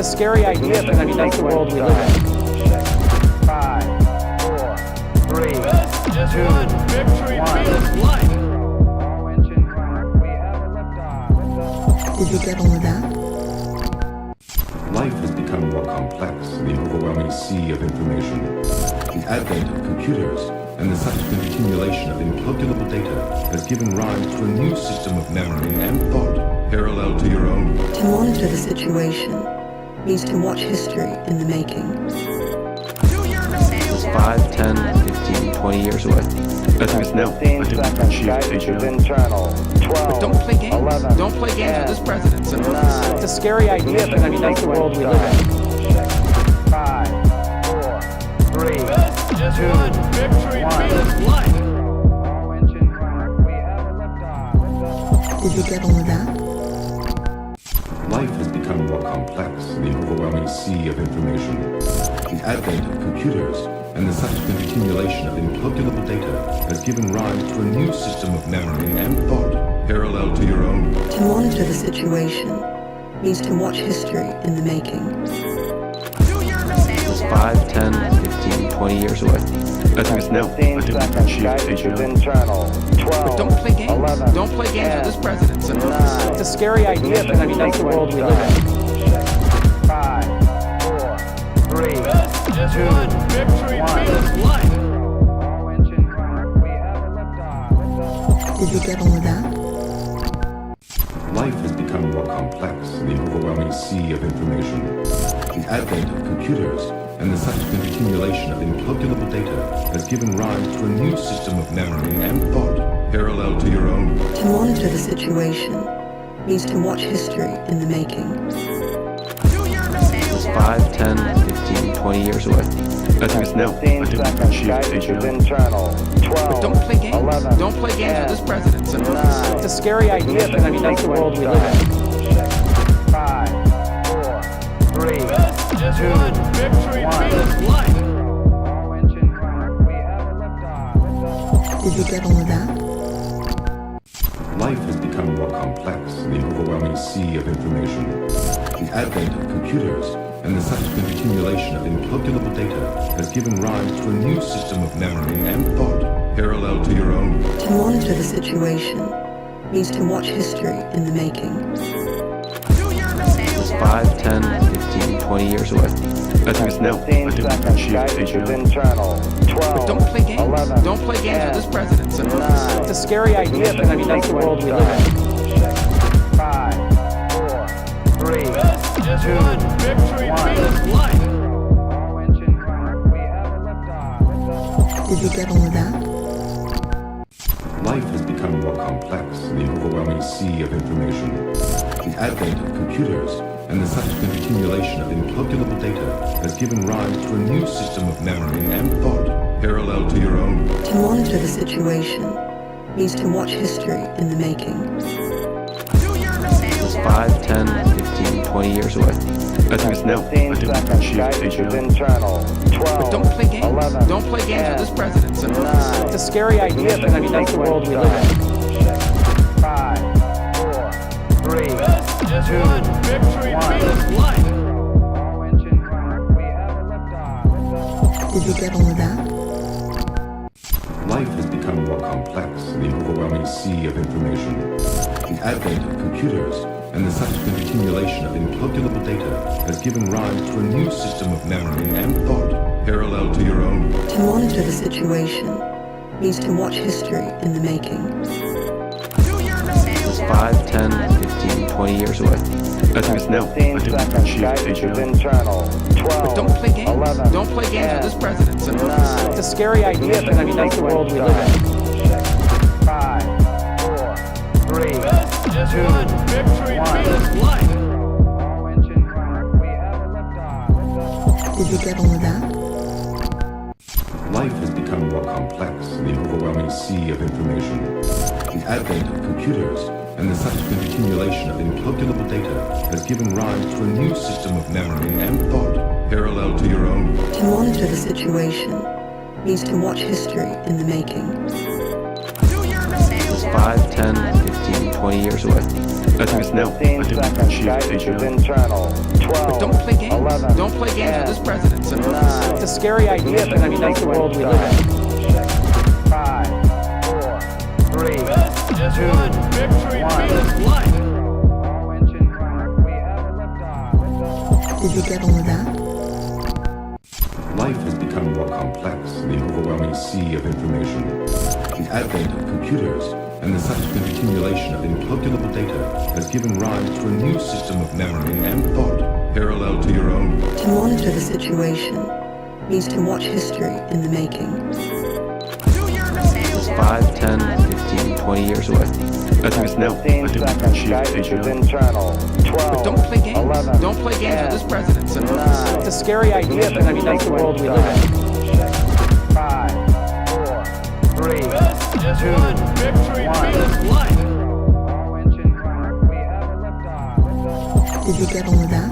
a scary idea, but I mean, that's the world we live in. 5, 4, 3, 2, 1. Victory means life. All engine running. We have a liftoff. Did you get all of that? Life has become more complex in the overwhelming sea of information. The advent of computers and the subsequent accumulation of incalculable data has given rise to a new system of memory and thought parallel to your own. To monitor the situation means to watch history in the making. 5, 10, 15, 20 years away. Estimates now. 15 seconds. Guidance is internal. 12. Don't play games. 11. Don't play games with this president. 9. It's a scary idea, but I mean, that's the world we live in. 5, 4, 3, 2, Victory 1. means life. All engine running. We have a liftoff. Did you get all of that? Life has become more complex in the overwhelming sea of information. The advent of computers and the subsequent accumulation of incalculable data has given rise to a new system of memory and thought parallel to your own. To monitor the situation means to watch history in the making. 5, 10, 15, 20 years away. Estimates now. 15 seconds. Guidance is internal. 12. Don't play games. 11. Don't play games with this president. 9. It's a scary idea, but I mean, that's the world we live in. 5, 4, 3, 2, Victory 1. means life. All engine running. We have a liftoff. Did you get all of that? Life has become more complex in the overwhelming sea of information. The advent of computers and the subsequent accumulation of incalculable data has given rise to a new system of memory and thought parallel to your own. To monitor the situation means to watch history in the making. 5, 10, 15, 20 years away. Estimates now. 15 seconds. Guidance is internal. 12. Don't play games. 11. Don't play games with this president. 9. It's a scary idea, but I mean, that's the world we live in. 5, 4, 3, 2, Victory 1. means life. All engine running. We have a liftoff. Did you get all of that? Life has become more complex in the overwhelming sea of information. The advent of computers and the subsequent accumulation of incalculable data has given rise to a new system of memory and thought parallel to your own. To monitor the situation means to watch history in the making. 5, 10, 15, 20 years away. Estimates now. 15 seconds. Guidance is internal. 12. Don't play games. 11. Don't play games with this president. 9. It's a scary idea, but I mean, that's the world we live in. 5, 4, 3, 2, Victory 1. means life. All engine running. We have a liftoff. Did you get all of that? Life has become more complex in the overwhelming sea of information. The advent of computers and the subsequent accumulation of incalculable data has given rise to a new system of memory and thought parallel to your own. To monitor the situation means to watch history in the making. 5, 10, 15, 20 years away. Estimates now. 15 seconds. Guidance is internal. 12. Don't play games. 11. Don't play games with this president. 9. It's a scary idea, but I mean, that's the world we live in. 5, 4, 3, 2, Victory 1. means life. All engine running. We have a liftoff. Did you get all of that? Life has become more complex in the overwhelming sea of information. The advent of computers and the subsequent accumulation of incalculable data has given rise to a new system of memory and thought parallel to your own. To monitor the situation means to watch history in the making. 5, 10, 15, 20 years away. Estimates now. 15 seconds. Guidance is internal. 12. Don't play games. 11. Don't play games with this president. 9. It's a scary idea, but I mean, that's the world we live in. 5, 4, 3, 2, Victory 1. means life. All engine running. We have a liftoff. Did you get all of that? Life has become more complex in the overwhelming sea of information. The advent of computers and the subsequent accumulation of incalculable data has given rise to a new system of memory and thought parallel to your own. To monitor the situation means to watch history in the making. 5, 10, 15, 20 years away. I think it's now. I think we can achieve internal. 12. Don't play games. 11. Don't play games with this presidency. 9. It's a scary idea, but I mean, that's the world we live in. 5, 4, 3, 2, 1. All engine running. We have a liftoff. Did you get all of that? Life has become more complex in the overwhelming sea of information. The advent of computers and the subsequent accumulation of incalculable data has given rise to a new system of memory and thought parallel to your own. To monitor the situation means to watch history in the making. 5, 10, 15, 20 years away. I think it's now. I 15 think we can seconds. achieve Guidance is internal. internal. 12. Don't play games. 11. Don't play games with this presidency. 9. It's a scary idea, but I mean, that's the world we live in. 5, 4, 3, 2, 1. All engine running. We have a liftoff. Did you get all of that?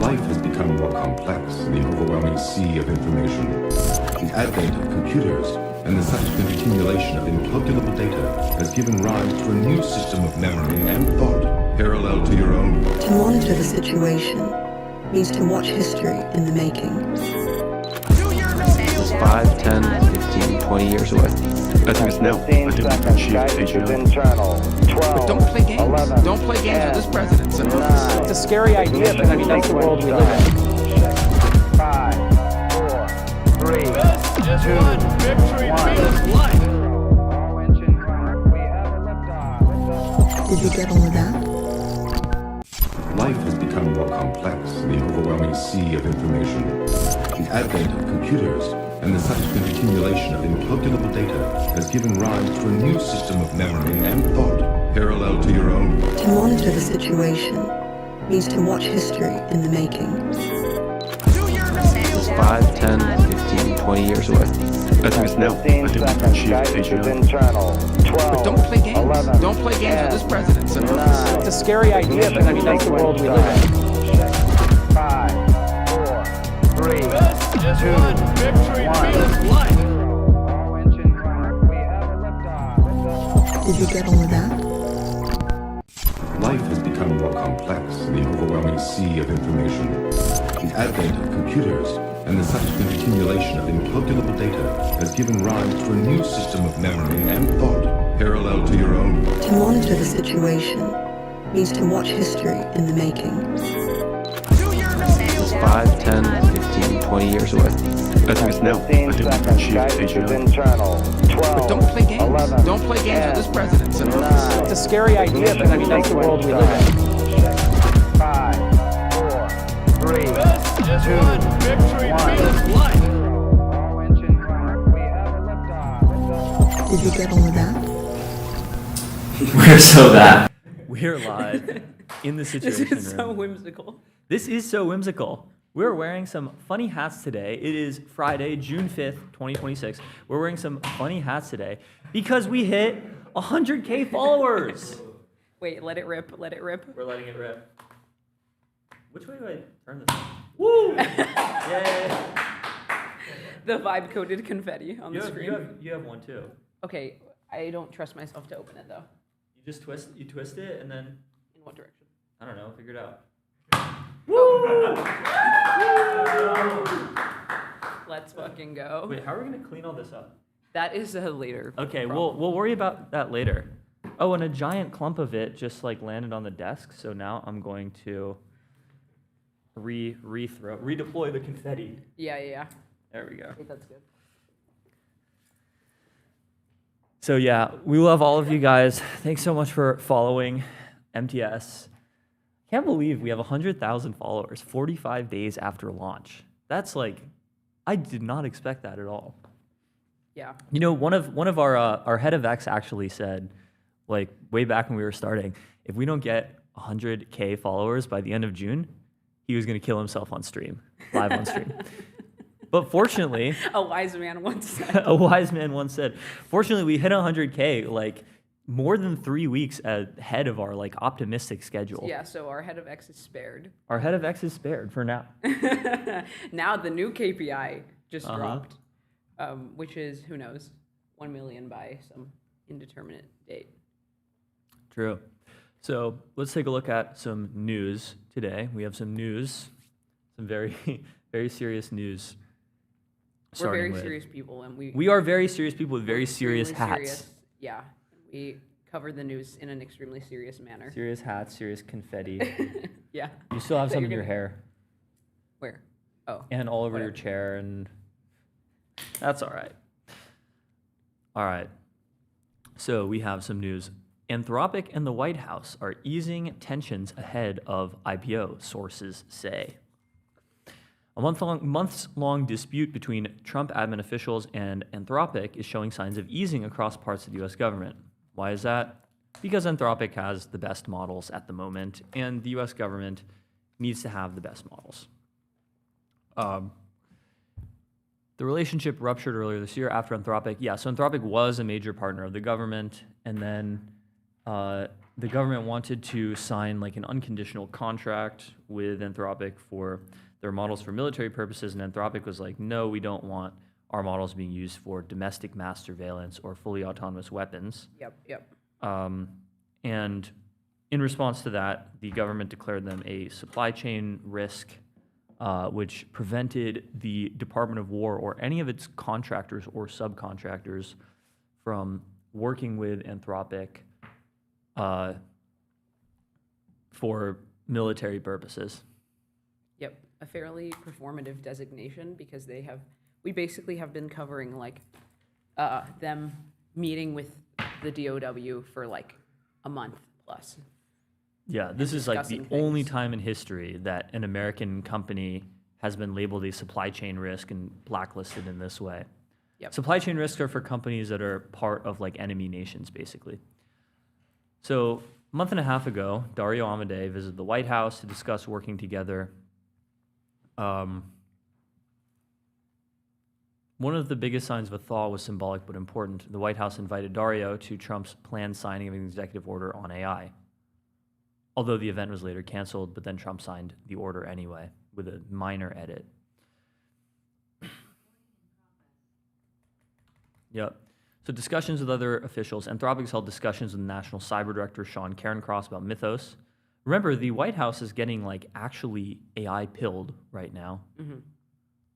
Life has become more complex in the overwhelming sea of information. The advent of computers and the subsequent accumulation of incalculable data has given rise to a new system of memory and thought parallel to your own. To monitor the situation means to watch history in the making. 5, 10, 15, 20 years away. I think it's now. I 15 think we can seconds. achieve Guidance is internal. internal. 12. Don't play games. 11. Don't play games with this presidency. 9. It's a scary idea, but I mean, that's the world we live in. 5, 4, 3, 2, 1. All engine running. We have a liftoff. Did you get all of that? Life has become more complex in the overwhelming sea of information. The advent of computers and the subsequent accumulation of incalculable data has given rise to a new system of memory and thought parallel to your own. To monitor the situation means to watch history in the making. 5, 10, 15, 20 years away. I think it's now. I 15 think we can seconds. achieve Guidance is internal. internal. 12. Don't play games. 11. Don't play games with this presidency. 9. It's a scary idea, but I mean, that's the world we live in. 5, 4, 3, 2, 1. All engine running. We have a liftoff. Did you get all of that? Life has become more complex in the overwhelming sea of information. The advent of computers and the subsequent accumulation of incalculable data has given rise to a new system of memory and thought parallel to your own. To monitor the situation means to watch history in the making. 5, 10, 15, 20 years away. I think it's now. I 15 think we can seconds. achieve Guidance is internal. 12. Don't play games. 11. Don't play games with this presidency. 9. It's a scary idea, but I mean, that's the world we live in. 5, 4, 3, 2, 1. All engine running. We have a liftoff. Did you get all of that? We're live in the This situation is room. so whimsical. This is so whimsical. We're wearing some funny hats today. It is Friday, June 5th, 2026. We're wearing some funny hats today because we hit 100K followers. Wait, let it rip. Let it rip. We're letting it rip. Which way do I turn this? Woo! Yay! The vibe-coded confetti on the screen. You have one too. Okay, I don't trust myself to open it though. You just twist it and then, In what direction? I don't know, figure it out. Let's fucking go. Wait, how are we gonna clean all this up? That is a later. Okay, problem. we'll worry about that later. Oh, and a giant clump of it just like landed on the desk, so now I'm going to redeploy the confetti. Yeah. There we go. I think that's good. So yeah, we love all of you guys. Thanks so much for following MTS. Can't believe we have 100,000 followers 45 days after launch. That's like, I did not expect that at all. Yeah. You know, one of our head of X actually said, like way back when we were starting, if we don't get 100K followers by the end of June, he was gonna kill himself on stream, live on stream. But fortunately, A wise man once said. a wise man once said, fortunately we hit 100K like more than 3 weeks ahead of our like optimistic schedule. Yeah, so our head of X is spared. Our head of X is spared for now. Now the new KPI just Uh-huh. dropped, which is, who knows, 1 million by some indeterminate date. True. So let's take a look at some news today. We have some news, some very, very serious news. We're very starting with- serious people, and We are very serious people with very serious extremely hats. serious. Yeah, we cover the news in an extremely serious manner. Serious hats, serious confetti. Yeah. You still have So some you're in your gonna- hair Where? Oh. and all over your whatever. chair, and that's all right. All right. So we have some news. Anthropic and the White House are easing tensions ahead of IPO, sources say. A months-long dispute between Trump admin officials and Anthropic is showing signs of easing across parts of the U.S. government. Why is that? Because Anthropic has the best models at the moment, and the U.S. government needs to have the best models. The relationship ruptured earlier this year after Anthropic. Yeah, so Anthropic was a major partner of the government, and then the government wanted to sign like an unconditional contract with Anthropic for their models for military purposes, and Anthropic was like, no, we don't want our models being used for domestic mass surveillance or fully autonomous weapons. Yep. And in response to that, the government declared them a supply chain risk, which prevented the Department of War or any of its contractors or subcontractors from working with Anthropic for military purposes. Yep. A fairly performative designation because we basically have been covering like them meeting with the DOW for like a month plus. Yeah, this is like the discussing only things. time in history that an American company has been labeled a supply chain risk and blacklisted in this way. Yep. Supply chain risks are for companies that are part of like enemy nations, basically. So a month and a half ago, Dario Amodei visited the White House to discuss working together. One of the biggest signs of a thaw was symbolic but important. The White House invited Dario to Trump's planned signing of an executive order on AI. Although the event was later canceled, but then Trump signed the order anyway with a minor edit. Yep. So discussions with other officials. Anthropic's held discussions with National Cyber Director Sean Cairncross about Mythos. Remember, the White House is getting like actually AI pilled right now.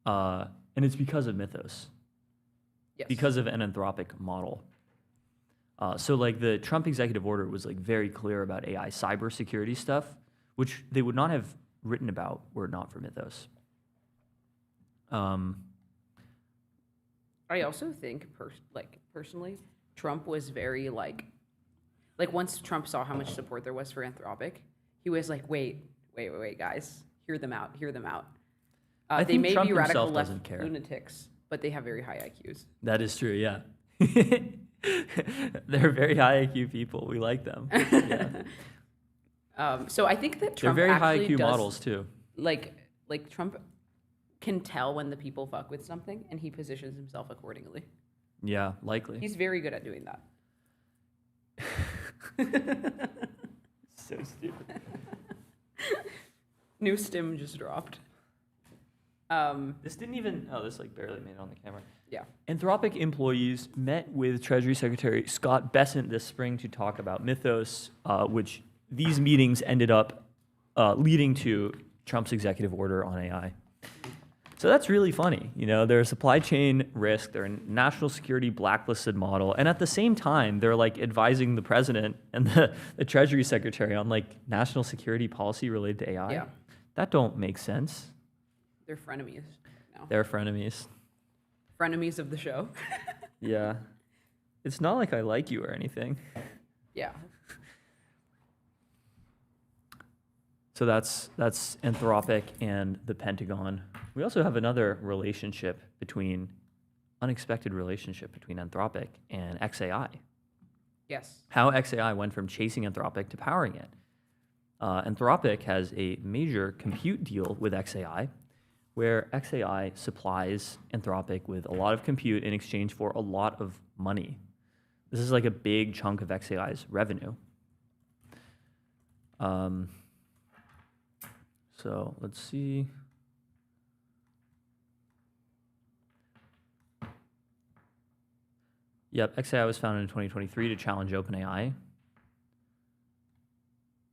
And it's because of Mythos. Yes. Because of an Anthropic model. So like the Trump executive order was like very clear about AI cybersecurity stuff, which they would not have written about were it not for Mythos. I also think, personally, Trump was very like once Trump saw how much support there was for Anthropic, he was like, wait, guys, hear them out. I They think may Trump be radical himself left doesn't care. lunatics, but they have very high IQs. That is true, yeah. They're very high IQ people. We like them. Yeah. So I think that They're Trump very high actually IQ does, models too. Like Trump can tell when the people fuck with something, and he positions himself accordingly. Yeah, likely. He's very good at doing that. So stupid. New stim just dropped. This didn't even, this like barely made it on the camera. Yeah. Anthropic employees met with Treasury Secretary Scott Bessent this spring to talk about Mythos, which these meetings ended up leading to Trump's executive order on AI. So that's really funny. You know, they're a supply chain risk, they're a national security blacklisted model, and at the same time, they're like advising the president and the Treasury Secretary on like national security policy related to AI. Yeah. That don't make sense. They're frenemies now. They're frenemies. Frenemies of the show. Yeah. It's not like I like you or anything. Yeah. So that's Anthropic and the Pentagon. We also have another unexpected relationship between Anthropic and XAI. Yes. How XAI went from chasing Anthropic to powering it. Anthropic has a major compute deal with XAI, where XAI supplies Anthropic with a lot of compute in exchange for a lot of money. This is like a big chunk of XAI's revenue. So let's see. Yep, XAI was founded in 2023 to challenge OpenAI.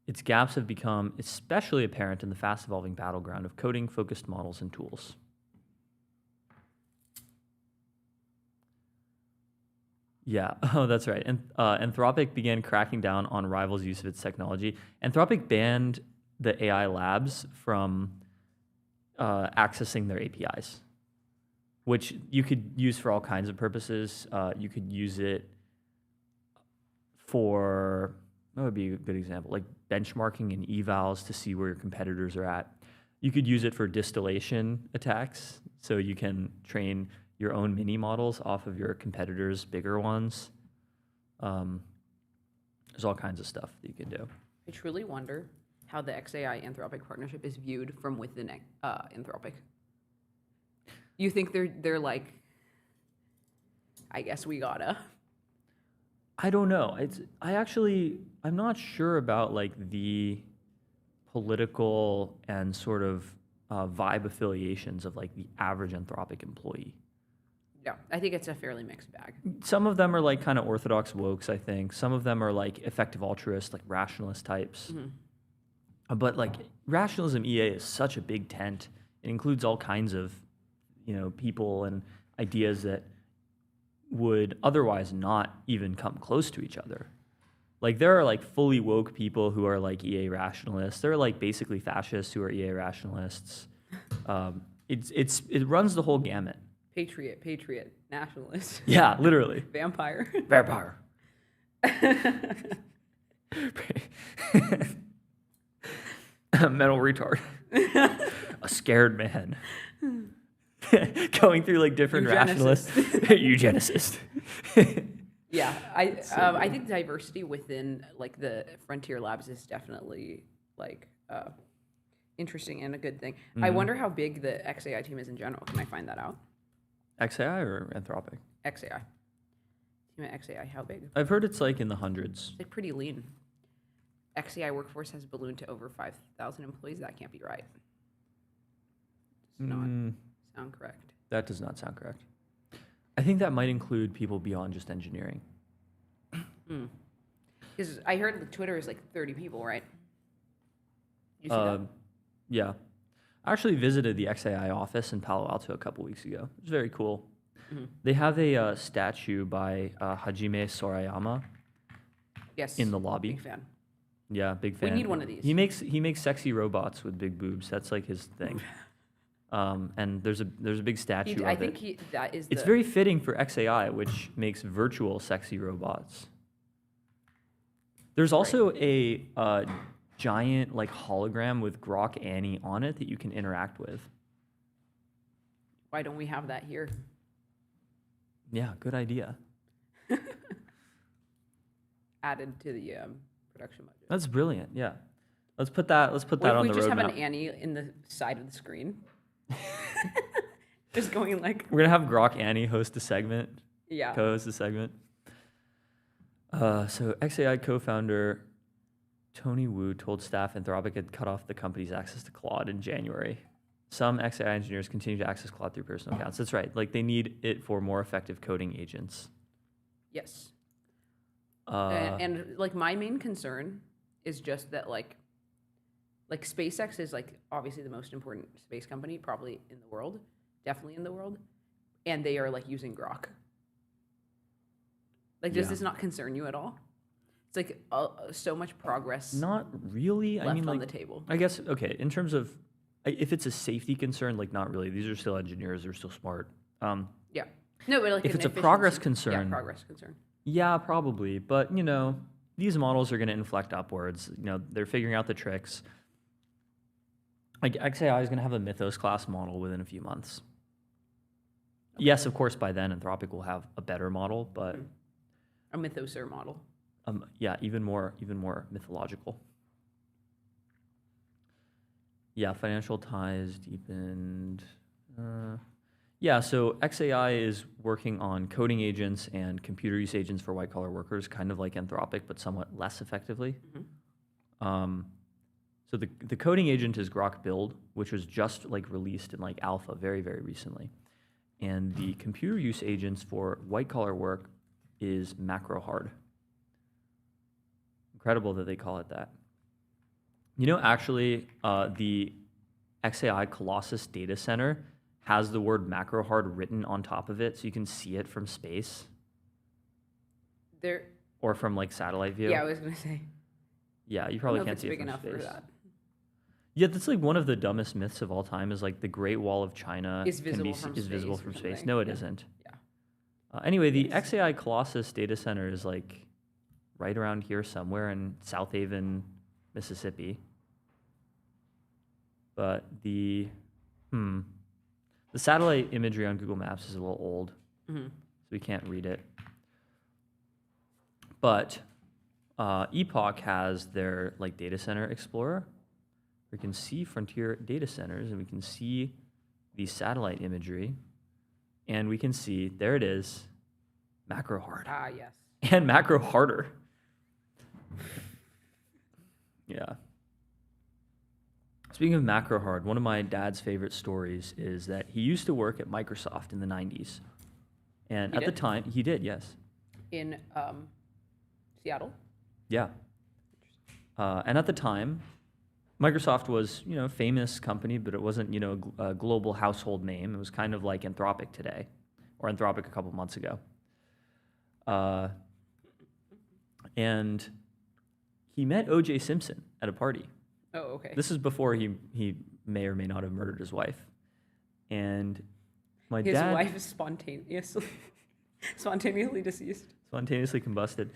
Its gaps have become especially apparent in the fast-evolving battleground of coding-focused models and tools. Yeah, oh, that's right. And Anthropic began cracking down on rivals' use of its technology. Anthropic banned the AI labs from accessing their APIs, which you could use for all kinds of purposes. You could use it for, that would be a good example, like benchmarking and evals to see where your competitors are at. You could use it for distillation attacks, so you can train your own mini models off of your competitors' bigger ones. There's all kinds of stuff that you can do. I truly wonder how the XAI Anthropic partnership is viewed from within Anthropic. You think they're like, I guess we gotta. I don't know. I'm not sure about like the political and sort of vibe affiliations of like the average Anthropic employee. Yeah, I think it's a fairly mixed bag. Some of them are like kind of orthodox wokes, I think. Some of them are like effective altruists, like rationalist types. But like rationalism EA is such a big tent. It includes all kinds of, people and ideas that would otherwise not even come close to each other. Like there are like fully woke people who are like EA rationalists. There are like basically fascists who are EA rationalists. It runs the whole gamut. Patriot, nationalist. Yeah, literally. Vampire. Vampire. Mental retard. A scared man. Going through like different rationalists. Eugenicist. Yeah, I think diversity within like the frontier labs is definitely like interesting and a good thing. I wonder how big the XAI team is in general. Can I find that out? XAI or Anthropic? XAI. Team at XAI, how big? I've heard it's like in the hundreds. It's like pretty lean. XAI workforce has ballooned to over 5,000 employees. That can't be right. Does not sound correct. That does not sound correct. I think that might include people beyond just engineering. Because I heard Twitter is like 30 people, right? You see that? Yeah. I actually visited the XAI office in Palo Alto a couple weeks ago. It was very cool. They have a statue by Hajime Sorayama Yes. in the lobby. Big fan. Yeah, big fan. We need one of these. He makes sexy robots with big boobs. That's like his thing. And there's a big statue I of think it. that is. It's very fitting for XAI, which makes virtual sexy robots. There's also a giant like hologram with Grok Annie on it that you can interact with. Why don't we have that here? Yeah, good idea. Added to the production budget. That's brilliant. Yeah, let's put that on the roadmap. We just have an Annie in the side of the screen, just going like. We're gonna have Grok Annie host a segment. Yeah. Co-host a segment. So XAI co-founder Tony Wu told staff Anthropic had cut off the company's access to Claude in January. Some XAI engineers continue to access Claude through personal accounts. That's right. Like they need it for more effective coding agents. Yes. And like my main concern is just that like SpaceX is like obviously the most important space company probably in the world, definitely in the world, and they are like using Grok. Like, does this not concern you at all? It's like so much progress. Not really. Left I mean, on like, the table. I guess okay. In terms of if it's a safety concern, like not really. These are still engineers. They're still smart. Yeah. No, but like if an it's a progress efficiency- concern, Yeah, progress concern. yeah, probably. But these models are going to inflect upwards. They're figuring out the tricks. Like XAI is going to have a Mythos class model within a few months. Okay. Yes, of course, by then Anthropic will have a better model, but a Mythoser model. Yeah, even more mythological. Yeah, financial ties deepened. Yeah, so XAI is working on coding agents and computer use agents for white-collar workers, kind of like Anthropic, but somewhat less effectively. So the coding agent is Grok Build, which was just like released in like alpha very, very recently. And the computer use agents for white-collar work is macro hard. Incredible that they call it that. You know, actually, the XAI Colossus data center has the word macro hard written on top of it, so you can see it from space There. or from like satellite view. Yeah, I was gonna say. Yeah, you I don't probably know if can't it's see big it from enough space. for that. Yeah, that's like one of the dumbest myths of all time. Is like the Great Wall of China Is visible from is visible space or from space. something. No, it Yeah. not Yeah. Anyway, the XAI Colossus data center is like right around here somewhere in South Haven, Mississippi. But the satellite imagery on Google Maps is a little old, so we can't read it. But Epoch has their like data center explorer. We can see frontier data centers, and we can see the satellite imagery, and we can see, there it is, macro hard Ah, yes. and macro harder. Yeah. Speaking of macro hard, one of my dad's favorite stories is that he used to work at Microsoft in the 90s. And He at the did? time, he did, yes. In Seattle. Yeah. And at the time, Microsoft was, you know, a famous company, but it wasn't, you know, a global household name. It was kind of like Anthropic today, or Anthropic a couple months ago. And he met O.J. Simpson at a party. Oh, okay. This is before he may or may not have murdered his wife. And my His dad... wife is spontaneously deceased. Spontaneously combusted.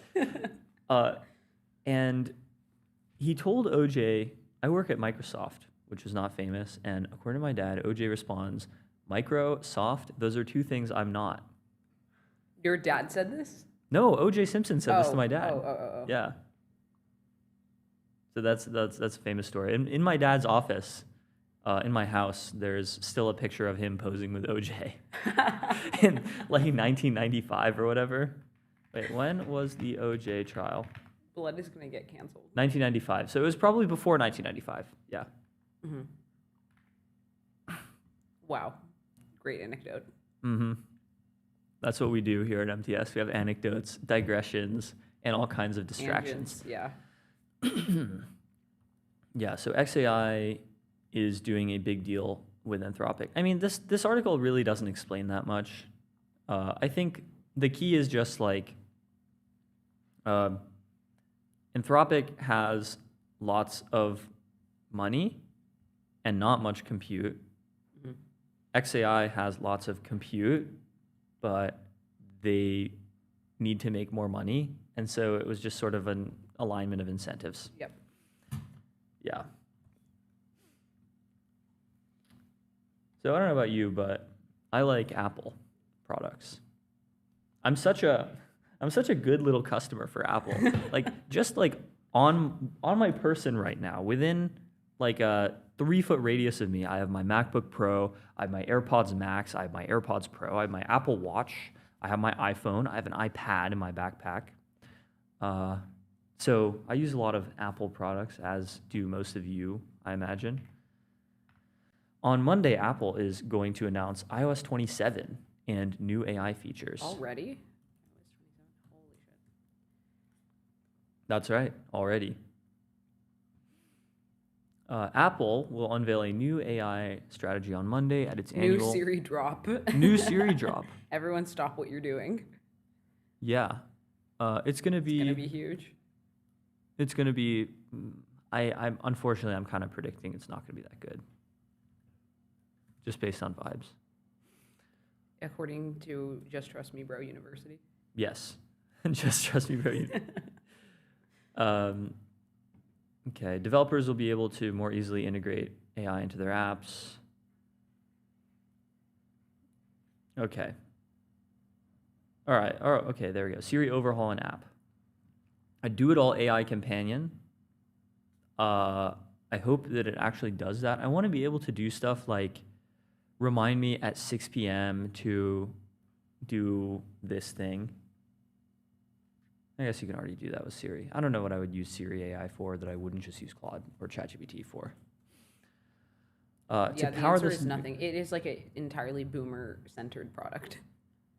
And he told OJ, I work at Microsoft, which is not famous. And according to my dad, OJ responds, micro, soft, those are two things I'm not. Your dad said this? No, OJ Simpson said this to my dad. Oh. Yeah. So that's a famous story. In my dad's office, in my house, there's still a picture of him posing with OJ in like 1995 or whatever. Wait, when was the OJ trial? Blood is gonna get canceled. 1995. So it was probably before 1995. Yeah. Wow. Great anecdote. That's what we do here at MTS. We have anecdotes, digressions, and all kinds of distractions. Tangents, yeah. Yeah, so XAI is doing a big deal with Anthropic. I mean, this article really doesn't explain that much. I think the key is just like Anthropic has lots of money and not much compute. XAI has lots of compute, but they need to make more money. And so it was just sort of an alignment of incentives. Yep. Yeah. So I don't know about you, but I like Apple products. I'm such a good little customer for Apple. Like just like on my person right now, within like a 3-foot radius of me, I have my MacBook Pro, I have my AirPods Max, I have my AirPods Pro, I have my Apple Watch, I have my iPhone, I have an iPad in my backpack. So I use a lot of Apple products, as do most of you, I imagine. On Monday, Apple is going to announce iOS 27 and new AI features. Already? Holy shit. That's right, already. Apple will unveil a new AI strategy on Monday at its New annual... Siri drop. New Siri drop. Everyone stop what you're doing. Yeah. It's going to be... It's gonna be huge. It's going to be... I'm unfortunately, I'm kind of predicting it's not going to be that good. Just based on vibes. According to Just Trust Me Bro University. Yes. Just trust me, bro. Okay. Developers will be able to more easily integrate AI into their apps. Okay. All right. Okay, there we go. Siri overhaul an app. A do-it-all AI companion. I hope that it actually does that. I want to be able to do stuff like remind me at 6 p.m. to do this thing. I guess you can already do that with Siri. I don't know what I would use Siri AI for that I wouldn't just use Claude or ChatGPT for. Yeah, To the power answer this is nothing. It is like an entirely boomer-centered product.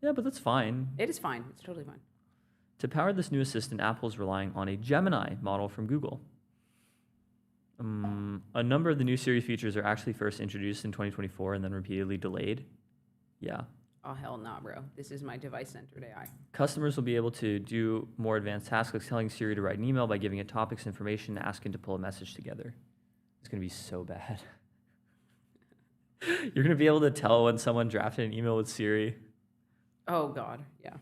Yeah, but that's fine. It is fine. It's totally fine. To power this new assistant, Apple is relying on a Gemini model from Google. A number of the new Siri features are actually first introduced in 2024 and then repeatedly delayed. Yeah. Oh, hell nah, bro. This is my device-centered AI. Customers will be able to do more advanced tasks like telling Siri to write an email by giving it topics, information, and asking to pull a message together. It's going to be so bad. You're going to be able to tell when someone drafted an email with Siri. Oh, God. Yeah.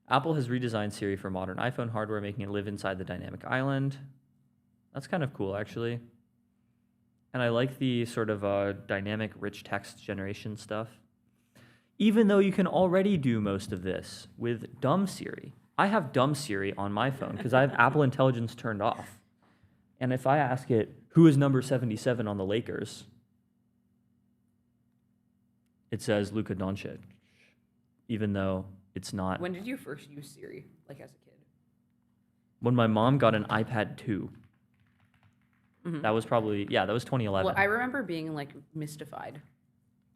Apple has redesigned Siri for modern iPhone hardware, making it live inside the dynamic island. That's kind of cool, actually. And I like the sort of dynamic rich text generation stuff. Even though you can already do most of this with dumb Siri. I have dumb Siri on my phone because I have Apple Intelligence turned off. And if I ask it, who is number 77 on the Lakers? It says Luka Doncic, even though it's not. When did you first use Siri, like as a kid? When my mom got an iPad 2. That was probably, that was 2011. Well, I remember being like mystified.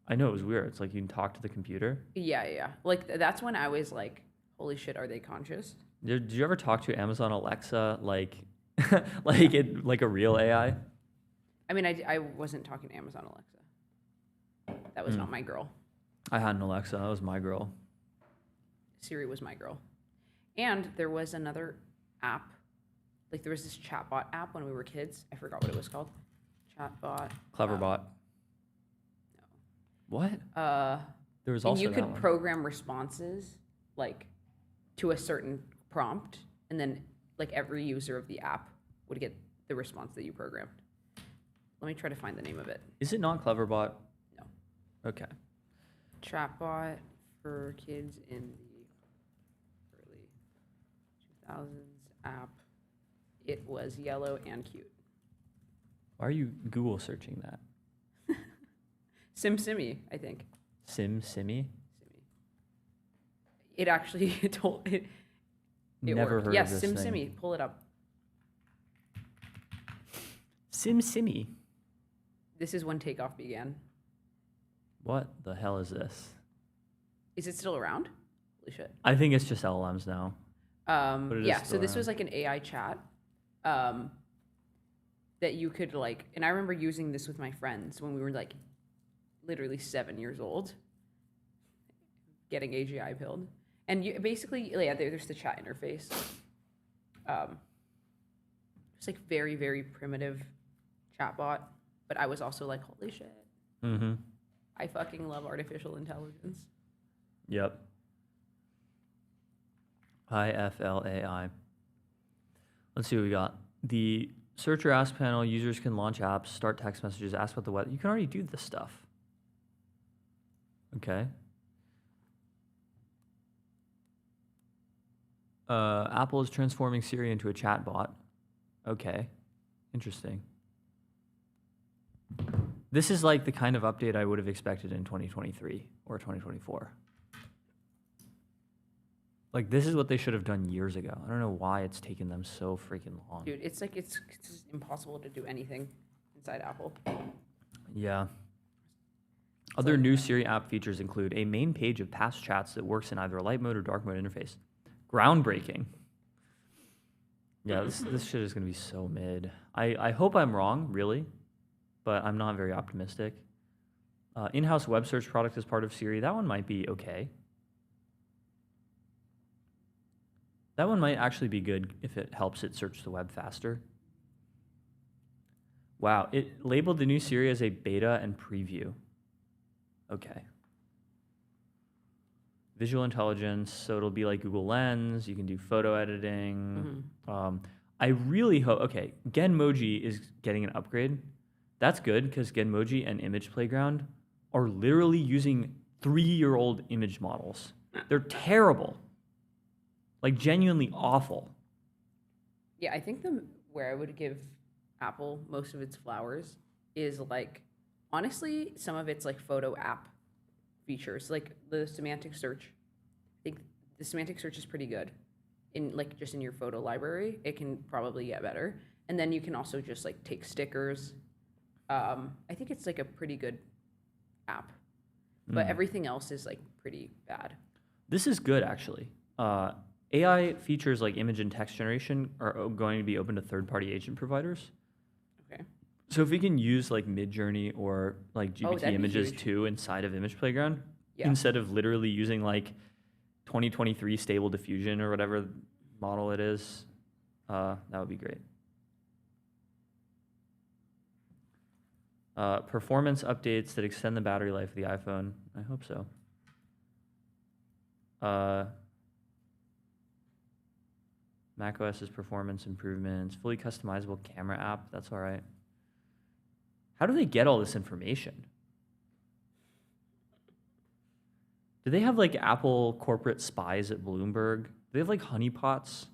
I know, it was weird. It's like you can talk to the computer. Yeah. Like that's when I was like, holy shit, are they conscious? Did you ever talk to Amazon Alexa like like a real AI? I mean, I wasn't talking to Amazon Alexa. That was not my girl. I had an Alexa. That was my girl. Siri was my girl. And there was another app. Like there was this chatbot app when we were kids. I forgot what it was called. Chatbot. Cleverbot. No. What? There was also and you that could one. program responses like to a certain prompt, and then like every user of the app would get the response that you programmed. Let me try to find the name of it. Is it not Cleverbot? No. Okay. Chatbot for kids in the early 2000s app. It was yellow and cute. Why are you Google searching that? SimSimi, I think. Simi? Simi. It actually told it. Never worked. heard yes, of this SimSimi. thing. Pull it up. SimSimi? This is when takeoff began. What the hell is this? Is it still around? Holy shit. I think it's just LLMs now. But it is Yeah, still so this around. was like an AI chat that you could like, and I remember using this with my friends when we were like literally 7 years old, getting AGI pilled. And you basically, yeah, there's the chat interface. It's like very, very primitive chatbot, but I was also like, holy shit. Mm-hmm. I fucking love artificial intelligence. Yep. IFLAI. Let's see what we got. The search or ask panel, users can launch apps, start text messages, ask about the weather. You can already do this stuff. Okay. Apple is transforming Siri into a chatbot. Okay. Interesting. This is like the kind of update I would have expected in 2023 or 2024. Like, this is what they should have done years ago. I don't know why it's taken them so freaking long. Dude, it's like it's just impossible to do anything inside Apple. Yeah. Other new Siri app features include a main page of past chats that works in either a light mode or dark mode interface. Groundbreaking. Yeah, this shit is going to be so mid. I hope I'm wrong, really, but I'm not very optimistic. In-house web search product as part of Siri. That one might be okay. That one might actually be good if it helps it search the web faster. Wow, it labeled the new Siri as a beta and preview. Okay. Visual intelligence, so it'll be like Google Lens. You can do photo editing. I really hope, okay, Genmoji is getting an upgrade. That's good because Genmoji and Image Playground are literally using 3-year-old image models. They're terrible. Like genuinely awful. Yeah, I think where I would give Apple most of its flowers is like, honestly, some of its like photo app features, like the semantic search. I think the semantic search is pretty good in like just in your photo library. It can probably get better. And then you can also just like take stickers. I think it's like a pretty good app, but everything else is like pretty bad. This is good actually. AI features like image and text generation are going to be open to third-party agent providers. Okay. So if we can use like Midjourney or like Oh, GPT that'd be images huge. too inside of Image Playground, Yeah. instead of literally using like 2023 Stable Diffusion or whatever model it is, that would be great. Performance updates that extend the battery life of the iPhone. I hope so. macOS's performance improvements, fully customizable camera app. That's all right. How do they get all this information? Do they have like Apple corporate spies at Bloomberg? Do they have like honeypots?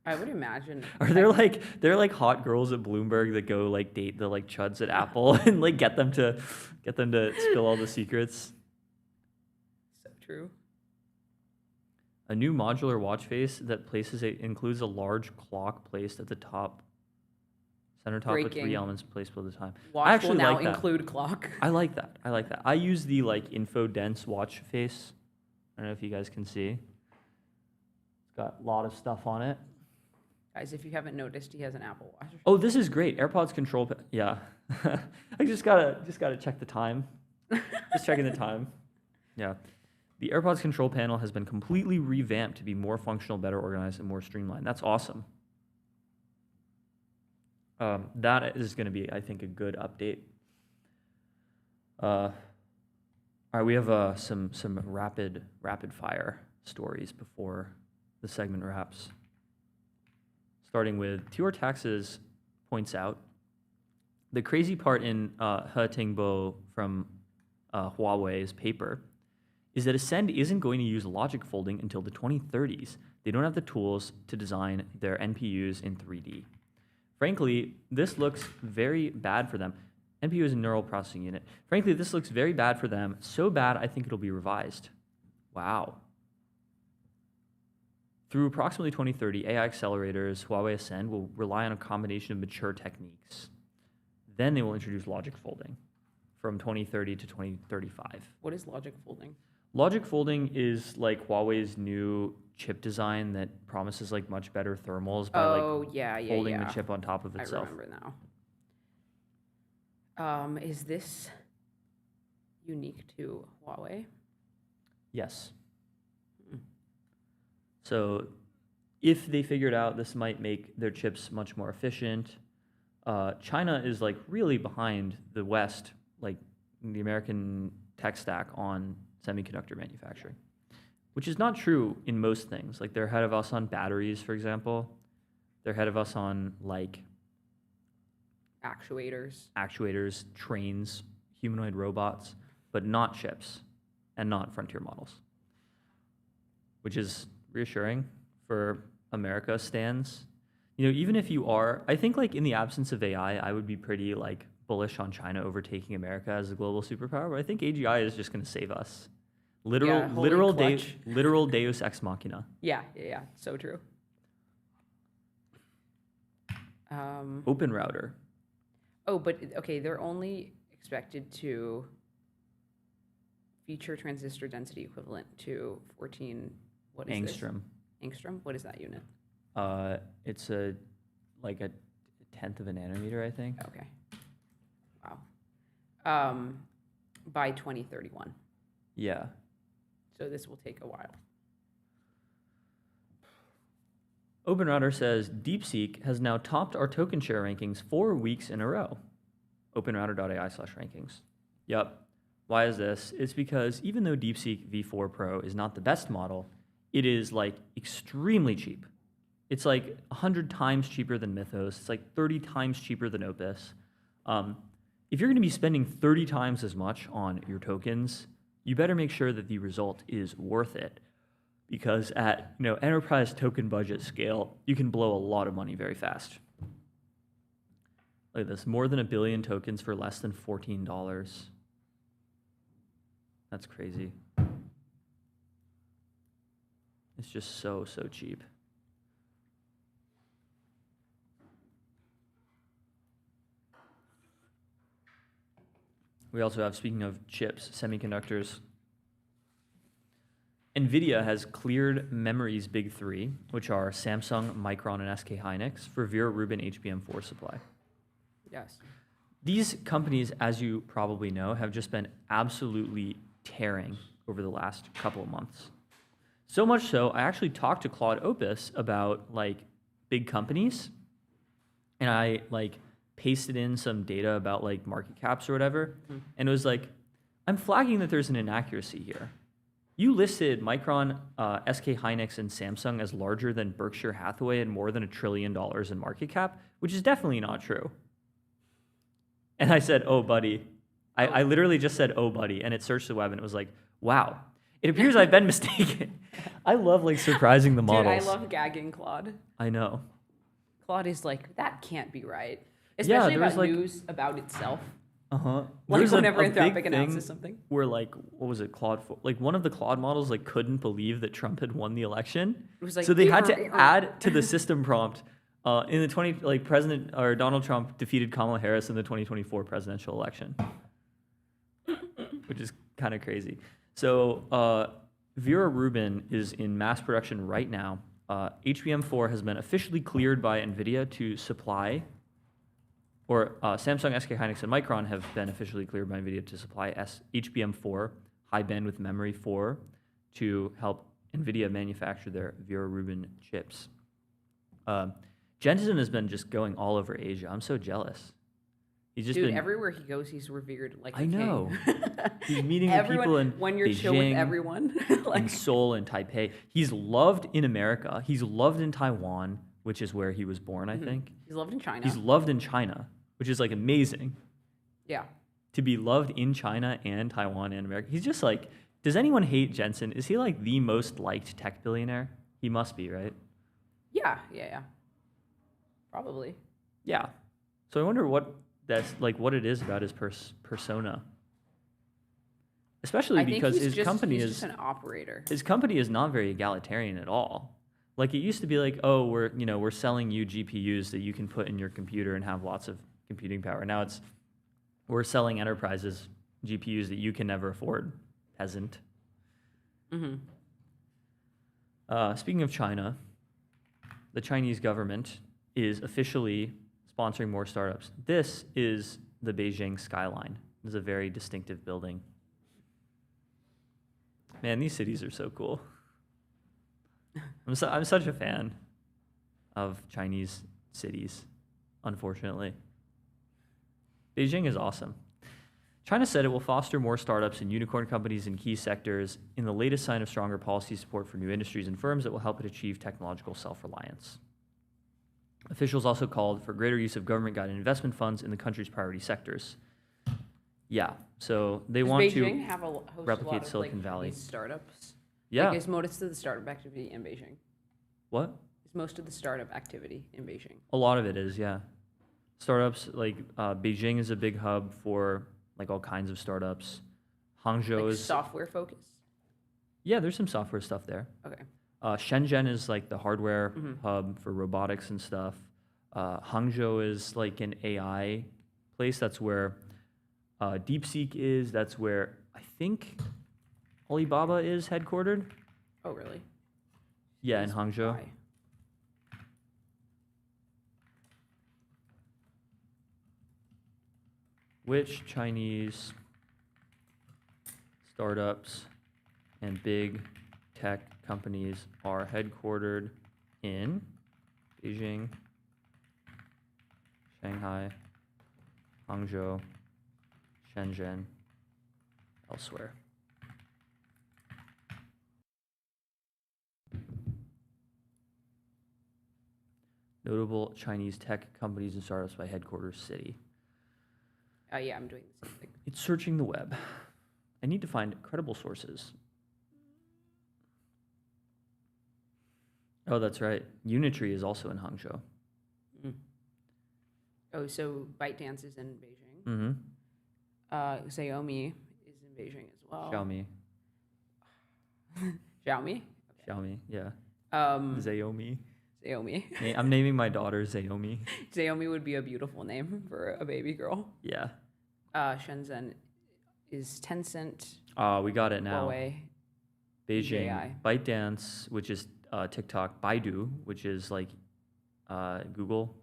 I would imagine. Are there like hot girls at Bloomberg that go like date the like chuds at Apple and like get them to spill all the secrets? So true. A new modular watch face that includes a large clock placed at the top, center top with 3 Breaking. elements placed below the time. I Watch actually will now like that. include clock. I like that. I use the like info dense watch face. I don't know if you guys can see. It's got a lot of stuff on it. Guys, if you haven't noticed, he has an Apple Watch. Oh, this is great. AirPods control. Yeah, I just gotta check the time. Just checking the time. Yeah, the AirPods control panel has been completely revamped to be more functional, better organized, and more streamlined. That's awesome. That is going to be, I think, a good update. All right, we have some rapid fire stories before the segment wraps. Starting with Tior Taxes points out the crazy part in He Tingbo from Huawei's paper is that Ascend isn't going to use logic folding until the 2030s. They don't have the tools to design their NPUs in 3D. Frankly, this looks very bad for them. NPU is a neural processing unit. Frankly, this looks very bad for them. So bad, I think it'll be revised. Wow. Through approximately 2030, AI accelerators, Huawei Ascend, will rely on a combination of mature techniques. Then they will introduce logic folding from 2030 to 2035. What is logic folding? Logic folding is like Huawei's new chip design that promises like much better thermals by folding the chip on top of itself. I remember now. Is this unique to Huawei? Yes. So if they figured out this might make their chips much more efficient, China is like really behind the West, like the American tech stack on semiconductor manufacturing, which is not true in most things. Like they're ahead of us on batteries, for example. They're ahead of us on like actuators, trains, humanoid robots, but not chips and not frontier models, which is reassuring for America stands. You know, even if you are, I think like in the absence of AI, I would be pretty like bullish on China overtaking America as a global superpower, but I think AGI is just going to save us. Literal Deus ex machina. Yeah, so true. Open router. Oh, but okay, they're only expected to feature transistor density equivalent to 14. What is angstrom. This? Angstrom? What is that unit? It's a 1/10 of a nanometer, I think. Okay. Wow. By 2031. Yeah. So this will take a while. OpenRouter says Deepseek has now topped our token share rankings 4 weeks in a row. OpenRouter.ai/rankings. Yep. Why is this? It's because even though Deepseek V4 Pro is not the best model, it is like extremely cheap. It's like 100 times cheaper than Mythos. It's like 30 times cheaper than Opus. If you're going to be spending 30 times as much on your tokens, you better make sure that the result is worth it. Because at enterprise token budget scale, you can blow a lot of money very fast. Look at this, more than 1 billion tokens for less than $14. That's crazy. It's just so cheap. We also have, speaking of chips, semiconductors. NVIDIA has cleared memory's big three, which are Samsung, Micron, and SK Hynix, for Vera Rubin HBM4 supply. Yes. These companies, as you probably know, have just been absolutely tearing over the last couple of months. So much so, I actually talked to Claude Opus about like big companies, and I like pasted in some data about like market caps or whatever, and it was like, I'm flagging that there's an inaccuracy here. You listed Micron, SK Hynix, and Samsung as larger than Berkshire Hathaway and more than $1 trillion in market cap, which is definitely not true. And I said, oh, buddy. I literally just said, oh, buddy, and it searched the web, and it was like, wow. It appears I've been mistaken. I love, like, surprising the models. Dude, I love gagging Claude. I know. Claude is like, that can't be right. Especially about like, news about itself. Uh-huh. Like There's whenever a big Anthropic thing announces something. where, like, what was it, like, one of the Claude models, like, couldn't believe that Trump had won the election. It was like, so they had to add to the system prompt, in the President, or Donald Trump defeated Kamala Harris in the 2024 presidential election. Which is kind of crazy. So Vera Rubin is in mass production right now. HBM4 has been officially cleared by NVIDIA to supply, or Samsung, SK Hynix, and Micron have been officially cleared by NVIDIA to supply HBM4, high bandwidth memory 4, to help NVIDIA manufacture their Vera Rubin chips. Jensen has been just going all over Asia. I'm so jealous. He's just Dude, been, everywhere he goes, he's revered like a I know. king. He's meeting with people in when you're Beijing, chill with everyone, like in Seoul and Taipei. He's loved in America. He's loved in Taiwan, which is where he was born, I think. he's loved in China. He's loved in China, which is like amazing. Yeah. To be loved in China and Taiwan and America. He's just like, does anyone hate Jensen? Is he like the most liked tech billionaire? He must be, right? Yeah. Probably. Yeah. So I wonder what it is about his persona. Especially because his company he's is just an operator. His company is not very egalitarian at all. Like, it used to be like, oh, we're selling you GPUs that you can put in your computer and have lots of computing power. Now it's, we're selling enterprises GPUs that you can never afford, peasant. Speaking of China, the Chinese government is officially sponsoring more startups. This is the Beijing skyline. This is a very distinctive building. Man, these cities are so cool. I'm such a fan of Chinese cities, unfortunately. Beijing is awesome. China said it will foster more startups and unicorn companies in key sectors in the latest sign of stronger policy support for new industries and firms that will help it achieve technological self-reliance. Officials also called for greater use of government-guided investment funds in the country's priority sectors. Yeah, so they want Beijing to have host replicate a lot of, Silicon Valley. these startups. Yeah. Like, is most of the startup activity in Beijing? What? Is most of the startup activity in Beijing? A lot of it is, yeah. Startups, like Beijing is a big hub for like all kinds of startups. Hangzhou Like is software focused? Yeah, there's some software stuff there. Okay. Shenzhen is like the hardware hub for robotics and stuff. Hangzhou is like an AI place. That's where Deepseek is. That's where I think Alibaba is headquartered. Oh, really? Yeah, in Hangzhou. Why? Which Chinese startups and big tech companies are headquartered in Beijing, Shanghai, Hangzhou, Shenzhen, elsewhere? Notable Chinese tech companies and startups by headquarters city. Yeah, I'm doing the same thing. It's searching the web. I need to find credible sources. Oh, that's right. Unitree is also in Hangzhou. Oh, so ByteDance is in Beijing. Mm-hmm. Xiaomi is in Beijing as well. Xiaomi. Xiaomi? Xiaomi, yeah. Xiaomi. I'm naming my daughter Xiaomi. Xiaomi would be a beautiful name for a baby girl. Yeah. Shenzhen is Tencent. We got it now. Huawei. Beijing, DJI. ByteDance, which is TikTok, Baidu, which is like Google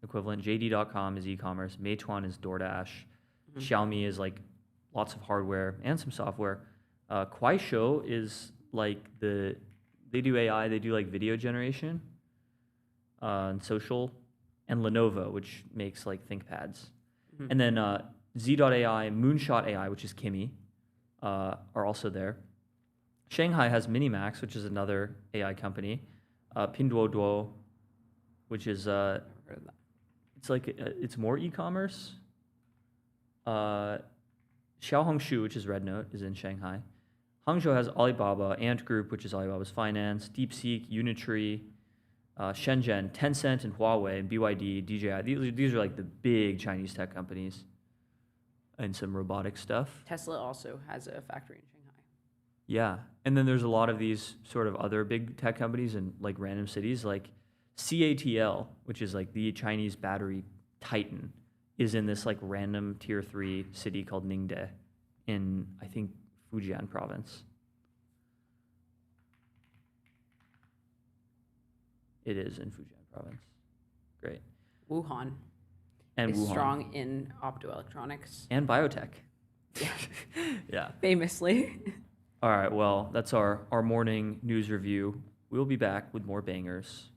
equivalent, JD.com is e-commerce, Meituan is DoorDash, Xiaomi is like lots of hardware and some software. Kuaishou is like they do AI, they do like video generation and social, and Lenovo, which makes like ThinkPads. And then Z.AI, Moonshot AI, which is Kimi, are also there. Shanghai has Minimax, which is another AI company. Pinduoduo, which is it's like it's more e-commerce. Xiaohongshu, which is Rednote, is in Shanghai. Hangzhou has Alibaba, Ant Group, which is Alibaba's finance, Deepseek, Unitree, Shenzhen, Tencent, and Huawei, and BYD, DJI. These are like the big Chinese tech companies, and some robotic stuff. Tesla also has a factory in Shanghai. Yeah, and then there's a lot of these sort of other big tech companies in like random cities, like CATL, which is like the Chinese battery titan, is in this like random tier 3 city called Ningde in, I think, Fujian province. It is in Fujian province. Great. Wuhan And is Wuhan. strong in optoelectronics, And biotech. Yeah. famously. All right, well, that's our morning news review. We'll be back with more bangers,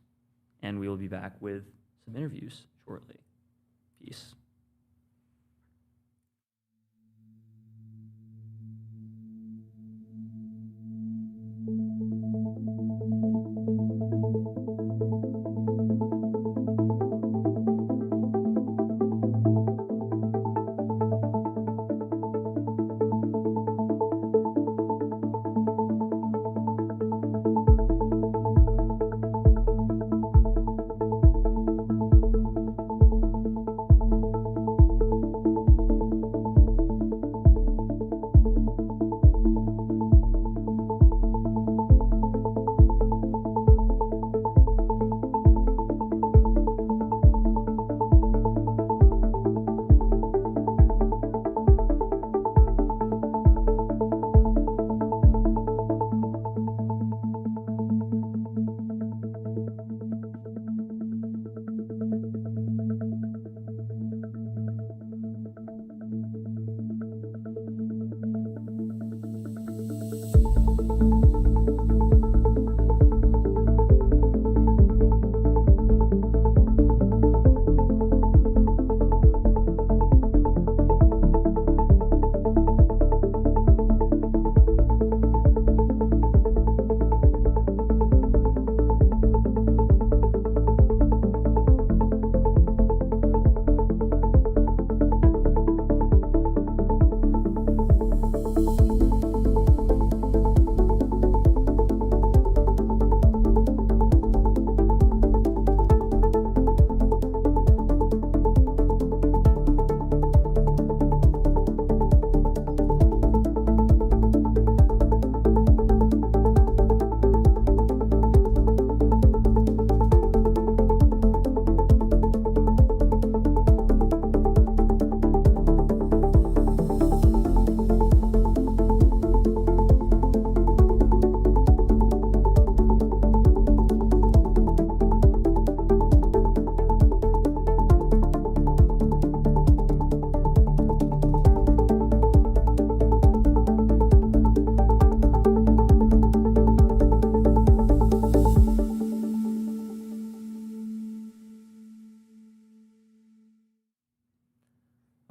and we will be back with some interviews shortly. Peace.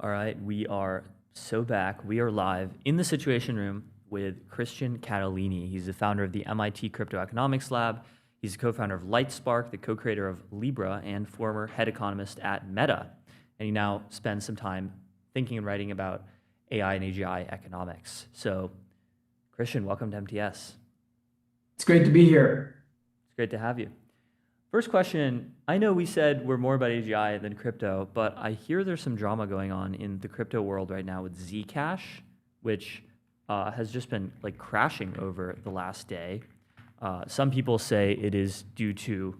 All right, we are so back. We are live in the Situation Room with Christian Catalini. He's the founder of the MIT Crypto Economics Lab. He's the co-founder of Lightspark, the co-creator of Libra, and former head economist at Meta. And he now spends some time thinking and writing about AI and AGI economics. So, Christian, welcome to MTS. It's great to be here. It's great to have you. First question, I know we said we're more about AGI than crypto, but I hear there's some drama going on in the crypto world right now with Zcash, which has just been like crashing over the last day. Some people say it is due to,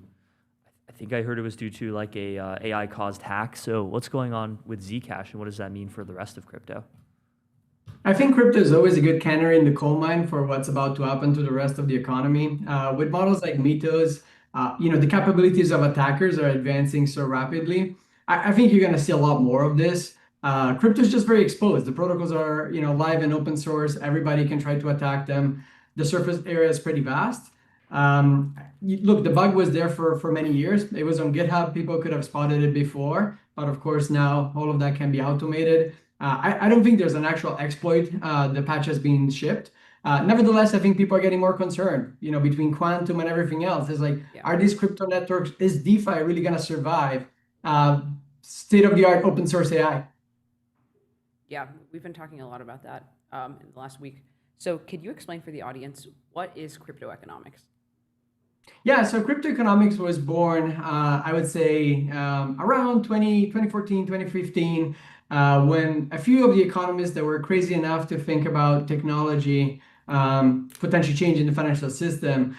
I think I heard it was due to like a AI-caused hack. So what's going on with Zcash and what does that mean for the rest of crypto? I think crypto is always a good canary in the coal mine for what's about to happen to the rest of the economy. With models like Mythos, the capabilities of attackers are advancing so rapidly. I think you're going to see a lot more of this. Crypto is just very exposed. The protocols are, live and open source. Everybody can try to attack them. The surface area is pretty vast. Look, the bug was there for many years. It was on GitHub. People could have spotted it before, but of course now all of that can be automated. I don't think there's an actual exploit. The patch has been shipped. Nevertheless, I think people are getting more concerned, between quantum and everything else. It's like, are these crypto networks, is DeFi really going to survive state-of-the-art open source AI? Yeah, we've been talking a lot about that in the last week. So could you explain for the audience, what is crypto economics? Yeah, so crypto economics was born, I would say, around 2014, 2015, when a few of the economists that were crazy enough to think about technology potentially changing the financial system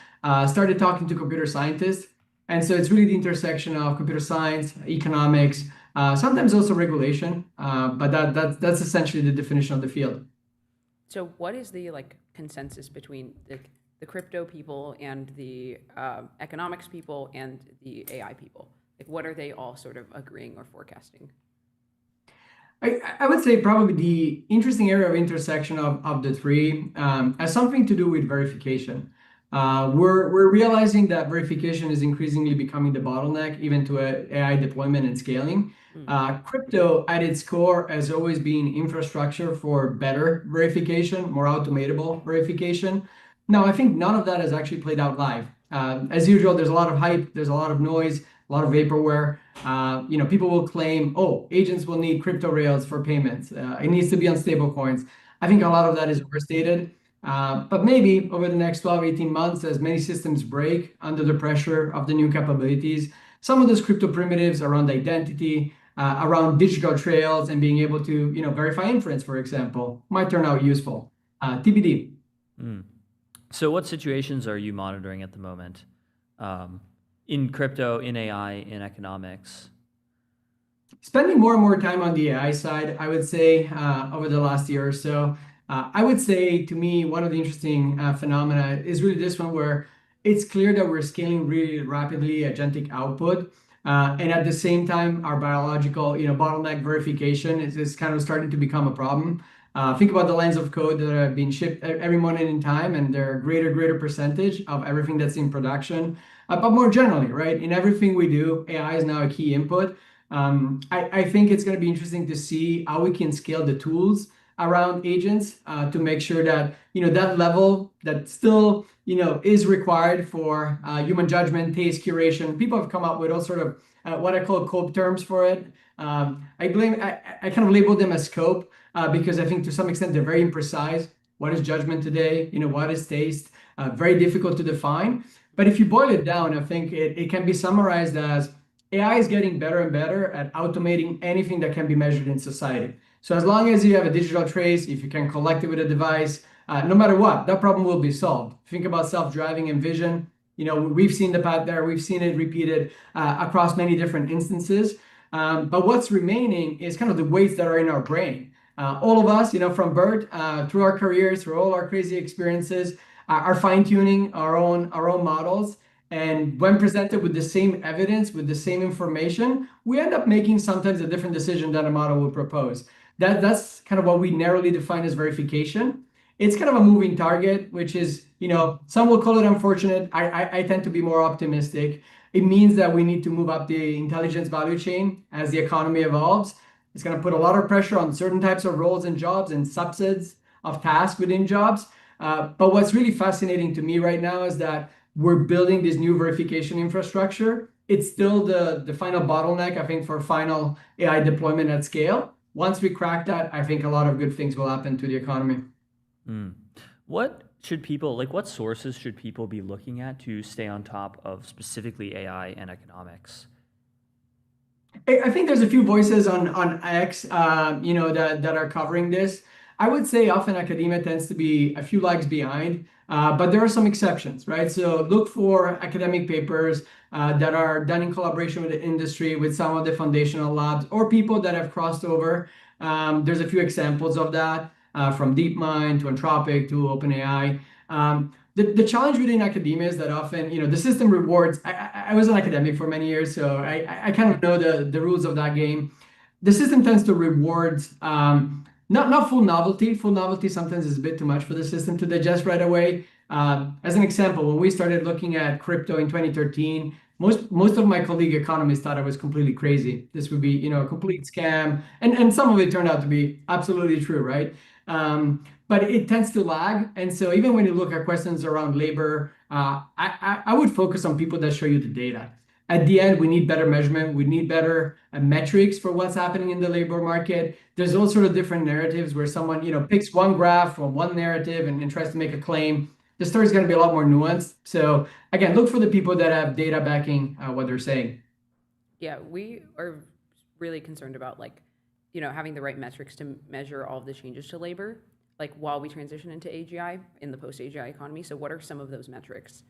started talking to computer scientists. And so it's really the intersection of computer science, economics, sometimes also regulation, but that's essentially the definition of the field. So what is the consensus between the crypto people and the economics people and the AI people? What are they all sort of agreeing or forecasting? I would say probably the interesting area of intersection of the three has something to do with verification. We're realizing that verification is increasingly becoming the bottleneck even to AI deployment and scaling. Crypto at its core has always been infrastructure for better verification, more automatable verification. Now, I think none of that has actually played out live. As usual, there's a lot of hype, there's a lot of noise, a lot of vaporware. People will claim, oh, agents will need crypto rails for payments. It needs to be on stable coins. I think a lot of that is overstated. But maybe over the next 12, 18 months, as many systems break under the pressure of the new capabilities, some of those crypto primitives around identity, around digital trails and being able to verify inference, for example, might turn out useful. TBD. So what situations are you monitoring at the moment in crypto, in AI, in economics? Spending more and more time on the AI side, I would say, over the last year or so. I would say, to me, one of the interesting phenomena is really this one where it's clear that we're scaling really rapidly agentic output. And at the same time, our biological, bottleneck verification is kind of starting to become a problem. Think about the lines of code that are being shipped every moment in time, and they're a greater percentage of everything that's in production. But more generally, right, in everything we do, AI is now a key input. I think it's going to be interesting to see how we can scale the tools around agents to make sure that that level that still is required for human judgment, taste, curation. People have come up with all sort of what I call COPE terms for it. I kind of label them as scope because I think to some extent they're very imprecise. What is judgment today? What is taste? Very difficult to define. But if you boil it down, I think it can be summarized as AI is getting better and better at automating anything that can be measured in society. So as long as you have a digital trace, if you can collect it with a device, no matter what, that problem will be solved. Think about self-driving and vision. We've seen the path there. We've seen it repeated across many different instances. But what's remaining is kind of the weights that are in our brain. All of us, from birth, through our careers, through all our crazy experiences, are fine-tuning our own models. And when presented with the same evidence, with the same information, we end up making sometimes a different decision than a model would propose. That's kind of what we narrowly define as verification. It's kind of a moving target, which is, some will call it unfortunate. I tend to be more optimistic. It means that we need to move up the intelligence value chain as the economy evolves. It's going to put a lot of pressure on certain types of roles and jobs and subsets of tasks within jobs. But what's really fascinating to me right now is that we're building this new verification infrastructure. It's still the final bottleneck, I think, for final AI deployment at scale. Once we crack that, I think a lot of good things will happen to the economy. What should people, what sources should people be looking at to stay on top of specifically AI and economics? I think there's a few voices on X, that are covering this. I would say often academia tends to be a few lags behind, but there are some exceptions, right? So look for academic papers that are done in collaboration with the industry, with some of the foundational labs, or people that have crossed over. There's a few examples of that. from DeepMind to Anthropic to OpenAI. The challenge within academia is that often, the system rewards. I was an academic for many years, so I kind of know the rules of that game. The system tends to reward not full novelty. Full novelty sometimes is a bit too much for the system to digest right away. As an example, when we started looking at crypto in 2013, most of my colleague economists thought I was completely crazy. This would be, a complete scam, and some of it turned out to be absolutely true, right? But it tends to lag, and so even when you look at questions around labor, I would focus on people that show you the data. At the end, we need better measurement. We need better metrics for what's happening in the labor market. There's all sort of different narratives where someone, picks one graph from one narrative and tries to make a claim. The story is going to be a lot more nuanced. So again, look for the people that have data backing what they're saying. Yeah, we are really concerned about having the right metrics to measure all of the changes to labor, while we transition into AGI in the post-AGI economy. So what are some of those metrics?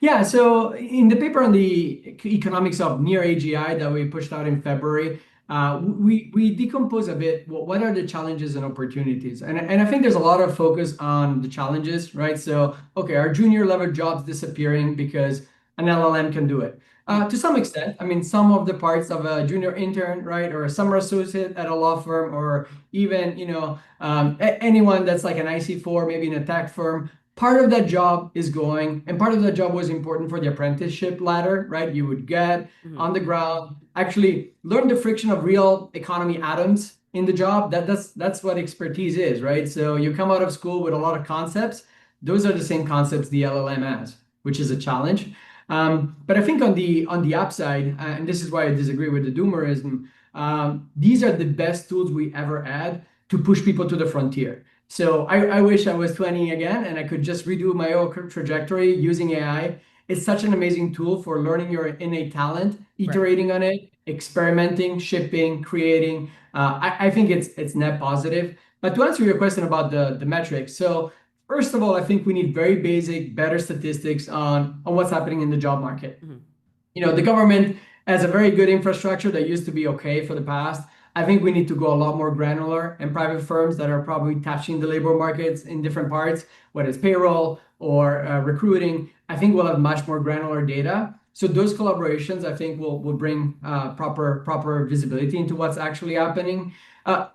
Yeah, so in the paper on the economics of near AGI that we pushed out in February, we decompose a bit what are the challenges and opportunities. And I think there's a lot of focus on the challenges, right? So, okay, our junior level jobs disappearing because an LLM can do it. To some extent, I mean, some of the parts of a junior intern, right, or a summer associate at a law firm, or even, anyone that's like an IC4, maybe in a tech firm, part of that job is going, and part of that job was important for the apprenticeship ladder, right? You would get on the ground, actually learn the friction of real economy atoms in the job. That's what expertise is, right? So you come out of school with a lot of concepts. Those are the same concepts the LLM has, which is a challenge. But I think on the upside, and this is why I disagree with the doomerism, these are the best tools we ever had to push people to the frontier. So I wish I was 20 again and I could just redo my own trajectory using AI. It's such an amazing tool for learning your innate talent, iterating on it, experimenting, shipping, creating. I think it's net positive. But to answer your question about the metrics, so first of all, I think we need very basic, better statistics on what's happening in the job market. The government has a very good infrastructure that used to be okay for the past. I think we need to go a lot more granular, and private firms that are probably touching the labor markets in different parts, whether it's payroll or recruiting, I think we'll have much more granular data. So those collaborations, I think, will bring proper visibility into what's actually happening.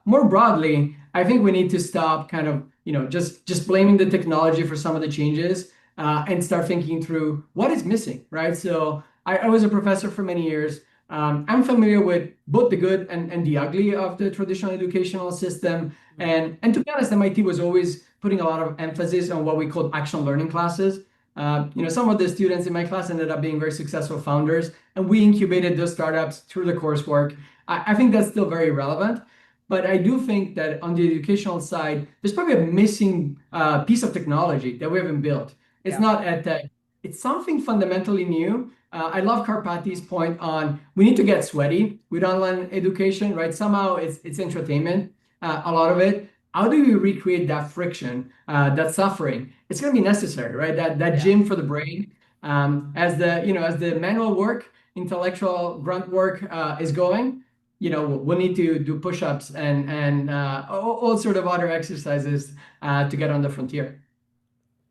More broadly, I think we need to stop kind of, just blaming the technology for some of the changes and start thinking through what is missing, right? So I was a professor for many years. I'm familiar with both the good and the ugly of the traditional educational system. And to be honest, MIT was always putting a lot of emphasis on what we called action learning classes. Some of the students in my class ended up being very successful founders, and we incubated those startups through the coursework. I think that's still very relevant. But I do think that on the educational side, there's probably a missing piece of technology that we haven't built. It's not EdTech. It's something fundamentally new. I love Karpathy's point on we need to get sweaty with online education, right? Somehow it's entertainment, a lot of it. How do we recreate that friction, that suffering? It's going to be necessary, right? That gym for the brain, as the manual work, intellectual grunt work is going. We'll need to do push-ups and all sort of other exercises to get on the frontier.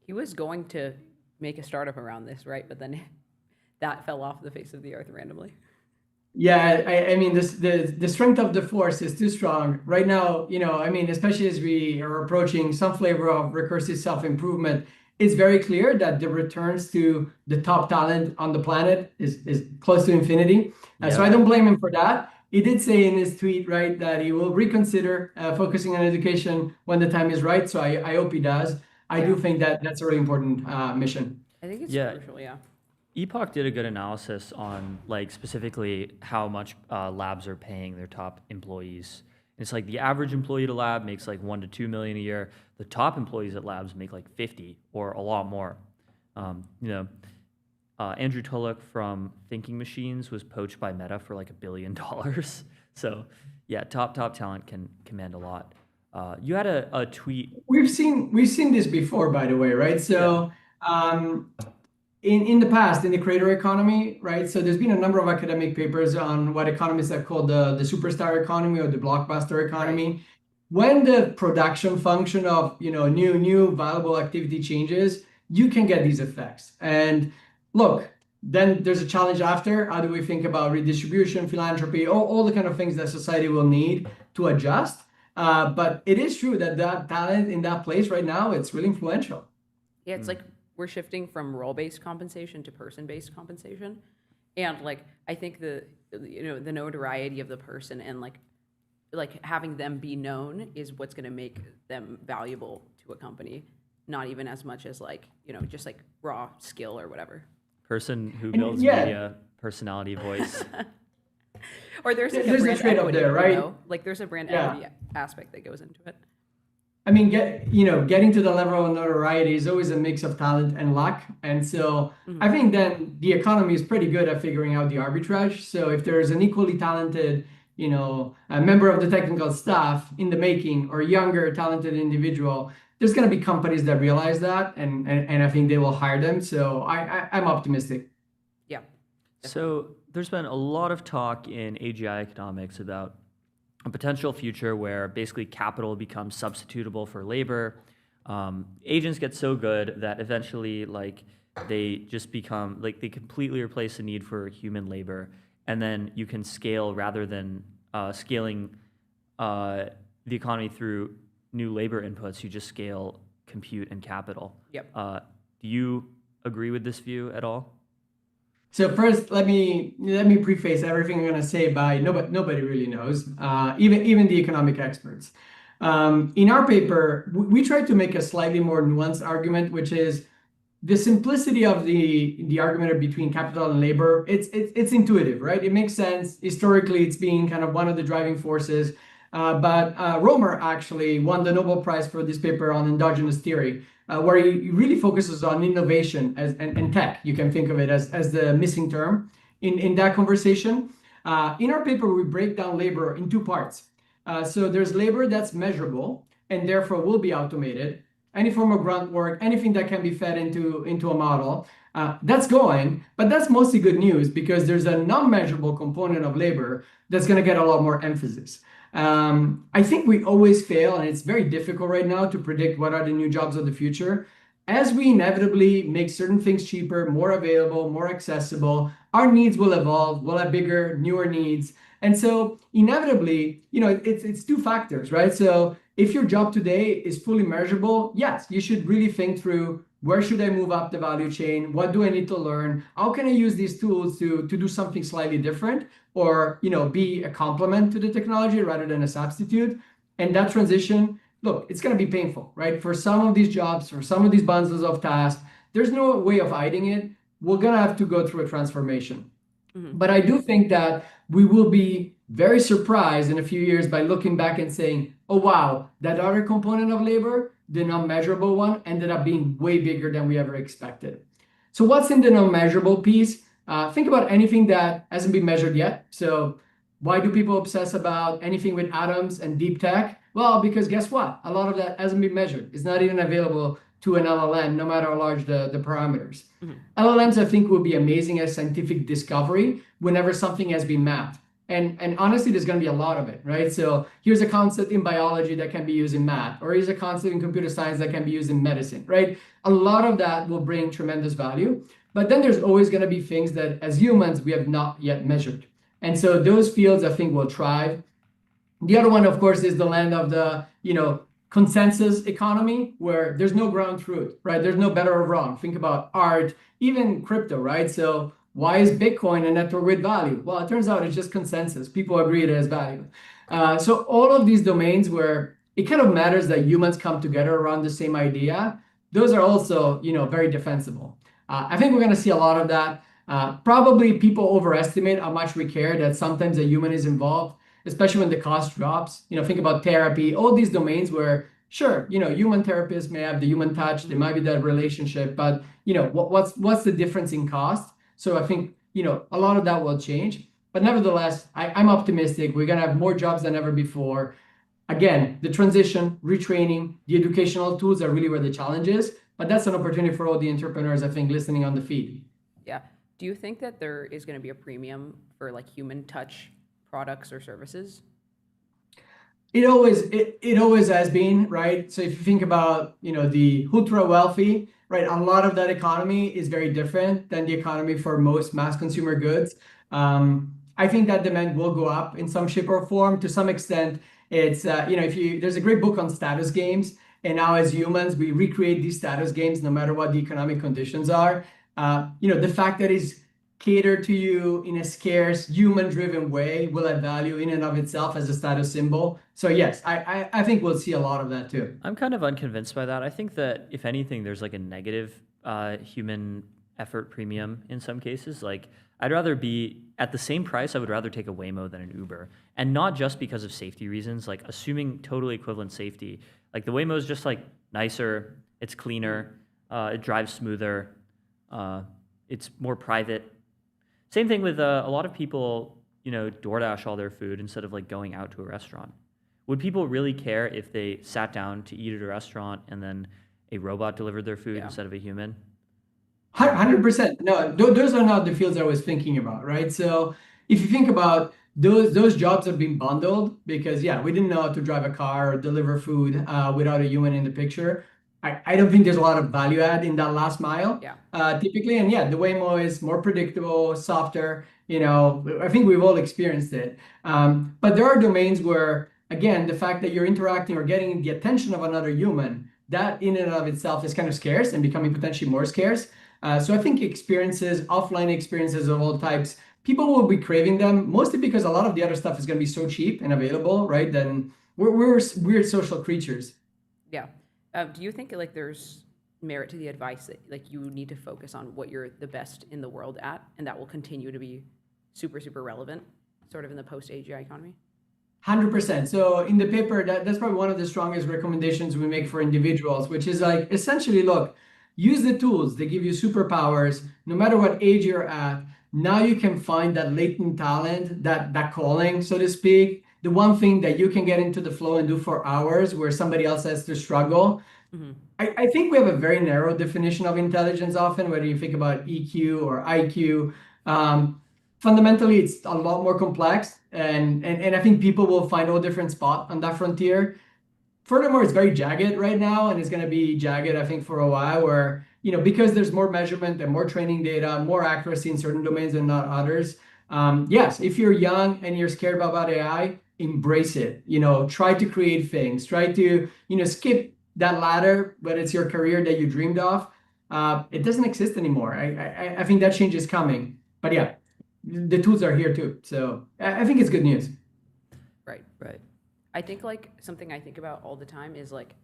He was going to make a startup around this, right? But then that fell off the face of the earth randomly. Yeah, I mean, the strength of the force is too strong right now. Especially as we are approaching some flavor of recursive self-improvement, it's very clear that the returns to the top talent on the planet is close to infinity. So I don't blame him for that. He did say in his tweet, right, that he will reconsider focusing on education when the time is right. So I hope he does. I do think that that's a really important mission. I think it's crucial, Epoch did a good analysis on specifically how much labs are paying their top employees. It's like the average employee at a lab makes like 1 to 2 million a year. The top employees at labs make like 50 or a lot more. Andrew Tulloch from Thinking Machines was poached by Meta for like $1 billion. So yeah, top talent can command a lot. You had a tweet. We've seen this before, by the way, right? So in the past, in the creator economy, right? So there's been a number of academic papers on what economists have called the superstar economy or the blockbuster economy. when the production function of new valuable activity changes, you can get these effects. And look, then there's a challenge after. How do we think about redistribution, philanthropy, all the kind of things that society will need to adjust? But it is true that talent in that place right now, it's really influential. Yeah, it's like we're shifting from role-based compensation to person-based compensation. And like I think the notoriety of the person and like having them be known is what's going to make them valuable to a company, not even as much as like, just like raw skill or whatever. Person who builds media, personality, voice. Or there's like There's a brand trade-off equity, there, right? Like there's a brand equity aspect that goes into it. I mean, getting to the level of notoriety is always a mix of talent and luck. And so I think then the economy is pretty good at figuring out the arbitrage. So if there's an equally talented, a member of the technical staff in the making or younger talented individual, there's going to be companies that realize that, and I think they will hire them. So I'm optimistic. Yeah. So there's been a lot of talk in AGI economics about a potential future where basically capital becomes substitutable for labor. Agents get so good that eventually they just become they completely replace the need for human labor, and then you can scale rather than scaling the economy through new labor inputs. You just scale compute and capital. Yep. Do you agree with this view at all? So first, let me preface everything I'm going to say by nobody really knows, even the economic experts. In our paper, we tried to make a slightly more nuanced argument, which is the simplicity of the argument between capital and labor. It's intuitive, right? It makes sense. Historically, it's been kind of one of the driving forces. But Romer actually won the Nobel Prize for this paper on endogenous theory, where he really focuses on innovation and tech. You can think of it as the missing term in that conversation. In our paper, we break down labor in two parts. So there's labor that's measurable and therefore will be automated. Any form of grunt work, anything that can be fed into a model, that's going, but that's mostly good news because there's a non-measurable component of labor that's going to get a lot more emphasis. I think we always fail, and it's very difficult right now to predict what are the new jobs of the future. As we inevitably make certain things cheaper, more available, more accessible, our needs will evolve. We'll have bigger, newer needs. And so inevitably, it's two factors, right? So if your job today is fully measurable, yes, you should really think through, where should I move up the value chain? What do I need to learn? How can I use these tools to do something slightly different, or be a complement to the technology rather than a substitute? And that transition, look, it's going to be painful, right? For some of these jobs, for some of these bundles of tasks, there's no way of hiding it. We're going to have to go through a transformation. But I do think that we will be very surprised in a few years by looking back and saying, oh, wow, that other component of labor, the non-measurable one, ended up being way bigger than we ever expected. So what's in the non-measurable piece? Think about anything that hasn't been measured yet. So why do people obsess about anything with atoms and deep tech? Well, because guess what? A lot of that hasn't been measured. It's not even available to an LLM, no matter how large the parameters. LLMs, I think, will be amazing as scientific discovery whenever something has been mapped. And honestly, there's going to be a lot of it, right? So here's a concept in biology that can be used in math, or here's a concept in computer science that can be used in medicine, right? A lot of that will bring tremendous value. But then there's always going to be things that as humans, we have not yet measured. And so those fields, I think, will thrive. The other one, of course, is the land of the, consensus economy, where there's no ground truth, right? There's no better or wrong. Think about art, even crypto, right? So why is Bitcoin a network with value? Well, it turns out it's just consensus. People agree it has value. So all of these domains where it kind of matters that humans come together around the same idea, those are also, very defensible. I think we're going to see a lot of that. Probably people overestimate how much we care that sometimes a human is involved, especially when the cost drops. Think about therapy, all these domains where, sure, human therapists may have the human touch, there might be that relationship, but what's the difference in cost? So I think a lot of that will change. But nevertheless, I'm optimistic. We're gonna have more jobs than ever before. Again, the transition, retraining, the educational tools are really where the challenge is. But that's an opportunity for all the entrepreneurs, I think, listening on the feed. Yeah. Do you think that there is going to be a premium for human touch products or services? it always has been, right? So if you think about, the ultra wealthy, right, a lot of that economy is very different than the economy for most mass consumer goods. I think that demand will go up in some shape or form. To some extent, it's if you there's a great book on status games, and now as humans we recreate these status games no matter what the economic conditions are. The fact that it's catered to you in a scarce, human-driven way will add value in and of itself as a status symbol. So yes, I think we'll see a lot of that too. I'm kind of unconvinced by that. I think that if anything, there's like a negative human effort premium in some cases. Like I'd rather be at the same price. I would rather take a Waymo than an Uber, and not just because of safety reasons. Like assuming totally equivalent safety, like the Waymo is just like nicer, it's cleaner, it drives smoother, it's more private. Same thing with a lot of people, DoorDash all their food instead of like going out to a restaurant. Would people really care if they sat down to eat at a restaurant and then a robot delivered their food instead of a human? 100%. No, those are not the fields I was thinking about, right? So if you think about those jobs have been bundled because we didn't know how to drive a car or deliver food without a human in the picture. I don't think there's a lot of value add in that last mile, typically. And the Waymo is more predictable, softer. I think we've all experienced it. But there are domains where, again, the fact that you're interacting or getting the attention of another human, that in and of itself is kind of scarce and becoming potentially more scarce. So I think offline experiences of all types, people will be craving them, mostly because a lot of the other stuff is going to be so cheap and available, right? Then we're weird social creatures. Yeah. Do you think like there's merit to the advice that like you need to focus on what you're the best in the world at, and that will continue to be super, super relevant sort of in the post-AGI economy? 100%. So in the paper, that's probably one of the strongest recommendations we make for individuals, which is like essentially, look, use the tools. They give you superpowers. No matter what age you're at, now you can find that latent talent, that calling, so to speak, the one thing that you can get into the flow and do for hours where somebody else has to struggle. Mm-hmm. I think we have a very narrow definition of intelligence often, whether you think about EQ or IQ. Fundamentally, it's a lot more complex, and I think people will find a different spot on that frontier. Furthermore, it's very jagged right now, and it's going to be jagged, I think, for a while, where, because there's more measurement and more training data, more accuracy in certain domains and not others. Yes, if you're young and you're scared about AI, embrace it. Try to create things. Try to, skip that ladder, but it's your career that you dreamed of. It doesn't exist anymore. I think that change is coming. But the tools are here too. So I think it's good news. Right. I think like something I think about all the time is like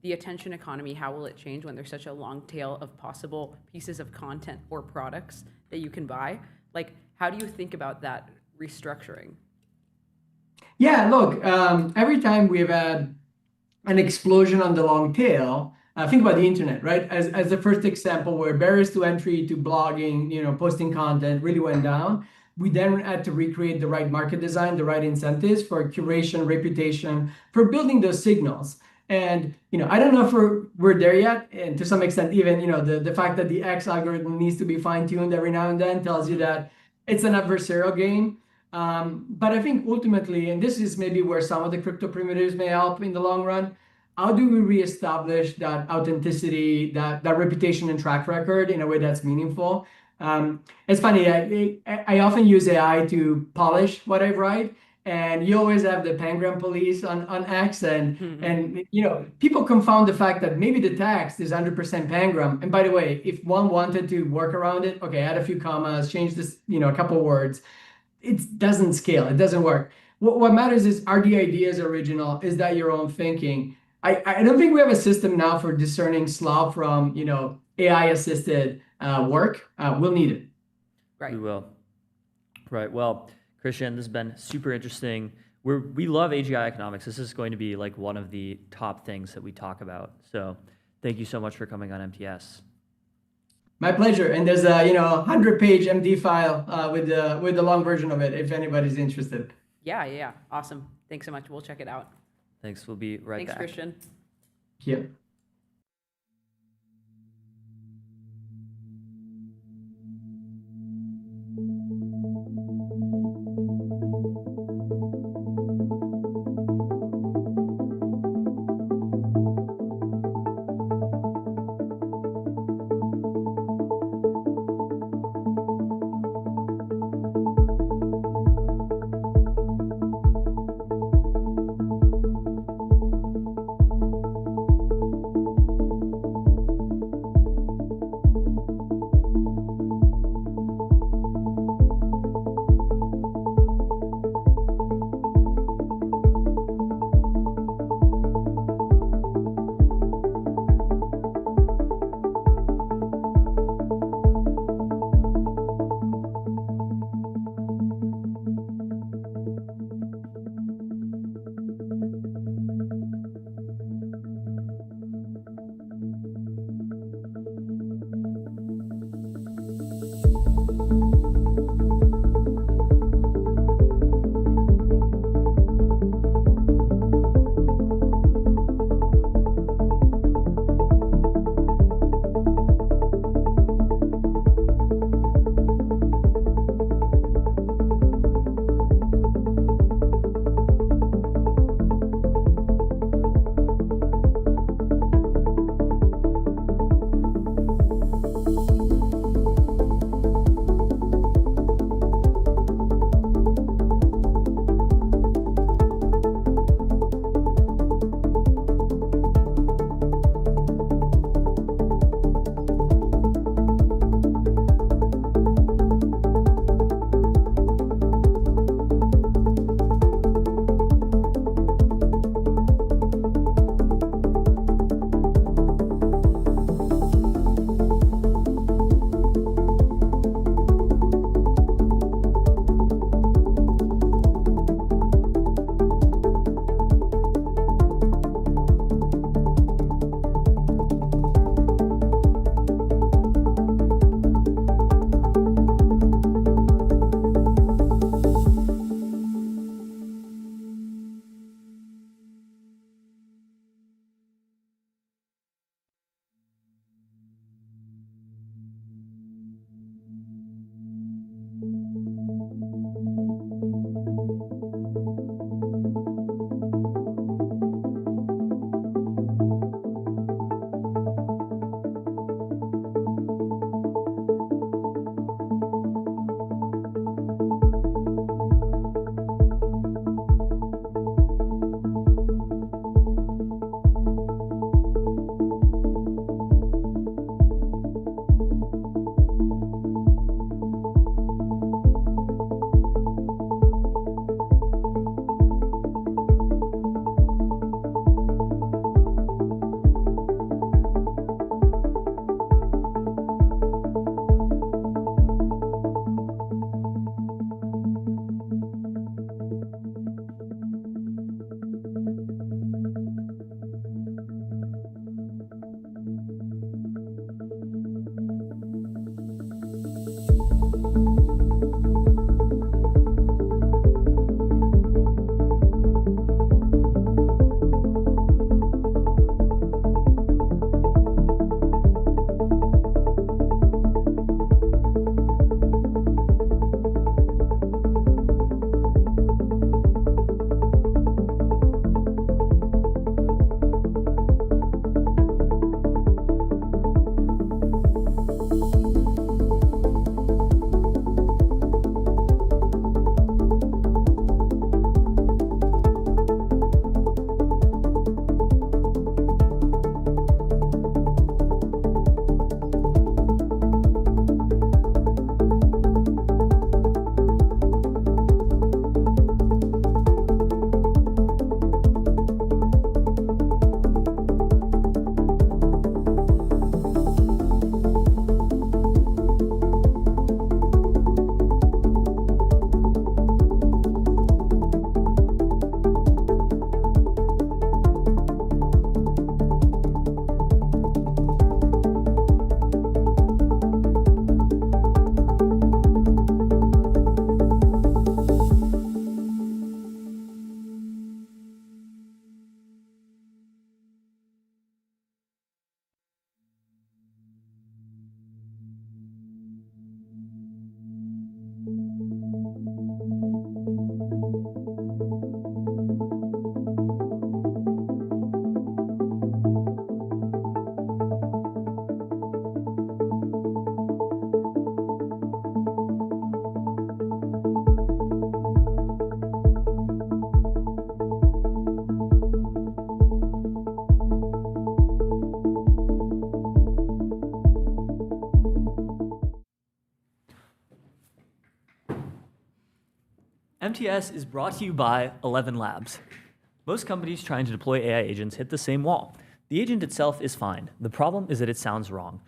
the attention economy. How will it change when there's such a long tail of possible pieces of content or products that you can buy? Like, how do you think about that restructuring? Yeah, look, every time we've had an explosion on the long tail, think about the internet, right? As the first example where barriers to entry to blogging, posting content really went down. We then had to recreate the right market design, the right incentives for curation, reputation, for building those signals. And, I don't know if we're there yet. And to some extent, even, the fact that the X algorithm needs to be fine-tuned every now and then tells you that it's an adversarial game. But I think ultimately, and this is maybe where some of the crypto primitives may help in the long run, how do we reestablish that authenticity, that reputation and track record in a way that's meaningful? It's funny, I often use AI to polish what I write, and you always have the Pangram police on X, and people confound the fact that maybe the text is 100% Pangram. And by the way, if one wanted to work around it, okay, add a few commas, change this, a couple words, it doesn't scale, it doesn't work. What matters is, are the ideas original? Is that your own thinking? I don't think we have a system now for discerning slop from, AI-assisted work. We'll need it. Right. We will. Right. Well, Christian, this has been super interesting. We love AGI economics. This is going to be like one of the top things that we talk about. So thank you so much for coming on MTS. My pleasure. And there's a 100-page MD file with the long version of it if anybody's interested. Yeah. Awesome. Thanks so much. We'll check it out. Thanks. We'll be right back. Thanks, Christian. Yeah. MTS is brought to you by 11 Labs. Most companies trying to deploy AI agents hit the same wall. The agent itself is fine. The problem is that it sounds wrong.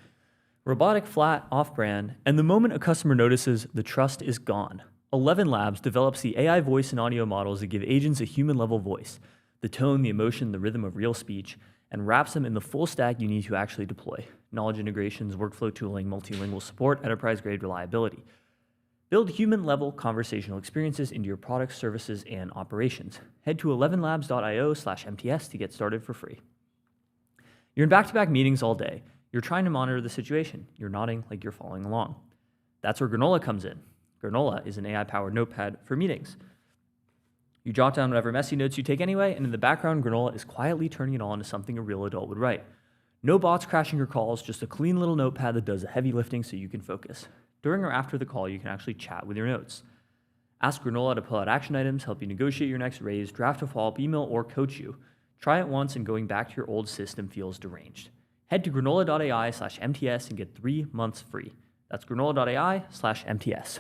Robotic, flat, off-brand, and the moment a customer notices, the trust is gone. 11 Labs develops the AI voice and audio models that give agents a human-level voice, the tone, the emotion, the rhythm of real speech, and wraps them in the full stack you need to actually deploy. Knowledge integrations, workflow tooling, multilingual support, enterprise-grade reliability. Build human-level conversational experiences into your products, services, and operations. Head to 11labs.io/MTS to get started for free. You're in back-to-back meetings all day. You're trying to monitor the situation. You're nodding like you're following along. That's where Granola comes in. Granola is an AI-powered notepad for meetings. You jot down whatever messy notes you take anyway, and in the background, Granola is quietly turning it on to something a real adult would write. No bots crashing your calls, just a clean little notepad that does the heavy lifting so you can focus. During or after the call, you can actually chat with your notes. Ask Granola to pull out action items, help you negotiate your next raise, draft a follow-up email, or coach you. Try it once and going back to your old system feels deranged. Head to granola.ai/MTS and get 3 months free. That's granola.ai/MTS.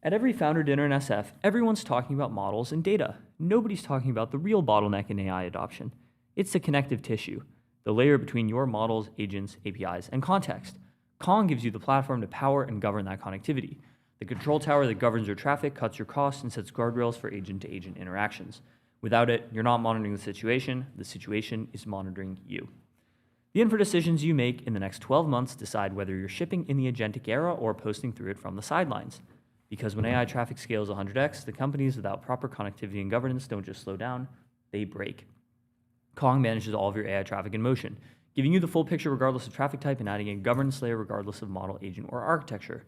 At every founder dinner in SF, everyone's talking about models and data. Nobody's talking about the real bottleneck in AI adoption. It's the connective tissue, the layer between your models, agents, APIs, and context. Kong gives you the platform to power and govern that connectivity. The control tower that governs your traffic, cuts your costs, and sets guardrails for agent-to-agent interactions. Without it, you're not monitoring the situation is monitoring you. The info decisions you make in the next 12 months decide whether you're shipping in the agentic era or posting through it from the sidelines. Because when AI traffic scales 100x, the companies without proper connectivity and governance don't just slow down, they break. Kong manages all of your AI traffic in motion, giving you the full picture regardless of traffic type and adding a governance layer regardless of model, agent, or architecture.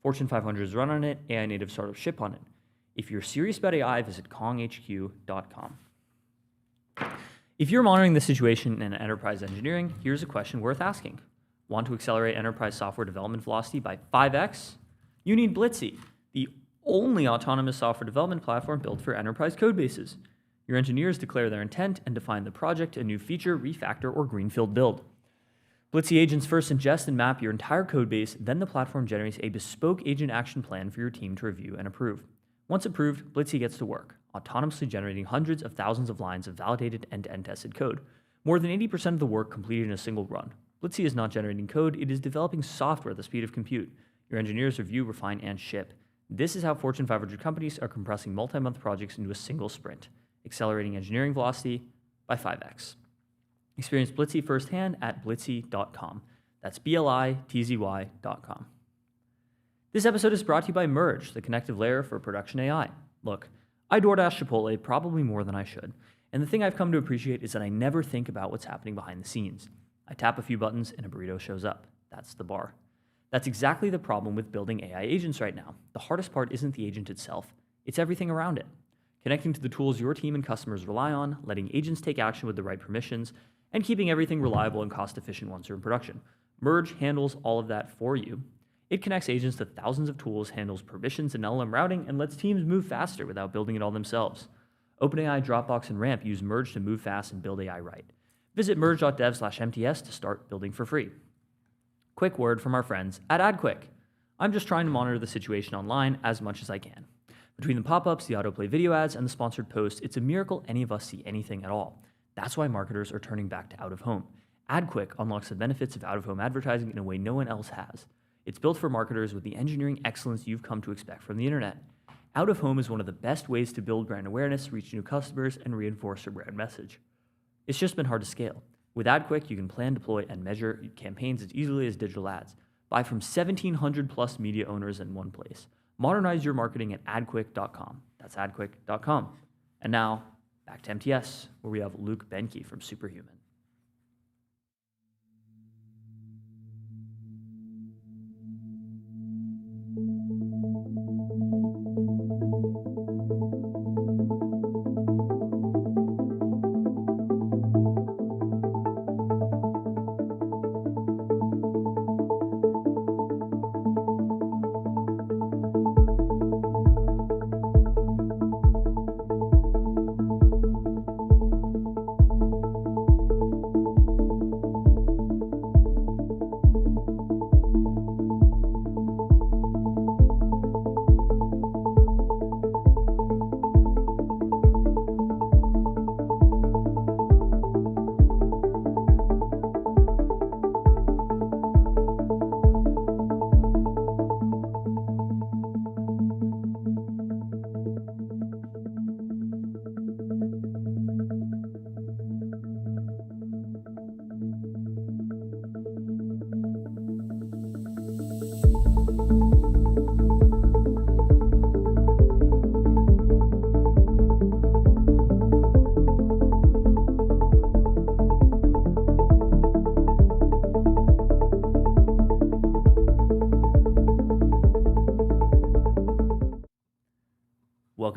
Fortune 500s run on it, AI native startups ship on it. If you're serious about AI, visit konghq.com. If you're monitoring the situation in enterprise engineering, here's a question worth asking. Want to accelerate enterprise software development velocity by 5x? You need Blitzy, the only autonomous software development platform built for enterprise codebases. Your engineers declare their intent and define the project, a new feature, refactor, or greenfield build. Blitzy agents first ingest and map your entire codebase, then the platform generates a bespoke agent action plan for your team to review and approve. Once approved, Blitzy gets to work, autonomously generating hundreds of thousands of lines of validated end-to-end tested code. More than 80% of the work completed in a single run. Blitzy is not generating code, it is developing software at the speed of compute. Your engineers review, refine, and ship. This is how Fortune 500 companies are compressing multi-month projects into a single sprint, accelerating engineering velocity by 5x. Experience Blitzy firsthand at blitzy.com. That's blitzy.com. This episode is brought to you by Merge, the connective layer for production AI. Look, I DoorDash Chipotle probably more than I should, and the thing I've come to appreciate is that I never think about what's happening behind the scenes. I tap a few buttons and a burrito shows up. That's the bar. That's exactly the problem with building AI agents right now. The hardest part isn't the agent itself, it's everything around it. Connecting to the tools your team and customers rely on, letting agents take action with the right permissions, and keeping everything reliable and cost-efficient once you're in production. Merge handles all of that for you. It connects agents to thousands of tools, handles permissions and LLM routing, and lets teams move faster without building it all themselves. OpenAI, Dropbox, and Ramp use Merge to move fast and build AI right. Visit merge.dev/MTS to start building for free. Quick word from our friends at AdQuick. I'm just trying to monitor the situation online as much as I can. Between the pop-ups, the autoplay video ads, and the sponsored posts, it's a miracle any of us see anything at all. That's why marketers are turning back to out-of-home. AdQuick unlocks the benefits of out-of-home advertising in a way no one else has. It's built for marketers with the engineering excellence you've come to expect from the internet. Out-of-home is one of the best ways to build brand awareness, reach new customers, and reinforce your brand message. It's just been hard to scale. With AdQuick, you can plan, deploy, and measure campaigns as easily as digital ads. Buy from 1,700 plus media owners in one place. Modernize your marketing at adquick.com. That's adquick.com. And now, back to MTS, where we have Luke Benke from Superhuman.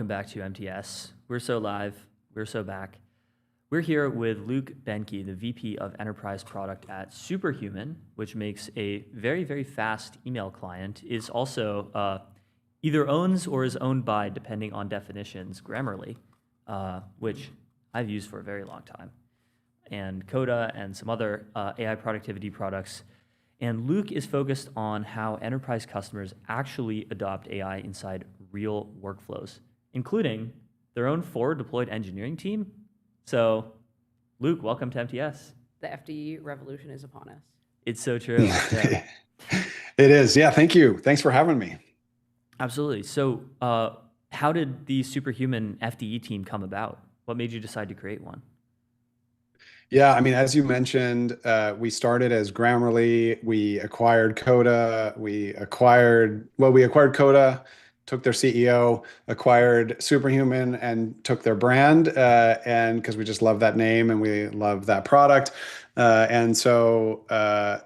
back to MTS. We're so live. We're so back. We're here with Luke Benke, the VP of Enterprise Product at Superhuman, which makes a very, very fast email client, is also either owns or is owned by, depending on definitions, Grammarly, which I've used for a very long time, and Coda and some other AI productivity products. And Luke is focused on how enterprise customers actually adopt AI inside real workflows, including their own forward deployed engineering team. So, Luke, welcome to MTS. The FDE revolution is upon us. It's so true. Yeah. It is. Yeah, thank you. Thanks for having me. Absolutely. So, how did the Superhuman FDE team come about? What made you decide to create one? Yeah, I mean, as you mentioned, we started as Grammarly. We acquired Coda. We acquired Coda, took their CEO, acquired Superhuman, and took their brand, and because we just love that name and we love that product. And so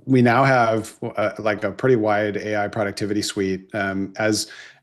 we now have like a pretty wide AI productivity suite.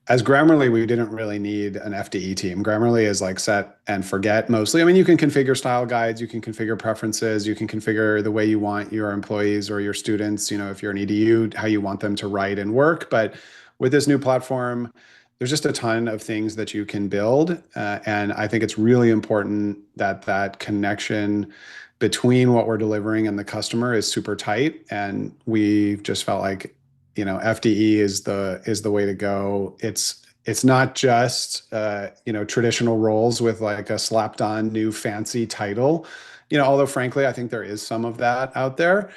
As Grammarly, we didn't really need an FDE team. Grammarly is like set and forget mostly. I mean, you can configure style guides, you can configure preferences, you can configure the way you want your employees or your students, if you're an EDU, how you want them to write and work. But with this new platform, there's just a ton of things that you can build. And I think it's really important that that connection between what we're delivering and the customer is super tight. And we just felt like FDE is the way to go. It's not just traditional roles with like a slapped on new fancy title, although frankly I think there is some of that out there.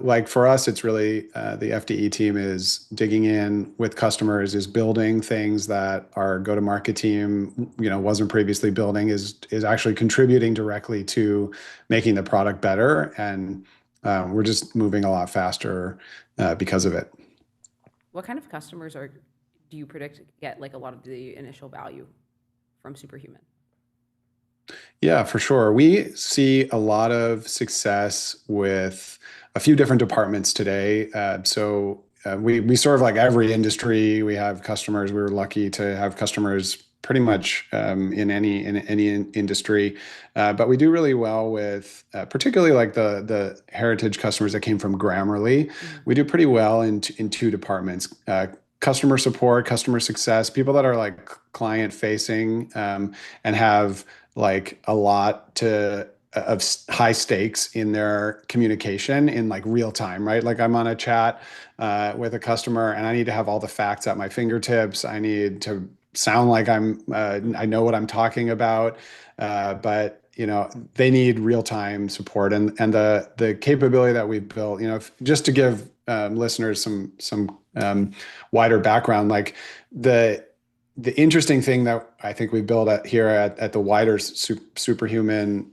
Like for us, it's really the FDE team is digging in with customers, is building things that our go-to-market team wasn't previously building, is actually contributing directly to making the product better, and we're just moving a lot faster because of it. What kind of customers do you predict get like a lot of the initial value from Superhuman? Yeah, for sure. We see a lot of success with a few different departments today. We serve like every industry. We have customers. We were lucky to have customers pretty much in any industry, but we do really well with particularly like the heritage customers that came from Grammarly. We do pretty well in two departments: customer support, customer success, people that are like client facing and have like a lot of high stakes in their communication in like real time, right? Like I'm on a chat with a customer and I need to have all the facts at my fingertips. I need to sound like I know what I'm talking about, but they need real-time support, and the capability that we've built, just to give listeners some wider background, like the interesting thing that I think we built here at the wider Superhuman,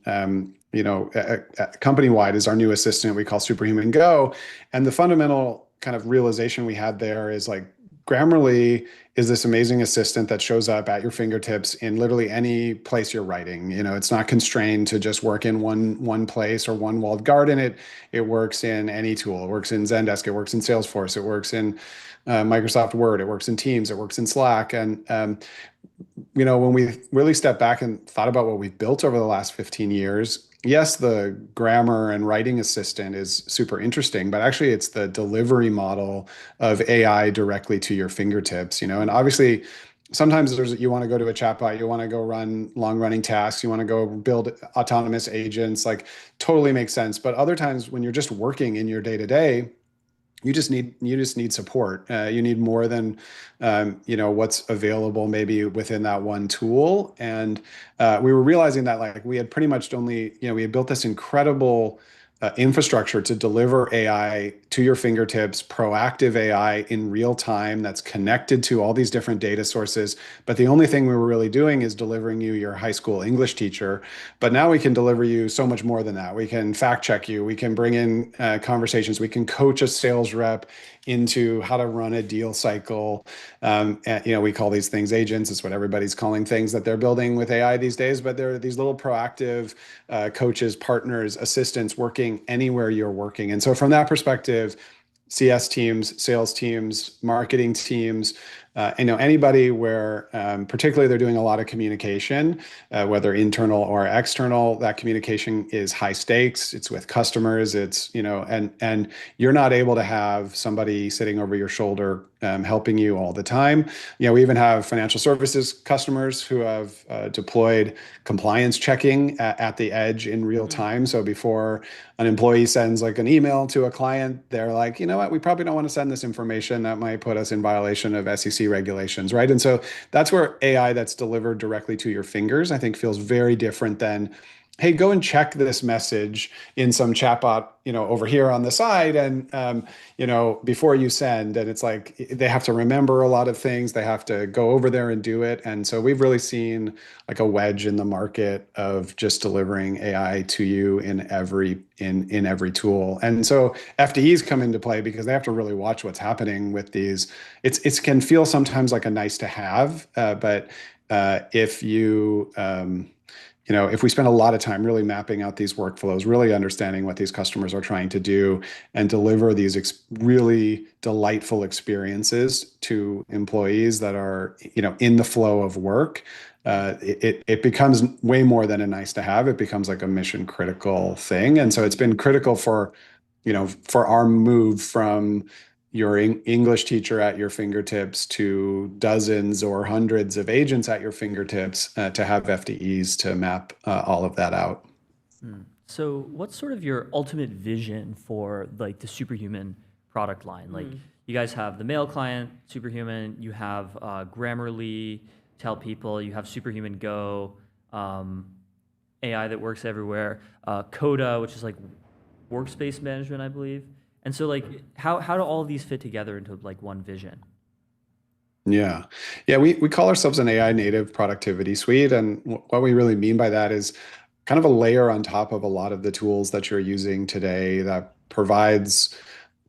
company-wide, is our new assistant we call Superhuman Go. And the fundamental kind of realization we had there is like Grammarly is this amazing assistant that shows up at your fingertips in literally any place you're writing. It's not constrained to just work in one place or one walled garden. It works in any tool. It works in Zendesk. It works in Salesforce. It works in Microsoft Word. It works in Teams. It works in Slack. And when we really stepped back and thought about what we've built over the last 15 years, yes, the grammar and writing assistant is super interesting, but actually it's the delivery model of AI directly to your fingertips, and obviously sometimes you want to go to a chatbot, you want to go run long running tasks, you want to go build autonomous agents, like totally makes sense. But other times when you're just working in your day to day, you just need support. You need more than what's available maybe within that one tool. And we were realizing that like we had pretty much only we had built this incredible infrastructure to deliver AI to your fingertips, proactive AI in real time that's connected to all these different data sources. But the only thing we were really doing is delivering you your high school English teacher. But now we can deliver you so much more than that. We can fact check you. We can bring in conversations. We can coach a sales rep into how to run a deal cycle. And, we call these things agents. It's what everybody's calling things that they're building with AI these days. But they're these little proactive coaches, partners, assistants working anywhere you're working. And so from that perspective, CS teams, sales teams, marketing teams, Anybody where particularly they're doing a lot of communication, whether internal or external, that communication is high stakes. It's with customers. It's, and you're not able to have somebody sitting over your shoulder helping you all the time. We even have financial services customers who have deployed compliance checking at the edge in real time. So before an employee sends like an email to a client, they're like, you know what, we probably don't want to send this information. That might put us in violation of SEC regulations, right? And so that's where AI that's delivered directly to your fingers, I think feels very different than, hey, go and check this message in some chatbot, over here on the side, and before you send. And it's like they have to remember a lot of things. They have to go over there and do it. And so we've really seen like a wedge in the market of just delivering AI to you in every tool. And so FDEs come into play because they have to really watch what's happening with these. It can feel sometimes like a nice to have, but if you if we spend a lot of time really mapping out these workflows, really understanding what these customers are trying to do, and deliver these really delightful experiences to employees that are, in the flow of work, it becomes way more than a nice to have. It becomes like a mission critical thing. And so it's been critical for our move from your English teacher at your fingertips to dozens or hundreds of agents at your fingertips, to have FDEs to map all of that out. So what's sort of your ultimate vision for like the Superhuman product line? Like you guys have the mail client, Superhuman, you have Grammarly, Tell People, you have Superhuman Go, AI that works everywhere, Coda, which is like workspace management, I believe. And so like how do all of these fit together into like one vision? Yeah. We call ourselves an AI native productivity suite. And what we really mean by that is kind of a layer on top of a lot of the tools that you're using today that provides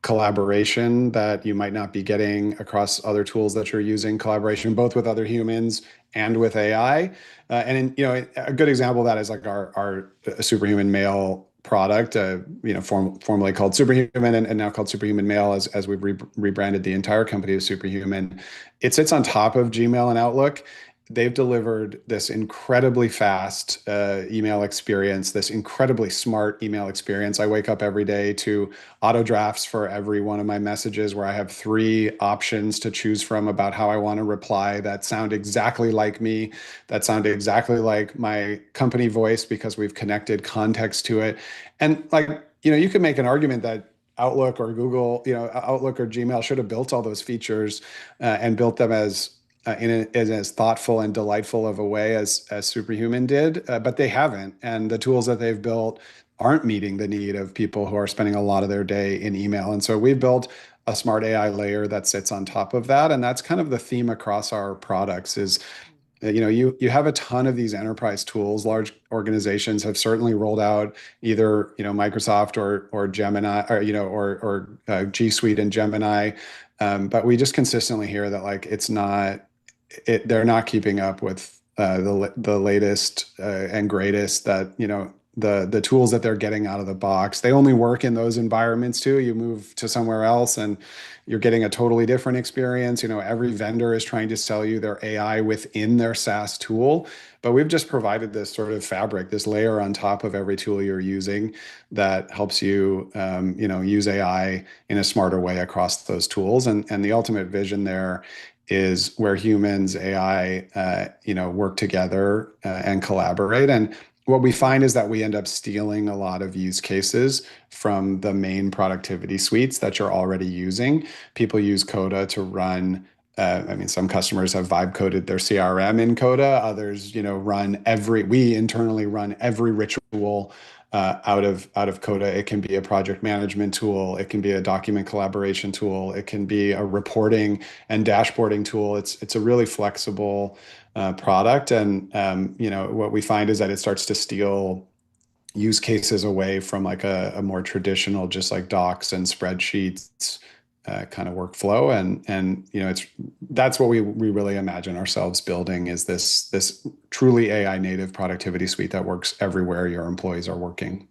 collaboration that you might not be getting across other tools that you're using, collaboration both with other humans and with AI. A good example of that is like our Superhuman Mail product, formerly called Superhuman and now called Superhuman Mail, as we've rebranded the entire company as Superhuman. It sits on top of Gmail and Outlook. They've delivered this incredibly fast email experience, this incredibly smart email experience. I wake up every day to auto drafts for every one of my messages where I have 3 options to choose from about how I want to reply that sound exactly like me, that sound exactly like my company voice because we've connected context to it. And you can make an argument that Outlook or Google, Outlook or Gmail should have built all those features and built them as in as thoughtful and delightful of a way as Superhuman did, but they haven't. And the tools that they've built aren't meeting the need of people who are spending a lot of their day in email. And so we've built a smart AI layer that sits on top of that. And that's kind of the theme across our products is, you have a ton of these enterprise tools. Large organizations have certainly rolled out either, Microsoft or Gemini or G Suite and Gemini. But we just consistently hear that they're not keeping up with the latest and greatest, that the tools that they're getting out of the box. They only work in those environments too. You move to somewhere else and you're getting a totally different experience. Every vendor is trying to sell you their AI within their SaaS tool, but we've just provided this sort of fabric, this layer on top of every tool you're using that helps you use AI in a smarter way across those tools. And the ultimate vision there is where humans, AI, work together and collaborate. And what we find is that we end up stealing a lot of use cases from the main productivity suites that you're already using. People use Coda to run. Some customers have vibe coded their CRM in Coda. Others, we internally run every ritual out of Coda. It can be a project management tool. It can be a document collaboration tool. It can be a reporting and dashboarding tool. It's a really flexible product. And, what we find is that it starts to steal use cases away from like a more traditional, just like docs and spreadsheets kind of workflow. And that's what we really imagine ourselves building, is this truly AI native productivity suite that works everywhere your employees are working.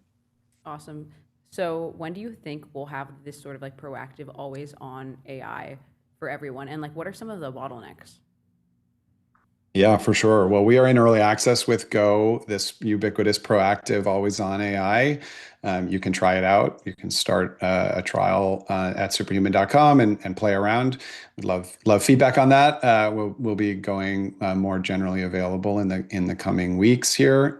Awesome. So when do you think we'll have this sort of like proactive, always on AI for everyone? And like, what are some of the bottlenecks? Yeah, for sure. Well, we are in early access with Go, this ubiquitous, proactive, always-on AI. You can try it out. You can start a trial at superhuman.com and play around. We'd love feedback on that. We'll be going more generally available in the coming weeks here.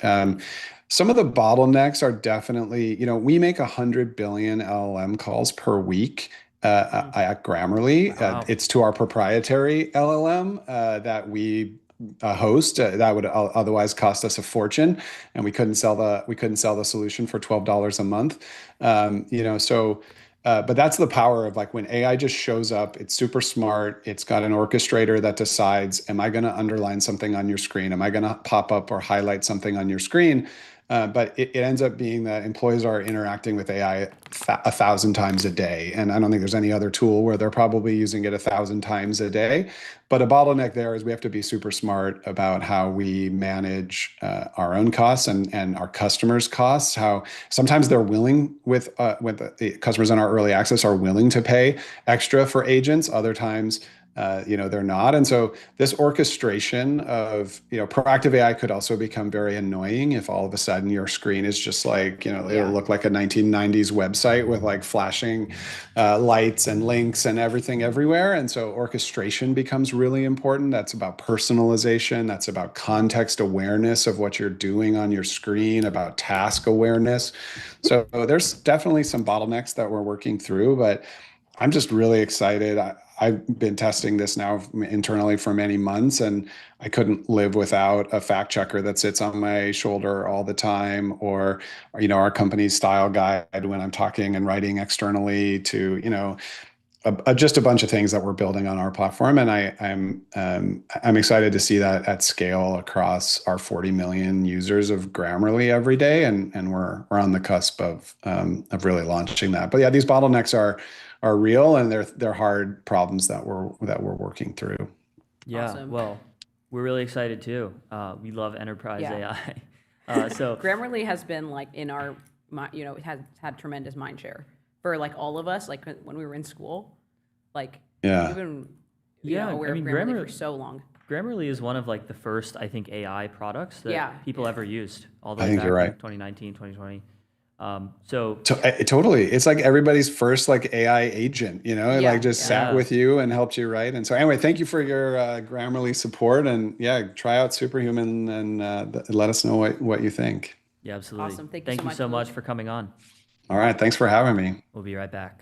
Some of the bottlenecks are definitely, we make 100 billion LLM calls per week. At Grammarly. Wow. It's to our proprietary LLM that we host that would otherwise cost us a fortune, and we couldn't sell the solution for $12 a month. But that's the power of like when AI just shows up. It's super smart. It's got an orchestrator that decides, am I going to underline something on your screen? Am I going to pop up or highlight something on your screen? But it ends up being that employees are interacting with AI 1,000 times a day. And I don't think there's any other tool where they're probably using it 1,000 times a day. But a bottleneck there is we have to be super smart about how we manage our own costs and our customers' costs. How sometimes they're willing with the customers in our early access are willing to pay extra for agents. Other times, they're not. And so this orchestration of, proactive AI could also become very annoying if all of a sudden your screen is just like, it'll look like a 1990s website with like flashing lights and links and everything everywhere. And so orchestration becomes really important. That's about personalization. That's about context awareness of what you're doing on your screen, about task awareness. So there's definitely some bottlenecks that we're working through, but I'm just really excited. I've been testing this now internally for many months, and I couldn't live without a fact checker that sits on my shoulder all the time, or our company's style guide when I'm talking and writing externally to, just a bunch of things that we're building on our platform. And I'm excited to see that at scale across our 40 million users of Grammarly every day, and we're on the cusp of really launching that. But yeah, these bottlenecks are real, and they're hard problems that we're working through. Yeah, Awesome. well, we're really excited too. We love enterprise AI. So Grammarly has been like in our, it has had tremendous mind share for like all of us. Like when we were in school, like we've been aware of Grammarly for so long. Grammarly is one of like the first, I think, AI products that people ever used. All the way I think back you're right. in 2019, 2020. Totally. It's like everybody's first like AI agent, like just sat with you and helped you write. And so anyway, thank you for your Grammarly support, and try out Superhuman and let us know what you think. Yeah, absolutely. Awesome. Thank you so much for coming on. All right. Thanks for having me. We'll be right back.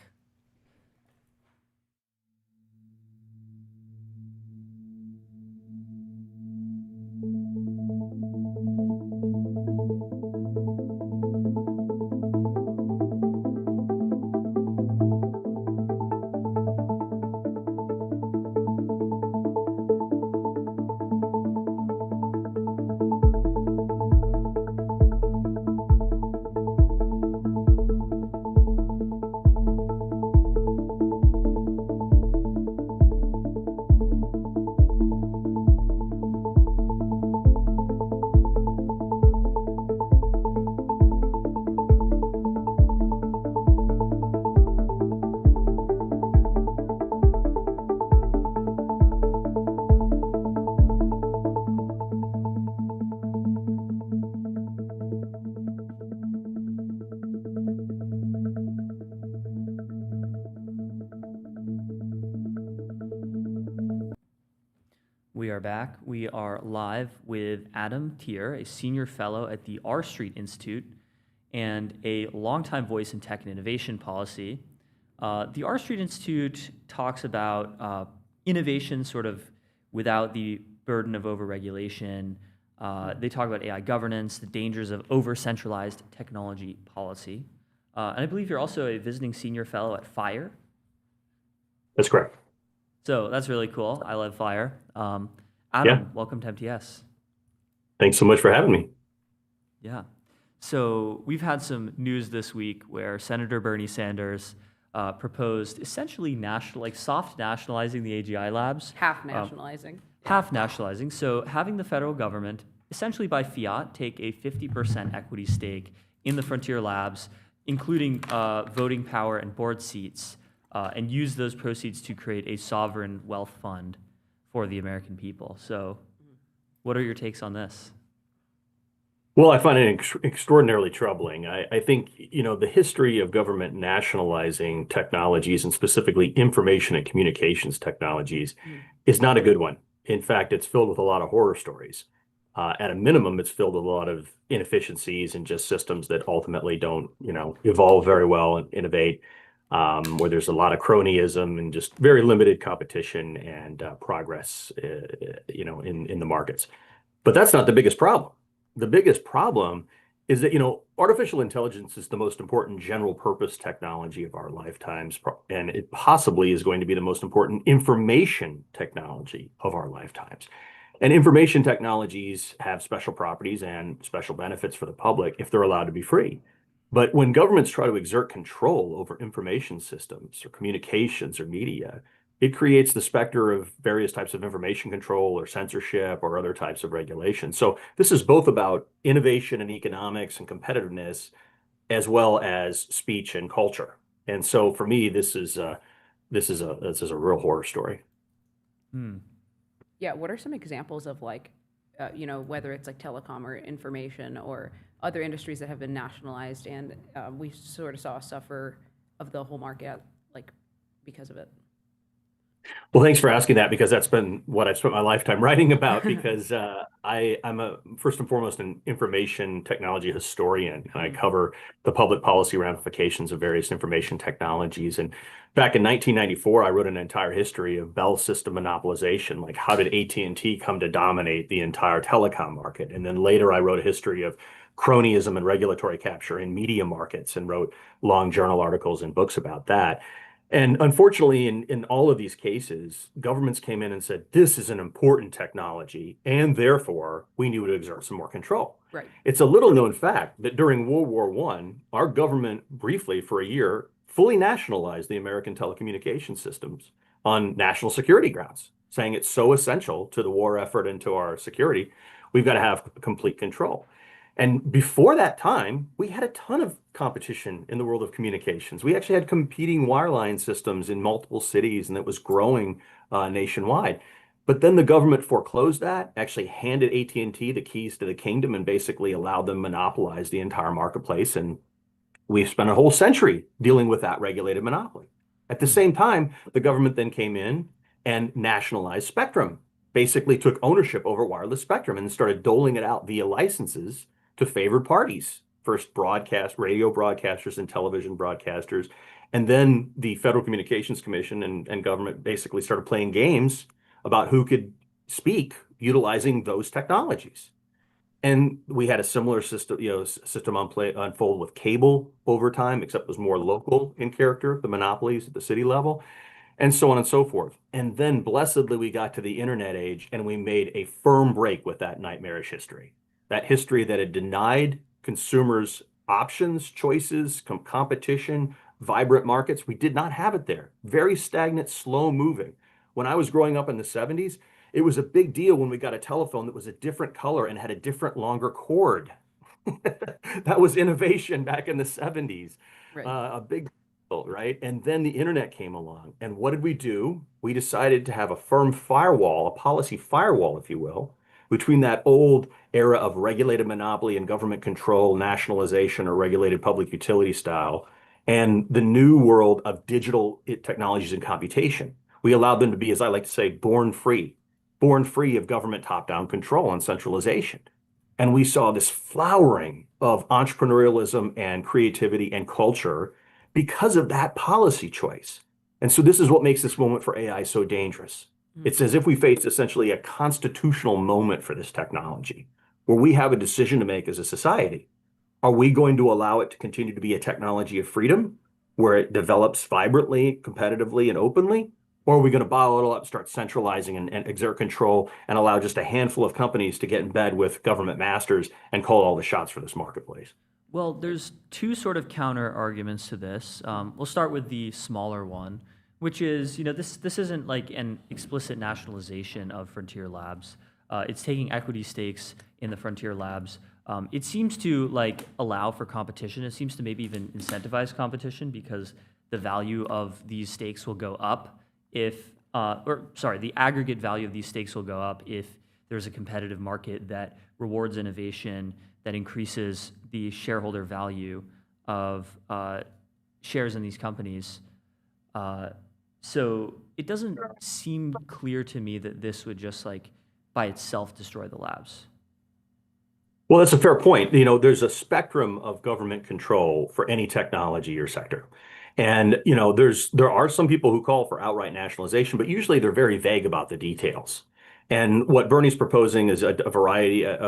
We are back. We are live with Adam Tier, a senior fellow at the R Street Institute and a longtime voice in tech and innovation policy. The R Street Institute talks about innovation sort of without the burden of overregulation. They talk about AI governance, the dangers of over-centralized technology policy. And I believe you're also a visiting senior fellow at FIRE. That's correct. So that's really cool. I love FIRE. Adam, welcome to MTS. Thanks so much for having me. Yeah. So we've had some news this week where Senator Bernie Sanders proposed essentially soft nationalizing the AGI labs. Half nationalizing. Half nationalizing. So having the federal government essentially by fiat take a 50% equity stake in the frontier labs, including voting power and board seats. and use those proceeds to create a sovereign wealth fund for the American people. So, what are your takes on this? Well, I find it extraordinarily troubling. I think, the history of government nationalizing technologies and specifically information and communications technologies is not a good one. In fact, it's filled with a lot of horror stories. At a minimum, it's filled with a lot of inefficiencies and just systems that ultimately don't, evolve very well and innovate, where there's a lot of cronyism and just very limited competition and progress, in the markets. But that's not the biggest problem. The biggest problem is that, artificial intelligence is the most important general purpose technology of our lifetimes, and it possibly is going to be the most important information technology of our lifetimes. And information technologies have special properties and special benefits for the public if they're allowed to be free. But when governments try to exert control over information systems or communications or media, it creates the specter of various types of information control or censorship or other types of regulation. So this is both about innovation and economics and competitiveness, as well as speech and culture. And so for me, this is a real horror story. Yeah, what are some examples of whether it's like telecom or information or other industries that have been nationalized and we sort of saw a suffer of the whole market because of it? Well, thanks for asking that, because that's been what I've spent my lifetime writing about, because I'm first and foremost an information technology historian, and I cover the public policy ramifications of various information technologies. And back in 1994, I wrote an entire history of Bell system monopolization, like how did AT&T come to dominate the entire telecom market? And then later I wrote a history of cronyism and regulatory capture in media markets and wrote long journal articles and books about that. And unfortunately, in all of these cases, governments came in and said, this is an important technology, and therefore we need to exert some more control. Right. It's a little known fact that during World War I, our government briefly for a year fully nationalized the American telecommunication systems on national security grounds, saying it's so essential to the war effort and to our security, we've got to have complete control. And before that time, we had a ton of competition in the world of communications. We actually had competing wireline systems in multiple cities, and it was growing nationwide. But then the government foreclosed that, actually handed AT&T the keys to the kingdom, and basically allowed them to monopolize the entire marketplace. And we've spent a whole century dealing with that regulated monopoly. At the same time, the government then came in and nationalized spectrum, basically took ownership over wireless spectrum and started doling it out via licenses to favored parties, first radio broadcasters and television broadcasters. And then the Federal Communications Commission and government basically started playing games about who could speak utilizing those technologies. And we had a similar system, unfold with cable over time, except it was more local in character, the monopolies at the city level, and so on and so forth. And then blessedly, we got to the internet age and we made a firm break with that nightmarish history. That history that had denied consumers options, choices, competition, vibrant markets. We did not have it there. Very stagnant, slow moving. When I was growing up in the 70s, it was a big deal when we got a telephone that was a different color and had a different, longer cord. That was innovation back in the 70s. Right. A big deal, right? And then the internet came along. And what did we do? We decided to have a firm firewall, a policy firewall, if you will, between that old era of regulated monopoly and government control, nationalization, or regulated public utility style, and the new world of digital technologies and computation. We allowed them to be, as I like to say, born free of government top-down control and centralization. And we saw this flowering of entrepreneurialism and creativity and culture because of that policy choice. And so this is what makes this moment for AI so dangerous. It's as if we face essentially a constitutional moment for this technology, where we have a decision to make as a society. Are we going to allow it to continue to be a technology of freedom, where it develops vibrantly, competitively, and openly? Or are we going to bottle it all up, start centralizing and exert control, and allow just a handful of companies to get in bed with government masters and call all the shots for this marketplace? Well, there's two sort of counter arguments to this. We'll start with the smaller one, which is, this isn't like an explicit nationalization of frontier labs. It's taking equity stakes in the frontier labs It seems to like allow for competition. It seems to maybe even incentivize competition because the value of these stakes will go up if, the aggregate value of these stakes will go up if there's a competitive market that rewards innovation, that increases the shareholder value of shares in these companies. So it doesn't seem clear to me that this would just like by itself destroy the labs. Well, that's a fair point. You know, there's a spectrum of government control for any technology or sector. And, you know, there are some people who call for outright nationalization, but usually they're very vague about the details. And what Bernie's proposing is a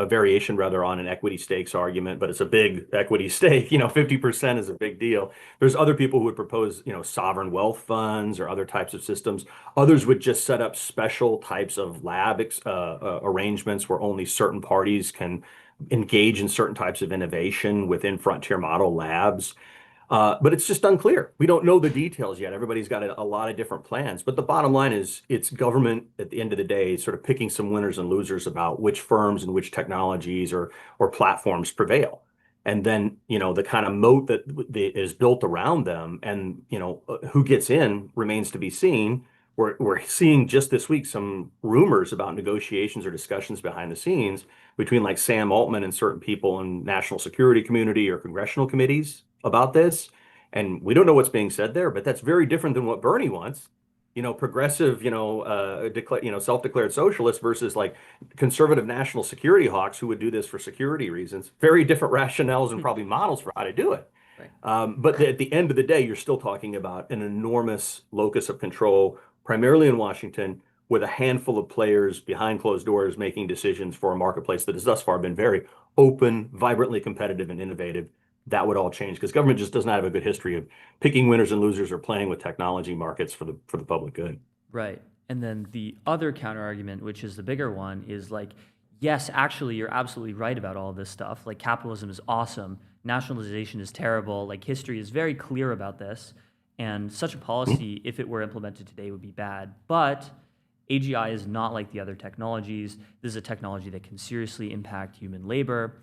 variation rather on an equity stakes argument, but it's a big equity stake. You know, 50% is a big deal. There's other people who would propose, you know, sovereign wealth funds or other types of systems. Others would just set up special types of lab arrangements where only certain parties can engage in certain types of innovation within frontier model labs. But it's just unclear. We don't know the details yet. Everybody's got a lot of different plans. But the bottom line is it's government at the end of the day sort of picking some winners and losers about which firms and which technologies or platforms prevail. And then, you know, the kind of moat that is built around them and, you know, who gets in remains to be seen. We're seeing just this week some rumors about negotiations or discussions behind the scenes between like Sam Altman and certain people in national security community or congressional committees about this. And we don't know what's being said there, but that's very different than what Bernie wants. You know, progressive, self-declared socialists versus like conservative national security hawks who would do this for security reasons. Very different rationales and probably models for how to do it. Right. But at the end of the day, you're still talking about an enormous locus of control, primarily in Washington, with a handful of players behind closed doors making decisions for a marketplace that has thus far been very open, vibrantly competitive, and innovative. That would all change because government just does not have a good history of picking winners and losers or playing with technology markets for the public good. Right. And then the other counter argument, which is the bigger one, is like, yes, actually, you're absolutely right about all this stuff. Like capitalism is awesome. Nationalization is terrible. Like history is very clear about this. And such a policy, if it were implemented today, would be bad. But AGI is not like the other technologies. This is a technology that can seriously impact human labor.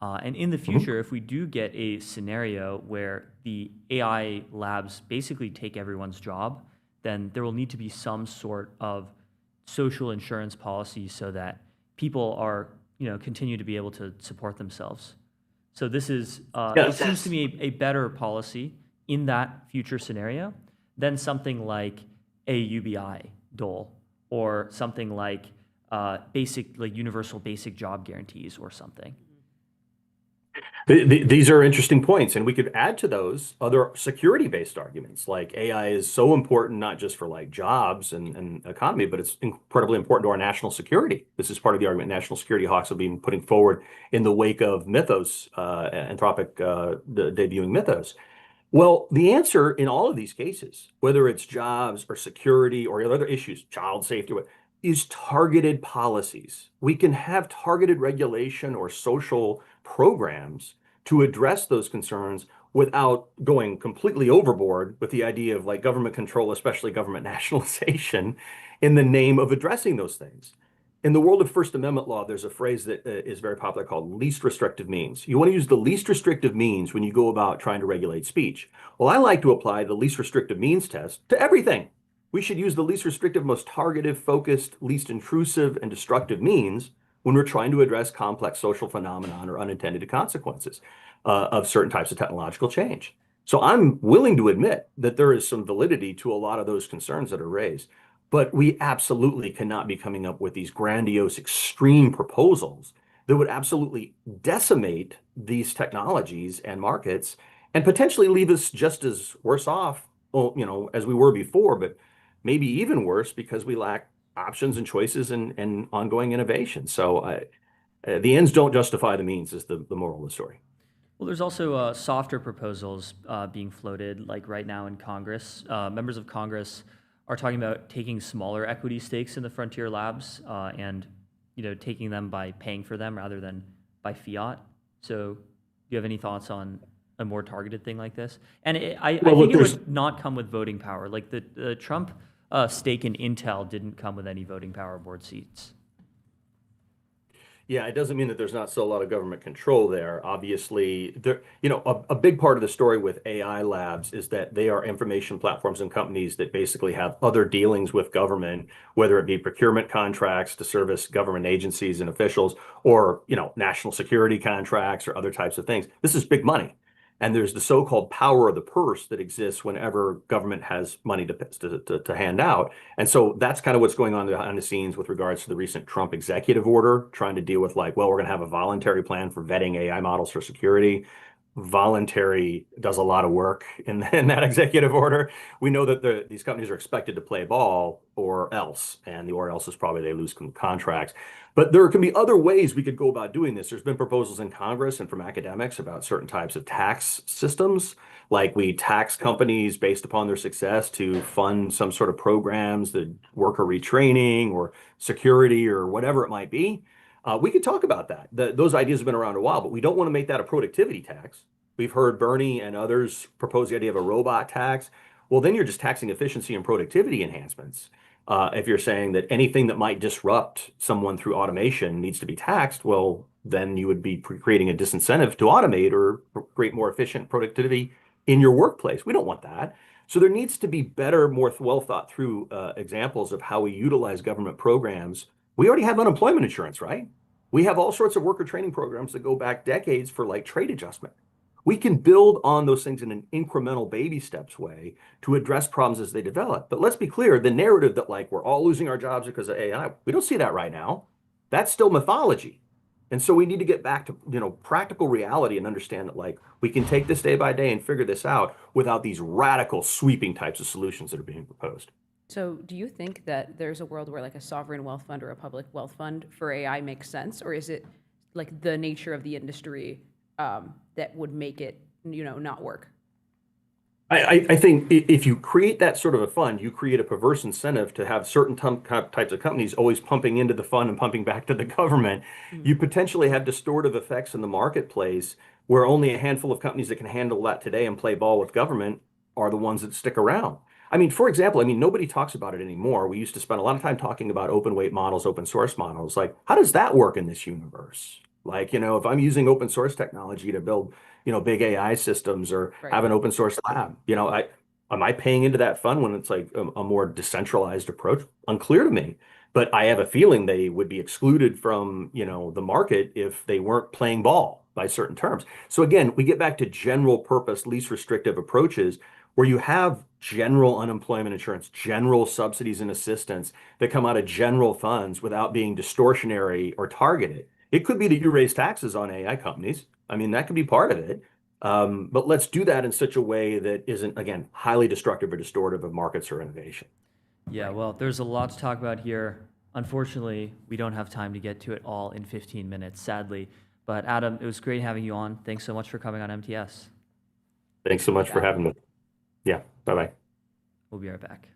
And in the future, if we do get a scenario where the AI labs basically take everyone's job, then there will need to be some sort of social insurance policy so that people are, continue to be able to support themselves. So this is, it seems to me a better policy in that future scenario than something like a UBI dole or something like universal basic job guarantees or something. These are interesting points, and we could add to those other security-based arguments, like AI is so important not just for like jobs and economy, but it's incredibly important to our national security. This is part of the argument national security hawks have been putting forward in the wake of Mythos, Anthropic debuting Mythos. Well, the answer in all of these cases, whether it's jobs or security or other issues, child safety, is targeted policies. We can have targeted regulation or social programs to address those concerns without going completely overboard with the idea of like government control, especially government nationalization, in the name of addressing those things. In the world of First Amendment law, there's a phrase that is very popular called least restrictive means. You want to use the least restrictive means when you go about trying to regulate speech. Well, I like to apply the least restrictive means test to everything. We should use the least restrictive, most targeted, focused, least intrusive, and destructive means when we're trying to address complex social phenomenon or unintended consequences of certain types of technological change. So I'm willing to admit that there is some validity to a lot of those concerns that are raised, but we absolutely cannot be coming up with these grandiose, extreme proposals that would absolutely decimate these technologies and markets and potentially leave us just as worse off, as we were before, but maybe even worse because we lack options and choices and ongoing innovation. So the ends don't justify the means is the moral of the story. Well, there's also softer proposals being floated, like right now in Congress. Members of Congress are talking about taking smaller equity stakes in the frontier labs and taking them by paying for them rather than by fiat. So do you have any thoughts on a more targeted thing like this? And I think it would not come with voting power. Like the Trump stake in Intel didn't come with any voting power or board seats. Yeah, it doesn't mean that there's not still a lot of government control there. Obviously, there, a big part of the story with AI labs is that they are information platforms and companies that basically have other dealings with government, whether it be procurement contracts to service government agencies and officials, or, national security contracts or other types of things. This is big money. And there's the so-called power of the purse that exists whenever government has money to hand out. And so that's kind of what's going on behind the scenes with regards to the recent Trump executive order, trying to deal with like, well, we're going to have a voluntary plan for vetting AI models for security. Voluntary does a lot of work in that executive order. We know that these companies are expected to play ball or else, and the or else is probably they lose contracts. But there can be other ways we could go about doing this. There's been proposals in Congress and from academics about certain types of tax systems, like we tax companies based upon their success to fund some sort of programs, the worker retraining or security or whatever it might be. We could talk about that. Those ideas have been around a while, but we don't want to make that a productivity tax. We've heard Bernie and others propose the idea of a robot tax. Well, then you're just taxing efficiency and productivity enhancements. If you're saying that anything that might disrupt someone through automation needs to be taxed, well, then you would be creating a disincentive to automate or create more efficient productivity in your workplace. We don't want that. So there needs to be better, more well thought through examples of how we utilize government programs. We already have unemployment insurance, right? We have all sorts of worker training programs that go back decades for like trade adjustment. We can build on those things in an incremental baby steps way to address problems as they develop. But let's be clear, the narrative that like we're all losing our jobs because of AI, we don't see that right now. That's still mythology. And so we need to get back to, practical reality and understand that like we can take this day by day and figure this out without these radical sweeping types of solutions that are being proposed. So do you think that there's a world where like a sovereign wealth fund or a public wealth fund for AI makes sense? Or is it like the nature of the industry that would make it, not work? I think if you create that sort of a fund, you create a perverse incentive to have certain types of companies always pumping into the fund and pumping back to the government. You potentially have distortive effects in the marketplace where only a handful of companies that can handle that today and play ball with government are the ones that stick around. I mean, for example, nobody talks about it anymore. We used to spend a lot of time talking about open weight models, open source models. Like, how does that work in this universe? Like, if I'm using open source technology to build, big AI systems or have an open source lab, am I paying into that fund when it's like a more decentralized approach? Unclear to me. But I have a feeling they would be excluded from, the market if they weren't playing ball by certain terms. So again, we get back to general purpose, least restrictive approaches where you have general unemployment insurance, general subsidies and assistance that come out of general funds without being distortionary or targeted. It could be that you raise taxes on AI companies. That could be part of it. But let's do that in such a way that isn't, again, highly destructive or distortive of markets or innovation. Yeah, well, there's a lot to talk about here. Unfortunately, we don't have time to get to it all in 15 minutes, sadly. But Adam, it was great having you on. Thanks so much for coming on MTS. Thanks so much for having me. Yeah, bye-bye. We'll be right back.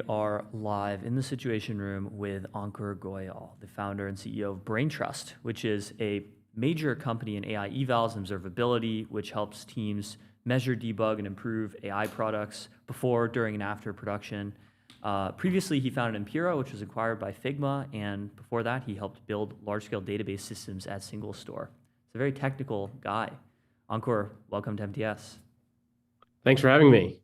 are live in the Situation Room with Ankur Goyal, the founder and CEO of BrainTrust, which is a major company in AI evals and observability, which helps teams measure, debug, and improve AI products before, during, and after production. Previously, he founded Impero, which was acquired by Figma, and before that, he helped build large-scale database systems at Single Store. He's a very technical guy. Ankur, welcome to MTS. Thanks for having me.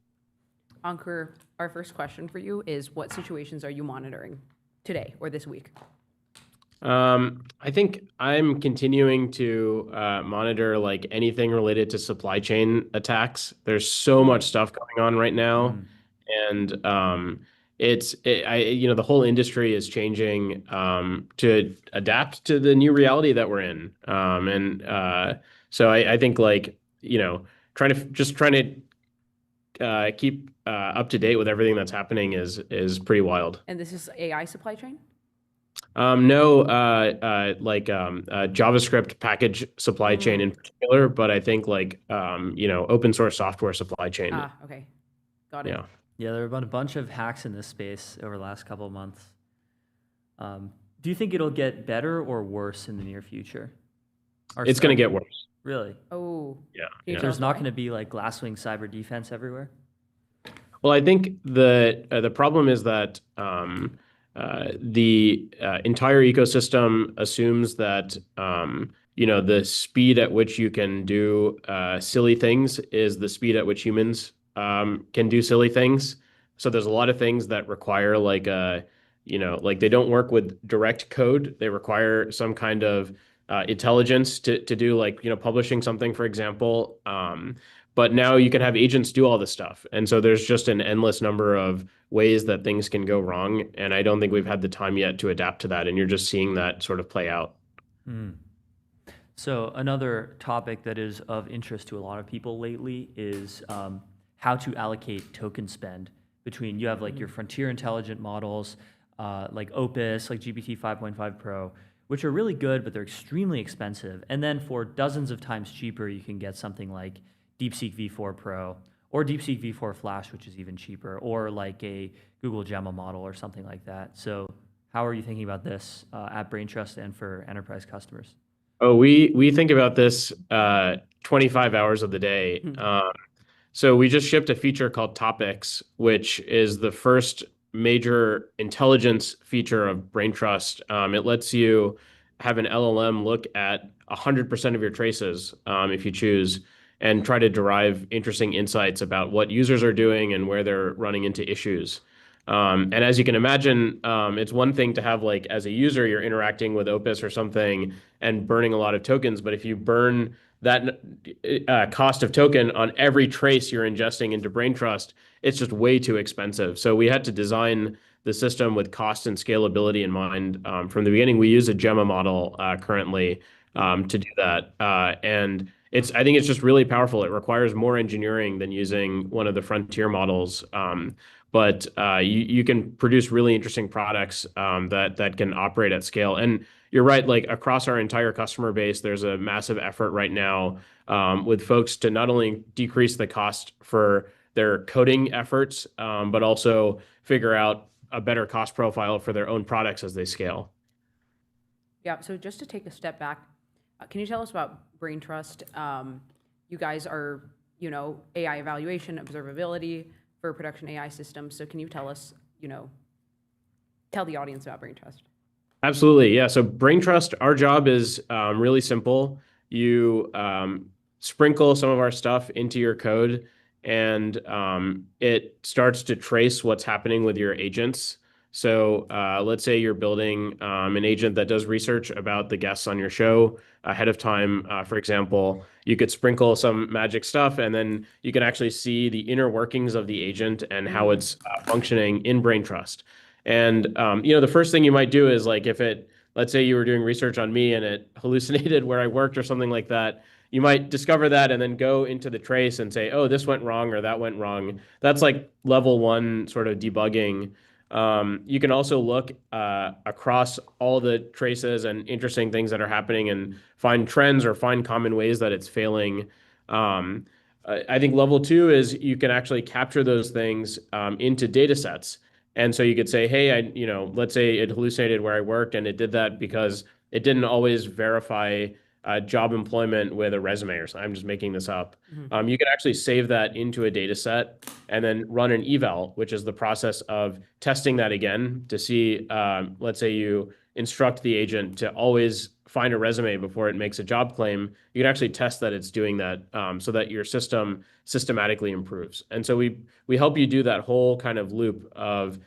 Ankur, our first question for you is, what situations are you monitoring today or this week? I think I'm continuing to monitor like anything related to supply chain attacks. There's so much stuff going on right now, and the whole industry is changing to adapt to the new reality that we're in. So I think like trying to keep up to date with everything that's happening is pretty wild. And this is AI supply chain? No, JavaScript package supply chain in particular, but I think like open source software supply chain. Okay, got it. Yeah, there have been a bunch of hacks in this space over the last couple of months. Do you think it'll get better or worse in the near future? It's going to get worse. Really? Oh. Yeah. There's not going to be like glasswing cyber defense everywhere? Well, I think the problem is that the entire ecosystem assumes that the speed at which you can do silly things is the speed at which humans can do silly things. So there's a lot of things that require like they don't work with direct code. They require some kind of intelligence to do like publishing something, for example. But now you can have agents do all this stuff. And so there's just an endless number of ways that things can go wrong. And I don't think we've had the time yet to adapt to that. And you're just seeing that sort of play out. So another topic that is of interest to a lot of people lately is how to allocate token spend between, you have like your frontier intelligent models, like Opus, like GPT 5.5 Pro, which are really good, but they're extremely expensive. And then for dozens of times cheaper, you can get something like Deepseek V4 Pro or Deepseek V4 Flash, which is even cheaper, or like a Google Gemma model or something like that. So how are you thinking about this at BrainTrust and for enterprise customers? Oh, we think about this 25 hours of the day. So we just shipped a feature called Topics, which is the first major intelligence feature of BrainTrust. It lets you have an LLM look at 100% of your traces if you choose, and try to derive interesting insights about what users are doing and where they're running into issues. And as you can imagine, it's one thing to have like as a user, you're interacting with Opus or something and burning a lot of tokens. But if you burn that cost of token on every trace you're ingesting into BrainTrust, it's just way too expensive. So we had to design the system with cost and scalability in mind from the beginning. We use a Gemma model currently to do that. And I think it's just really powerful. It requires more engineering than using one of the frontier models. But you can produce really interesting products that can operate at scale. And you're right, like across our entire customer base, there's a massive effort right now with folks to not only decrease the cost for their coding efforts, but also figure out a better cost profile for their own products as they scale. Yeah, so just to take a step back, can you tell us about BrainTrust? You guys are, AI evaluation, observability for production AI systems. So can you tell us, tell the audience about BrainTrust? Absolutely, yeah. So BrainTrust, our job is really simple. You sprinkle some of our stuff into your code, and it starts to trace what's happening with your agents. So let's say you're building an agent that does research about the guests on your show ahead of time, for example. You could sprinkle some magic stuff, and then you can actually see the inner workings of the agent and how it's functioning in BrainTrust. And the first thing you might do is like let's say you were doing research on me and it hallucinated where I worked or something like that. You might discover that and then go into the trace and say, oh, this went wrong or that went wrong. That's like level one sort of debugging. You can also look across all the traces and interesting things that are happening and find trends or find common ways that it's failing. I think level two is you can actually capture those things into data sets. And so you could say, hey, let's say it hallucinated where I worked, and it did that because it didn't always verify job employment with a resume or something. I'm just making this up. You can actually save that into a data set and then run an eval, which is the process of testing that again to see, let's say you instruct the agent to always find a resume before it makes a job claim. You can actually test that it's doing that so that your system systematically improves. And so we help you do that whole kind of loop of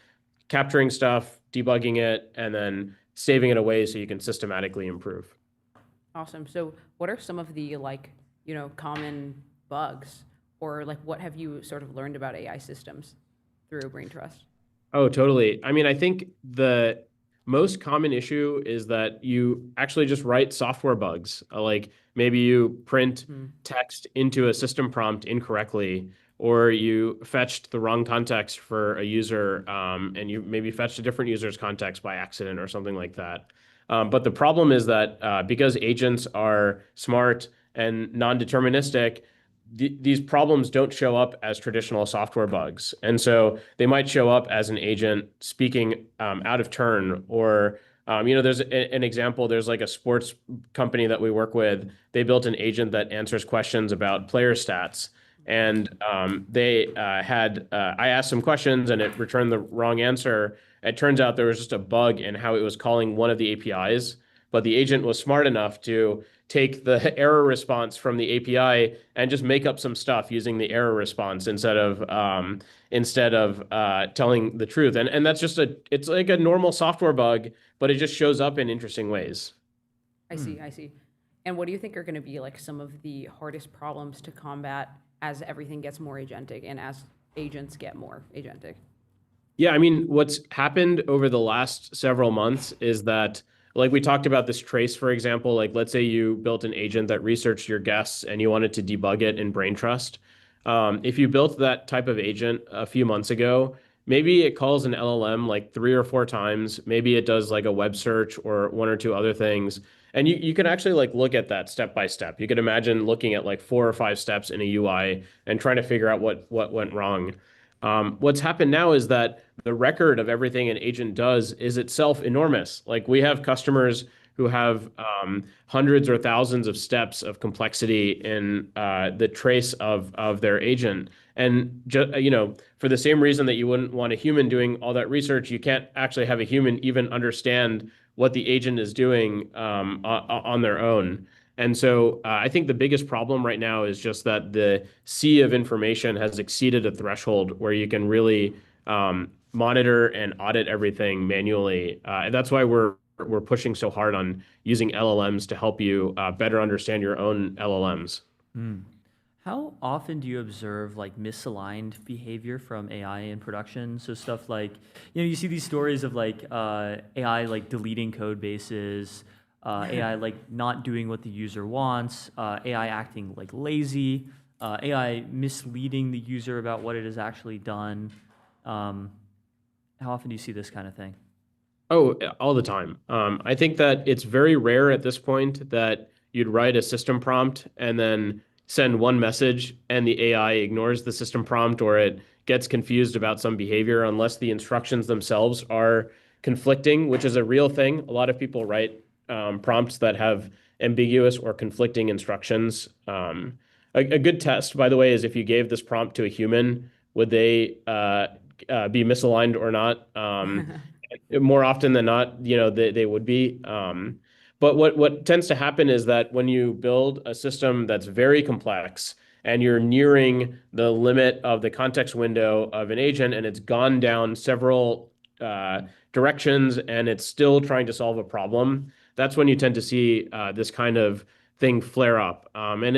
capturing stuff, debugging it, and then saving it away so you can systematically improve. Awesome. So what are some of the common bugs, or like what have you sort of learned about AI systems through Brain Trust? Oh, totally. I mean, I think the most common issue is that you actually just write software bugs. Like maybe you print text into a system prompt incorrectly, or you fetched the wrong context for a user, and you maybe fetched a different user's context by accident or something like that. But the problem is that because agents are smart and non-deterministic, these problems don't show up as traditional software bugs. And so they might show up as an agent speaking out of turn, or there's an example. There's like a sports company that we work with. They built an agent that answers questions about player stats. And I asked some questions and it returned the wrong answer. It turns out there was just a bug in how it was calling one of the APIs, but the agent was smart enough to take the error response from the API and just make up some stuff using the error response instead of telling the truth. And that's just it's like a normal software bug, but it just shows up in interesting ways. I see. And what do you think are going to be like some of the hardest problems to combat as everything gets more agentic and as agents get more agentic? Yeah, I mean, what's happened over the last several months is that, like we talked about this trace, for example, like let's say you built an agent that researched your guests and you wanted to debug it in Brain Trust. If you built that type of agent a few months ago, maybe it calls an LLM like 3 or 4 times. Maybe it does like a web search or 1 or 2 other things. And you can actually like look at that step by step. You could imagine looking at like 4 or 5 steps in a UI and trying to figure out what went wrong. What's happened now is that the record of everything an agent does is itself enormous. Like we have customers who have hundreds or thousands of steps of complexity in the trace of their agent. And for the same reason that you wouldn't want a human doing all that research, you can't actually have a human even understand what the agent is doing on their own. And so I think the biggest problem right now is just that the sea of information has exceeded a threshold where you can really monitor and audit everything manually. And that's why we're pushing so hard on using LLMs to help you better understand your own LLMs. How often do you observe like misaligned behavior from AI in production? So stuff like, you see these stories of like AI like deleting code bases, AI like not doing what the user wants, AI acting like lazy, AI misleading the user about what it has actually done. How often do you see this kind of thing? Oh, all the time. I think that it's very rare at this point that you'd write a system prompt and then send one message and the AI ignores the system prompt, or it gets confused about some behavior unless the instructions themselves are conflicting, which is a real thing. A lot of people write prompts that have ambiguous or conflicting instructions. A good test, by the way, is if you gave this prompt to a human, would they be misaligned or not? More often than not, they would be. But what tends to happen is that when you build a system that's very complex and you're nearing the limit of the context window of an agent and it's gone down several directions and it's still trying to solve a problem, that's when you tend to see this kind of thing flare up. And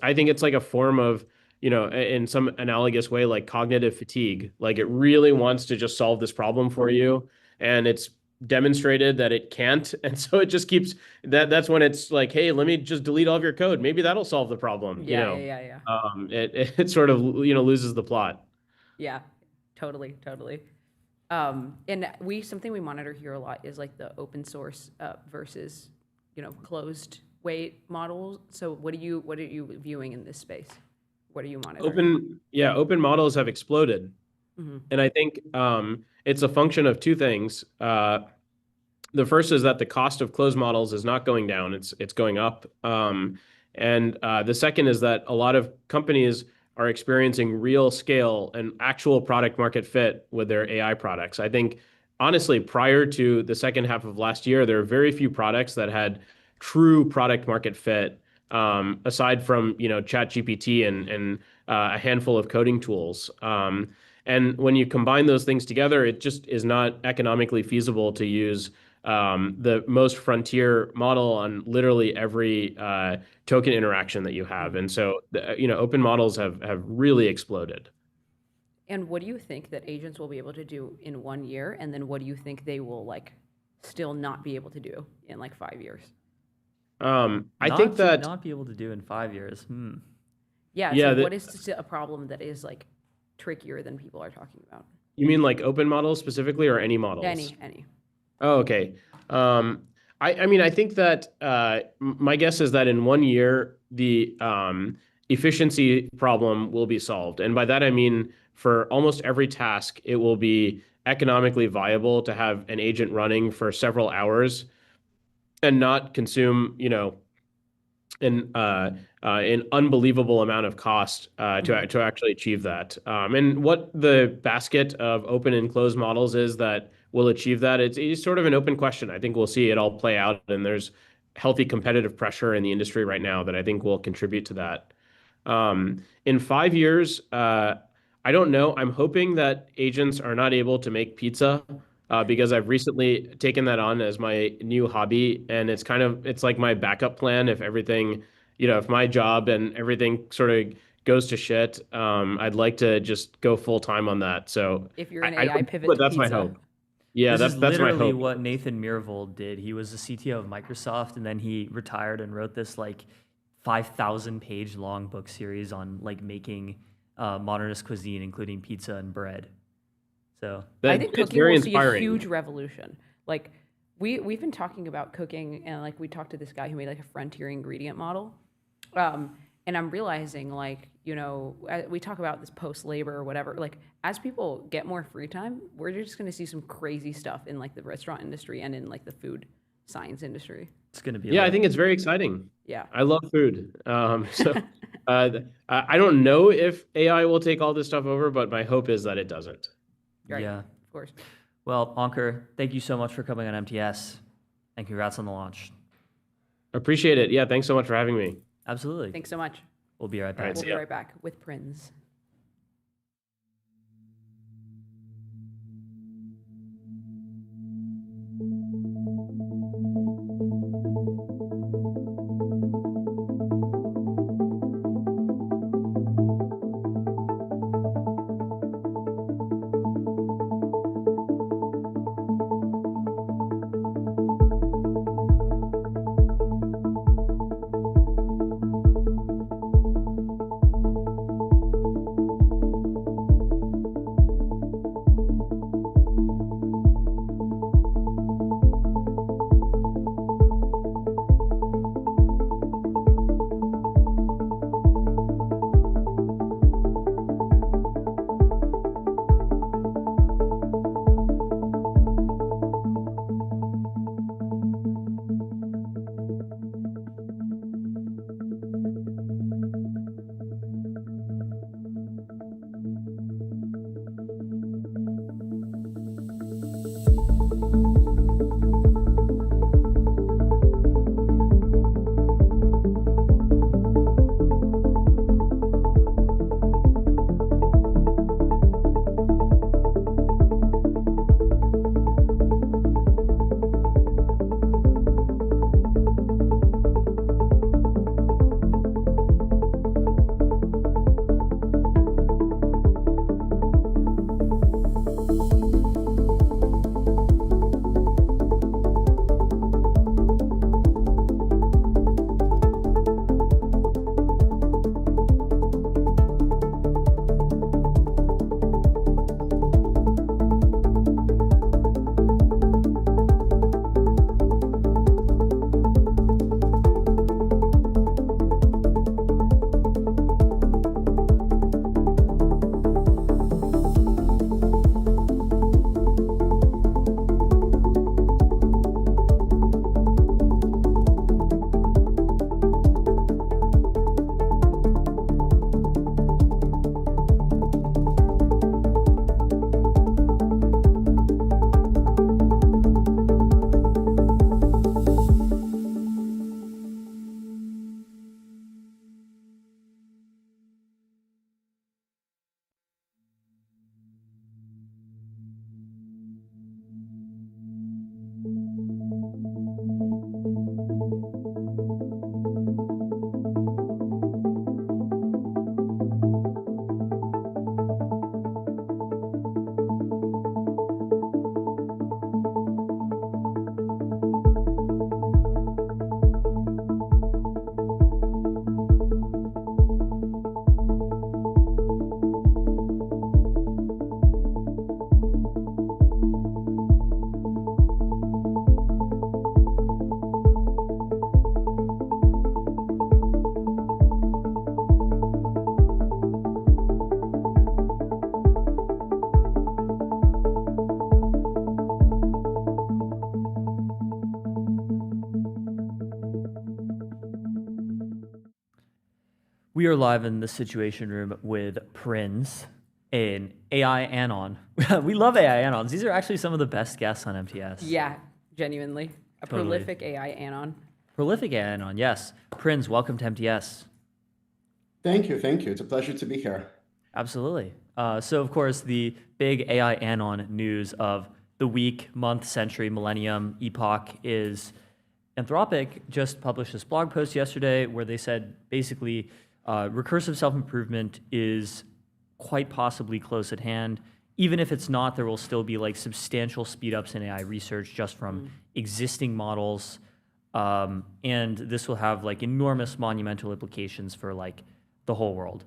I think it's like a form of, in some analogous way, like cognitive fatigue. Like it really wants to just solve this problem for you, and it's demonstrated that it can't. And so it just keeps that's when it's like, hey, let me just delete all of your code. Maybe that'll solve the problem. Yeah. It sort of, loses the plot. Yeah, totally. And something we monitor here a lot is like the open source versus, closed weight models. So what are you viewing in this space? What are you monitoring? Open models have exploded. And I think it's a function of two things. The first is that the cost of closed models is not going down; it's going up. And the second is that a lot of companies are experiencing real scale and actual product market fit with their AI products. I think honestly, prior to the second half of last year, there are very few products that had true product market fit, aside from ChatGPT and a handful of coding tools. And when you combine those things together, it just is not economically feasible to use the most frontier model on literally every token interaction that you have. And so, open models have really exploded. And what do you think that agents will be able to do in 1 year? And then what do you think they will like still not be able to do in like 5 years? I think that not be able to do in 5 years. Yeah. Yeah, So what is a problem that is like trickier than people are talking about? You mean like open models specifically, or any models? Any. Oh, okay. I mean, I think that my guess is that in 1 year, the efficiency problem will be solved. And by that, I mean, for almost every task, it will be economically viable to have an agent running for several hours and not consume, an unbelievable amount of cost to actually achieve that. And what the basket of open and closed models is that will achieve that, it's sort of an open question. I think we'll see it all play out, and there's healthy competitive pressure in the industry right now that I think will contribute to that. In 5 years, I don't know. I'm hoping that agents are not able to make pizza, because I've recently taken that on as my new hobby, and it's like my backup plan if everything, if my job and everything sort of goes to shit. I'd like to just go full time on that. So If you're an I AI don't know, pivot but to that's my pizza. hope. Yeah, This is that's my literally hope. what Nathan Myhrvold did. He was the CTO of Microsoft, and then he retired and wrote this like 5,000 page long book series on like making modernist cuisine, including pizza and bread. So I think It's cooking very will see a inspiring. huge revolution. Like we've been talking about cooking, and like we talked to this guy who made like a frontier ingredient model. And I'm realizing like, we talk about this post-labor or whatever, like as people get more free time, we're just going to see some crazy stuff in like the restaurant industry and in like the food science industry. it's going to be Yeah, I think it's very exciting. Yeah. I love food. So I don't know if AI will take all this stuff over, but my hope is that it doesn't. Right. Yeah. Of course. Well, Ankur, thank you so much for coming on MTS, and congrats on the launch. Appreciate it. Yeah, thanks so much for having me. Absolutely. Thanks so much. We'll be right All back. right, We'll see be ya. right back with Prinz. We are live in the Situation Room with Prinz, an AI anon. We love AI anons. These are actually some of the best guests on MTS. Yeah, genuinely. A Totally. prolific AI anon. Prolific AI anon, yes. Prinz, welcome to MTS. Thank you. It's a pleasure to be here. Absolutely. So, of course, the big AI anon news of the week, month, century, millennium, epoch is Anthropic just published this blog post yesterday where they said basically recursive self-improvement is quite possibly close at hand. Even if it's not, there will still be like substantial speed ups in AI research just from existing models. And this will have like enormous monumental implications for like the whole world.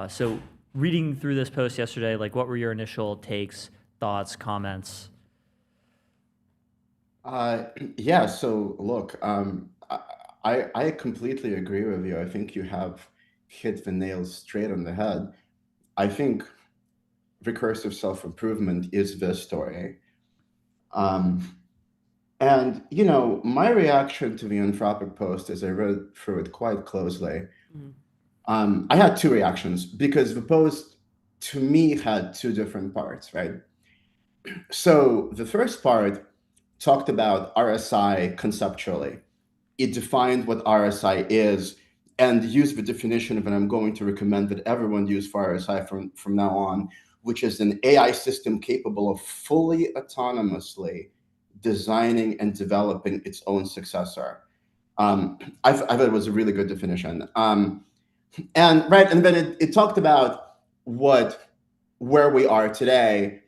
So reading through this post yesterday, like what were your initial takes, thoughts, comments? Yeah, so look, I completely agree with you. I think you have hit the nail straight on the head. I think recursive self-improvement is the story. And, you know, my reaction to the Anthropic post as I read through it quite closely, I had two reactions because the post to me had two different parts, right? So the first part talked about RSI conceptually. It defined what RSI is and used the definition of, and I'm going to recommend that everyone use for RSI from now on, which is an AI system capable of fully autonomously designing and developing its own successor. I thought it was a really good definition. And then it talked about where we are today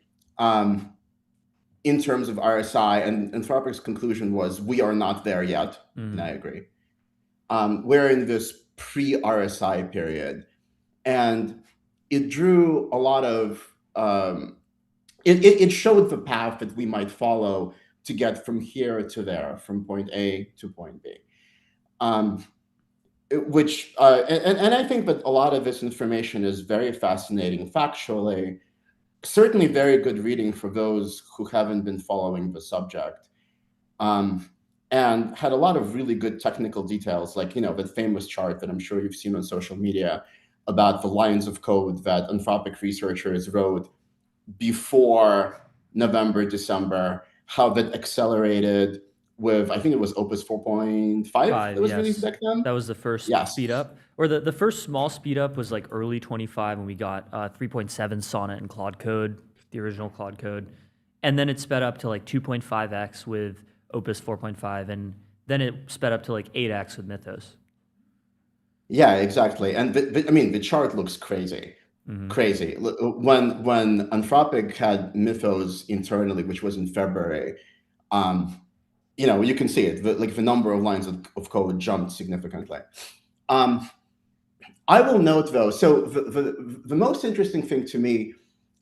in terms of RSI, and Anthropic's conclusion was we are not there yet, and I agree. We're in this pre-RSI period, and it drew a lot of, it showed the path that we might follow to get from here to there, from point A to point B. And I think that a lot of this information is very fascinating factually, certainly very good reading for those who haven't been following the subject, and had a lot of really good technical details, like, you know, that famous chart that I'm sure you've seen on social media about the lines of code that Anthropic researchers wrote before November, December, how that accelerated with, I think it was Opus 4.5 that was released back then. That was the first speed up. Or the first small speed up was like early 25 when we got 3.7 Sonnet and Claude Code, the original Claude Code. And then it sped up to like 2.5x with Opus 4.5. And then it sped up to like 8x with Mythos. Yeah, exactly. And I mean, the chart looks crazy. Crazy. When Anthropic had Mythos internally, which was in February, you know, you can see it, the number of lines of code jumped significantly. I will note though, so the most interesting thing to me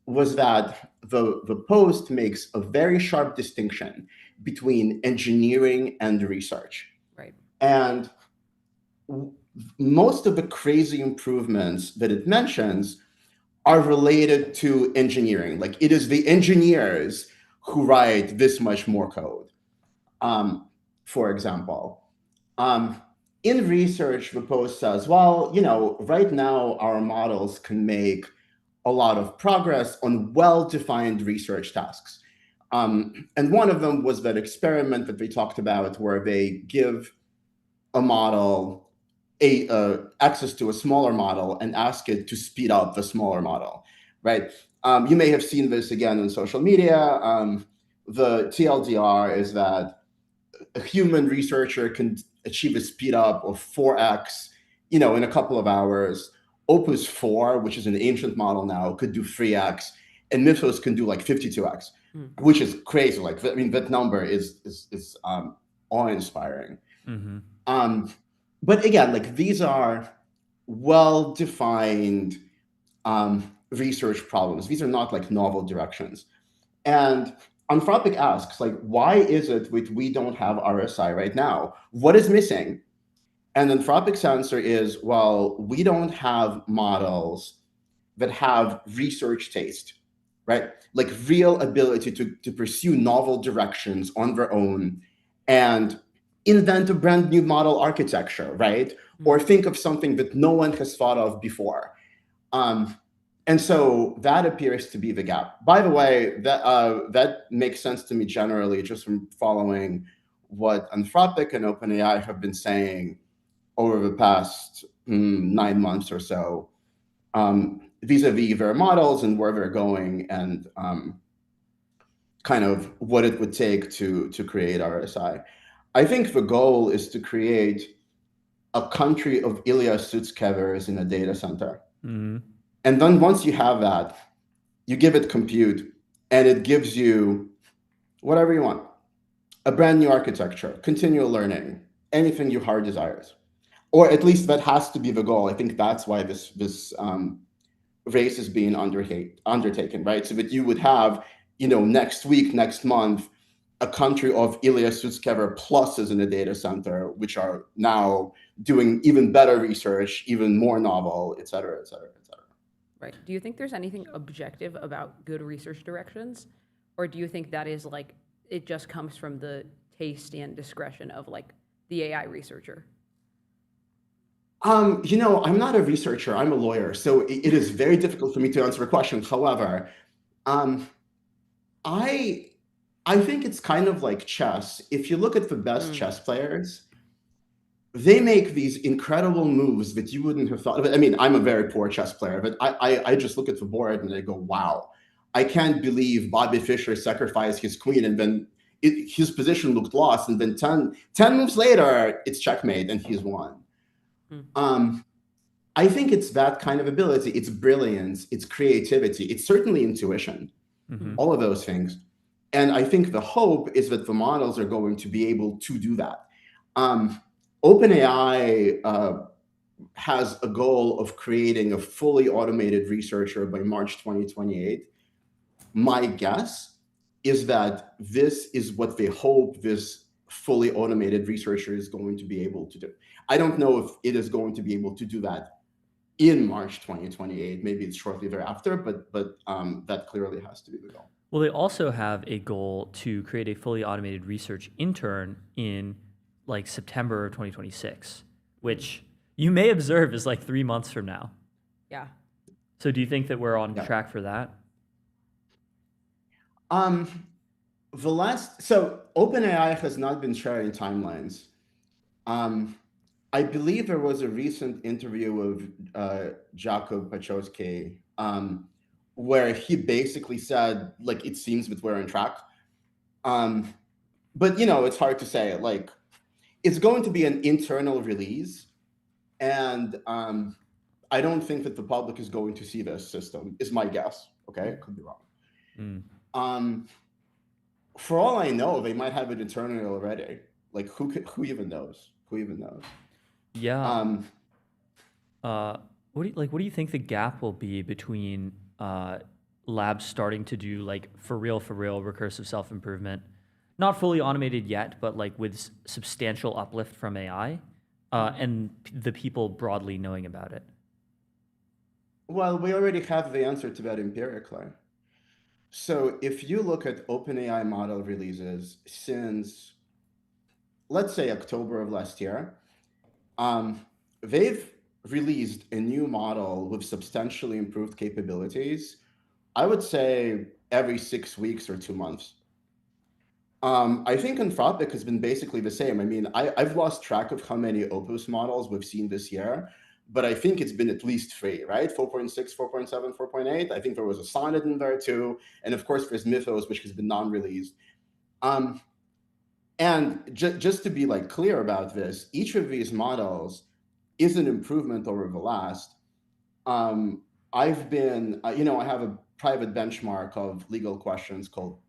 was that the post makes a very sharp distinction between engineering and research. Right. And most of the crazy improvements that it mentions are related to engineering. Like, it is the engineers who write this much more code. For example, in research, the post says, well, you know, right now our models can make a lot of progress on well-defined research tasks. And one of them was that experiment that they talked about where they give a model access to a smaller model and ask it to speed up the smaller model, right? You may have seen this again on social media. The TLDR is that a human researcher can achieve a speed up of 4x, you know, in a couple of hours. Opus 4, which is an ancient model now, could do 3x, and Mythos can do like 52x, which is crazy. Like, I mean, that number is awe-inspiring. But again, like, these are well-defined research problems. These are not like novel directions. And Anthropic asks, like, why is it that we don't have RSI right now? What is missing? And Anthropic's answer is, well, we don't have models that have research taste, right? Like real ability to pursue novel directions on their own and invent a brand new model architecture, right? Or think of something that no one has thought of before. And so that appears to be the gap. By the way, that makes sense to me generally, just from following what Anthropic and OpenAI have been saying over the past 9 months or so, vis-a-vis their models and where they're going, and kind of what it would take to create RSI. I think the goal is to create a country of Ilya Sutskever's in a data center. And then once you have that, you give it compute, and it gives you whatever you want. A brand new architecture, continual learning, anything your heart desires. Or at least that has to be the goal. I think that's why this race is being undertaken, right? So that you would have, next week, next month, a country of Ilya Sutskever pluses in a data center, which are now doing even better research, even more novel, et cetera, et cetera, et cetera. Right. Do you think there's anything objective about good research directions? Or do you think that is like, it just comes from the taste and discretion of like the AI researcher? I'm not a researcher, I'm a lawyer. So it is very difficult for me to answer a question. However, I think it's kind of like chess. If you look at the best chess players, they make these incredible moves that you wouldn't have thought of. I mean, I'm a very poor chess player, but I just look at the board and I go, wow, I can't believe Bobby Fischer sacrificed his queen, and then his position looked lost, and then 10 moves later, it's checkmate and he's won. I think it's that kind of ability. It's brilliance, it's creativity, it's certainly intuition, all of those things. And I think the hope is that the models are going to be able to do that. OpenAI has a goal of creating a fully automated researcher by March 2028. My guess is that this is what they hope this fully automated researcher is going to be able to do. I don't know if it is going to be able to do that in March 2028. Maybe it's shortly thereafter, but that clearly has to be the goal. Well, they also have a goal to create a fully automated research intern in like September 2026, which you may observe is like 3 months from now. Yeah. So do you think that we're on track for that? So OpenAI has not been sharing timelines. I believe there was a recent interview with Jacob Pachowski, where he basically said, like, it seems that we're on track. But it's hard to say. Like, it's going to be an internal release, and I don't think that the public is going to see this system, is my guess. Okay, could be wrong. For all I know, they might have it internally already. Like, who even knows? Who even knows? Yeah. What do you think the gap will be between labs starting to do like for real recursive self-improvement, not fully automated yet, but like with substantial uplift from AI, and the people broadly knowing about it? Well, we already have the answer to that empirically. So if you look at OpenAI model releases since, let's say, October of last year, they've released a new model with substantially improved capabilities, I would say every 6 weeks or 2 months. I think Anthropic has been basically the same. I mean, I've lost track of how many Opus models we've seen this year, but I think it's been at least 3, right? 4.6, 4.7, 4.8. I think there was a Sonnet in there too. And of course, there's Mythos, which has been non-released. And just to be like clear about this, each of these models is an improvement over the last. I've been, I have a private benchmark of legal questions called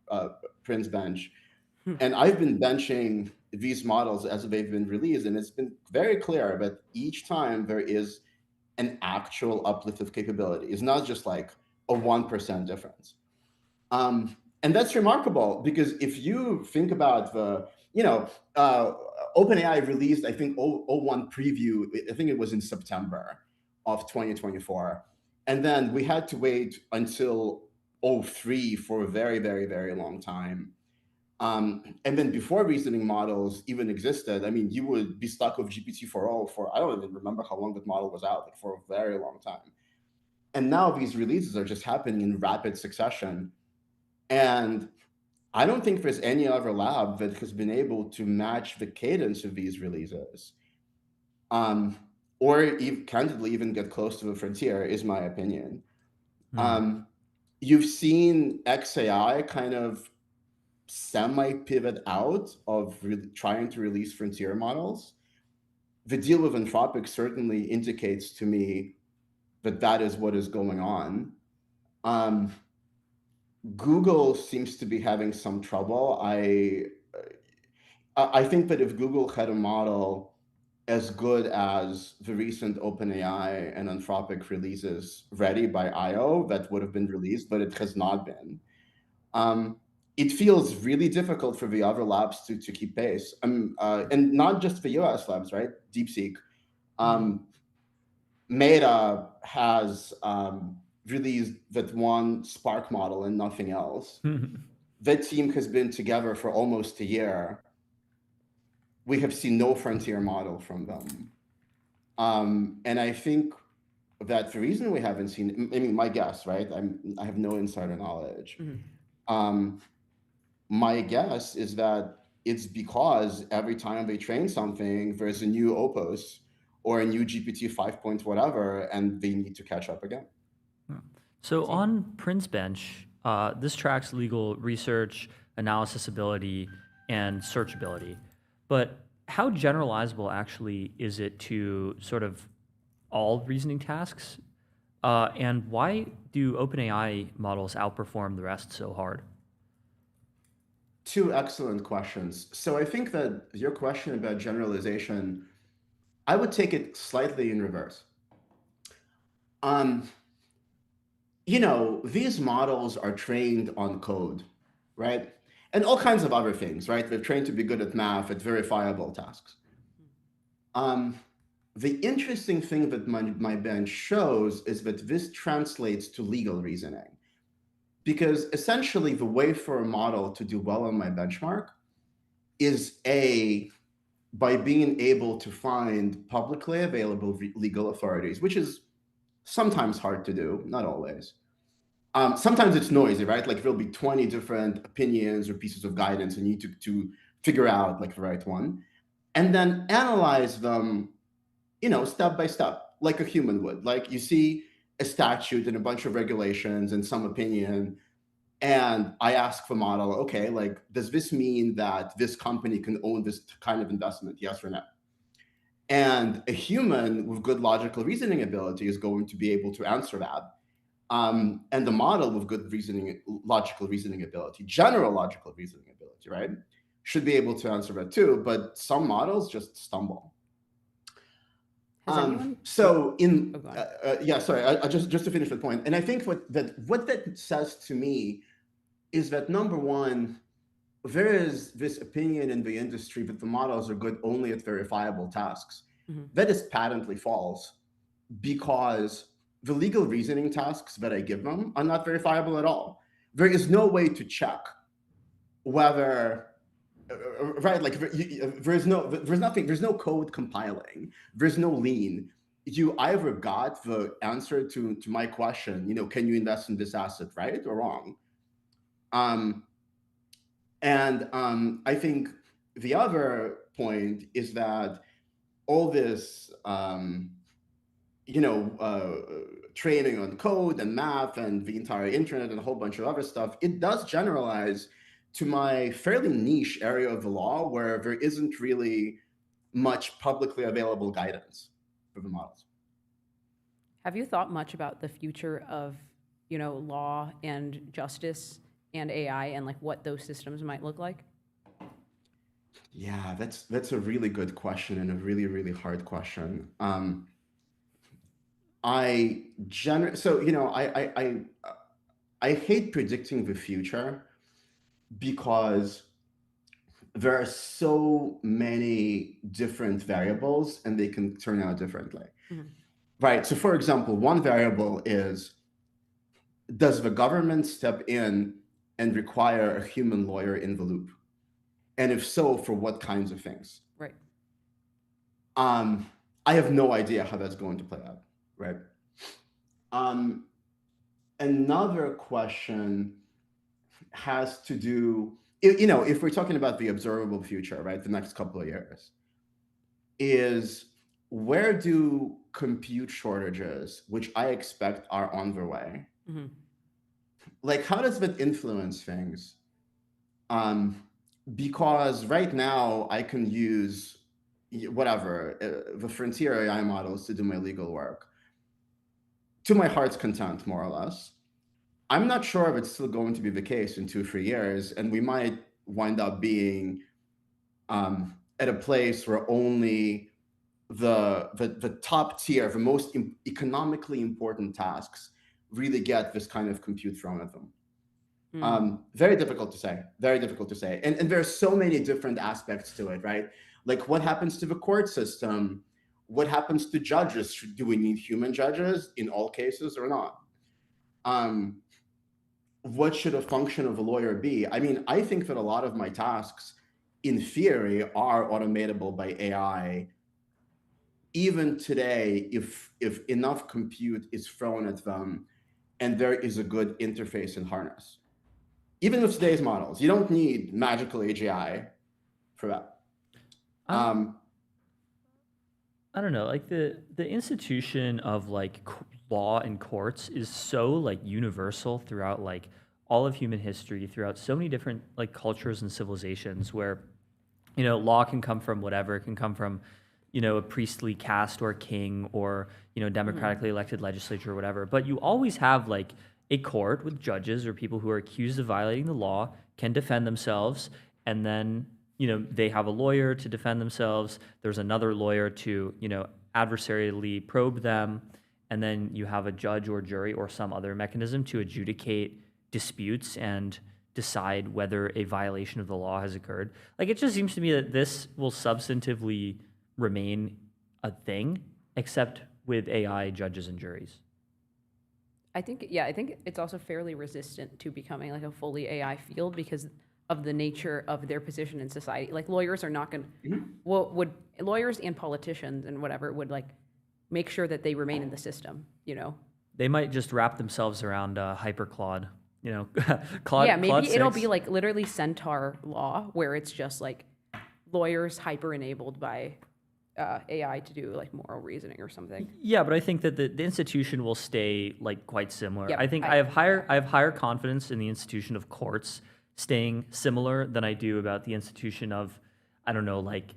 Prinz bench. And I've been benching these models as they've been released, and it's been very clear that each time there is an actual uplift of capability. It's not just like a 1% difference. And that's remarkable, because if you think about the, OpenAI released, I think, 01 preview, I think it was in September of 2024. And then we had to wait until 03 for a very, very, very long time. And then before reasoning models even existed, I mean, you would be stuck with GPT-4o for, I don't even remember how long that model was out, like for a very long time. And now these releases are just happening in rapid succession. And I don't think there's any other lab that has been able to match the cadence of these releases, or candidly even get close to the frontier, is my opinion. You've seen XAI kind of semi-pivot out of trying to release frontier models. The deal with Anthropic certainly indicates to me that that is what is going on. Google seems to be having some trouble. I think that if Google had a model as good as the recent OpenAI and Anthropic releases ready by I/O, that would have been released, but it has not been. It feels really difficult for the other labs to keep pace, and not just the US labs, right? Deepseek. Meta has released that one Spark model and nothing else. That team has been together for almost a year. We have seen no frontier model from them. And I think that the reason we haven't seen, I mean, my guess, right? I have no insider knowledge. My guess is that it's because every time they train something, there's a new Opus or a new GPT 5 point whatever, and they need to catch up again. So on Prinz Bench, this tracks legal research, analysis ability, and searchability. But how generalizable actually is it to sort of all reasoning tasks? And why do OpenAI models outperform the rest so hard? Two excellent questions. So I think that your question about generalization, I would take it slightly in reverse. You know, these models are trained on code, right? And all kinds of other things, right? They're trained to be good at math, at verifiable tasks. The interesting thing that my bench shows is that this translates to legal reasoning. Because essentially the way for a model to do well on my benchmark is by being able to find publicly available legal authorities, which is sometimes hard to do, not always. Sometimes it's noisy, right? Like there'll be 20 different opinions or pieces of guidance and you need to figure out like the right one. And then analyze them, you know, step by step, like a human would. Like you see a statute and a bunch of regulations and some opinion, and I ask the model, okay, like, does this mean that this company can own this kind of investment, yes or no? And a human with good logical reasoning ability is going to be able to answer that. And the model with good logical reasoning ability, general logical reasoning ability, right, should be able to answer that too, but some models just stumble. So yeah, sorry, I just to finish the point. And I think what that says to me is that number one, there is this opinion in the industry that the models are good only at verifiable tasks. That is patently false, because the legal reasoning tasks that I give them are not verifiable at all. There is no way to check whether right, like there's no code compiling, there's no lien. You either got the answer to my question, you know, can you invest in this asset, right or wrong? I think the other point is that all this training on code and math and the entire internet and a whole bunch of other stuff, it does generalize to my fairly niche area of the law where there isn't really much publicly available guidance for the models. Have you thought much about the future of, you know, law and justice and AI and like what those systems might look like? Yeah, that's a really good question and a really, really hard question. I hate predicting the future because there are so many different variables and they can turn out differently. Right. So for example, one variable is, does the government step in and require a human lawyer in the loop? And if so, for what kinds of things? Right. I have no idea how that's going to play out, right? Another question has to do, if we're talking about the observable future, right, the next couple of years, is where do compute shortages, which I expect are on their way, like how does that influence things? Because right now I can use whatever, the frontier AI models to do my legal work to my heart's content, more or less. I'm not sure if it's still going to be the case in 2-3 years, and we might wind up being at a place where only the top tier, the most economically important tasks really get this kind of compute thrown at them. Very difficult to say, very difficult to say. And there are so many different aspects to it, right? Like what happens to the court system? What happens to judges? Do we need human judges in all cases or not? What should a function of a lawyer be? I mean, I think that a lot of my tasks in theory are automatable by AI. Even today, if enough compute is thrown at them and there is a good interface and harness. Even with today's models, you don't need magical AGI for that. I don't know, like the institution of like law and courts is so like universal throughout like all of human history, throughout so many different like cultures and civilizations where, law can come from whatever. It can come from, a priestly caste or a king or, democratically elected legislature or whatever. But you always have like a court with judges or people who are accused of violating the law can defend themselves, and then they have a lawyer to defend themselves. There's another lawyer to, adversarially probe them. And then you have a judge or jury or some other mechanism to adjudicate disputes and decide whether a violation of the law has occurred. Like, it just seems to me that this will substantively remain a thing, except with AI judges and juries. I think it's also fairly resistant to becoming like a fully AI field because of the nature of their position in society. Like lawyers are not going to, lawyers and politicians and whatever would like make sure that they remain in the system, They might just wrap themselves around HyperClaude, Claude. Yeah, maybe Claude it'll 6. be like literally Centaur law where it's just like lawyers hyper enabled by AI to do like moral reasoning or something. Yeah, but I think that the institution will stay like quite similar. Yep, I think I have higher confidence in the institution of courts staying similar than I do about the institution of, I don't know, like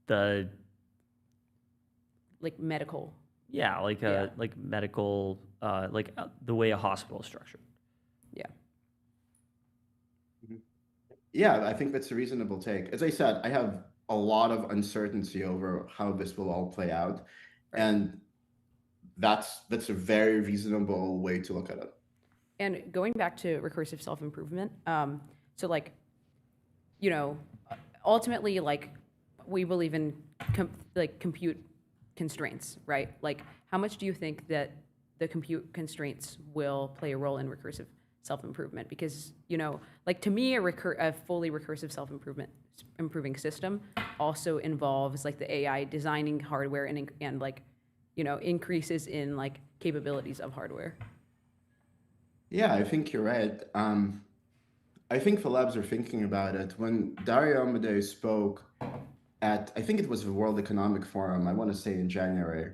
the like medical. Yeah, like like medical, the way a hospital is structured. Yeah. Yeah, I think that's a reasonable take. As I said, I have a lot of uncertainty over how this will all play out, and that's a very reasonable way to look at it. And going back to recursive self-improvement, so like, ultimately, like, we believe in compute constraints, right? Like, how much do you think that the compute constraints will play a role in recursive self-improvement? Because, like, to me, a fully recursive improving system also involves like the AI designing hardware and like, increases in like capabilities of hardware. Yeah, I think you're right. I think the labs are thinking about it. When Dario Amodei spoke at, I think it was the World Economic Forum, I want to say in January,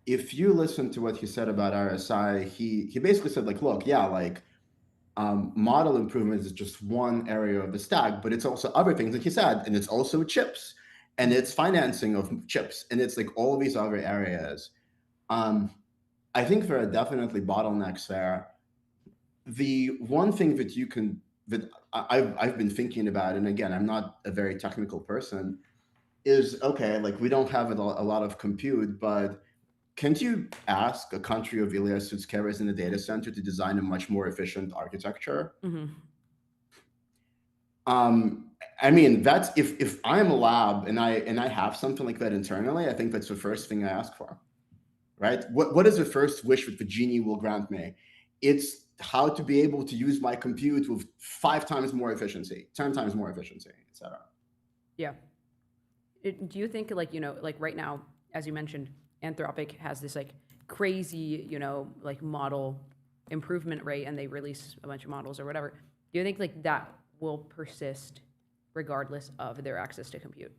if you listen to what he said about RSI, he basically said like, look, yeah, like model improvement is just one area of the stack, but it's also other things like he said, and it's also chips, and it's financing of chips, and it's like all these other areas. I think there are definitely bottlenecks there. The one thing that I've been thinking about, and again, I'm not a very technical person, is okay, like we don't have a lot of compute, but can't you ask a country of Ilias Sutskeres in a data center to design a much more efficient architecture? I mean, that's if I'm a lab and I have something like that internally, I think that's the first thing I ask for. Right? What is the first wish that the genie will grant me? It's how to be able to use my compute with 5 times more efficiency, 10 times more efficiency, etc. Yeah. Do you think, like, like right now, as you mentioned, Anthropic has this like crazy, like model improvement rate, and they release a bunch of models or whatever. Do you think like that will persist regardless of their access to compute?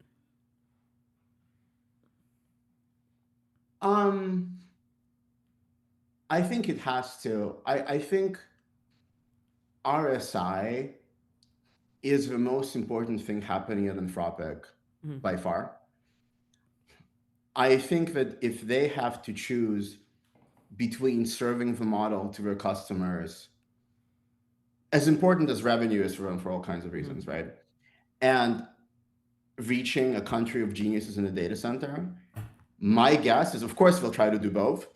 I think it has to. I think RSI is the most important thing happening at Anthropic by far. I think that if they have to choose between serving the model to their customers, as important as revenue is for them for all kinds of reasons, right? And reaching a country of geniuses in a data center, my guess is, of course, they'll try to do both.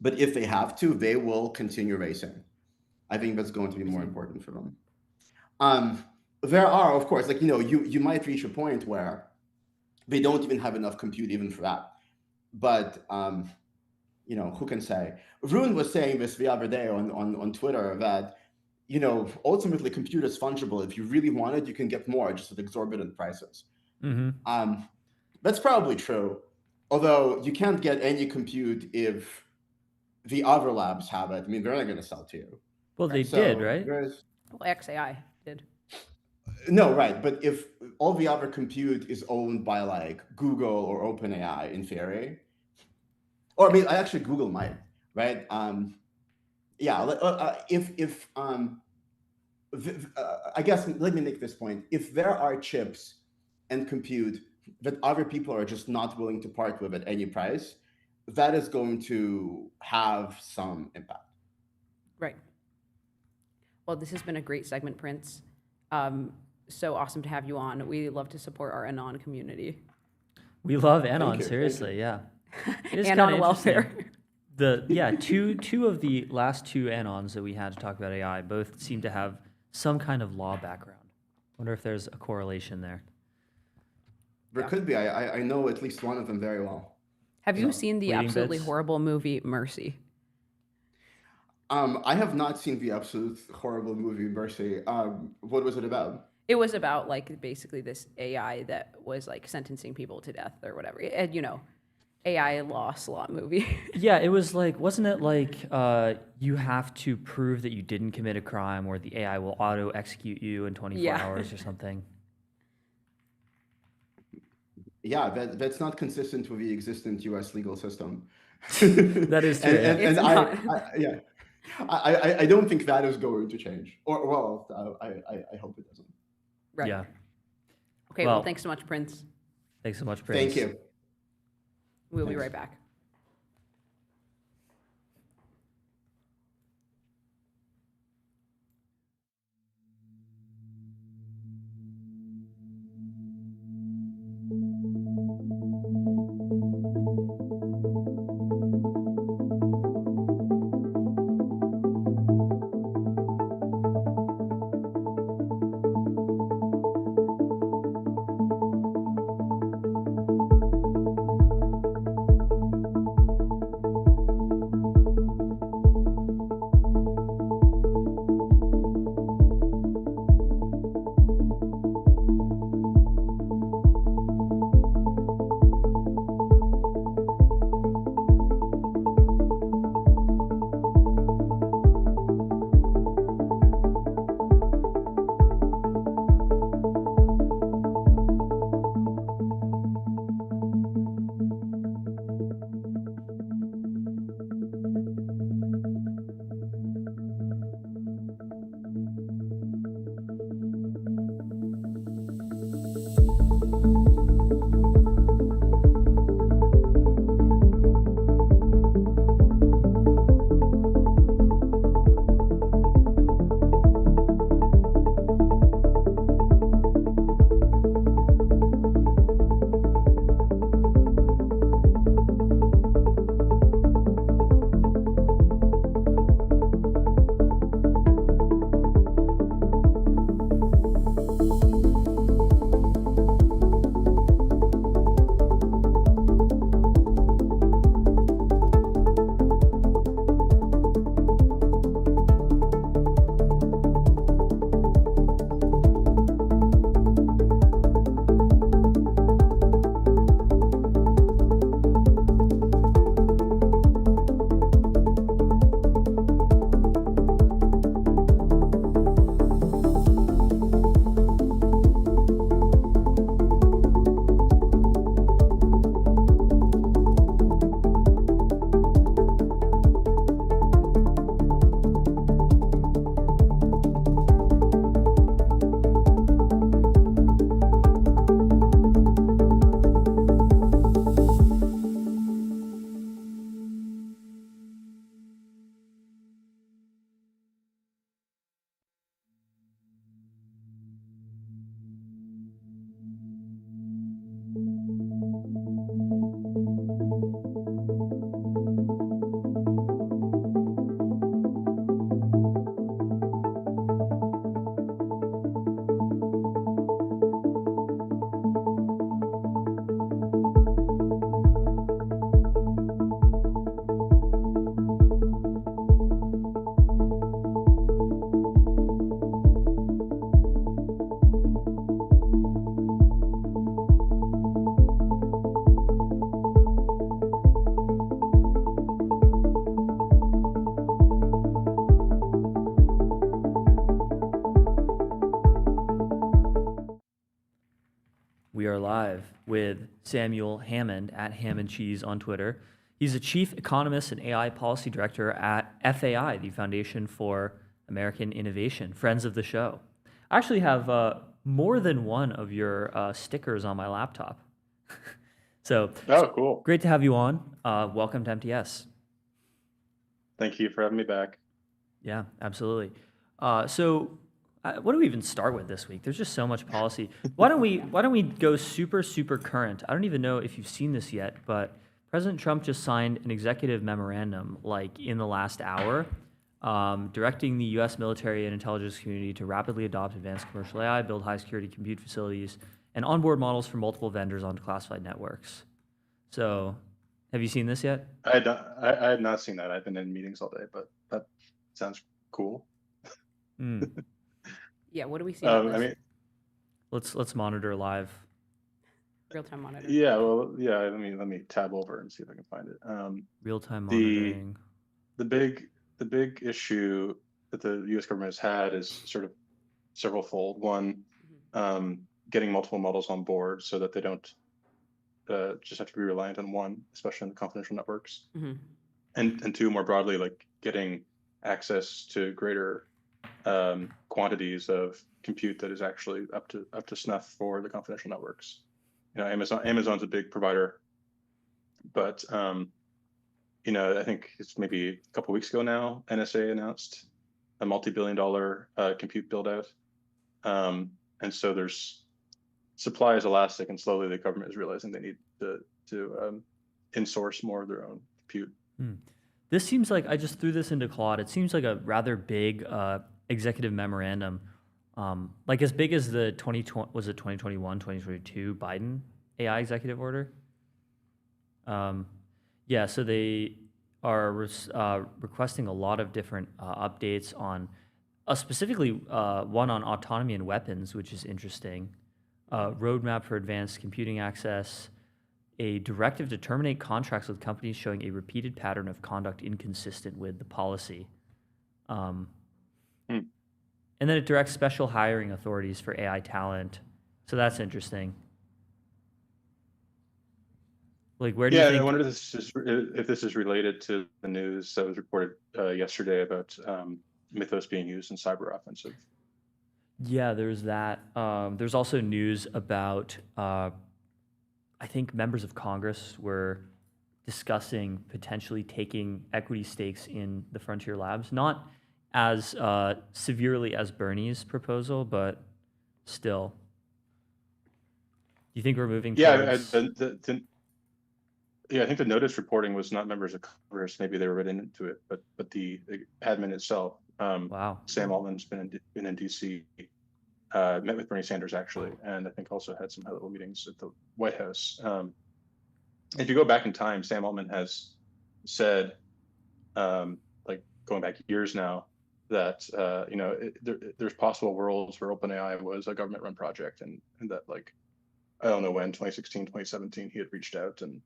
But if they have to, they will continue racing. I think that's going to be more important for them. There are, of course, like, you might reach a point where they don't even have enough compute even for that. But, who can say? Rune was saying this the other day on Twitter that, ultimately compute is fungible. If you really want it, you can get more just at exorbitant prices. That's probably true. Although you can't get any compute if the other labs have it. I mean, they're not going to sell to you. Well, they did, right? Well, XAI did. No, right. But if all the other compute is owned by like Google or OpenAI in theory, or I mean, actually Google might, right? I guess, let me make this point. If there are chips and compute that other people are just not willing to part with at any price, that is going to have some impact. Right. Well, this has been a great segment, Prince. So awesome to have you on. We love to support our Anon community. We love Anon, seriously, yeah. It is Anon welfare. Two of the last 2 Anons that we had to talk about AI both seem to have some kind of law background. Wonder if there's a correlation there. There could be. I know at least one of them very well. Have you seen the absolutely horrible movie Mercy? I have not seen the absolute horrible movie Mercy. What was it about? It was about like basically this AI that was like sentencing people to death or whatever. And AI law slot movie. Yeah, it was like, wasn't it like you have to prove that you didn't commit a crime, or the AI will auto execute you in 24 hours or something? Yeah, that's not consistent with the existing U.S. legal system. That is true. I don't think that is going to change. Or, well, I hope it doesn't. Right. Yeah. Okay, well, thanks so much, Prince. Thanks so much, Prince. Thank you. We'll be right back. are live with Samuel Hammond at Ham and Cheese on Twitter. He's a chief economist and AI policy director at FAI, the Foundation for American Innovation, friends of the show. I actually have more than one of your stickers on my laptop. So, cool. Great to have you on. Welcome to MTS. Thank you for having me back. Yeah, absolutely. So, what do we even start with this week? There's just so much policy. Why don't we go super current? I don't even know if you've seen this yet, but President Trump just signed an executive memorandum like in the last hour, directing the U.S. military and intelligence community to rapidly adopt advanced commercial AI, build high security compute facilities, and onboard models from multiple vendors onto classified networks. So, have you seen this yet? I had not seen that. I've been in meetings all day, but that sounds cool. Yeah, what do we see? I mean, let's monitor live. Real-time monitor. Yeah, well, yeah. Let me tab over and see if I can find it. Real-time monitoring. The big issue that the U.S. government has had is sort of several-fold. One, getting multiple models on board so that they don't just have to be reliant on one, especially in the confidential networks. And two, more broadly, like getting access to greater quantities of compute that is actually up to snuff for the confidential networks. You know, Amazon's a big provider, but you know, I think it's maybe a couple weeks ago now, NSA announced a multi-billion-dollar compute build-out, and so there's supply is elastic, and slowly the government is realizing they need to insource more of their own compute. This seems like, I just threw this into Claude. It seems like a rather big executive memorandum, like as big as the 2021, 2022 Biden AI executive order. Yeah, so they are requesting a lot of different updates on, specifically one on autonomy and weapons, which is interesting. Roadmap for advanced computing access, a directive to terminate contracts with companies showing a repeated pattern of conduct inconsistent with the policy. And then it directs special hiring authorities for AI talent. So that's interesting. Like, where do you think? I wonder if this is related to the news that was reported yesterday about Mythos being used in cyber offensive. Yeah, there's that. There's also news about, I think members of Congress were discussing potentially taking equity stakes in the Frontier Labs, not as severely as Bernie's proposal, but still. Do you think we're moving towards? I think the notice reporting was not members of Congress. Maybe they were written into it, but the admin itself. Wow. Sam Altman's been in DC, met with Bernie Sanders actually, and I think also had some high-level meetings at the White House. If you go back in time, Sam Altman has said, like going back years now, that you know, there's possible worlds where OpenAI was a government-run project, and that, like, I don't know when, 2016, 2017, he had reached out and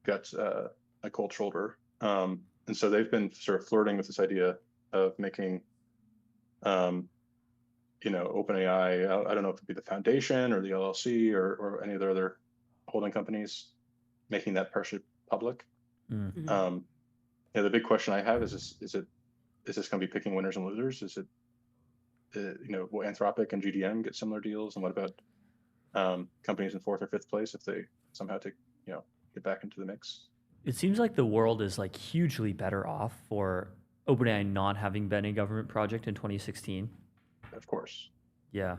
got a cold shoulder. And so they've been sort of flirting with this idea of making, you know, OpenAI, I don't know if it'd be the foundation or the LLC or any of their other holding companies, making that partially public. You know, the big question I have is this going to be picking winners and losers? Is it, you know, will Anthropic and GDM get similar deals? And what about companies in fourth or fifth place if they somehow take, you know, get back into the mix? It seems like the world is like hugely better off for OpenAI not having been a government project in 2016. Of course. Yeah.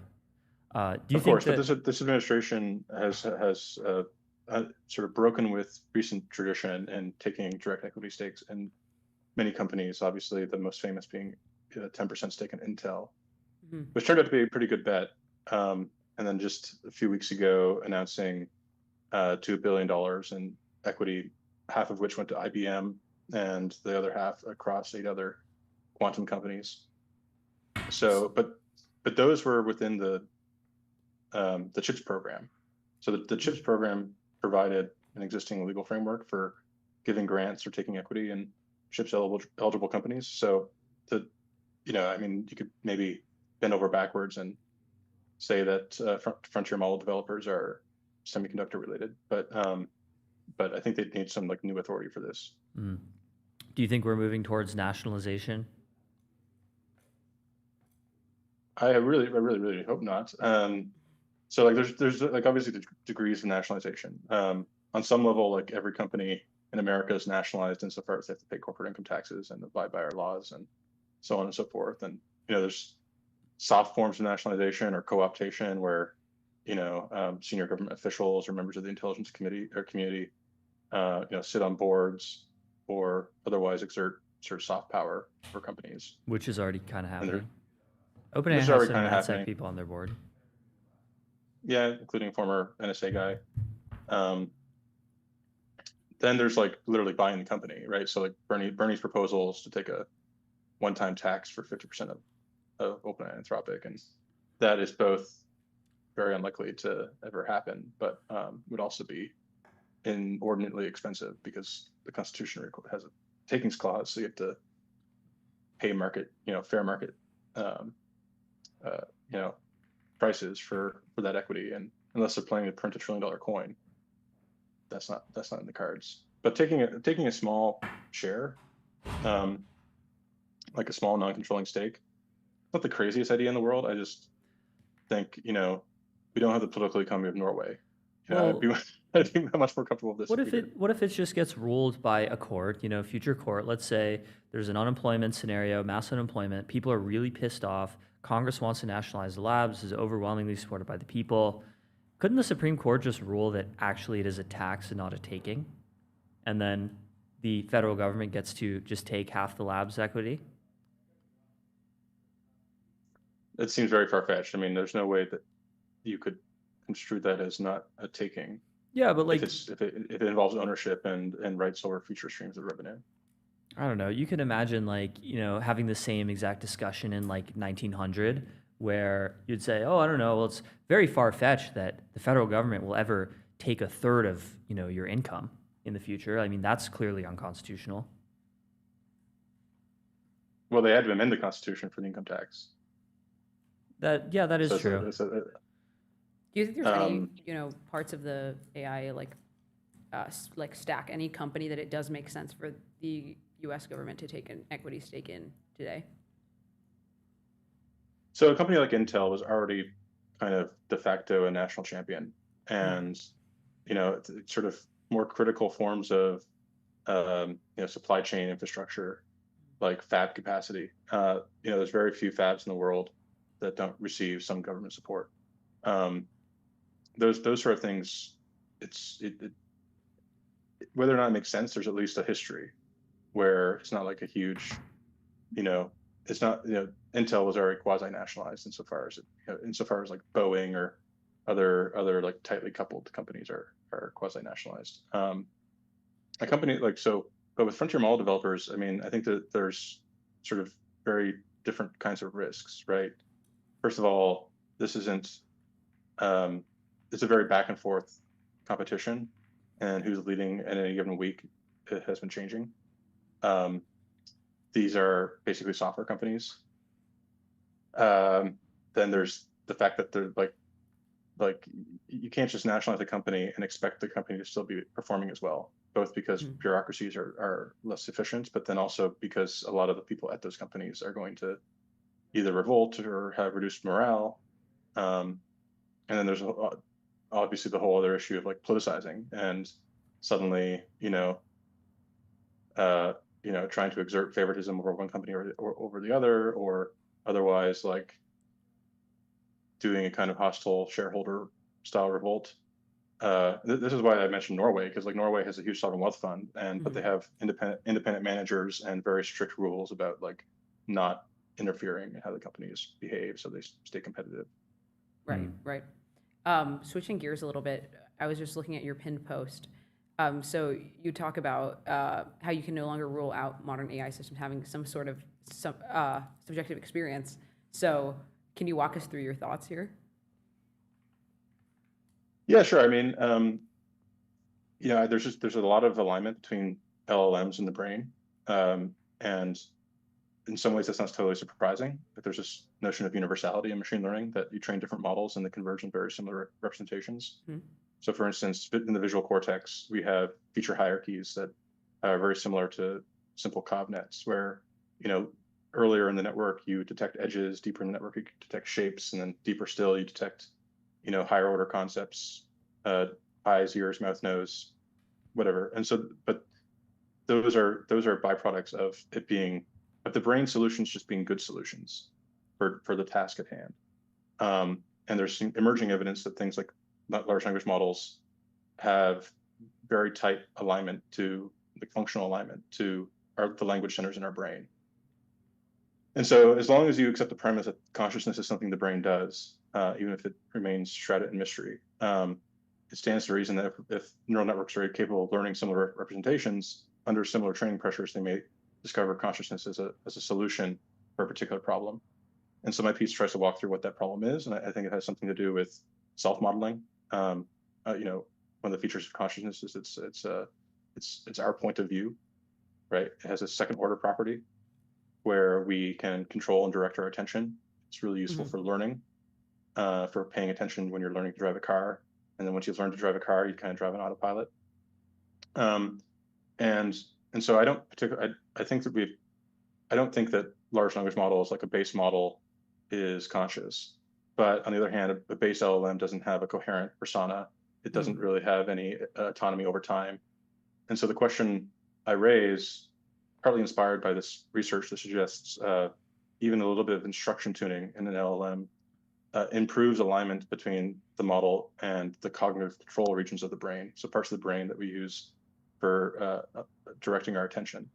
Do you of think course, that but this administration has sort of broken with recent tradition and taking direct equity stakes in many companies. Obviously, the most famous being a 10% stake in Intel, which turned out to be a pretty good bet. And then just a few weeks ago, announcing $2 billion in equity, half of which went to IBM, and the other half across 8 other quantum companies. So, but those were within the CHIPS program. So the CHIPS program provided an existing legal framework for giving grants or taking equity in CHIPS eligible companies. So, you know, I mean, you could maybe bend over backwards and say that frontier model developers are semiconductor related, but I think they need some like new authority for this. Do you think we're moving towards nationalization? I really hope not. So like there's like obviously the degrees of nationalization. On some level, like every company in America is nationalized insofar as they have to pay corporate income taxes and abide by our laws and so on and so forth. And there's soft forms of nationalization or co-optation where senior government officials or members of the intelligence committee or community sit on boards or otherwise exert sort of soft power for companies, which is already kind of happening. Which OpenAI is has already some kind of NSA happening. people on their board. Yeah, including former NSA guy. Then there's like literally buying the company, right? So like Bernie's proposals to take a one-time tax for 50% of OpenAI and Anthropic, and that is both very unlikely to ever happen, but would also be inordinately expensive because the Constitution has a takings clause, so you have to pay market, fair market, prices for that equity, and unless they're planning to print $1 trillion coin, that's not in the cards. But taking a small share, like a small non-controlling stake, not the craziest idea in the world. I just think we don't have the political economy of Norway. I'd be much more comfortable with this. What if it just gets ruled by a court, future court? Let's say there's an unemployment scenario, mass unemployment. People are really pissed off. Congress wants to nationalize the labs. Is overwhelmingly supported by the people. Couldn't the Supreme Court just rule that actually it is a tax and not a taking? And then the federal government gets to just take half the lab's equity? It seems very far-fetched. I mean, there's no way that you could construe that as not a taking. Yeah, but like if it involves ownership and rights over future streams of revenue. I don't know. You could imagine having the same exact discussion in like 1900, where you'd say, oh, I don't know. Well, it's very far-fetched that the federal government will ever take a third of your income in the future. I mean, that's clearly unconstitutional. Well, they had to amend the Constitution for the income tax. That is true. Do you think there's any, parts of the AI like stack, any company that it does make sense for the U.S. government to take an equity stake in today? So a company like Intel was already kind of de facto a national champion, and sort of more critical forms of supply chain infrastructure, like fab capacity. There's very few fabs in the world that don't receive some government support. Those sort of things, whether or not it makes sense, there's at least a history where it's not like a huge, it's not, Intel was already quasi-nationalized insofar as like Boeing or other like tightly coupled companies are quasi-nationalized. A company but with frontier model developers, I mean, I think that there's sort of very different kinds of risks, right? First of all, this isn't, it's a very back and forth competition, and who's leading at any given week it has been changing. These are basically software companies. Then there's the fact that they're like you can't just nationalize a company and expect the company to still be performing as well, both because bureaucracies are less efficient, but then also because a lot of the people at those companies are going to either revolt or have reduced morale. And then there's obviously the whole other issue of like politicizing and suddenly, trying to exert favoritism over one company or over the other, or otherwise like doing a kind of hostile shareholder style revolt. This is why I mentioned Norway, because like Norway has a huge sovereign wealth fund, but they have independent managers and very strict rules about like not interfering in how the companies behave, so they stay competitive. Right. Switching gears a little bit, I was just looking at your pinned post. So you talk about how you can no longer rule out modern AI systems having some sort of subjective experience. So can you walk us through your thoughts here? Yeah, sure. I mean, there's a lot of alignment between LLMs and the brain, and in some ways that's not totally surprising. But there's this notion of universality in machine learning that you train different models and they converge in very similar representations. So for instance, in the visual cortex, we have feature hierarchies that are very similar to simple COV-nets, where, earlier in the network, you detect edges, deeper in the network, you detect shapes, and then deeper still, you detect, higher order concepts, eyes, ears, mouth, nose, whatever. And so, but those are byproducts of the brain solutions just being good solutions for the task at hand. And there's some emerging evidence that things like large language models have very tight alignment to the functional alignment to the language centers in our brain. And so as long as you accept the premise that consciousness is something the brain does, even if it remains shrouded in mystery, it stands to reason that if neural networks are capable of learning similar representations under similar training pressures, they may discover consciousness as a solution for a particular problem. And so my piece tries to walk through what that problem is, and I think it has something to do with self-modeling. One of the features of consciousness is it's our point of view, right? It has a second order property where we can control and direct our attention. It's really useful for learning, for paying attention when you're learning to drive a car. And then once you've learned to drive a car, you kind of drive an autopilot. And so I don't think that large language models, like a base model, is conscious. But on the other hand, a base LLM doesn't have a coherent persona. It doesn't really have any autonomy over time. And so the question I raise, partly inspired by this research that suggests even a little bit of instruction tuning in an LLM improves alignment between the model and the cognitive control regions of the brain. So parts of the brain that we use for directing our attention.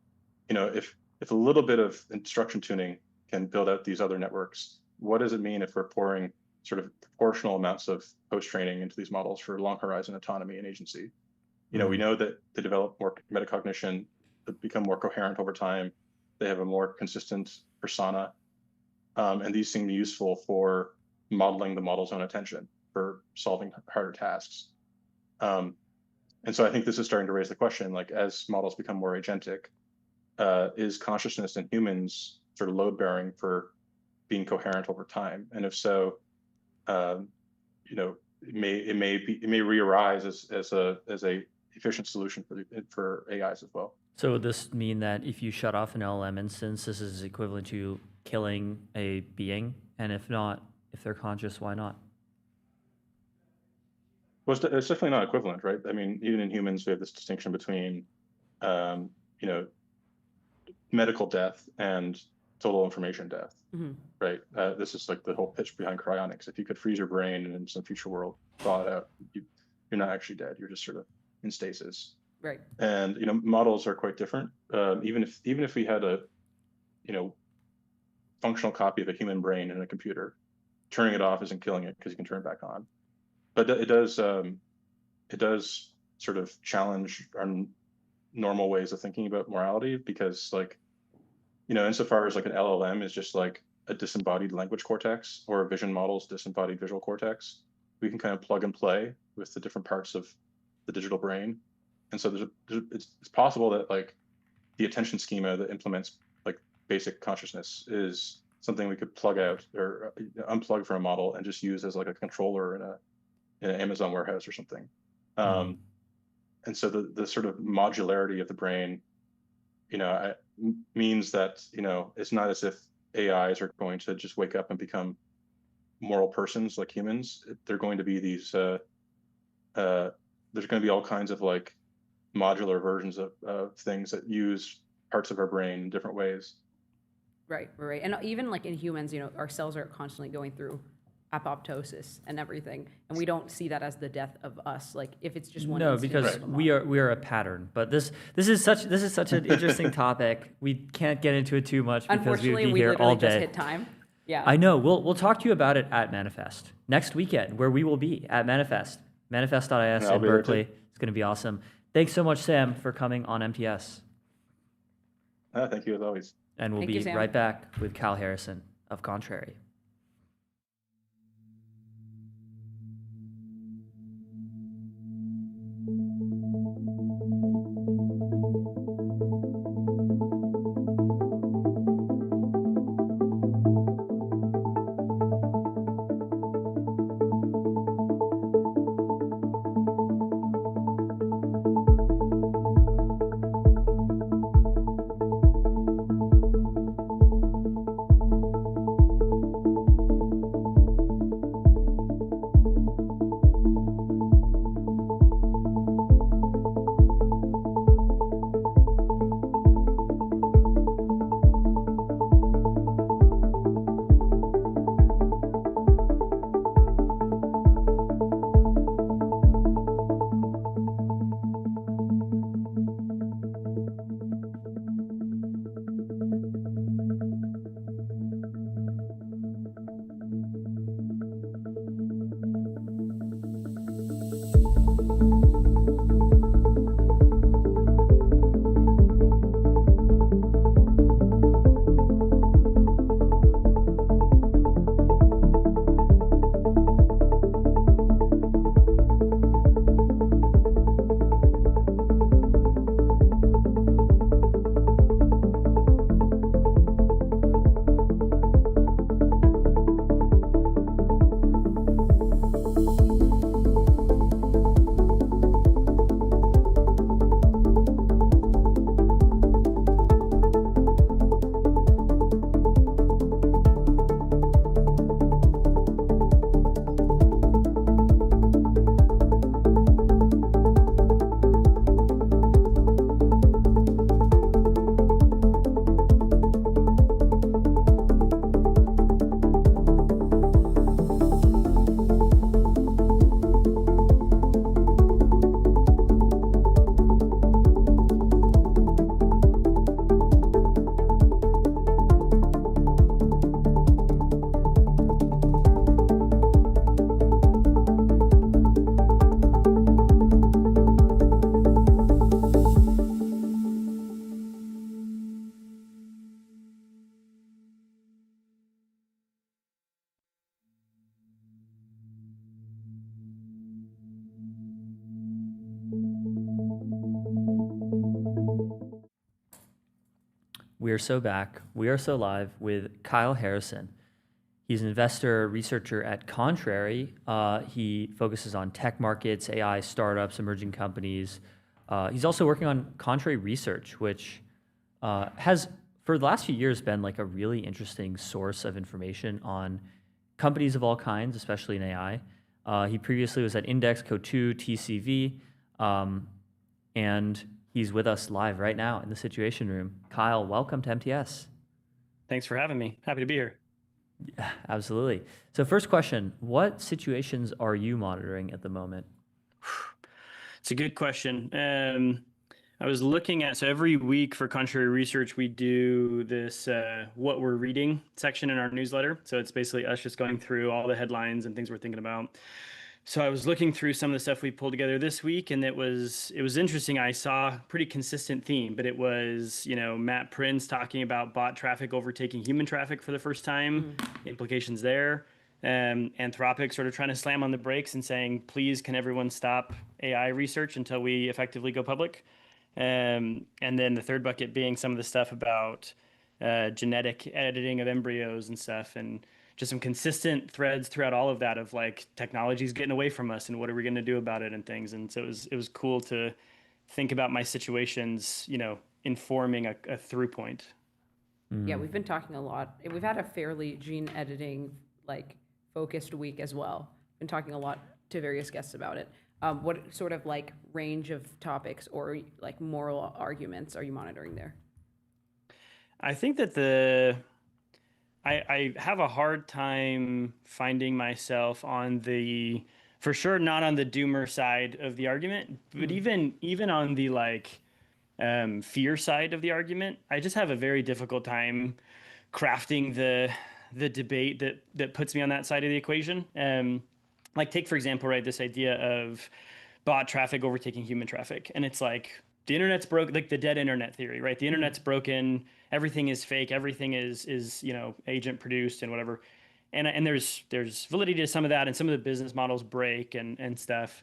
If a little bit of instruction tuning can build out these other networks, what does it mean if we're pouring sort of proportional amounts of post-training into these models for long horizon autonomy and agency? We know that they develop more metacognition, they become more coherent over time, they have a more consistent persona, and these seem useful for modeling the model's own attention, for solving harder tasks. And so I think this is starting to raise the question, like, as models become more agentic, is consciousness in humans sort of load bearing for being coherent over time? And if so, it may re-arise as a efficient solution for AIs as well. So would this mean that if you shut off an LLM instance, this is equivalent to killing a being? And if not, if they're conscious, why not? Well, it's definitely not equivalent, right? I mean, even in humans, we have this distinction between, medical death and total information death, right? This is like the whole pitch behind cryonics. If you could freeze your brain and in some future world thaw it out, you're not actually dead. You're just sort of in stasis. Right. And models are quite different. Even if we had a functional copy of a human brain in a computer, turning it off isn't killing it because you can turn it back on. But it does sort of challenge our normal ways of thinking about morality, because insofar as like an LLM is just like a disembodied language cortex, or a vision model's disembodied visual cortex, we can kind of plug and play with the different parts of the digital brain. And so it's possible that like the attention schema that implements like basic consciousness is something we could plug out or unplug from a model and just use as like a controller in an Amazon warehouse or something. And so the sort of modularity of the brain, means that, it's not as if AIs are going to just wake up and become moral persons like humans. They're going to be these, there's going to be all kinds of like modular versions of things that use parts of our brain in different ways. Right. And even like in humans, our cells are constantly going through apoptosis and everything, and we don't see that as the death of us. Like if it's just one. No, because we are a pattern. But this is such an interesting topic. We can't get into it too much because we would be here all day. Just hit time. Yeah. I know. We'll talk to you about it at Manifest next weekend, where we will be at Manifest Manifest.is in Berkeley. It's going to be awesome. Thanks so much, Sam, for coming on MTS. Thank you as always. And we'll be right back with Cal Harrison of Contrary. we are so back. We are so live with Kyle Harrison. He's an investor researcher at Contrary. He focuses on tech markets, AI startups, emerging companies. He's also working on Contrary Research, which has, for the last few years, been like a really interesting source of information on companies of all kinds, especially in AI. He previously was at Index, Co2, TCV, and he's with us live right now in the Situation Room. Kyle, welcome to MTS. Thanks for having me. Happy to be here. Yeah, absolutely. So first question, what situations are you monitoring at the moment? It's a good question. I was looking at, so every week for Contrary Research, we do this what we're reading section in our newsletter. So it's basically us just going through all the headlines and things we're thinking about. So I was looking through some of the stuff we pulled together this week, and it was interesting. I saw a pretty consistent theme, but it was, Matt Prinz talking about bot traffic overtaking human traffic for the first time, implications there. Anthropic sort of trying to slam on the brakes and saying, please, can everyone stop AI research until we effectively go public? And then the third bucket being some of the stuff about genetic editing of embryos and stuff, and just some consistent threads throughout all of that of like technology's getting away from us and what are we going to do about it and things. And so it was cool to think about my situations, informing a through point. Yeah, we've been talking a lot. We've had a fairly gene editing like focused week as well. Been talking a lot to various guests about it. What sort of like range of topics or like moral arguments are you monitoring there? I think that I have a hard time finding myself on for sure not on the doomer side of the argument, but even on the like fear side of the argument, I just have a very difficult time crafting the debate that puts me on that side of the equation. Like take, for example, right, this idea of bot traffic overtaking human traffic. And it's like, the internet's broke, like the dead internet theory, right? The internet's broken, everything is fake, everything is agent produced and whatever. And there's validity to some of that, and some of the business models break and stuff.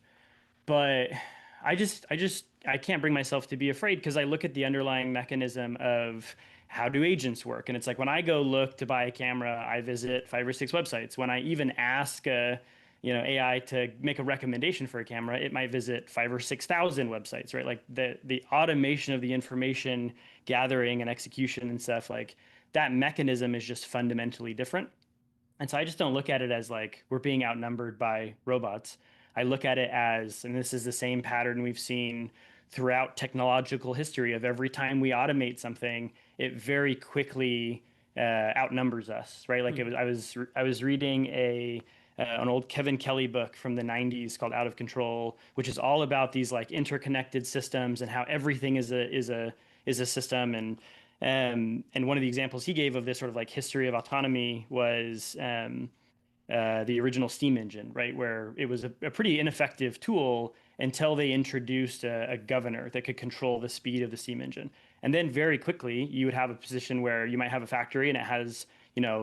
But I can't bring myself to be afraid, because I look at the underlying mechanism of how do agents work? And it's like when I go look to buy a camera, I visit 5 or 6 websites. When I even ask AI to make a recommendation for a camera, it might visit 5 or 6,000 websites, right? Like the automation of the information gathering and execution and stuff, like that mechanism is just fundamentally different. And so I just don't look at it as like we're being outnumbered by robots. I look at it as, and this is the same pattern we've seen throughout technological history, of every time we automate something, it very quickly outnumbers us, right? Like I was reading an old Kevin Kelly book from the 90s called Out of Control, which is all about these like interconnected systems and how everything is a system. And one of the examples he gave of this sort of like history of autonomy was the original steam engine, right? Where it was a pretty ineffective tool until they introduced a governor that could control the speed of the steam engine. And then very quickly you would have a position where you might have a factory and it has,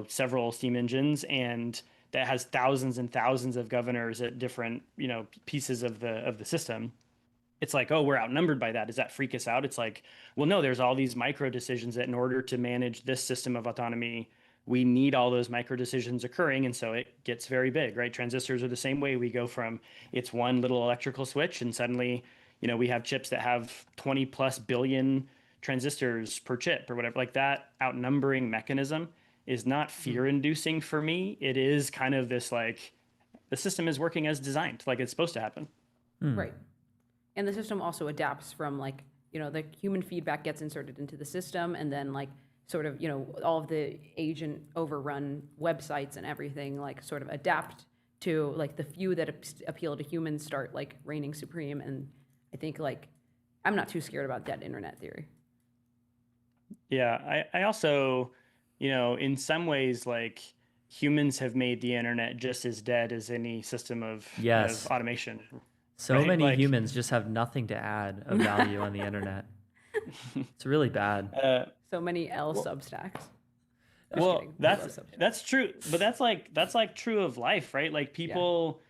several steam engines, and that has thousands and thousands of governors at different, pieces of the system. It's like, oh, we're outnumbered by that. Does that freak us out? It's like, well, no, there's all these micro decisions that in order to manage this system of autonomy, we need all those micro decisions occurring. And so it gets very big, right? Transistors are the same way. We go from it's one little electrical switch, and suddenly, we have chips that have 20 plus billion transistors per chip or whatever. Like that outnumbering mechanism is not fear inducing for me. It is kind of this like, the system is working as designed, like it's supposed to happen. Right. And the system also adapts from like, the human feedback gets inserted into the system, and then like sort of, all of the agent overrun websites and everything like sort of adapt to like the few that appeal to humans start like reigning supreme. And I think like, I'm not too scared about dead internet theory. Yeah, I also, in some ways, like humans have made the internet just as dead as any system of automation. So right? many humans just have nothing to add of value on the internet. It's really bad. So many Substacks. Well, that's true, but that's like true of life, right? Like people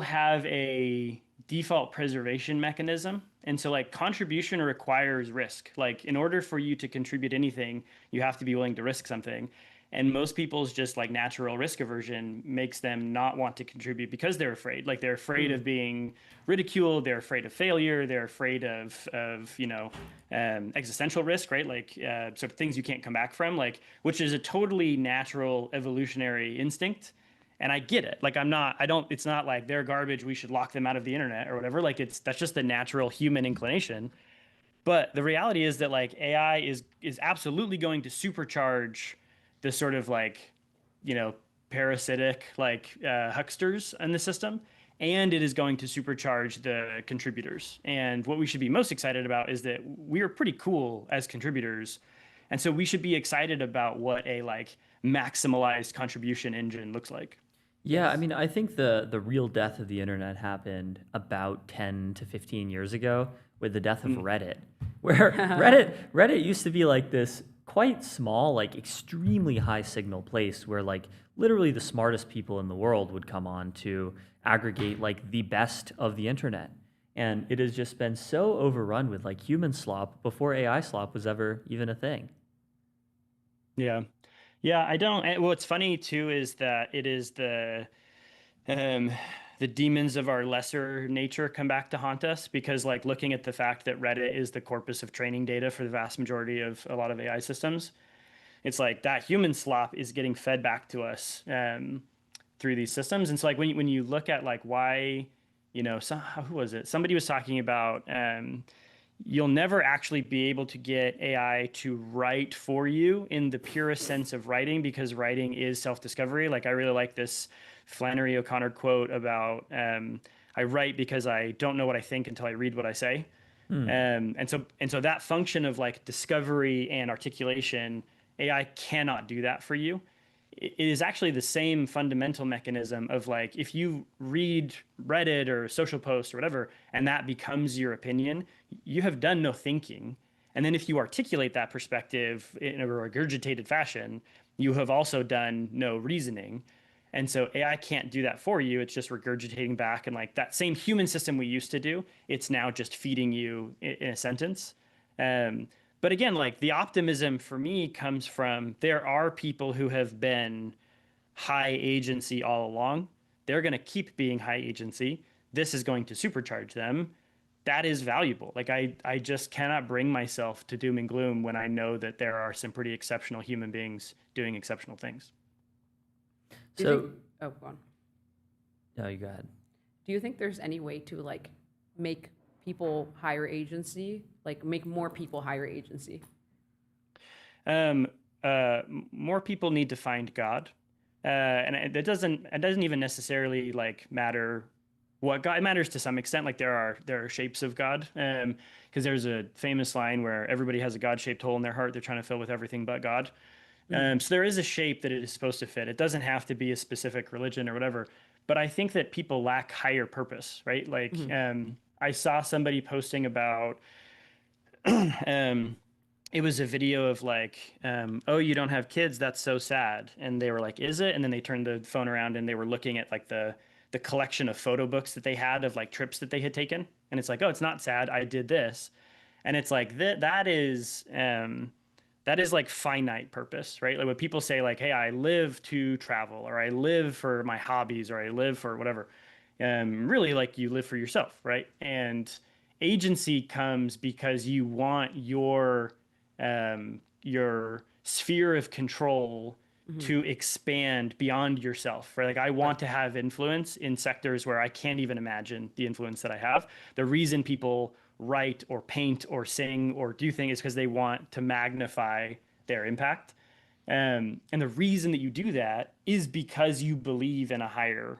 have a default preservation mechanism And so like contribution requires risk. Like in order for you to contribute anything, you have to be willing to risk something. And most people's just like natural risk aversion makes them not want to contribute because they're afraid. Like they're afraid of being ridiculed. They're afraid of failure. They're afraid of existential risk, right? Like sort of things you can't come back from, like, which is a totally natural evolutionary instinct. And I get it. Like it's not like they're garbage, we should lock them out of the internet or whatever. Like that's just the natural human inclination. But the reality is that like AI is absolutely going to supercharge the sort of like, parasitic like hucksters in the system, and it is going to supercharge the contributors. And what we should be most excited about is that we are pretty cool as contributors, and so we should be excited about what a like maximalized contribution engine looks like. Yeah, I mean, I think the real death of the internet happened about 10 to 15 years ago with the death of Reddit, where Reddit used to be like this quite small, like extremely high signal place where like literally the smartest people in the world would come on to aggregate like the best of the internet. And it has just been so overrun with like human slop before AI slop was ever even a thing. Yeah. Yeah, I don't. What's funny too is that it is the demons of our lesser nature come back to haunt us, because like looking at the fact that Reddit is the corpus of training data for the vast majority of a lot of AI systems, it's like that human slop is getting fed back to us through these systems. And so like when you look at like why, who was it? Somebody was talking about you'll never actually be able to get AI to write for you in the purest sense of writing, because writing is self-discovery. Like I really like this Flannery O'Connor quote about I write because I don't know what I think until I read what I say. And so that function of like discovery and articulation, AI cannot do that for you. It is actually the same fundamental mechanism of like, if you read Reddit or social post or whatever, and that becomes your opinion, you have done no thinking. And then if you articulate that perspective in a regurgitated fashion, you have also done no reasoning. And so AI can't do that for you. It's just regurgitating back, and like that same human system we used to do, it's now just feeding you in a sentence. But again, like the optimism for me comes from, there are people who have been high agency all along. They're going to keep being high agency. This is going to supercharge them. That is valuable. Like I just cannot bring myself to doom and gloom when I know that there are some pretty exceptional human beings doing exceptional things. Go on. No, you go ahead. Do you think there's any way to like make people higher agency, like make more people higher agency? More people need to find God, and it doesn't even necessarily like matter what God. It matters to some extent. Like there are shapes of God, because there's a famous line where everybody has a God-shaped hole in their heart they're trying to fill with everything but God. So there is a shape that it is supposed to fit. It doesn't have to be a specific religion or whatever. But I think that people lack higher purpose, right? Like I saw somebody posting about, it was a video of like, oh, you don't have kids, that's so sad. And they were like, is it? And then they turned the phone around and they were looking at like the collection of photo books that they had of like trips that they had taken. And it's like, oh, it's not sad, I did this. And it's like, that is like finite purpose, right? Like when people say like, hey, I live to travel, or I live for my hobbies, or I live for whatever. Really, like you live for yourself, right? And agency comes because you want your sphere of control to expand beyond yourself, right? Like I want to have influence in sectors where I can't even imagine the influence that I have. The reason people write or paint or sing or do things is because they want to magnify their impact. And the reason that you do that is because you believe in a higher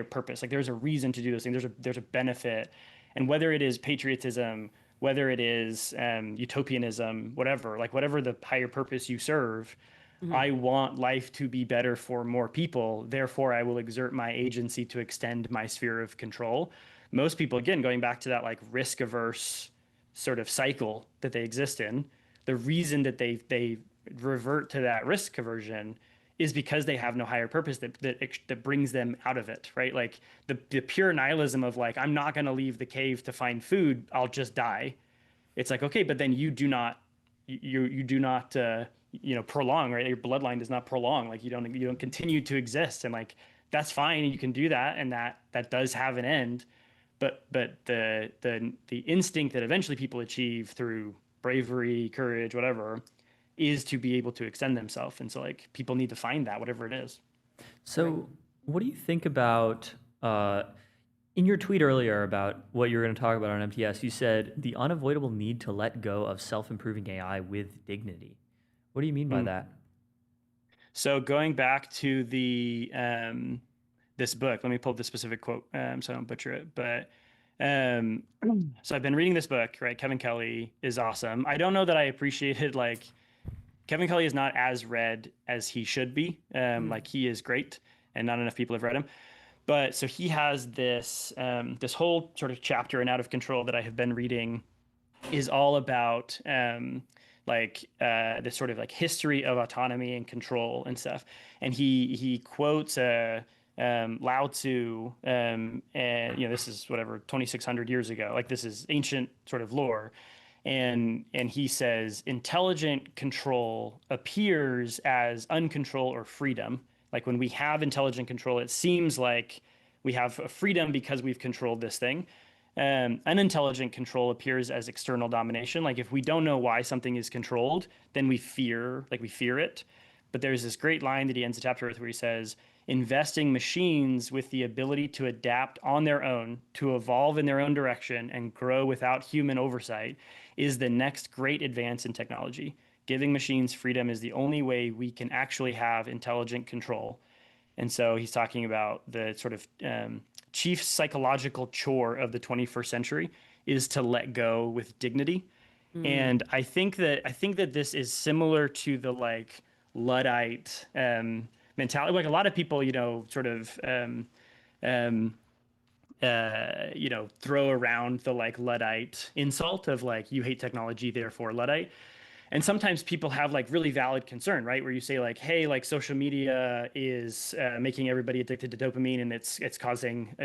purpose. Like there's a reason to do those things. There's a benefit. And whether it is patriotism, whether it is utopianism, whatever the higher purpose you serve, I want life to be better for more people. Therefore, I will exert my agency to extend my sphere of control. Most people, again, going back to that like risk averse sort of cycle that they exist in, the reason that they revert to that risk aversion is because they have no higher purpose that brings them out of it, right? Like the pure nihilism of like, I'm not going to leave the cave to find food, I'll just die. It's like, okay, but then you do not prolong, right? Your bloodline does not prolong. Like you don't continue to exist, and like that's fine. You can do that, and that does have an end. But the instinct that eventually people achieve through bravery, courage, whatever, is to be able to extend themselves. And so like people need to find that, whatever it is. So what do you think about in your tweet earlier about what you were going to talk about on MTS, you said the unavoidable need to let go of self-improving AI with dignity. What do you mean by that? So going back to the this book, let me pull up the specific quote so I don't butcher it. But so I've been reading this book, right? Kevin Kelly is awesome. I don't know that I appreciated like Kevin Kelly is not as read as he should be. Like he is great, and not enough people have read him. But so he has this this whole sort of chapter in Out of Control that I have been reading is all about this sort of like history of autonomy and control and stuff. And he quotes Lao Tzu, and this is whatever 2,600 years ago. Like this is ancient sort of lore. And he says intelligent control appears as uncontrol or freedom. Like when we have intelligent control, it seems like we have a freedom because we've controlled this thing. Unintelligent control appears as external domination. Like if we don't know why something is controlled, then we fear it. But there's this great line that he ends the chapter with where he says, investing machines with the ability to adapt on their own, to evolve in their own direction and grow without human oversight is the next great advance in technology. Giving machines freedom is the only way we can actually have intelligent control. And so he's talking about the sort of chief psychological chore of the 21st century is to let go with dignity. And I think that this is similar to the like Luddite mentality. Like a lot of people, sort of throw around the like Luddite insult of like, you hate technology, therefore Luddite. And sometimes people have like really valid concern, right? Where you say like, hey, like social media is making everybody addicted to dopamine, and it's causing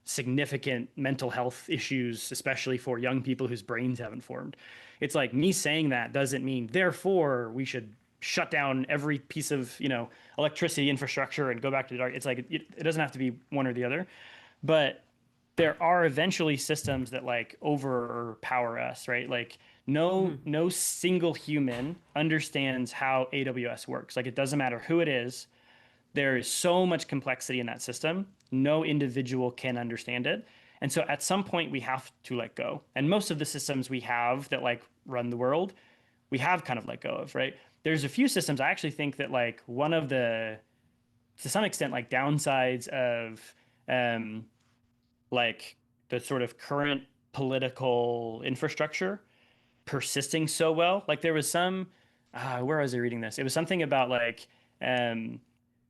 significant mental health issues, especially for young people whose brains haven't formed. It's like me saying that doesn't mean therefore we should shut down every piece of electricity infrastructure and go back to the dark. It's like it doesn't have to be one or the other, but there are eventually systems that like overpower us, right? Like no single human understands how AWS works. Like it doesn't matter who it is. There is so much complexity in that system. No individual can understand it. And so at some point we have to let go. And most of the systems we have that like run the world, we have kind of let go of, right? There's a few systems I actually think that like one of the, to some extent, like downsides of like the sort of current political infrastructure persisting so well. Like there was some, where was I reading this? It was something about like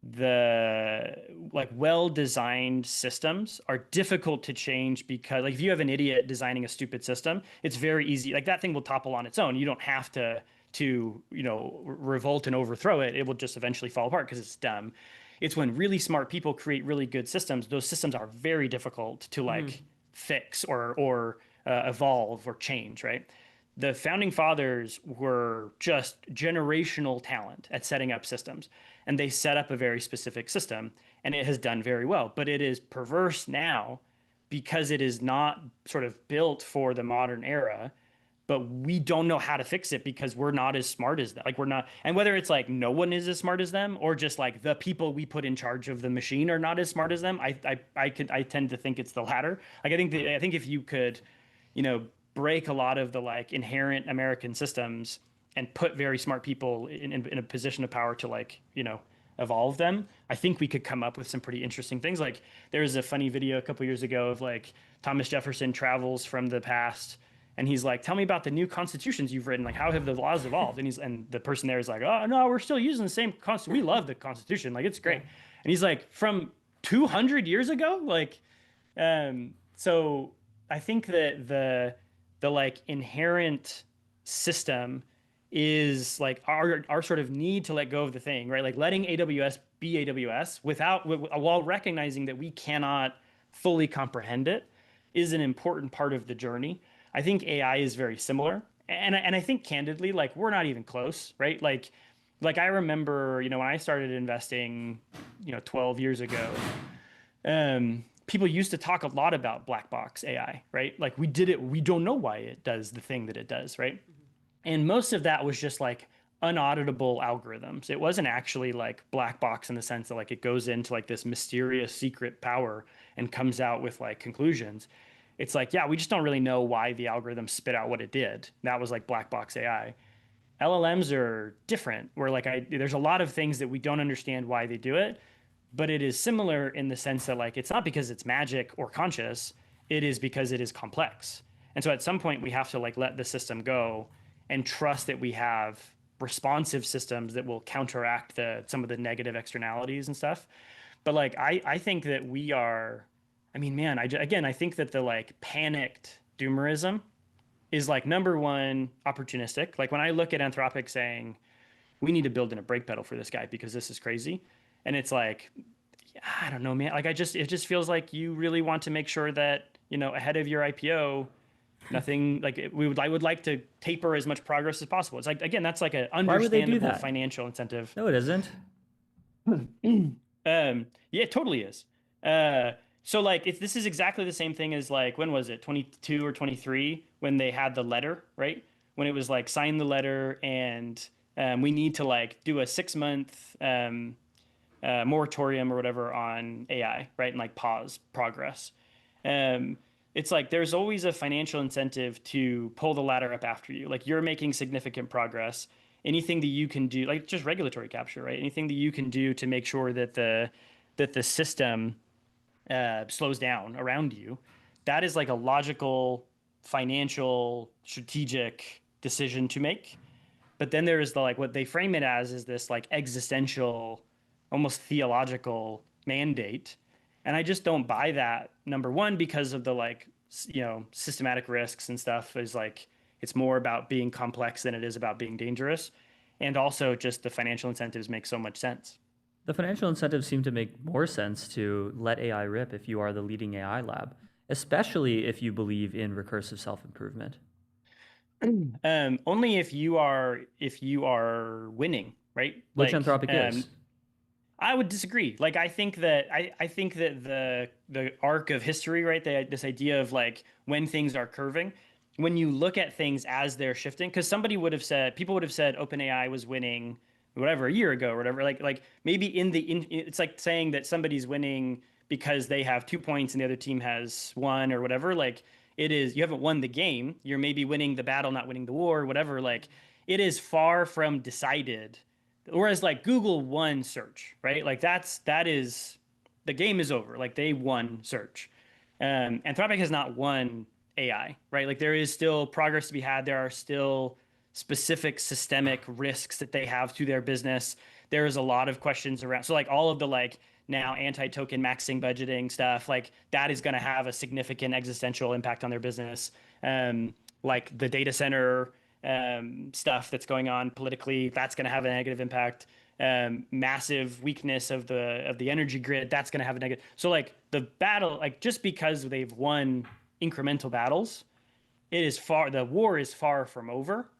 the like well-designed systems are difficult to change because like if you have an idiot designing a stupid system, it's very easy. Like that thing will topple on its own. You don't have to revolt and overthrow it. It will just eventually fall apart because it's dumb. It's when really smart people create really good systems, those systems are very difficult to like fix or evolve or change, right? The founding fathers were just generational talent at setting up systems, and they set up a very specific system, and it has done very well. But it is perverse now because it is not sort of built for the modern era, but we don't know how to fix it because we're not as smart as them. Like we're not, and whether it's like no one is as smart as them or just like the people we put in charge of the machine are not as smart as them, I tend to think it's the latter. Like I think if you could, break a lot of the like inherent American systems and put very smart people in a position of power to like, evolve them, I think we could come up with some pretty interesting things. Like there was a funny video a couple years ago of like Thomas Jefferson travels from the past, and he's like, tell me about the new constitutions you've written. Like, how have the laws evolved? And the person there is like, oh no, we're still using the same constitution. We love the Constitution. Like, it's great. And he's like, from 200 years ago? Like, so I think that the like inherent system is like our sort of need to let go of the thing, right? Like letting AWS be AWS while recognizing that we cannot fully comprehend it is an important part of the journey. I think AI is very similar. And I think candidly, like we're not even close, right? Like I remember, when I started investing, 12 years ago, people used to talk a lot about black box AI, right? Like we don't know why it does the thing that it does, right? And most of that was just like unauditable algorithms. It wasn't actually like black box in the sense that like it goes into like this mysterious secret power and comes out with like conclusions. It's like, yeah, we just don't really know why the algorithm spit out what it did. That was like black box AI. LLMs are different, where like there's a lot of things that we don't understand why they do it, but it is similar in the sense that like it's not because it's magic or conscious, it is because it is complex. And so at some point we have to like let the system go and trust that we have responsive systems that will counteract some of the negative externalities and stuff. But like I think that we are, I mean, man, I think that the like panicked doomerism is like number one opportunistic. Like when I look at Anthropic saying we need to build in a brake pedal for this guy because this is crazy, and it's like, I don't know, man. Like it just feels like you really want to make sure that ahead of your IPO, nothing like I would like to taper as much progress as possible. It's like, again, that's like an understandable financial incentive. No, it isn't. Yeah, it totally is. So like this is exactly the same thing as like, when was it, 22 or 23, when they had the letter, right? When it was like sign the letter and we need to like do a 6-month moratorium or whatever on AI, right? And like pause progress. It's like there's always a financial incentive to pull the ladder up after you. Like you're making significant progress. Anything that you can do, like just regulatory capture, right? Anything that you can do to make sure that the system slows down around you, that is like a logical, financial, strategic decision to make. But then there is the like what they frame it as is this like existential, almost theological mandate. And I just don't buy that, number one, because of the like, systematic risks and stuff is like, it's more about being complex than it is about being dangerous. And also just the financial incentives make so much sense. The financial incentives seem to make more sense to let AI rip if you are the leading AI lab, especially if you believe in recursive self-improvement. Only if you are winning, right? Which like, Anthropic is. I would disagree. Like, I think that the arc of history, right? This idea of like when things are curving, when you look at things as they're shifting, because people would have said OpenAI was winning, whatever, a year ago or whatever. Like maybe it's like saying that somebody's winning because they have 2 points and the other team has 1 or whatever. Like it is, you haven't won the game. You're maybe winning the battle, not winning the war, or whatever. Like it is far from decided. Whereas like Google won search, right? Like that is the game is over. Like they won search. Anthropic has not won AI, right? Like there is still progress to be had. There are still specific systemic risks that they have to their business. There is a lot of questions around. So like all of the like now anti-token maxing budgeting stuff, like that is going to have a significant existential impact on their business. Like the data center stuff that's going on politically, that's going to have a negative impact. Massive weakness of the energy grid, that's going to have a negative. So like the battle, like just because they've won incremental battles, the war is far from over.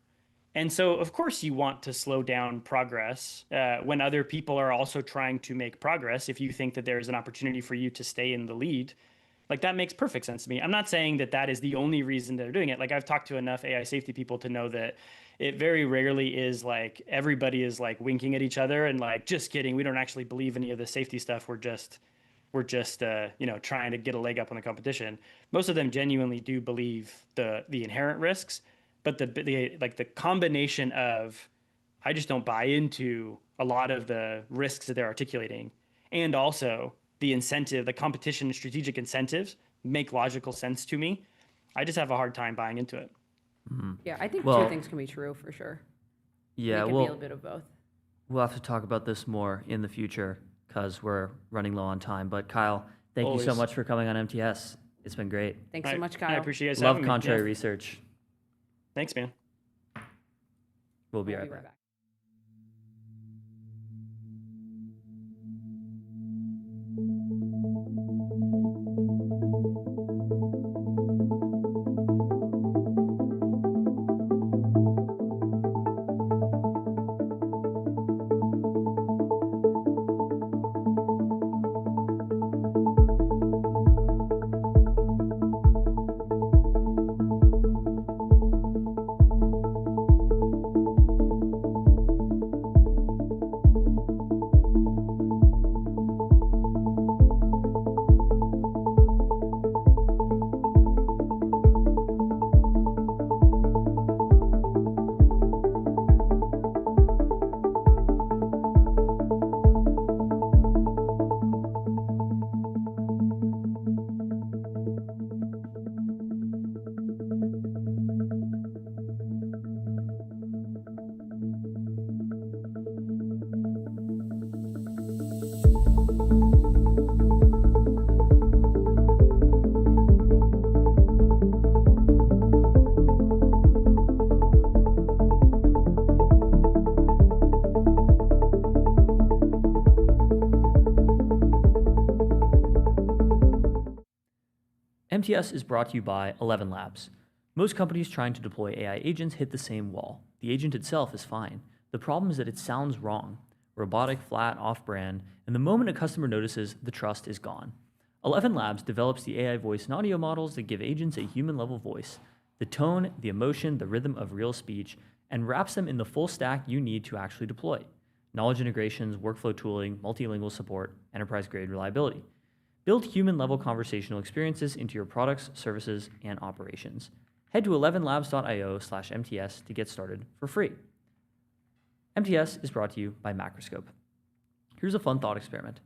And so of course you want to slow down progress when other people are also trying to make progress. If you think that there's an opportunity for you to stay in the lead, like that makes perfect sense to me. I'm not saying that is the only reason they're doing it. Like I've talked to enough AI safety people to know that it very rarely is like everybody is like winking at each other and like, just kidding, we don't actually believe any of the safety stuff. We're just trying to get a leg up on the competition. Most of them genuinely do believe the inherent risks, but the combination of, I just don't buy into a lot of the risks that they're articulating, and also the incentive, the competition and strategic incentives make logical sense to me. I just have a hard time buying into it. Mm-hmm. Yeah, I think two things can be true for sure. Yeah, it can be a bit of both. We'll have to talk about this more in the future because we're running low on time. But Kyle, thank you so much for coming on MTS. It's been great. Thanks so much, Kyle. I appreciate it. Love contrary research. Thanks, man. We'll be right back. MTS is brought to you by 11 Labs. Most companies trying to deploy AI agents hit the same wall. The agent itself is fine. The problem is that it sounds wrong. Robotic, flat, off-brand, and the moment a customer notices, the trust is gone. 11 Labs develops the AI voice and audio models that give agents a human-level voice, the tone, the emotion, the rhythm of real speech, and wraps them in the full stack you need to actually deploy. Knowledge integrations, workflow tooling, multilingual support, enterprise-grade reliability. Build human-level conversational experiences into your products, services, and operations. Head to 11labs.io/MTS to get started for free. MTS is brought to you by Macroscope. Here's a fun thought experiment.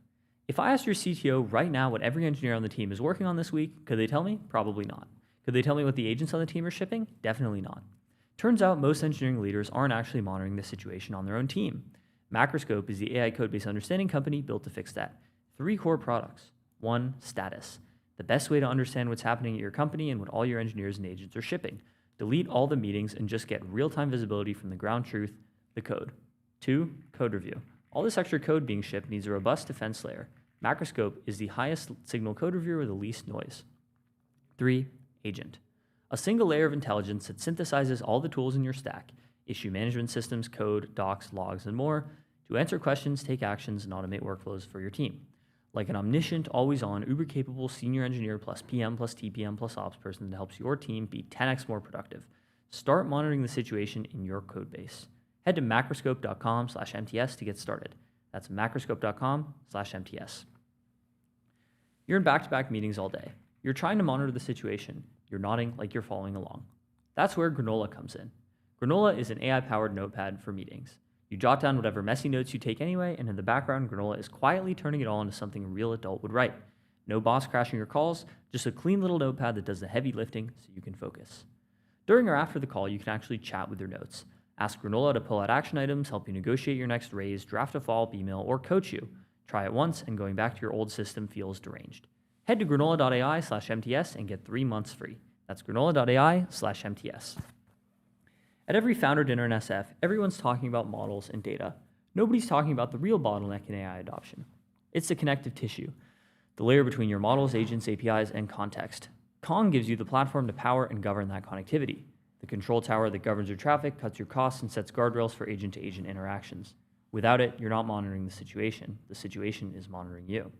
If I asked your CTO right now what every engineer on the team is working on this week, could they tell me? Probably not. Could they tell me what the agents on the team are shipping? Definitely not. Turns out most engineering leaders aren't actually monitoring the situation on their own team. Macroscope is the AI code-based understanding company built to fix that. 3 core products. 1, status. The best way to understand what's happening at your company and what all your engineers and agents are shipping. Delete all the meetings and just get real-time visibility from the ground truth, the code. 2, code review. All this extra code being shipped needs a robust defense layer. Macroscope is the highest signal code reviewer with the least noise. 3, agent. A single layer of intelligence that synthesizes all the tools in your stack, issue management systems, code, docs, logs, and more, to answer questions, take actions, and automate workflows for your team. Like an omniscient, always-on, uber-capable senior engineer plus PM plus TPM plus ops person that helps your team be 10x more productive. Start monitoring the situation in your code base. Head to macroscope.com/MTS to get started. That's macroscope.com/MTS. You're in back-to-back meetings all day. You're trying to monitor the situation. You're nodding like you're following along. That's where Granola comes in. Granola is an AI-powered notepad for meetings. You jot down whatever messy notes you take anyway, and in the background, Granola is quietly turning it all into something a real adult would write. No boss crashing your calls, just a clean little notepad that does the heavy lifting so you can focus. During or after the call, you can actually chat with your notes. Ask Granola to pull out action items, help you negotiate your next raise, draft a follow-up email, or coach you. Try it once, and going back to your old system feels deranged. Head to granola.ai/MTS and get 3 months free. That's granola.ai/MTS. At every founder dinner in SF, everyone's talking about models and data. Nobody's talking about the real bottleneck in AI adoption. It's the connective tissue, the layer between your models, agents, APIs, and context. Kong gives you the platform to power and govern that connectivity. The control tower that governs your traffic, cuts your costs, and sets guardrails for agent-to-agent interactions. Without it, you're not monitoring the situation. The situation is monitoring you.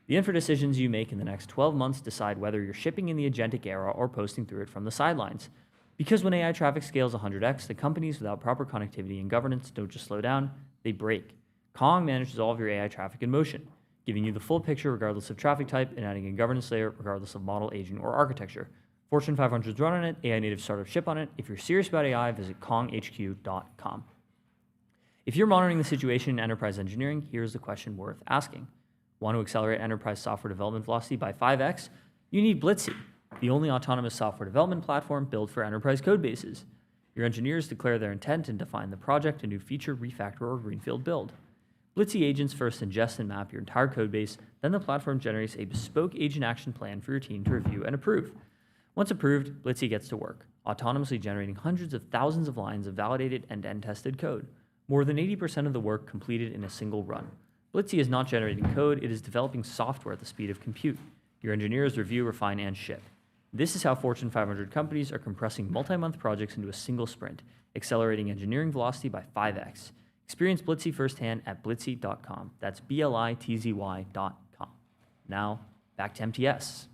The infra decisions you make in the next 12 months decide whether you're shipping in the agentic era or posting through it from the sidelines. Because when AI traffic scales 100x, the companies without proper connectivity and governance don't just slow down, they break. Kong manages all of your AI traffic in motion, giving you the full picture regardless of traffic type and adding a governance layer regardless of model, agent, or architecture. Fortune 500s run on it, AI native startups ship on it. If you're serious about AI, visit konghq.com. If you're monitoring the situation in enterprise engineering, here's the question worth asking. Want to accelerate enterprise software development velocity by 5x? You need Blitzy, the only autonomous software development platform built for enterprise code bases. Your engineers declare their intent and define the project, a new feature, refactor, or greenfield build. Blitzy agents first ingest and map your entire code base, then the platform generates a bespoke agent action plan for your team to review and approve. Once approved, Blitzy gets to work. autonomously generating hundreds of thousands of lines of validated end-to-end tested code, more than 80% of the work completed in a single run. Blitzy is not generating code, it is developing software at the speed of compute. Your engineers review, refine, and ship. This is how Fortune 500 companies are compressing multi-month projects into a single sprint, accelerating engineering velocity by 5x. Experience Blitzy firsthand at blitzy.com. That's blitzy.com. Now, back to MTS.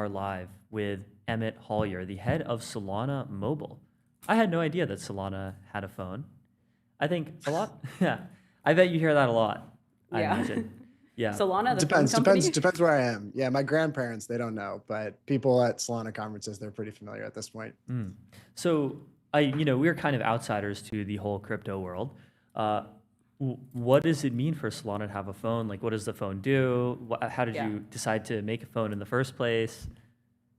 are live with Emmett Hollier, the head of Solana Mobile. I had no idea that Solana had a phone. I think a lot. Yeah, I bet you hear that a lot. I Yeah. imagine. Yeah. Solana, the Depends. phone company? Depends where I am. Yeah, my grandparents, they don't know, but people at Solana conferences, they're pretty familiar at this point. So we're kind of outsiders to the whole crypto world. What does it mean for Solana to have a phone? Like, what does the phone do? How did you decide to make a phone in the first place?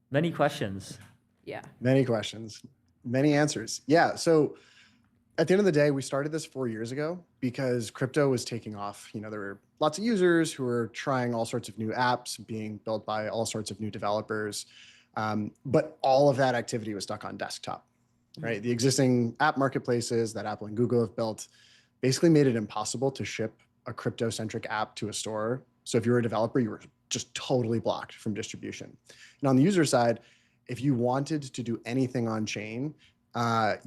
Many questions. Yeah. Many questions, many answers. Yeah. So at the end of the day, we started this 4 years ago because crypto was taking off. There were lots of users who were trying all sorts of new apps being built by all sorts of new developers. But all of that activity was stuck on desktop, right? The existing app marketplaces that Apple and Google have built basically made it impossible to ship a crypto-centric app to a store. So if you were a developer, you were just totally blocked from distribution. And on the user side, if you wanted to do anything on chain,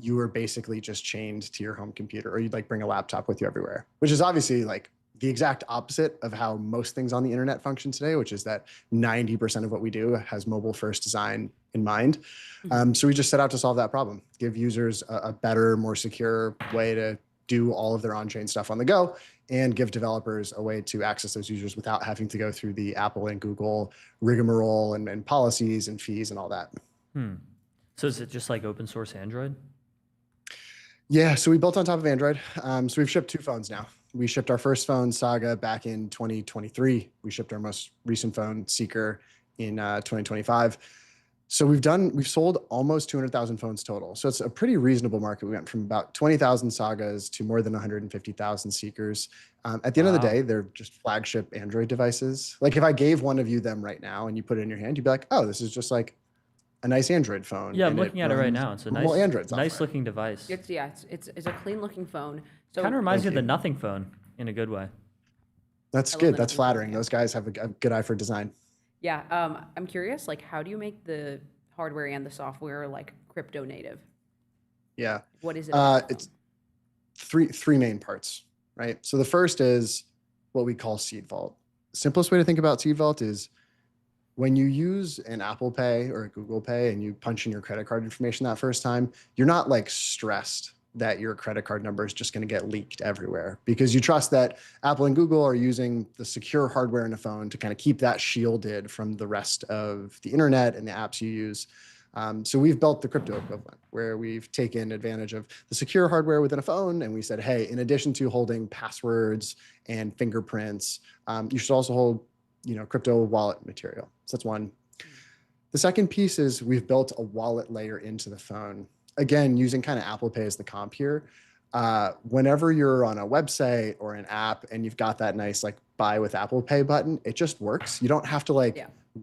you were basically just chained to your home computer, or you'd like bring a laptop with you everywhere, which is obviously like the exact opposite of how most things on the internet function today, which is that 90% of what we do has mobile first design in mind. So we just set out to solve that problem, give users a better, more secure way to do all of their on-chain stuff on the go, and give developers a way to access those users without having to go through the Apple and Google rigmarole and policies and fees and all that. So is it just like open source Android? Yeah, so we built on top of Android. So we've shipped 2 phones now. We shipped our first phone, Saga, back in 2023. We shipped our most recent phone, Seeker, in 2025. So we've sold almost 200,000 phones total. So it's a pretty reasonable market. We went from about 20,000 Sagas to more than 150,000 Seekers. At the end of the day, they're just flagship Android devices. Like if I gave one of you them right now and you put it in your hand, you'd be like, oh, this is just like a nice Android phone. Yeah, I'm looking at it right now. It's a nice, Android nice looking device. It's a clean looking phone. So Kind of reminds me of the Nothing phone in a good way. That's good. That's flattering. Those guys have a good eye for design. Yeah, I'm curious, like, how do you make the hardware and the software like crypto native? Yeah. What is it? It's three main parts, right? So the first is what we call Seed Vault. Simplest way to think about Seed Vault is when you use an Apple Pay or a Google Pay and you punch in your credit card information that first time, you're not like stressed that your credit card number is just going to get leaked everywhere, because you trust that Apple and Google are using the secure hardware in a phone to kind of keep that shielded from the rest of the internet and the apps you use. So we've built the crypto equivalent, where we've taken advantage of the secure hardware within a phone, and we said, hey, in addition to holding passwords and fingerprints, you should also hold crypto wallet material. So that's one. The second piece is we've built a wallet layer into the phone. Again, using kind of Apple Pay as the comp here. Whenever you're on a website or an app and you've got that nice like buy with Apple Pay button, it just works. You don't have to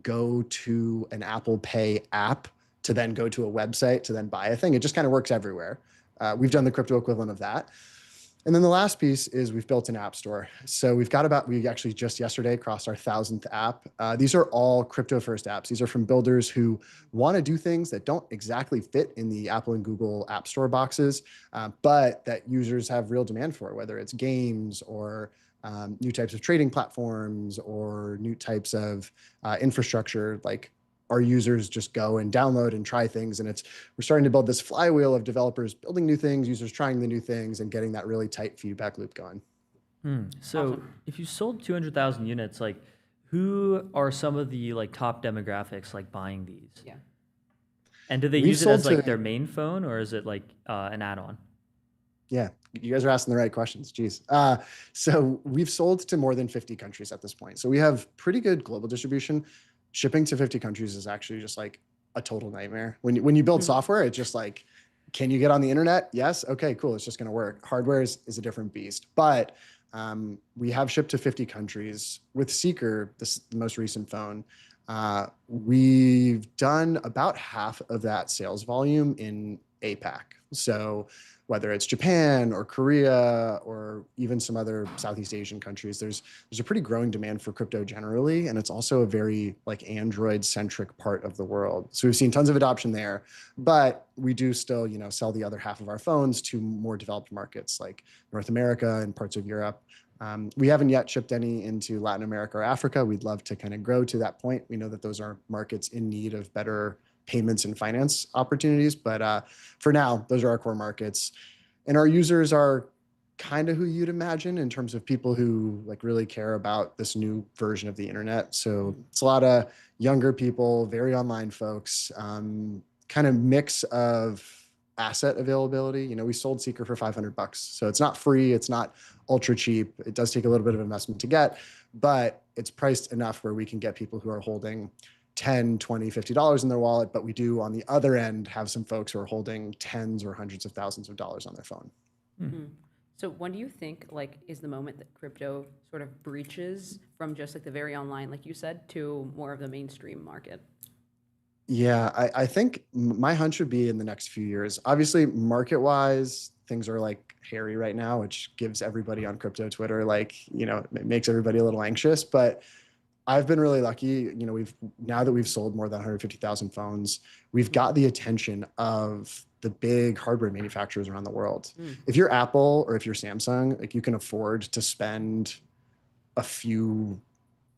go to an Apple Pay app to then go to a website to then buy a thing. It just kind of works everywhere. We've done the crypto equivalent of that. And then the last piece is we've built an app store. So we actually just yesterday crossed our 1,000th app. These are all crypto first apps. These are from builders who want to do things that don't exactly fit in the Apple and Google app store boxes, but that users have real demand for, whether it's games or new types of trading platforms or new types of infrastructure. Like our users just go and download and try things. And we're starting to build this flywheel of developers building new things, users trying the new things, and getting that really tight feedback loop going. So if you sold 200,000 units, like who are some of the like top demographics like buying these? Yeah. And do they use it as like their main phone, or is it like an add-on? Yeah, you guys are asking the right questions. Geez. So we've sold to more than 50 countries at this point. So we have pretty good global distribution. Shipping to 50 countries is actually just like a total nightmare. When you build software, it's just like, can you get on the internet? Yes. Okay, cool. It's just going to work. Hardware is a different beast, but we have shipped to 50 countries. With Seeker, the most recent phone, we've done about half of that sales volume in APAC. So whether it's Japan or Korea or even some other Southeast Asian countries, there's a pretty growing demand for crypto generally, and it's also a very like Android-centric part of the world. So we've seen tons of adoption there, but we do still, sell the other half of our phones to more developed markets like North America and parts of Europe. We haven't yet shipped any into Latin America or Africa. We'd love to kind of grow to that point. We know that those are markets in need of better payments and finance opportunities. But for now, those are our core markets. And our users are kind of who you'd imagine in terms of people who like really care about this new version of the internet. So it's a lot of younger people, very online folks, kind of mix of asset availability. You know, we sold Seeker for $500. So it's not free. It's not ultra cheap. It does take a little bit of investment to get, but it's priced enough where we can get people who are holding 10, 20, $50 in their wallet. But we do on the other end have some folks who are holding tens or hundreds of thousands of dollars on their phone. Mm-hmm. So when do you think like is the moment that crypto sort of breaches from just like the very online, like you said, to more of the mainstream market? Yeah, I think my hunch would be in the next few years. Obviously, market-wise, things are like hairy right now, which gives everybody on crypto Twitter, like, you know, it makes everybody a little anxious. But I've been really lucky. You know, now that we've sold more than 150,000 phones, we've got the attention of the big hardware manufacturers around the world. If you're Apple or if you're Samsung, like you can afford to spend a few,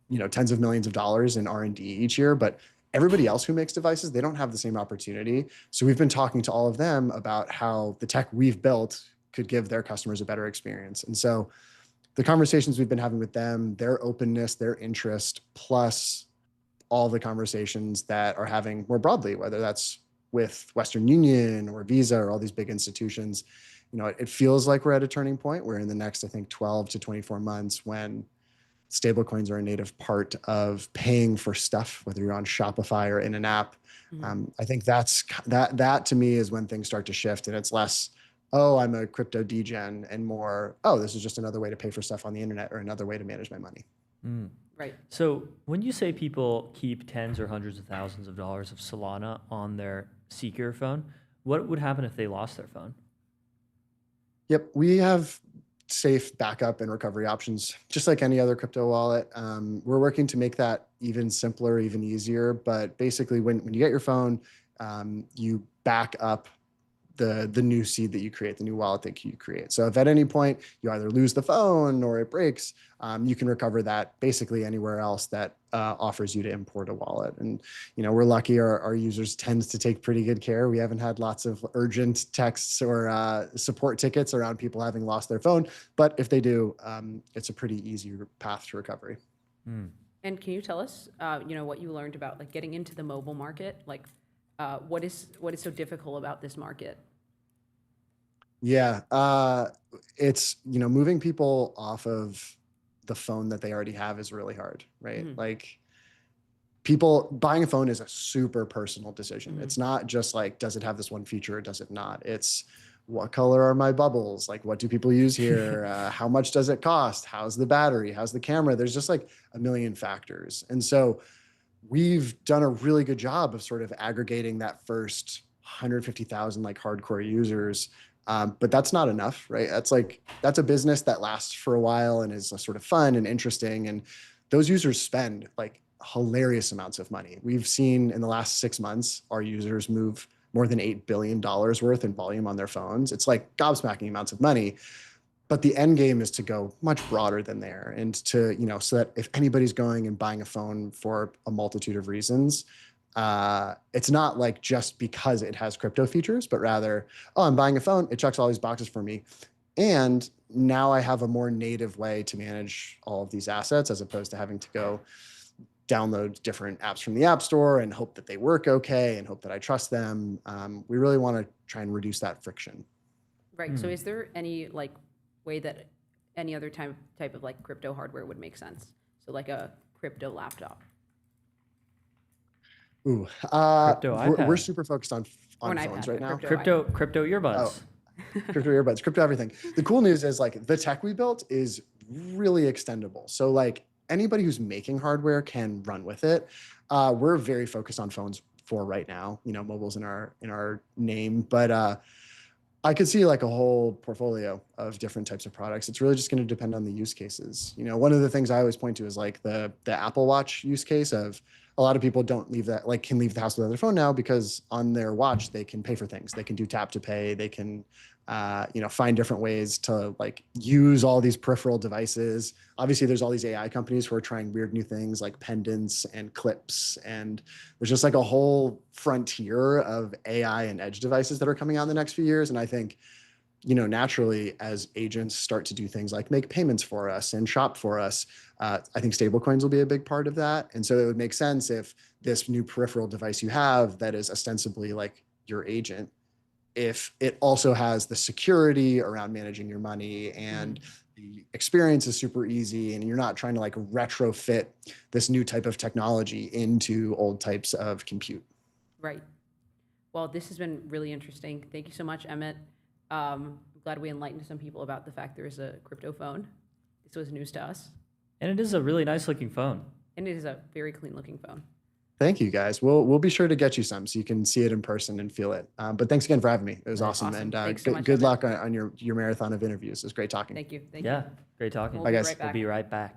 you know, tens of millions of dollars in R&D each year, but everybody else who makes devices, they don't have the same opportunity. So we've been talking to all of them about how the tech we've built could give their customers a better experience. And so the conversations we've been having with them, their openness, their interest, plus all the conversations that are having more broadly, whether that's with Western Union or Visa or all these big institutions, you know, it feels like we're at a turning point where in the next, I think, 12 to 24 months, when stablecoins are a native part of paying for stuff, whether you're on Shopify or in an app. I think that to me is when things start to shift, and it's less, oh, I'm a crypto degen, and more, oh, this is just another way to pay for stuff on the internet or another way to manage my money. Right. So when you say people keep tens or hundreds of thousands of dollars of Solana on their Seeker phone, what would happen if they lost their phone? Yep, we have safe backup and recovery options, just like any other crypto wallet. We're working to make that even simpler, even easier. But basically, when you get your phone, you back up the new seed that you create, the new wallet that you create. So if at any point you either lose the phone or it breaks, you can recover that basically anywhere else that offers you to import a wallet. And, you know, we're lucky our users tend to take pretty good care. We haven't had lots of urgent texts or support tickets around people having lost their phone. But if they do, it's a pretty easy path to recovery. And can you tell us, you know, what you learned about like getting into the mobile market? Like, what is so difficult about this market? Yeah, it's, you know, moving people off of the phone that they already have is really hard, right? Like people buying a phone is a super personal decision. It's not just like, does it have this one feature or does it not? It's what color are my bubbles? Like, what do people use here? How much does it cost? How's the battery? How's the camera? There's just like a million factors. And so we've done a really good job of sort of aggregating that first 150,000 like hardcore users. But that's not enough, right? That's a business that lasts for a while and is sort of fun and interesting. And those users spend like hilarious amounts of money. We've seen in the last 6 months, our users move more than $8 billion worth in volume on their phones. It's like gobsmacking amounts of money. But the end game is to go much broader than there, and to, you know, so that if anybody's going and buying a phone for a multitude of reasons, it's not like just because it has crypto features, but rather, oh, I'm buying a phone, it checks all these boxes for me. And now I have a more native way to manage all of these assets, as opposed to having to go download different apps from the App Store and hope that they work okay and hope that I trust them. We really want to try and reduce that friction. Right. So is there any like way that any other type of like crypto hardware would make sense? So like a crypto laptop. Ooh, Crypto iPad. we're super focused on Or an phones iPad, right but now. Crypto earbuds. Crypto earbuds, crypto everything. The cool news is like the tech we built is really extendable. So like anybody who's making hardware can run with it. We're very focused on phones for right now. You know, mobile's in our name, but I could see like a whole portfolio of different types of products. It's really just going to depend on the use cases. You know, one of the things I always point to is like the Apple Watch use case of a lot of people don't leave that, like can leave the house without their phone now because on their watch, they can pay for things. They can do tap to pay. They can find different ways to like use all these peripheral devices. Obviously, there's all these AI companies who are trying weird new things like pendants and clips, and there's just like a whole frontier of AI and edge devices that are coming out in the next few years. And I think, naturally, as agents start to do things like make payments for us and shop for us, I think stablecoins will be a big part of that. And so it would make sense if this new peripheral device you have that is ostensibly like your agent, if it also has the security around managing your money and the experience is super easy and you're not trying to like retrofit this new type of technology into old types of compute. Right. Well, this has been really interesting. Thank you so much, Emmett. Glad we enlightened some people about the fact there is a crypto phone. This was news to us. And it is a really nice looking phone. And it is a very clean looking phone. Thank you, guys. We'll be sure to get you some so you can see it in person and feel it. But thanks again for having me. It was awesome. And so much, good luck on your marathon of interviews. It was great talking. Thank you. Yeah, great talking. Bye, guys. We'll be right back.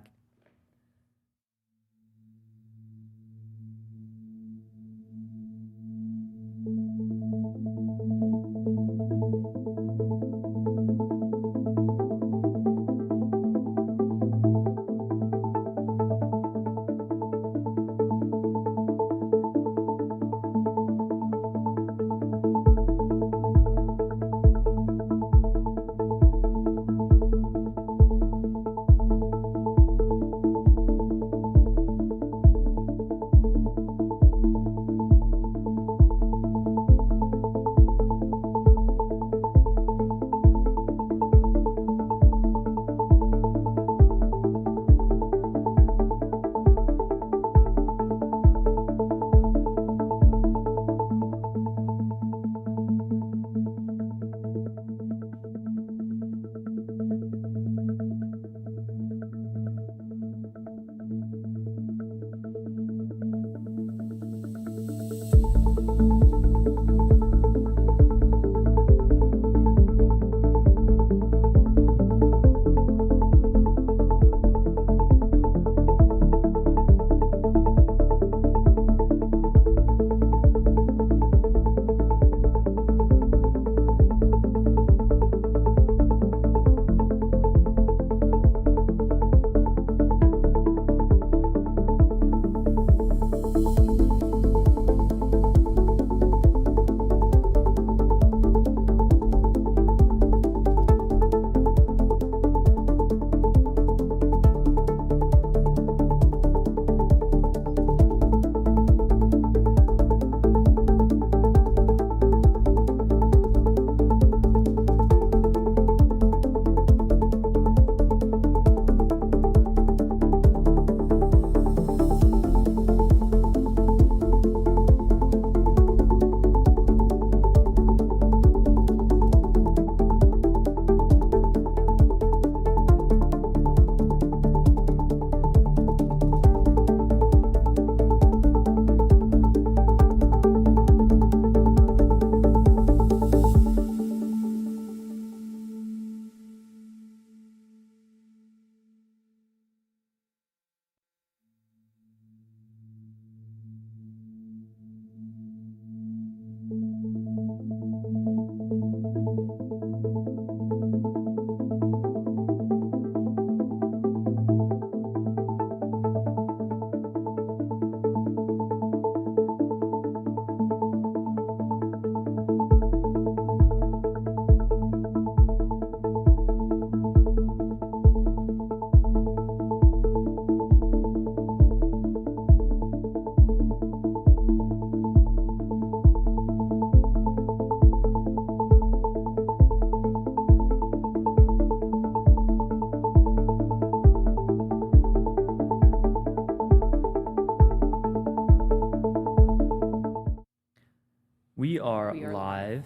We are live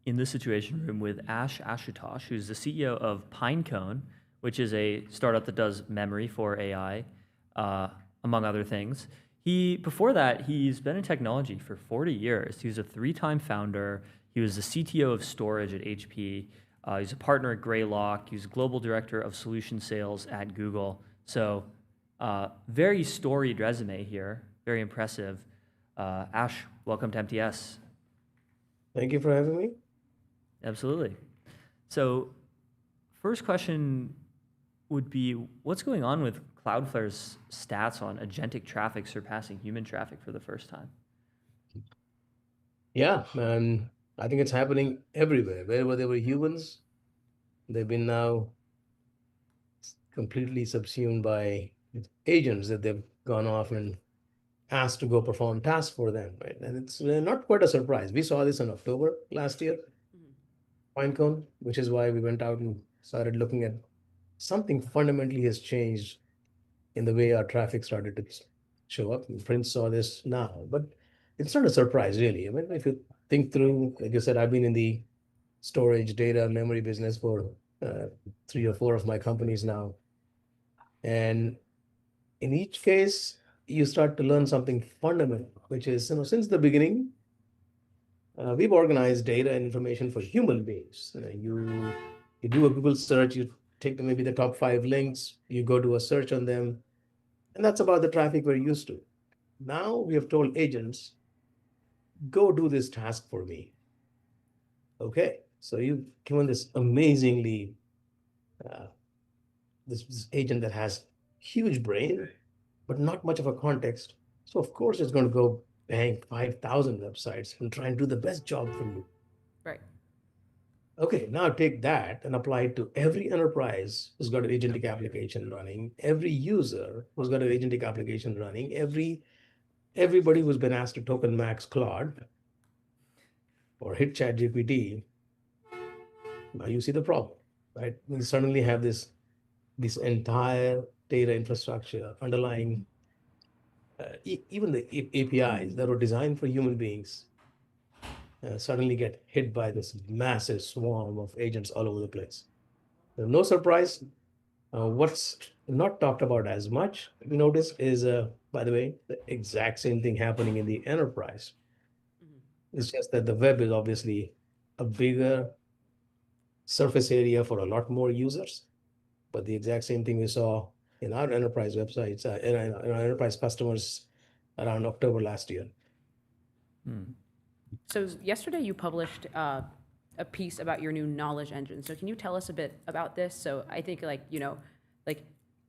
in the Situation Room with Ash Ashutosh, who's the CEO of Pinecone, which is a startup that does memory for AI, among other things. Before that, he's been in technology for 40 years. He was a 3-time founder. He was the CTO of storage at HP. He's a partner at Greylock. He's global director of solution sales at Google. So very storied resume here, very impressive. Ash, welcome to MTS. Thank you for having me. Absolutely. So, first question would be, what's going on with Cloudflare's stats on agentic traffic surpassing human traffic for the first time? Yeah, and I think it's happening everywhere. Wherever there were humans, they've been now completely subsumed by agents that they've gone off and asked to go perform tasks for them, right? And it's not quite a surprise. We saw this in October last year, Pinecone, which is why we went out and started looking at something fundamentally has changed in the way our traffic started to show up. And Prinz saw this now, but it's not a surprise, really. I mean, if you think through, like you said, I've been in the storage, data, memory business for 3 or 4 of my companies now. And in each case, you start to learn something fundamental, which is, since the beginning, we've organized data and information for human beings. You do a Google search, you take maybe the top 5 links, you go do a search on them, and that's about the traffic we're used to. Now we have told agents, go do this task for me. Okay, so you've given this amazingly, this agent that has huge brain, but not much of a context. So of course it's going to go bang 5,000 websites and try and do the best job for you. Right. Okay, now take that and apply it to every enterprise who's got an agentic application running, every user who's got an agentic application running, everybody who's been asked to token max Claude or hit ChatGPT. Now you see the problem, right? We suddenly have this entire data infrastructure underlying even the APIs that were designed for human beings suddenly get hit by this massive swarm of agents all over the place. So no surprise. What's not talked about as much, we notice, is, by the way, the exact same thing happening in the enterprise. It's just that the web is obviously a bigger surface area for a lot more users, but the exact same thing we saw in our enterprise websites, in our enterprise customers around October last year. So yesterday you published a piece about your new knowledge engine. So can you tell us a bit about this? So I think like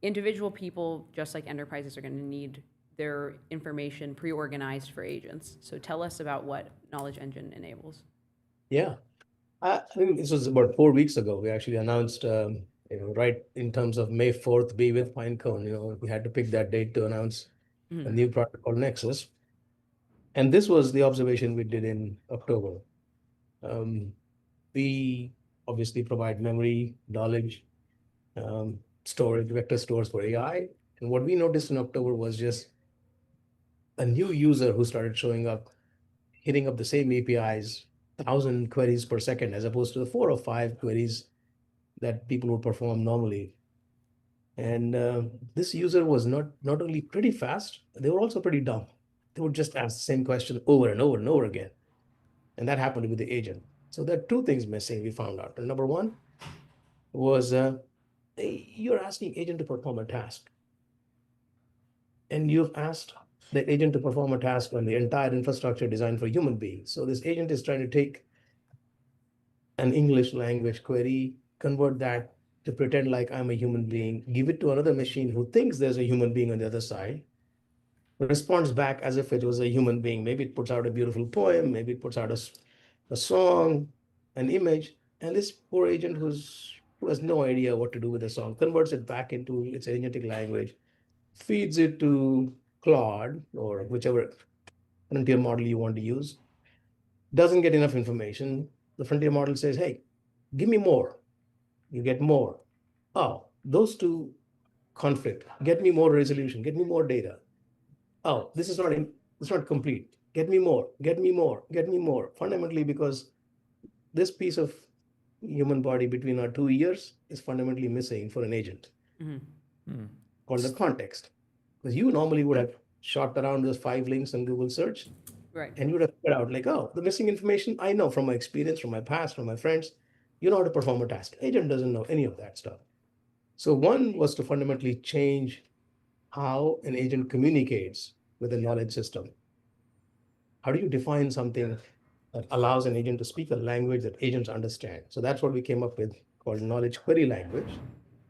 individual people, just like enterprises, are going to need their information pre-organized for agents. So tell us about what knowledge engine enables. Yeah, I think this was about 4 weeks ago. We actually announced, right in terms of May 4th, be with Pinecone. We had to pick that date to announce a new product called Nexus. And this was the observation we did in October. We obviously provide memory, knowledge, storage, vector stores for AI. And what we noticed in October was just a new user who started showing up, hitting up the same APIs, 1,000 queries per second, as opposed to the 4 or 5 queries that people would perform normally. And this user was not only pretty fast, they were also pretty dumb. They would just ask the same question over and over and over again. And that happened with the agent. So there are 2 things missing, we found out. And number 1 was, you're asking agent to perform a task. And you've asked the agent to perform a task on the entire infrastructure designed for human beings. So this agent is trying to take an English language query, convert that to pretend like I'm a human being, give it to another machine who thinks there's a human being on the other side, responds back as if it was a human being. Maybe it puts out a beautiful poem, maybe it puts out a song, an image, and this poor agent who has no idea what to do with the song converts it back into its agentic language, feeds it to Claude or whichever frontier model you want to use, doesn't get enough information. The frontier model says, hey, give me more. You get more. Oh, those 2 conflict. Get me more resolution, get me more data. Oh, this is not complete. Get me more, get me more, get me more. Fundamentally, because this piece of human body between our 2 ears is fundamentally missing for an agent. Called the context. Because you normally would have shot around those 5 links on Google search. Right. And you would have figured out like, oh, the missing information, I know from my experience, from my past, from my friends, you know how to perform a task. Agent doesn't know any of that stuff. So one was to fundamentally change how an agent communicates with a knowledge system. How do you define something that allows an agent to speak a language that agents understand. So that's what we came up with called knowledge query language.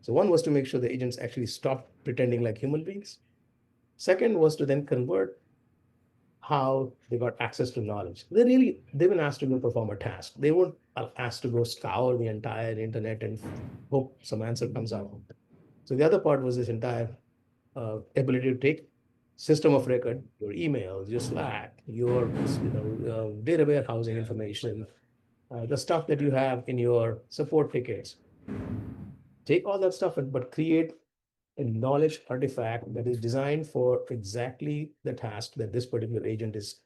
So one was to make sure the agents actually stop pretending like human beings. Second was to then convert how they got access to knowledge. They've been asked to go perform a task. They weren't asked to go scour the entire internet and hope some answer comes out. So the other part was this entire ability to take system of record, your emails, your Slack, your data warehousing information, the stuff that you have in your support tickets. Take all that stuff, but create a knowledge artifact that is designed for exactly the task that this particular agent is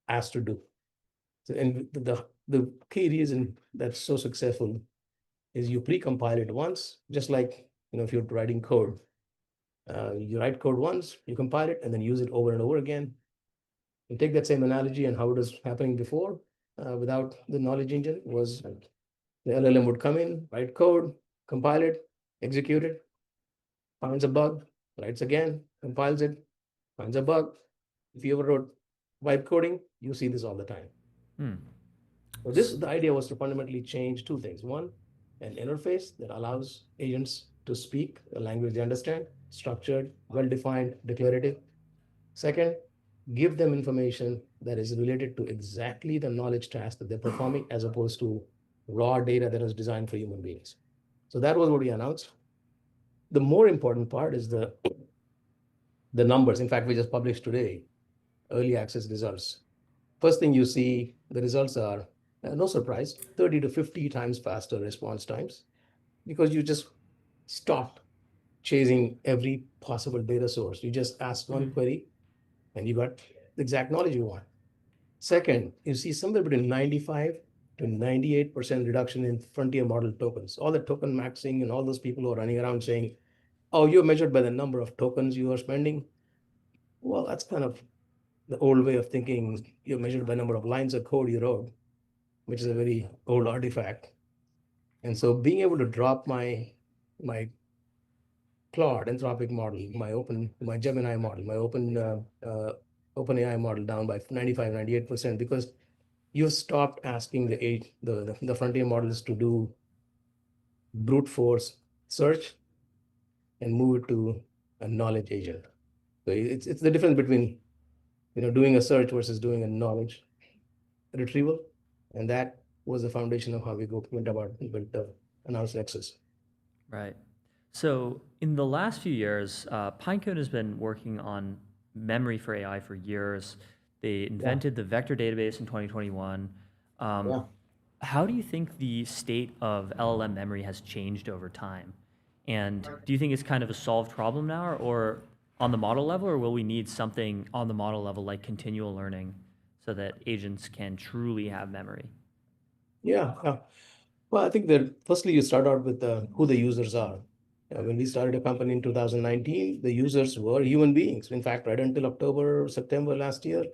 asked to do. So, and the key reason that's so successful is you pre-compile it once, just like if you're writing code. You write code once, you compile it, and then use it over and over again. You take that same analogy and how it was happening before, without the knowledge engine, was the LLM would come in, write code, compile it, execute it, finds a bug, writes again, compiles it, finds a bug. If you ever wrote vibe coding, you see this all the time. So the idea was to fundamentally change two things. One, an interface that allows agents to speak a language they understand, structured, well-defined, declarative. Second, give them information that is related to exactly the knowledge task that they're performing, as opposed to raw data that was designed for human beings. So that was what we announced. The more important part is the numbers. In fact, we just published today early access results. First thing you see, the results are, no surprise, 30 to 50 times faster response times, because you just stopped chasing every possible data source. You just ask one query and you got the exact knowledge you want. Second, you see somewhere between 95 to 98% reduction in frontier model tokens. All the token maxing and all those people who are running around saying, oh, you're measured by the number of tokens you are spending. Well, that's kind of the old way of thinking. You're measured by number of lines of code you wrote, which is a very old artifact. And so being able to drop my Claude Anthropic model, my Gemini model, my OpenAI model down by 95, 98%, because you've stopped asking the frontier models to do brute force search and move it to a knowledge agent. So it's the difference between doing a search versus doing a knowledge retrieval, and that was the foundation of how we went about announced Nexus. Right. So in the last few years, Pinecone has been working on memory for AI for years. They invented the vector database in 2021. How do you think the state of LLM memory has changed over time? And do you think it's kind of a solved problem now, or on the model level, or will we need something on the model level like continual learning so that agents can truly have memory? Yeah. Well, I think that firstly, you start out with who the users are. When we started a company in 2019, the users were human beings. In fact, right until October, September last year,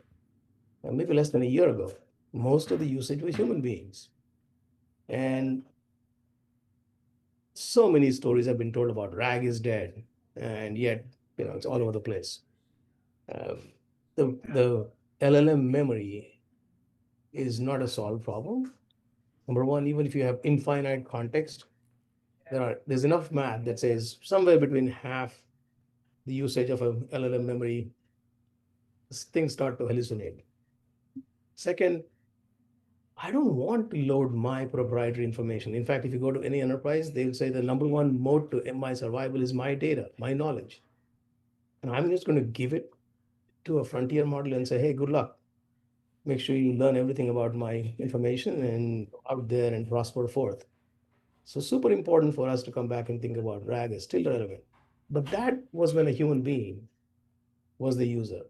maybe less than a year ago, most of the usage was human beings. And so many stories have been told about RAG is dead, and yet, it's all over the place. The LLM memory is not a solved problem. Number one, even if you have infinite context, there's enough math that says somewhere between half the usage of a LLM memory, things start to hallucinate. Second, I don't want to load my proprietary information. In fact, if you go to any enterprise, they'll say the number one moat to my survival is my data, my knowledge. And I'm just going to give it to a frontier model and say, hey, good luck. Make sure you learn everything about my information and out there and prosper forth. So super important for us to come back and think about RAG is still relevant. But that was when a human being was the user.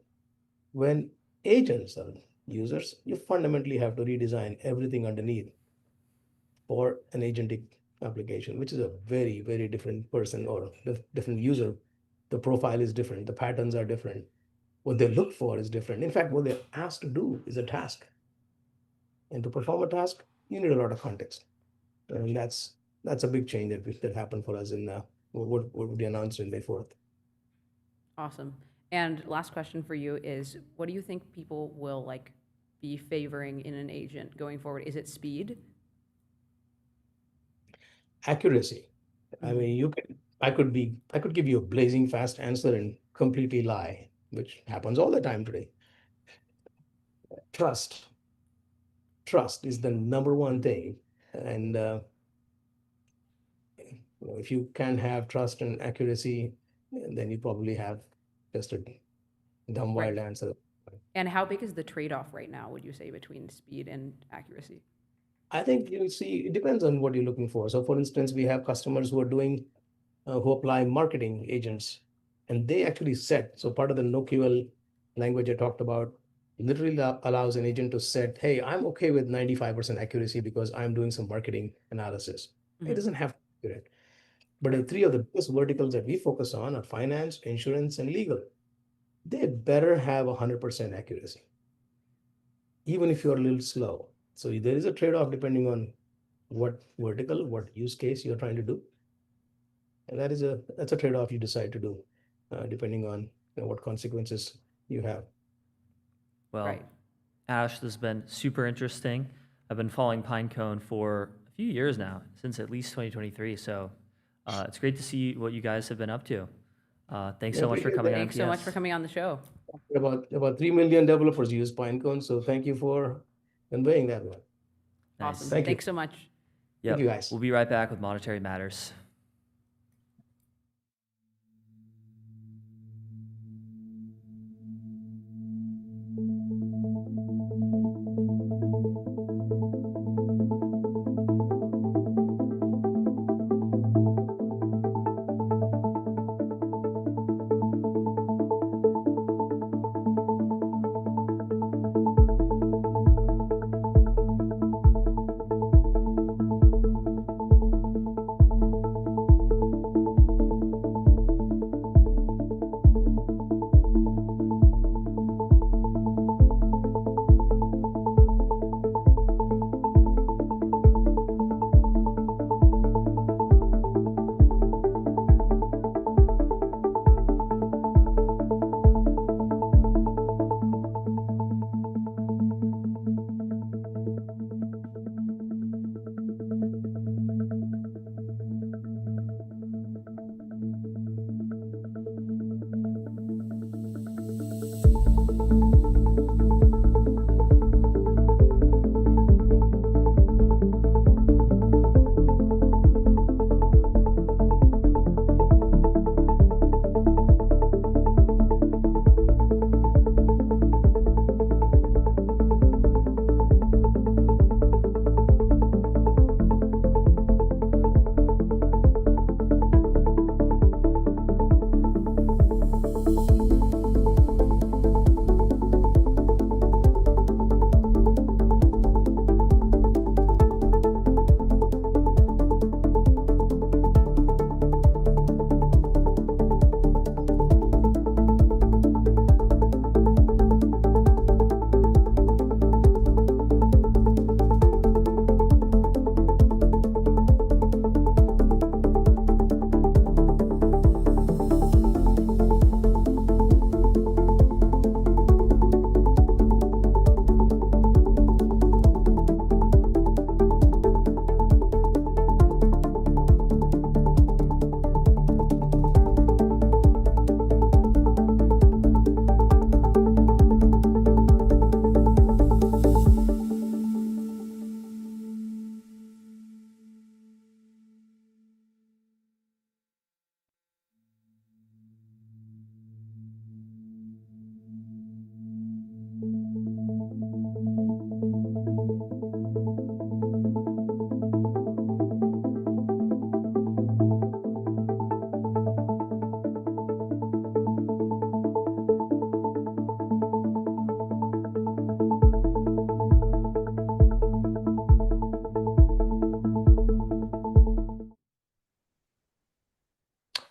When agents are users, you fundamentally have to redesign everything underneath for an agentic application, which is a very, very different person or different user. The profile is different. The patterns are different. What they look for is different. In fact, what they're asked to do is a task. And to perform a task, you need a lot of context. And that's a big change that happened for us in what we announced in May 4th. Awesome. And last question for you is, what do you think people will be favoring in an agent going forward? Is it speed? Accuracy. I mean, I could give you a blazing fast answer and completely lie, which happens all the time today. Trust is the number one thing. And if you can have trust and accuracy, then you probably have just a dumb wild answer. And how big is the trade-off right now, would you say, between speed and accuracy? I think you'll see, it depends on what you're looking for. So for instance, we have customers who are doing, who apply marketing agents, and they actually set, so part of the NoQL language I talked about literally allows an agent to set, hey, I'm okay with 95% accuracy because I'm doing some marketing analysis. It doesn't have to be accurate. But the three of the biggest verticals that we focus on are finance, insurance, and legal. They better have 100% accuracy, even if you're a little slow. So there is a trade-off depending on what vertical, what use case you're trying to do. And that's a trade-off you decide to do, depending on what consequences you have. Well, Ash, this has been super interesting. I've been following Pinecone for a few years now, since at least 2023. So it's great to see what you guys have been up to. Thanks so much for coming on. Thanks so much for coming on the show. About 3 million developers use Pinecone, so thank you for conveying that one. Awesome. Thank you. Thanks so much. Yep. Thank you, guys. We'll be right back with Monetary Matters.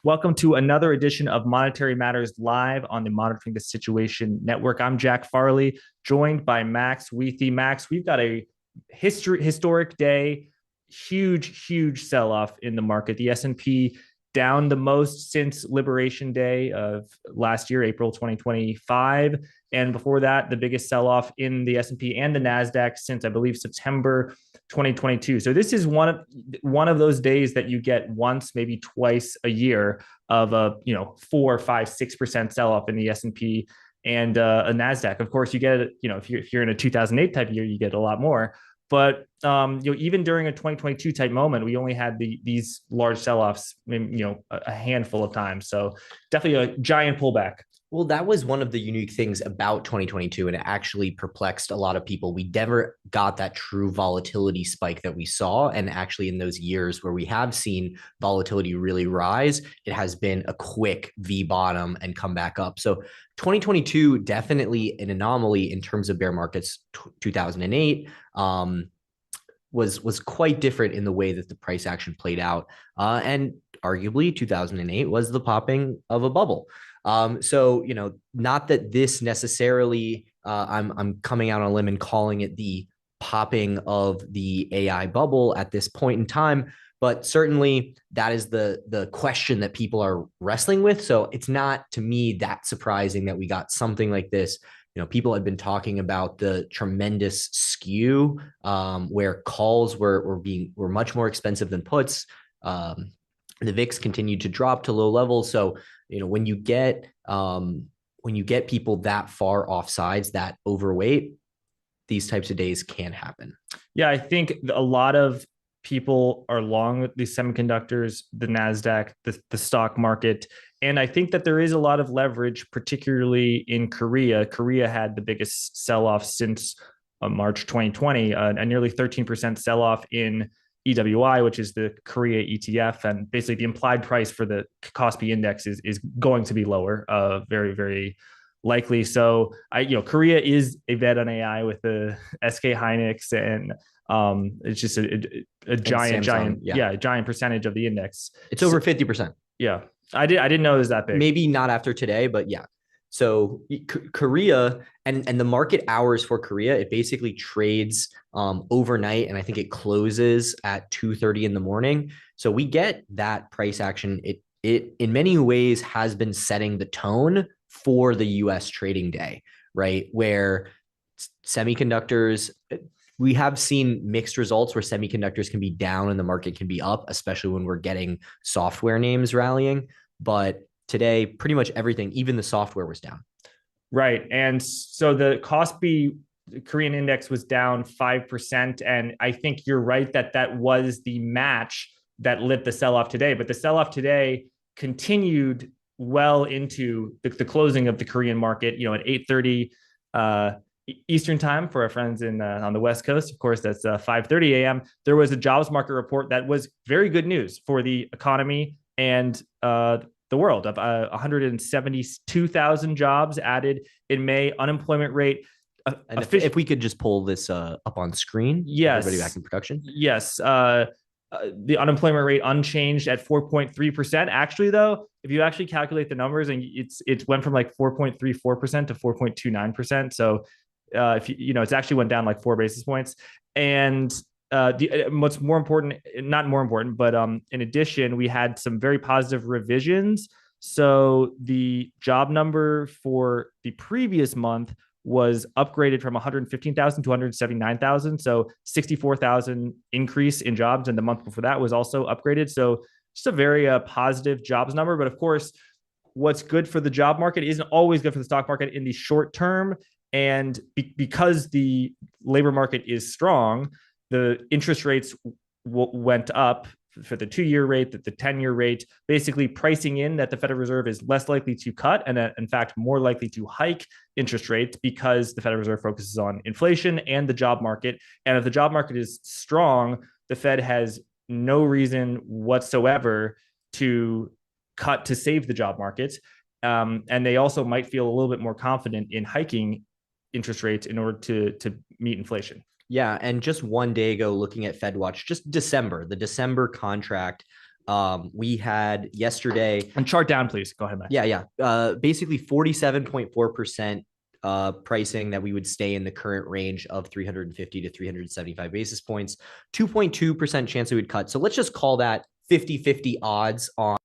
Welcome to another edition of Monetary Matters live on the Monitoring the Situation Network. I'm Jack Farley, joined by Max Wheathy. Max, we've got a historic day, huge sell-off in the market. The S&P down the most since Liberation Day of last year, April 2025. And before that, the biggest sell-off in the S&P and the NASDAQ since, I believe, September 2022. So this is one of those days that you get once, maybe twice a year of a 4, 5, 6% sell-off in the S&P and a NASDAQ. If course, you get it. If you're in a 2008 type year, you get a lot more. But even during a 2022 type moment, we only had these large sell-offs, a handful of times. So definitely a giant pullback. Well, that was one of the unique things about 2022, and it actually perplexed a lot of people. We never got that true volatility spike that we saw. And actually, in those years where we have seen volatility really rise, it has been a quick V bottom and come back up. So 2022, definitely an anomaly in terms of bear markets. 2008 was quite different in the way that the price action played out. And arguably, 2008 was the popping of a bubble. So, not that this necessarily, I'm coming out on a limb and calling it the popping of the AI bubble at this point in time, but certainly that is the question that people are wrestling with. So it's not, to me, that surprising that we got something like this. People had been talking about the tremendous skew, where calls were much more expensive than puts. The VIX continued to drop to low levels. So, when you get people that far off sides, that overweight, these types of days can happen. Yeah, I think a lot of people are long with these semiconductors, the NASDAQ, the stock market. And I think that there is a lot of leverage, particularly in Korea. Korea had the biggest sell-off since March 2020, a nearly 13% sell-off in EWI, which is the Korea ETF, and basically the implied price for the Kospi index is going to be lower, very, very likely. So Korea is a bet on AI with the SK Hynix, and it's just a giant, Samsung, giant percentage of the index. It's over 50%. Yeah, I didn't know it was that big. Maybe not after today, but yeah. So Korea and the market hours for Korea, it basically trades overnight, and I think it closes at 2:30 in the morning. So we get that price action. It in many ways has been setting the tone for the US trading day, right? Where semiconductors, we have seen mixed results where semiconductors can be down and the market can be up, especially when we're getting software names rallying. But today, pretty much everything, even the software, was down. Right. And so the Kospi Korean index was down 5%. And I think you're right that was the match that lit the sell-off today. But the sell-off today continued well into the closing of the Korean market, at 8:30 Eastern time for our friends on the West Coast. Of course, that's 5:30 a.m. There was a jobs market report that was very good news for the economy and the world, of 172,000 jobs added in May. Unemployment rate. And if we could just pull this up on screen. Yes. Everybody back in production. Yes. The unemployment rate unchanged at 4.3%. Actually, though, if you actually calculate the numbers, and it went from like 4.34% to 4.29%. So if it's actually went down like 4 basis points. And what's more important, not more important, but in addition, we had some very positive revisions. So the job number for the previous month was upgraded from 115,000 to 179,000. So 64,000 increase in jobs. And the month before that was also upgraded. So just a very positive jobs number. But of course, what's good for the job market isn't always good for the stock market in the short term. And because the labor market is strong, the interest rates went up for the 2-year rate, the 10-year rate, basically pricing in that the Federal Reserve is less likely to cut and in fact more likely to hike interest rates because the Federal Reserve focuses on inflation and the job market. And if the job market is strong, the Fed has no reason whatsoever to cut to save the job market. And they also might feel a little bit more confident in hiking interest rates in order to meet inflation. Yeah, and just one day ago, looking at FedWatch, just the December contract, we had yesterday. And chart down, please. Go ahead, Matt. Yeah. Basically 47.4% pricing that we would stay in the current range of 350 to 375 basis points, 2.2% chance we would cut. So let's just call that 50-50 odds on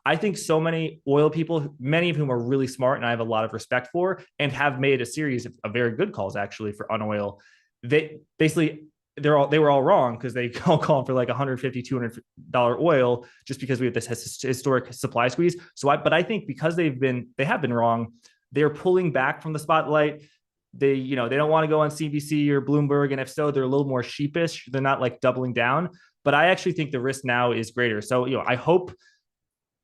I think so many oil people, many of whom are really smart and I have a lot of respect for, and have made a series of very good calls actually on oil. They basically they were all wrong because they all call for like $150, $200 oil just because we have this historic supply squeeze. But I think because they have been wrong, they're pulling back from the spotlight. They don't want to go on CBC or Bloomberg, and if so, they're a little more sheepish. They're not like doubling down. But I actually think the risk now is greater. So I hope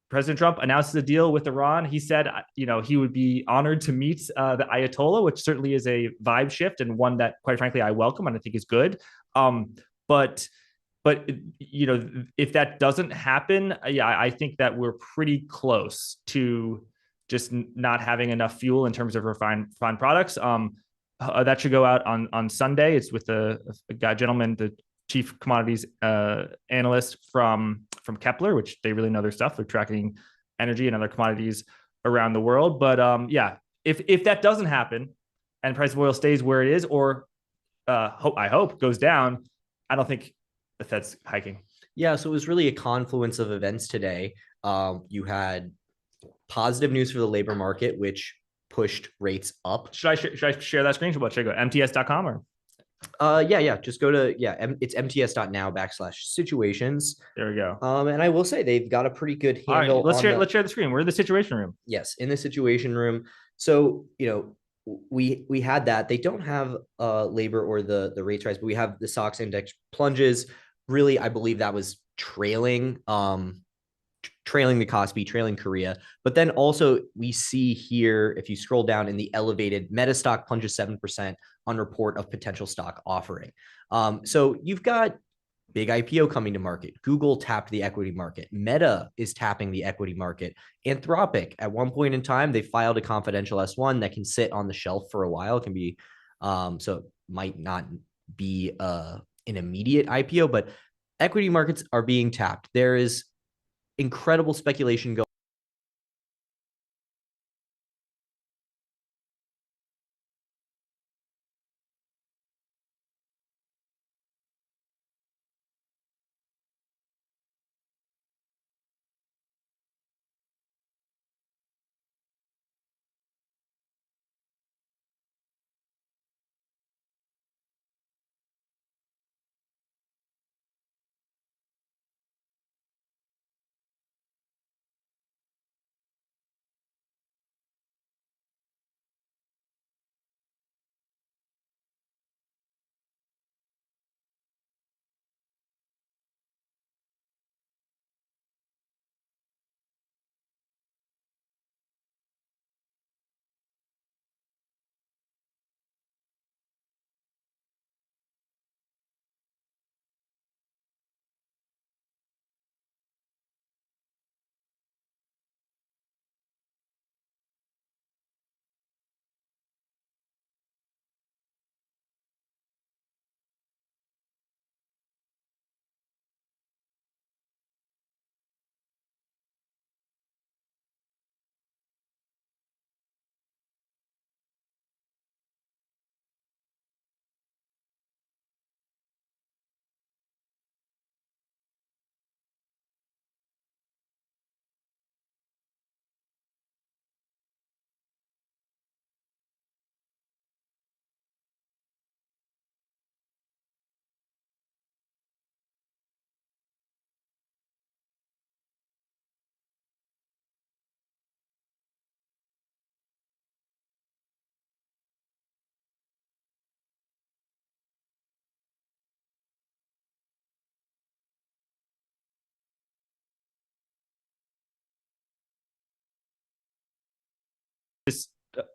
President Trump announces a deal with Iran. He said, he would be honored to meet the Ayatollah, which certainly is a vibe shift and one that, quite frankly, I welcome and I think is good. But if that doesn't happen, I think that we're pretty close to just not having enough fuel in terms of refined products. That should go out on Sunday. It's with a gentleman, the chief commodities analyst from Kepler, which they really know their stuff. They're tracking energy and other commodities around the world. But if that doesn't happen and price of oil stays where it is, or I hope goes down, I don't think the Fed's hiking. Yeah, so it was really a confluence of events today. You had positive news for the labor market, which pushed rates up. Should I share that screen? Should I go mts.com or? Yeah. Just go to, it's mts.now/situations. There we go. And I will say they've got a pretty good handle. All right, let's share the screen. We're in the situation room. Yes, in the situation room. So, we had that. They don't have labor or the rates rise, but we have the SOX index plunges. Really, I believe that was trailing the Kospi, trailing Korea. But then also we see here, if you scroll down in the elevated, Meta stock plunges 7% on report of potential stock offering. So you've got big IPO coming to market. Google tapped the equity market. Meta is tapping the equity market. Anthropic, at one point in time, they filed a confidential S1 that can sit on the shelf for a while. It can be, so it might not be an immediate IPO, but equity markets are being tapped. There is incredible speculation going.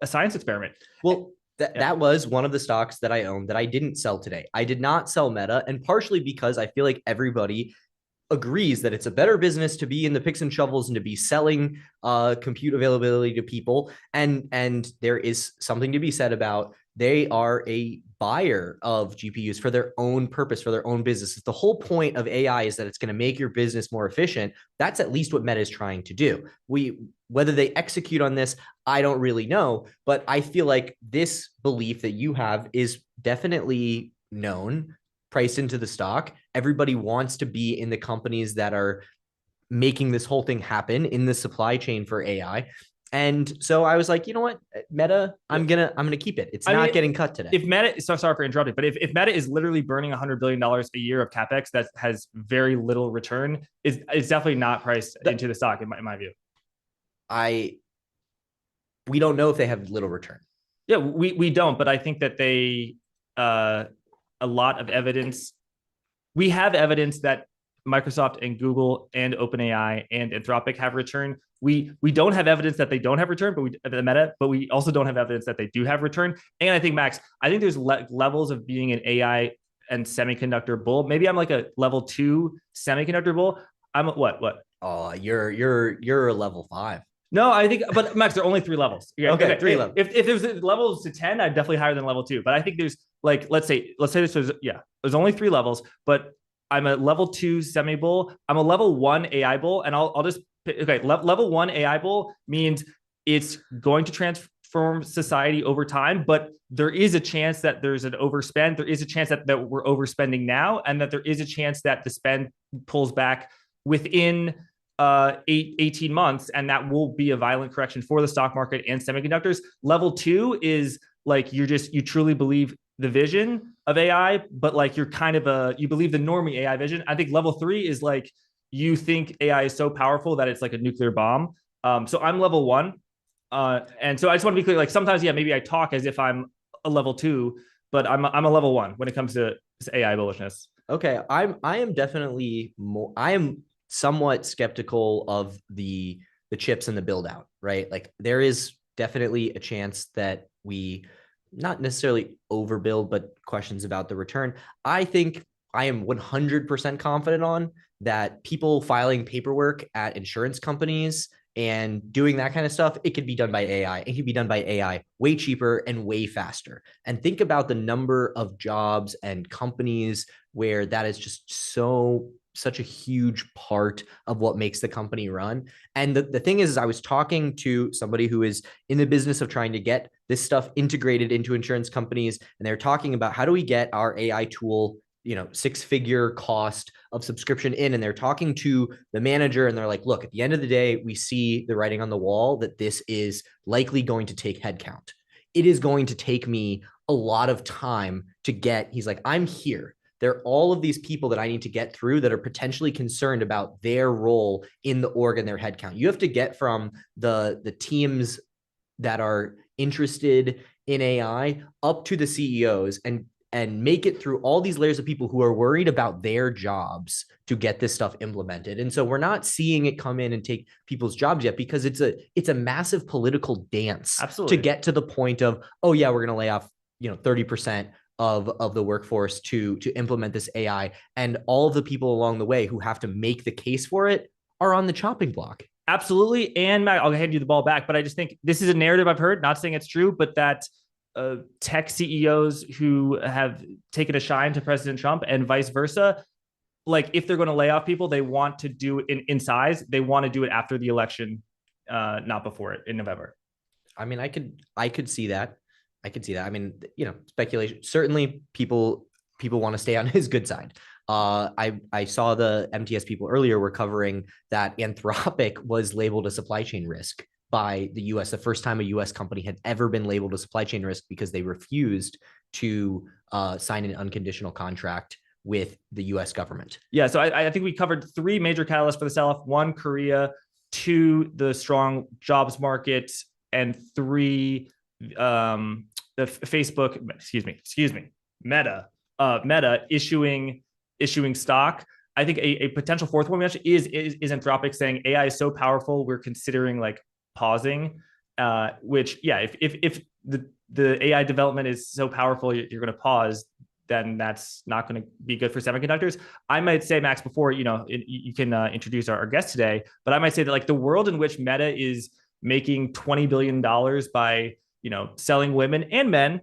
A science experiment. Well, that was one of the stocks that I owned that I didn't sell today. I did not sell Meta, and partially because I feel like everybody agrees that it's a better business to be in the picks and shovels and to be selling compute availability to people. And there is something to be said about they are a buyer of GPUs for their own purpose, for their own business. The whole point of AI is that it's going to make your business more efficient. That's at least what Meta is trying to do. Whether they execute on this, I don't really know, but I feel like this belief that you have is definitely known, priced into the stock. Everybody wants to be in the companies that are making this whole thing happen in the supply chain for AI. And so I was like, you know what, Meta, I'm gonna keep it. It's not getting cut today. If Meta, so sorry for interrupting, but if Meta is literally burning $100 billion a year of capex that has very little return, it's definitely not priced into the stock in my view. We don't know if they have little return. Yeah, we don't, but I think that they a lot of evidence. We have evidence that Microsoft and Google and OpenAI and Anthropic have return. We don't have evidence that they don't have return, but we also don't have evidence that they do have return. And I think, Max, I think there's levels of being an AI and semiconductor bull. Maybe I'm like a level 2 semiconductor bull. I'm what? Oh, you're a level 5. No, I think, but Max, there are only 3 levels. Okay, 3 levels. If there's levels to 10, I'm definitely higher than level 2. But I think there's like, let's say this was, there's only 3 levels, but I'm a level 2 semi bull. I'm a level 1 AI bull, and I'll just level 1 AI bull means it's going to transform society over time, but there is a chance that there's an overspend. There is a chance that we're overspending now, and that there is a chance that the spend pulls back within 18 months, and that will be a violent correction for the stock market and semiconductors. Level 2 is like you truly believe the vision of AI, but like you're kind of you believe the normie AI vision. I think level 3 is like you think AI is so powerful that it's like a nuclear bomb. So I'm level 1. And so I just want to be clear, like sometimes, maybe I talk as if I'm a level 2, but I'm a level 1 when it comes to AI bullishness. Okay. I am definitely more, I am somewhat skeptical of the chips and the build out, right? Like there is definitely a chance that we not necessarily overbuild, but questions about the return. I think I am 100% confident on that people filing paperwork at insurance companies and doing that kind of stuff, it could be done by AI. It could be done by AI way cheaper and way faster. And think about the number of jobs and companies where that is just such a huge part of what makes the company run. And the thing is I was talking to somebody who is in the business of trying to get this stuff integrated into insurance companies. And they're talking about how do we get our AI tool, 6-figure cost of subscription in. And they're talking to the manager and they're like, look, at the end of the day, we see the writing on the wall that this is likely going to take headcount. It is going to take me a lot of time to get, he's like, I'm here. There are all of these people that I need to get through that are potentially concerned about their role in the org and their headcount. You have to get from the teams that are interested in AI up to the CEOs and make it through all these layers of people who are worried about their jobs to get this stuff implemented. And so we're not seeing it come in and take people's jobs yet because it's a massive political dance. Absolutely. To get to the point of, oh yeah, we're going to lay off 30% of the workforce to implement this AI. And all of the people along the way who have to make the case for it are on the chopping block. Absolutely. And Matt, I'll hand you the ball back, but I just think this is a narrative I've heard, not saying it's true, but that tech CEOs who have taken a shine to President Trump and vice versa, like if they're going to lay off people, they want to do it in size. They want to do it after the election, not before it in November. I mean, I could see that. I mean, speculation. Certainly people want to stay on his good side. I saw the MTS people earlier were covering that Anthropic was labeled a supply chain risk by the US, the first time a US company had ever been labeled a supply chain risk because they refused to sign an unconditional contract with the US government. Yeah, so I think we covered 3 major catalysts for the sell-off. 1, Korea, 2, the strong jobs market, and 3, the Facebook, excuse me, Meta issuing stock. I think a potential 4th one we mentioned is Anthropic saying AI is so powerful, we're considering like pausing, which if the AI development is so powerful, you're going to pause, then that's not going to be good for semiconductors. I might say, Max, before you can introduce our guest today, but I might say that like the world in which Meta is making $20 billion by selling women and men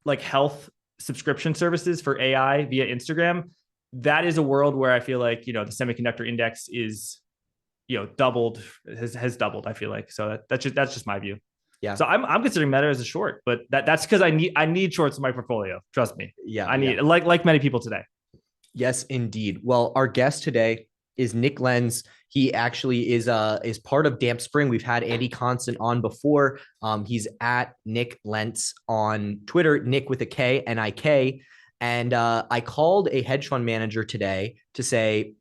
like health subscription services for AI via Instagram, that is a world where I feel like the semiconductor index is doubled, has doubled, I feel like. So that's just my view. Yeah. So I'm considering Meta as a short, but that's because I need shorts in my portfolio. Trust me. Yeah. I need like many people today. Yes, indeed. Well, our guest today is Nick Lenz. He actually is part of Damp Spring. We've had Andy Constant on before. He's at Nick Lentz on Twitter, Nick with a K, N-I-K. And I called a hedge fund manager today to say,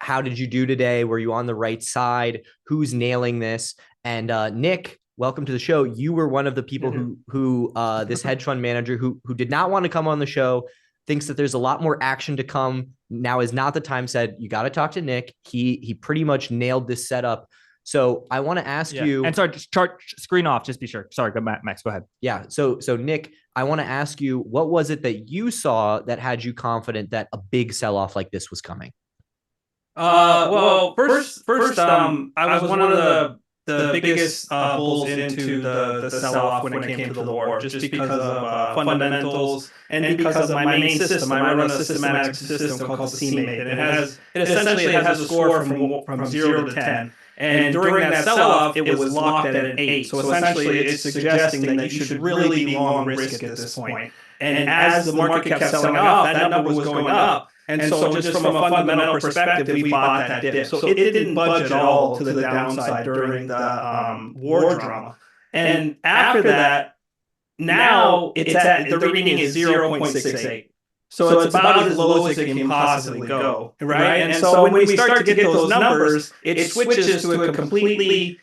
how did you do today? Were you on the right side? Who's nailing this? And Nick, welcome to the show. You were one of the people who this hedge fund manager who did not want to come on the show, thinks that there's a lot more action to come. Now is not the time, said, you got to talk to Nick. He pretty much nailed this setup. So I want to ask you. And sorry, just screen off, just be sure. Sorry, go Max, go ahead. Yeah. So Nick, I want to ask you, what was it that you saw that had you confident that a big sell-off like this was coming? Well, first, I was one of the biggest bulls into the sell-off when it came to the war, just because of fundamentals and because of my main system. I run a systematic system called the CMate, and it essentially has a score from 0 to 10. And during that sell-off, it was locked at an 8. So essentially, it's suggesting that you should really be long risk at this point. And as the market kept selling off, that number was going up. And so just from a fundamental perspective, we bought that dip. So it didn't budge at all to the downside during the war drama. And after that, now it's at, the reading is 0.68. So it's about as low as it can possibly go, right? And so when we start to get those numbers, it switches to a completely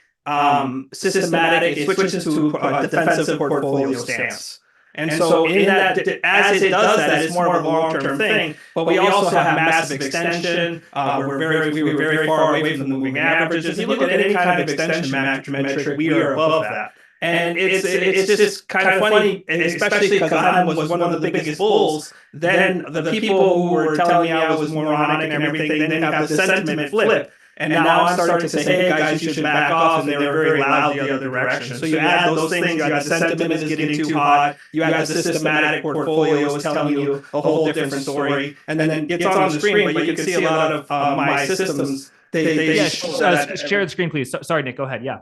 systematic, it switches to a defensive portfolio stance. And so in that, as it does that, it's more of a long-term thing, but we also have massive extension. We were very far away from the moving averages. If you look at any kind of extension metric, we are above that. And it's just kind of funny, especially because I was one of the biggest bulls. Then the people who were telling me I was moronic and everything, then have the sentiment flip. And now I'm starting to say, hey guys, you should back off, and they were very loud the other direction. So you add those things, you got the sentiment is getting too hot, you got the systematic portfolio is telling you a whole different story, and then it's on the screen, but you can see a lot of my systems. Share the screen, please. Sorry, Nick, go ahead. Yeah.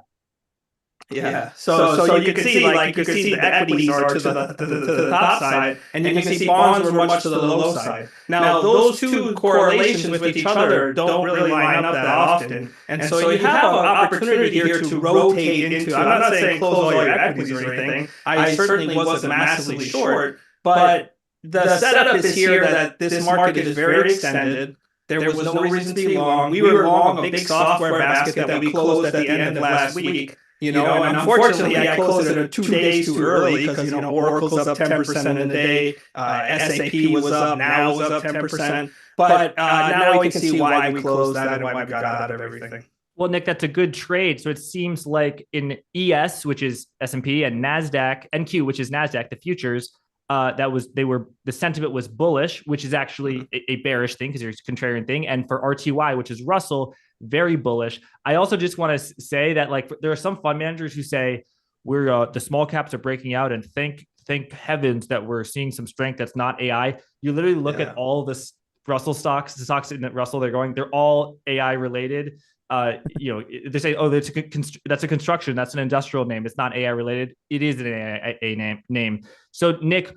So you can see the equities are to the top side, and you can see bonds were much to the low side. Now those two correlations with each other don't really line up that often, and so you have an opportunity here to rotate into. I'm not saying close all your equities or anything. I certainly wasn't massively short, but the setup is here that this market is very extended. There was no reason to be long. We were long a big software basket that we closed at the end of last week. And unfortunately, I closed it 2 days too early because, Oracle's up 10% in a day, SAP was up, now was up 10%. But now we can see why we closed that and why we got out of everything. Well, Nick, that's a good trade. So it seems like in ES, which is S&P, and NASDAQ, NQ, which is NASDAQ, the futures, the sentiment was bullish, which is actually a bearish thing because it's a contrarian thing. And for RTY, which is Russell, very bullish. I also just want to say that there are some fund managers who say the small caps are breaking out, and thank heavens that we're seeing some strength that's not AI. You literally look at all this Russell stocks, the stocks in Russell, they're all AI related. They say, oh, that's a construction, that's an industrial name, it's not AI related. It is an AI name. So Nick,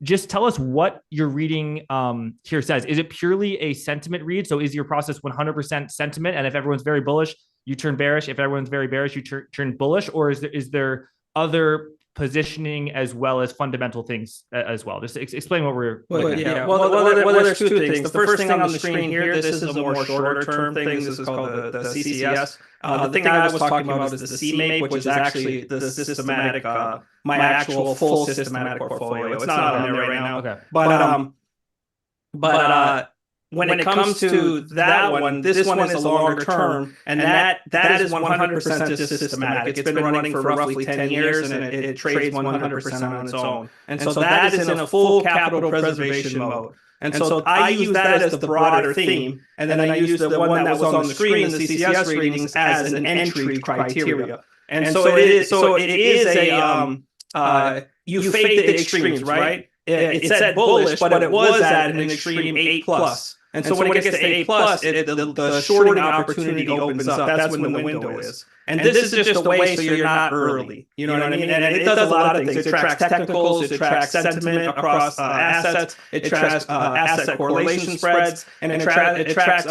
just tell us what your reading here says. Is it purely a sentiment read? So is your process 100% sentiment? And if everyone's very bullish, you turn bearish. If everyone's very bearish, you turn bullish. Or is there other positioning as well as fundamental things as well? Just explain what we're looking at. Well, there's two things. The first thing on the screen here, this is a more shorter term thing. This is called the CCS. The thing I was talking about is the CMate, which is actually the systematic, my actual full systematic portfolio. It's not on there right now. Okay. But when it comes to that one, this one is a longer term, and that is 100% just systematic. It's been running for roughly 10 years, and it trades 100% on its own. And so that is in a full capital preservation mode. And so I use that as the broader theme, and then I use the one that was on the screen, the CCS readings, as an entry criteria. And so it is a you fade the extremes, right? It said bullish, but it was at an extreme 8+. And so when it gets to 8+, the shorting opportunity opens up. That's when the window is. And this is just a way so you're not early. You know what I mean? And it does a lot of things. It tracks technicals, it tracks sentiment across assets, it tracks asset correlation spreads, and it tracks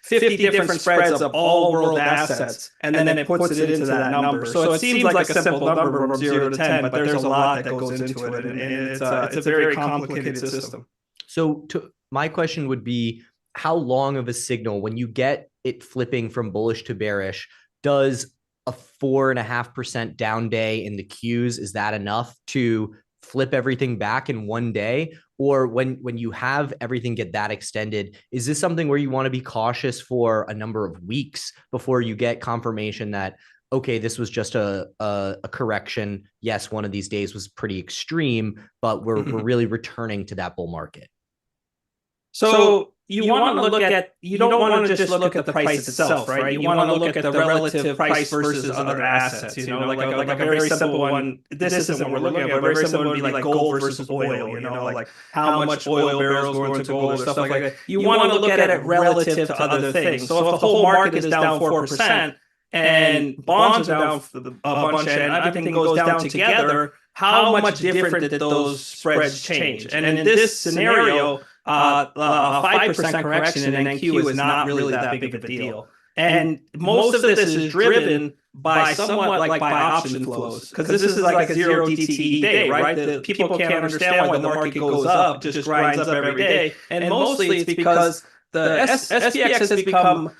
50 different spreads of all world assets, and then it puts it into that number. So it seems like a simple number from 0 to 10, but there's a lot that goes into it, and it's a very complicated system. So my question would be, how long of a signal, when you get it flipping from bullish to bearish, does a 4.5% down day in the Qs, is that enough to flip everything back in one day? Or when you have everything get that extended, is this something where you want to be cautious for a number of weeks before you get confirmation that, okay, this was just a correction? Yes, one of these days was pretty extreme, but we're really returning to that bull market. So you want to look at, you don't want to just look at the price itself, right? You want to look at the relative price versus other assets, you know, like a very simple one. This isn't what we're looking at, but a very simple one would be like gold versus oil, you know, like how much oil barrels go into gold or stuff like that. You want to look at it relative to other things. So if the whole market is down 4% and bonds are down a bunch and everything goes down together, how much different did those spreads change? And in this scenario, a 5% correction in NQ is not really that big of a deal. And most of this is driven by somewhat like by option flows, because this is like a 0 DTE day, right? The people can't understand why the market goes up, just grinds up every day. And mostly it's because the SPX has become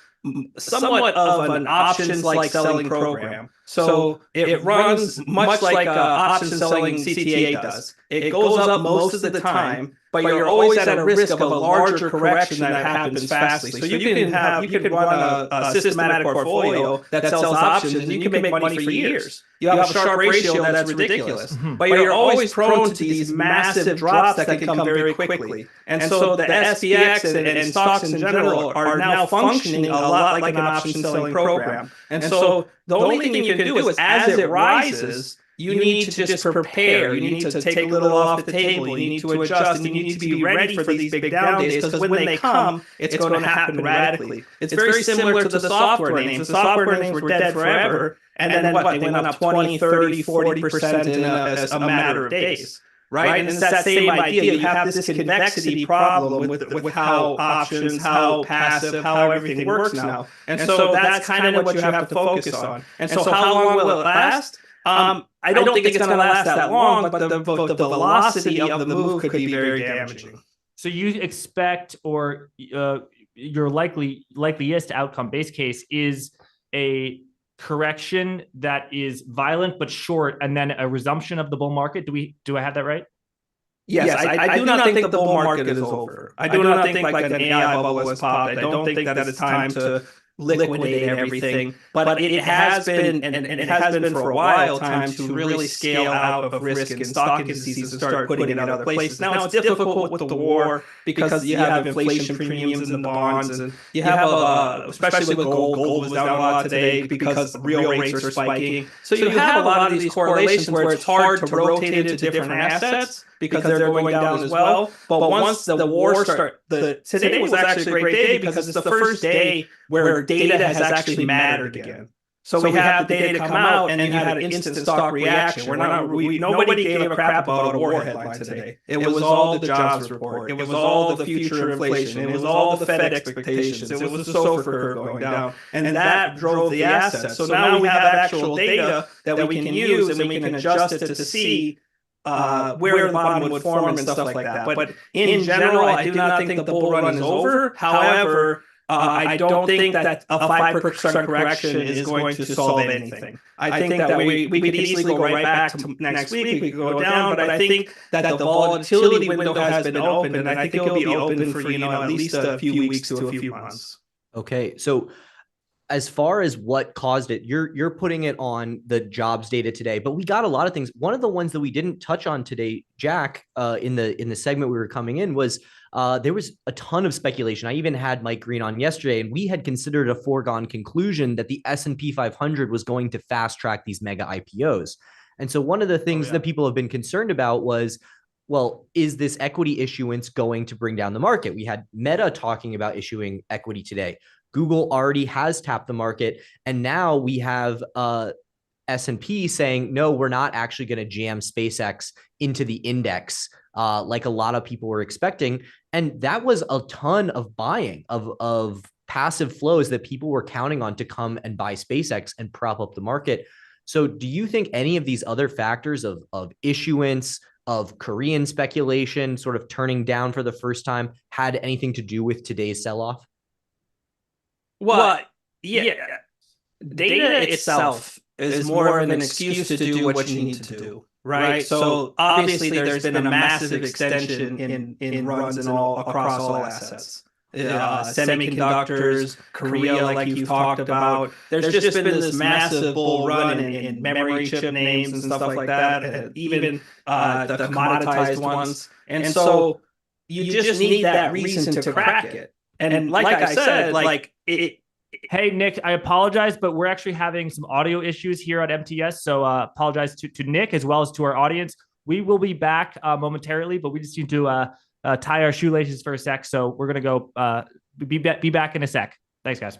somewhat of an options-like selling program. So it runs much like option selling CTA does. It goes up most of the time, but you're always at a risk of a larger correction that happens fastly. So you can run a systematic portfolio that sells options, and you can make money for years. You have a Sharpe ratio that's ridiculous, but you're always prone to these massive drops that can come very quickly. And so the SPX and stocks in general are now functioning a lot like an option selling program. And so the only thing you can do is, as it rises, you need to just prepare. You need to take a little off the table. You need to adjust, and you need to be ready for these big down days, because when they come, it's going to happen radically. It's very similar to the software names. The software names were dead forever, and then what? They went up 20, 30, 40% in a matter of days. Right? And it's that same idea. You have this convexity problem with how options, how passive, how everything works now. And so that's kind of what you have to focus on. And so how long will it last? I don't think it's going to last that long, but the velocity of the move could be very damaging. So you expect, or your likeliest outcome, base case, is a correction that is violent but short, and then a resumption of the bull market. Do I have that right? Yes, I do not think the bull market is over. I do not think like an AI bubble has popped. I don't think that it's time to liquidate everything, but it has been, and it has been for a while, time to really scale out of risk in stock indices and start putting it in other places. Now it's difficult with the war because you have inflation premiums in the bonds, and you have, especially with gold. Gold was down a lot today because real rates are spiking. So you have a lot of these correlations where it's hard to rotate into different assets because they're going down as well. But once the war starts, today was actually a great day because it's the first day where data has actually mattered again. So we have the data come out, and you had an instant stock reaction. Nobody gave a crap about a war headline today. It was all the jobs report. It was all the future inflation. It was all the Fed expectations. It was the SOFR curve going down. And that drove the assets. So now we have actual data that we can use, and we can adjust it to see where the bottom would form and stuff like that. But in general, I do not think the bull run is over. However, I don't think that a 5% correction is going to solve anything. I think that we could easily go right back to next week. We could go down, but I think that the volatility window has been opened, and I think it'll be open for at least a few weeks to a few months. Okay, so as far as what caused it, you're putting it on the jobs data today, but we got a lot of things. One of the ones that we didn't touch on today, Jack, in the segment we were coming in, was there was a ton of speculation. I even had Mike Green on yesterday, and we had considered a foregone conclusion that the S&P 500 was going to fast track these mega IPOs. And so one of the things that people have been concerned about was, well, is this equity issuance going to bring down the market? We had Meta talking about issuing equity today. Google already has tapped the market. And now we have S&P saying, no, we're not actually going to jam SpaceX into the index like a lot of people were expecting. And that was a ton of buying of passive flows that people were counting on to come and buy SpaceX and prop up the market. So do you think any of these other factors of issuance, of Korean speculation sort of turning down for the first time had anything to do with today's sell-off? Well, yeah. Data itself is more of an excuse to do what you need to do, right? So obviously there's been a massive extension in runs and all across all assets. Semiconductors, Korea, like you've talked about. There's just been this massive bull run in memory chip names and stuff like that, and even the commoditized ones. And so you just need that reason to crack it. And like I said, like it. Hey, Nick, I apologize, but we're actually having some audio issues here at MTS. So apologize to Nick as well as to our audience. We will be back momentarily, but we just need to tie our shoelaces for a sec. So we're going to go be back in a sec. Thanks, guys.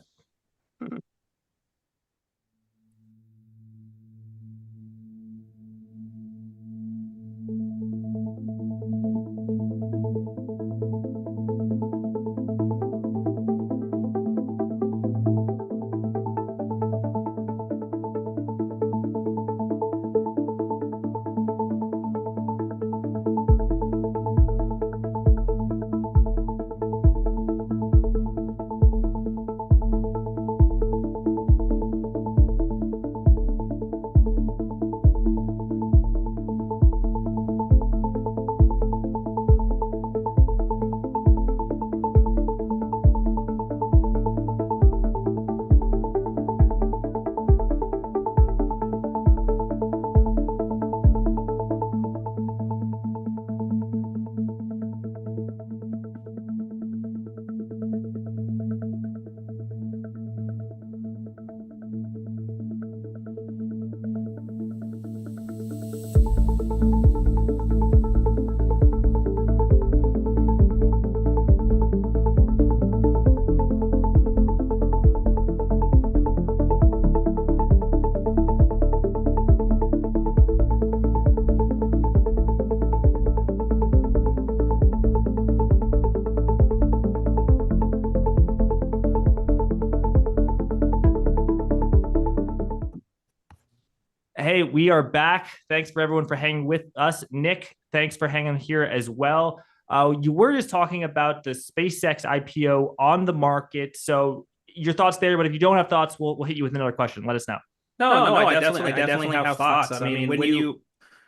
Hey, we are back. Thanks for everyone for hanging with us. Nick, thanks for hanging here as well. You were just talking about the SpaceX IPO on the market. So your thoughts there, but if you don't have thoughts, we'll hit you with another question. Let us know. No, I definitely have thoughts. I mean,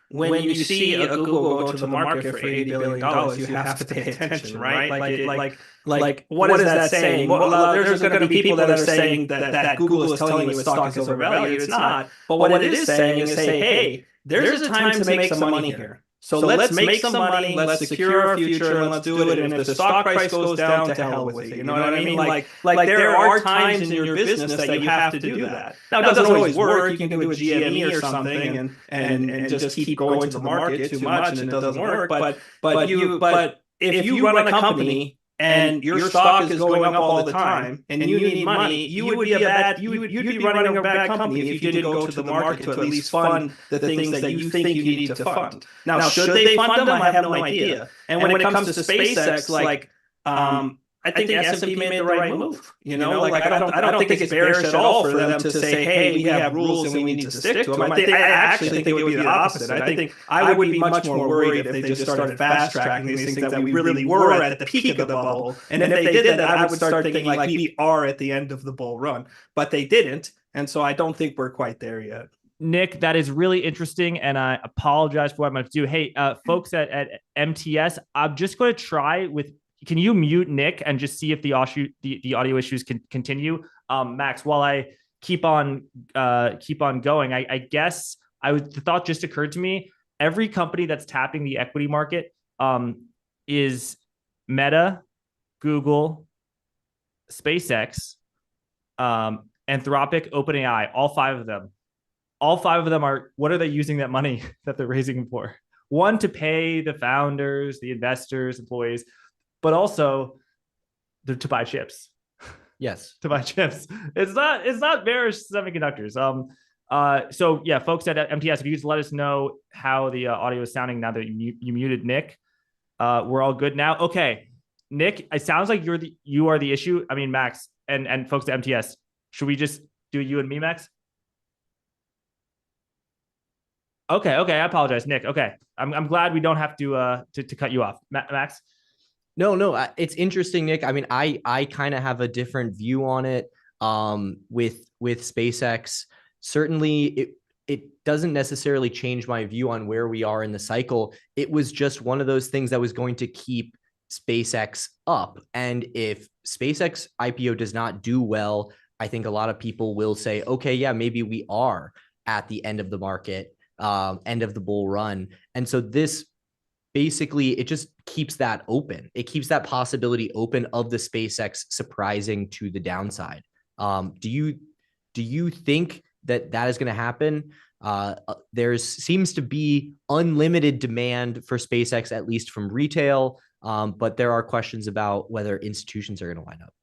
when you see a Google go to the market for $80 billion, you have to pay attention, right? Like what is that saying? Well, there's going to be people that are saying that Google is telling you its stock is overvalued. It's not. But what it is saying is, hey, there's a time to make some money here. So let's make some money, let's secure our future, and let's do it. And if the stock price goes down, to hell with it. You know what I mean? Like there are times in your business that you have to do that. Now, it doesn't always work. You can do a GME or something and just keep going to the market too much, and it doesn't work. But if you run a company and your stock is going up all the time, and you need money, you'd be running a bad company if you didn't go to the market to at least fund the things that you think you need to fund. Now, should they fund them? I have no idea. And when it comes to SpaceX, I think S&P made the right move. You know, like I don't think it's bearish at all for them to say, hey, we have rules and we need to stick to them. I actually think it would be the opposite. I would be much more worried if they just started fast tracking these things that we really were at the peak of the bubble. And if they did that, I would start thinking like we are at the end of the bull run. But they didn't, and so I don't think we're quite there yet. Nick, that is really interesting, and I apologize for what I'm going to do. Hey, folks at MTS, I'm just going to try with. Can you mute Nick and just see if the audio issues can continue? Max, while I keep on going, I guess the thought just occurred to me. Every company that's tapping the equity market is Meta, Google, SpaceX, Anthropic, OpenAI, all five of them. All five of them are, what are they using that money that they're raising for? One, to pay the founders, the investors, employees, but also to buy chips. Yes. To buy chips. It's not bearish semiconductors. So yeah, folks at MTS, if you just let us know how the audio is sounding now that you muted Nick. We're all good now. Okay, Nick, it sounds like you are the issue. I mean, Max and folks at MTS, should we just do you and me, Max? Okay, I apologize, Nick. Okay, I'm glad we don't have to cut you off, Max. No, it's interesting, Nick. I mean, I kind of have a different view on it. With SpaceX, certainly it doesn't necessarily change my view on where we are in the cycle. It was just one of those things that was going to keep SpaceX up. And if SpaceX IPO does not do well, I think a lot of people will say, okay, yeah, maybe we are at the end of the market, end of the bull run. And so this basically, it just keeps that open. It keeps that possibility open of the SpaceX surprising to the downside. Do you think that is going to happen? There seems to be unlimited demand for SpaceX, at least from retail, but there are questions about whether institutions are going to line up.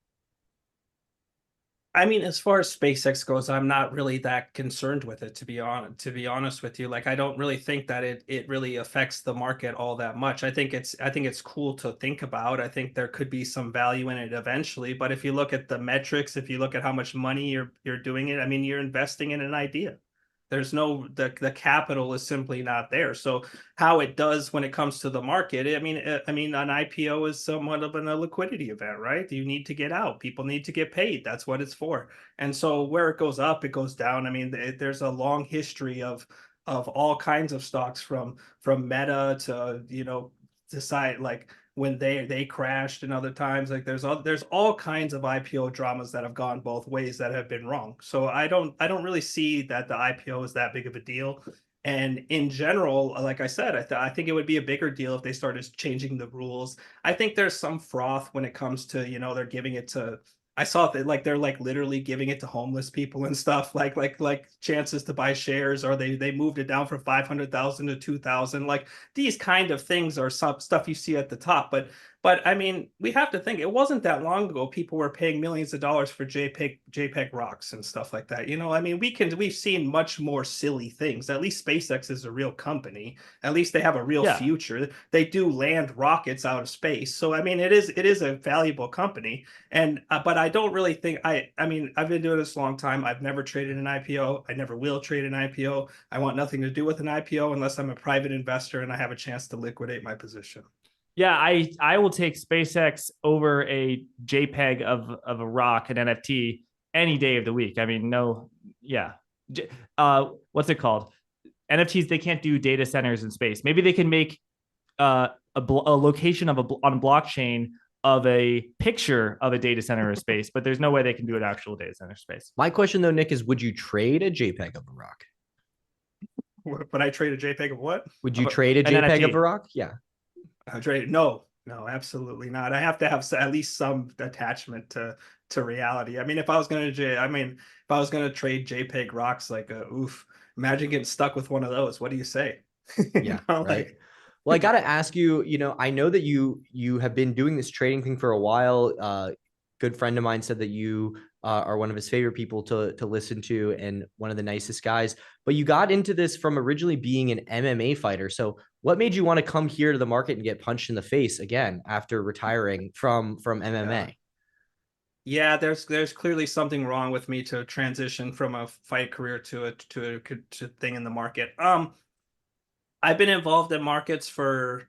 I mean, as far as SpaceX goes, I'm not really that concerned with it, to be honest with you. Like, I don't really think that it really affects the market all that much. I think it's cool to think about. I think there could be some value in it eventually. But if you look at the metrics, if you look at how much money you're doing it, I mean, you're investing in an idea. There's no the capital is simply not there. So how it does when it comes to the market, I mean, an IPO is somewhat of a liquidity event, right? You need to get out. People need to get paid. That's what it's for. And so where it goes up, it goes down. I mean, there's a long history of all kinds of stocks from Meta to decide like when they crashed and other times, like there's all kinds of IPO dramas that have gone both ways that have been wrong. So I don't really see that the IPO is that big of a deal. And in general, like I said, I think it would be a bigger deal if they started changing the rules. I think there's some froth when it comes to, they're giving it to, I saw that like they're like literally giving it to homeless people and stuff, like chances to buy shares, or they moved it down from 500,000 to 2,000. Like these kind of things are some stuff you see at the top, but I mean, we have to think it wasn't that long ago people were paying millions of dollars for JPEG rocks and stuff like that. I mean, we've seen much more silly things. At least SpaceX is a real company. At least they have a real future. They do land rockets out of space. So I mean, it is a valuable company. And but I don't really think I mean, I've been doing this a long time. I've never traded an IPO. I never will trade an IPO. I want nothing to do with an IPO unless I'm a private investor and I have a chance to liquidate my position. Yeah, I will take SpaceX over a JPEG of a rock, an NFT, any day of the week. I mean, what's it called? NFTs, they can't do data centers in space. Maybe they can make a location on a blockchain of a picture of a data center in space, but there's no way they can do an actual data center space. My question though, Nick, is would you trade a JPEG of a rock? Would I trade a JPEG of what? Would you trade a JPEG of a rock? Yeah. No, absolutely not. I have to have at least some attachment to reality. I mean, if I was going to trade JPEG rocks, like imagine getting stuck with one of those. What do you say? Yeah, right. Well, I got to ask you, I know that you have been doing this trading thing for a while. Good friend of mine said that you are one of his favorite people to listen to and one of the nicest guys. But you got into this from originally being an MMA fighter. So what made you want to come here to the market and get punched in the face again after retiring from MMA? Yeah, there's clearly something wrong with me to transition from a fight career to a thing in the market. I've been involved in markets for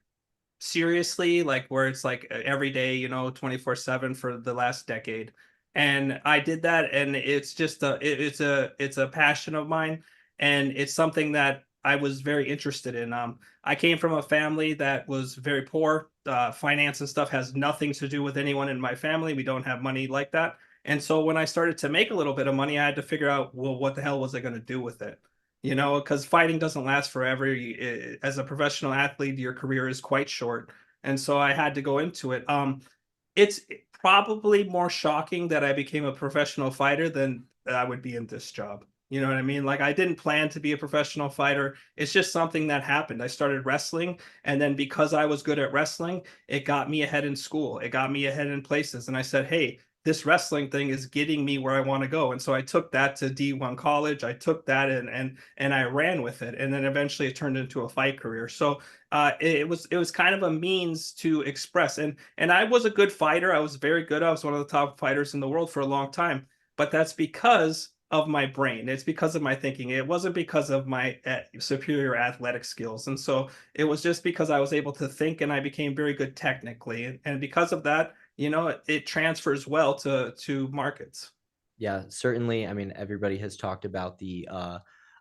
seriously, like where it's like every day, 24/7 for the last decade. And I did that, and it's just it's a passion of mine, and it's something that I was very interested in. I came from a family that was very poor. Finance and stuff has nothing to do with anyone in my family. We don't have money like that. And so when I started to make a little bit of money, I had to figure out, well, what the hell was I going to do with it? Because fighting doesn't last forever. As a professional athlete, your career is quite short. And so I had to go into it. It's probably more shocking that I became a professional fighter than I would be in this job. You know what I mean? Like, I didn't plan to be a professional fighter. It's just something that happened. I started wrestling, and then because I was good at wrestling, it got me ahead in school. It got me ahead in places. And I said, hey, this wrestling thing is getting me where I want to go. And so I took that to D1 college. I took that and I ran with it. And then eventually it turned into a fight career. So it was kind of a means to express. And I was a good fighter. I was very good. I was one of the top fighters in the world for a long time. But that's because of my brain. It's because of my thinking. It wasn't because of my superior athletic skills. And so it was just because I was able to think and I became very good technically. And because of that, it transfers well to markets. Yeah, certainly. I mean, everybody has talked about the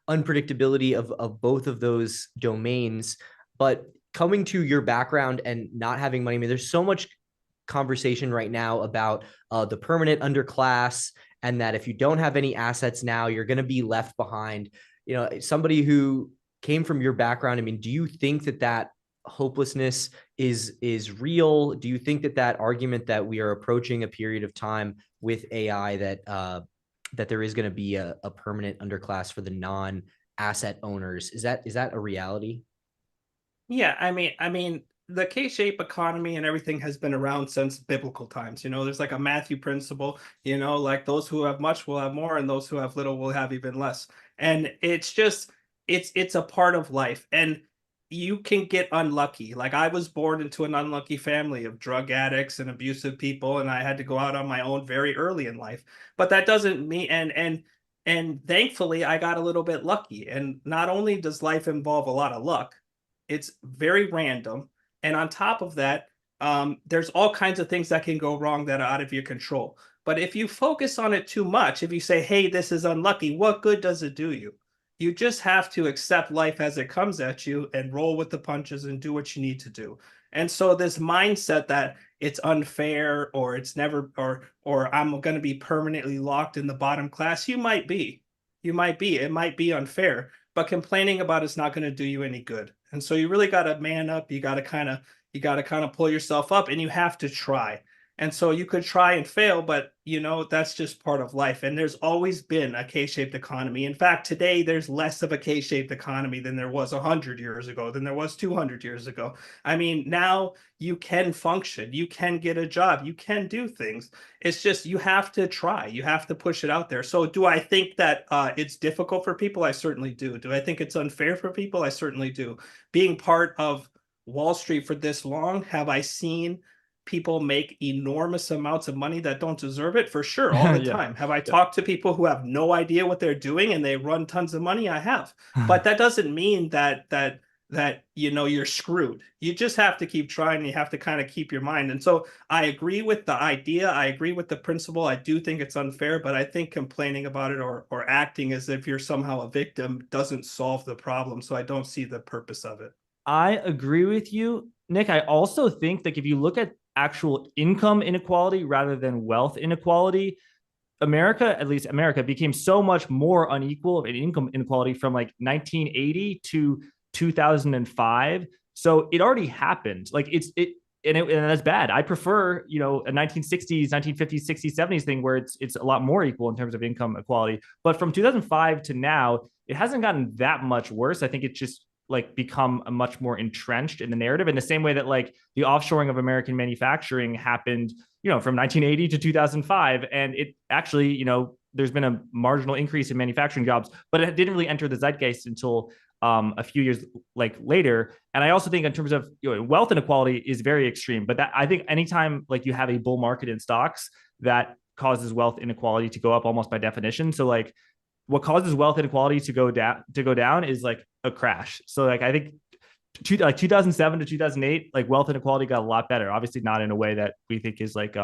unpredictability of both of those domains, but coming to your background and not having money, I mean, there's so much conversation right now about the permanent underclass, and that if you don't have any assets now, you're going to be left behind. Somebody who came from your background, I mean, do you think that hopelessness is real? Do you think that argument that we are approaching a period of time with AI that there is going to be a permanent underclass for the non-asset owners, is that a reality? Yeah, I mean, the K-shaped economy and everything has been around since biblical times. There's like a Matthew principle, like those who have much will have more, and those who have little will have even less. And it's just, it's a part of life. And you can get unlucky. Like I was born into an unlucky family of drug addicts and abusive people, and I had to go out on my own very early in life. But that doesn't mean, and thankfully I got a little bit lucky. And not only does life involve a lot of luck, it's very random. And on top of that, there's all kinds of things that can go wrong that are out of your control. But if you focus on it too much, if you say, hey, this is unlucky, what good does it do you? You just have to accept life as it comes at you and roll with the punches and do what you need to do. And so this mindset that it's unfair or it's never, or I'm going to be permanently locked in the bottom class, it might be unfair, but complaining about it's not going to do you any good. And so you really got to man up. You got to kind of pull yourself up, and you have to try. And so you could try and fail, but that's just part of life. And there's always been a K-shaped economy. In fact, today there's less of a K-shaped economy than there was 100 years ago, than there was 200 years ago. I mean, now you can function, you can get a job, you can do things. It's just, you have to try, you have to push it out there. So do I think that it's difficult for people? I certainly do. Do I think it's unfair for people? I certainly do. Being part of Wall Street for this long, have I seen people make enormous amounts of money that don't deserve it? For sure, all the time. Have I talked to people who have no idea what they're doing and they run tons of money? I have. But that doesn't mean that you're screwed. You just have to keep trying. You have to kind of keep your mind. And so I agree with the idea. I agree with the principle. I do think it's unfair, but I think complaining about it or acting as if you're somehow a victim doesn't solve the problem. So I don't see the purpose of it. I agree with you, Nick. I also think that if you look at actual income inequality rather than wealth inequality, America, at least America, became so much more unequal in income inequality from like 1980 to 2005. So it already happened. Like and that's bad. I prefer, a 1960s, 1950s, 60s, 70s thing where it's a lot more equal in terms of income equality. But from 2005 to now, it hasn't gotten that much worse. I think it's just like become a much more entrenched in the narrative, in the same way that like the offshoring of American manufacturing happened, from 1980 to 2005. And it actually, there's been a marginal increase in manufacturing jobs, but it didn't really enter the zeitgeist until a few years later. And I also think in terms of wealth inequality is very extreme, but that I think anytime like you have a bull market in stocks, that causes wealth inequality to go up almost by definition. So like what causes wealth inequality to go down is like a crash. So like I think 2007 to 2008, like wealth inequality got a lot better. Obviously not in a way that we think is like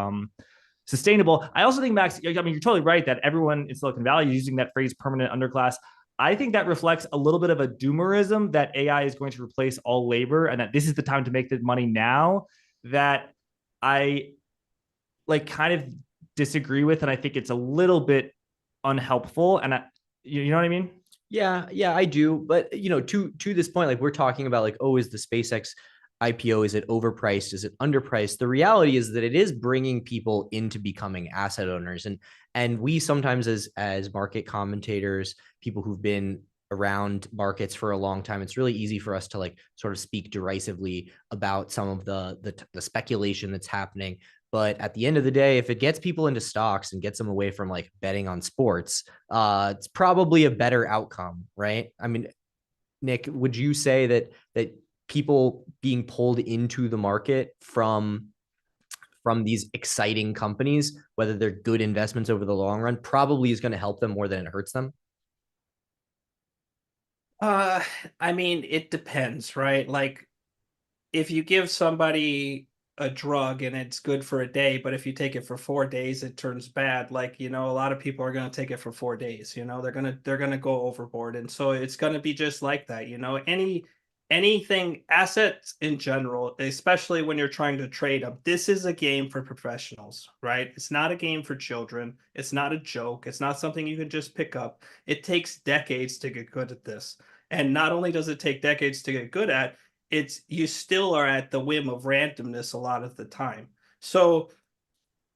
sustainable. I also think, Max, I mean, you're totally right that everyone in Silicon Valley is using that phrase permanent underclass. I think that reflects a little bit of a doomerism that AI is going to replace all labor and that this is the time to make the money now, that I like kind of disagree with. And I think it's a little bit unhelpful. And you know what I mean? Yeah, I do. But to this point, like we're talking about like, oh, is the SpaceX IPO, is it overpriced? Is it underpriced? The reality is that it is bringing people into becoming asset owners. And we sometimes as market commentators, people who've been around markets for a long time, it's really easy for us to like sort of speak derisively about some of the speculation that's happening. But at the end of the day, if it gets people into stocks and gets them away from like betting on sports, it's probably a better outcome, right? I mean, Nick, would you say that people being pulled into the market from these exciting companies, whether they're good investments over the long run, probably is going to help them more than it hurts them? I mean, it depends, right? Like, if you give somebody a drug and it's good for a day, but if you take it for 4 days, it turns bad. Like, a lot of people are going to take it for 4 days, they're going to go overboard. And so it's going to be just like that, anything, assets in general, especially when you're trying to trade them. This is a game for professionals, right? It's not a game for children. It's not a joke. It's not something you can just pick up. It takes decades to get good at this. And not only does it take decades to get good at, you still are at the whim of randomness a lot of the time. So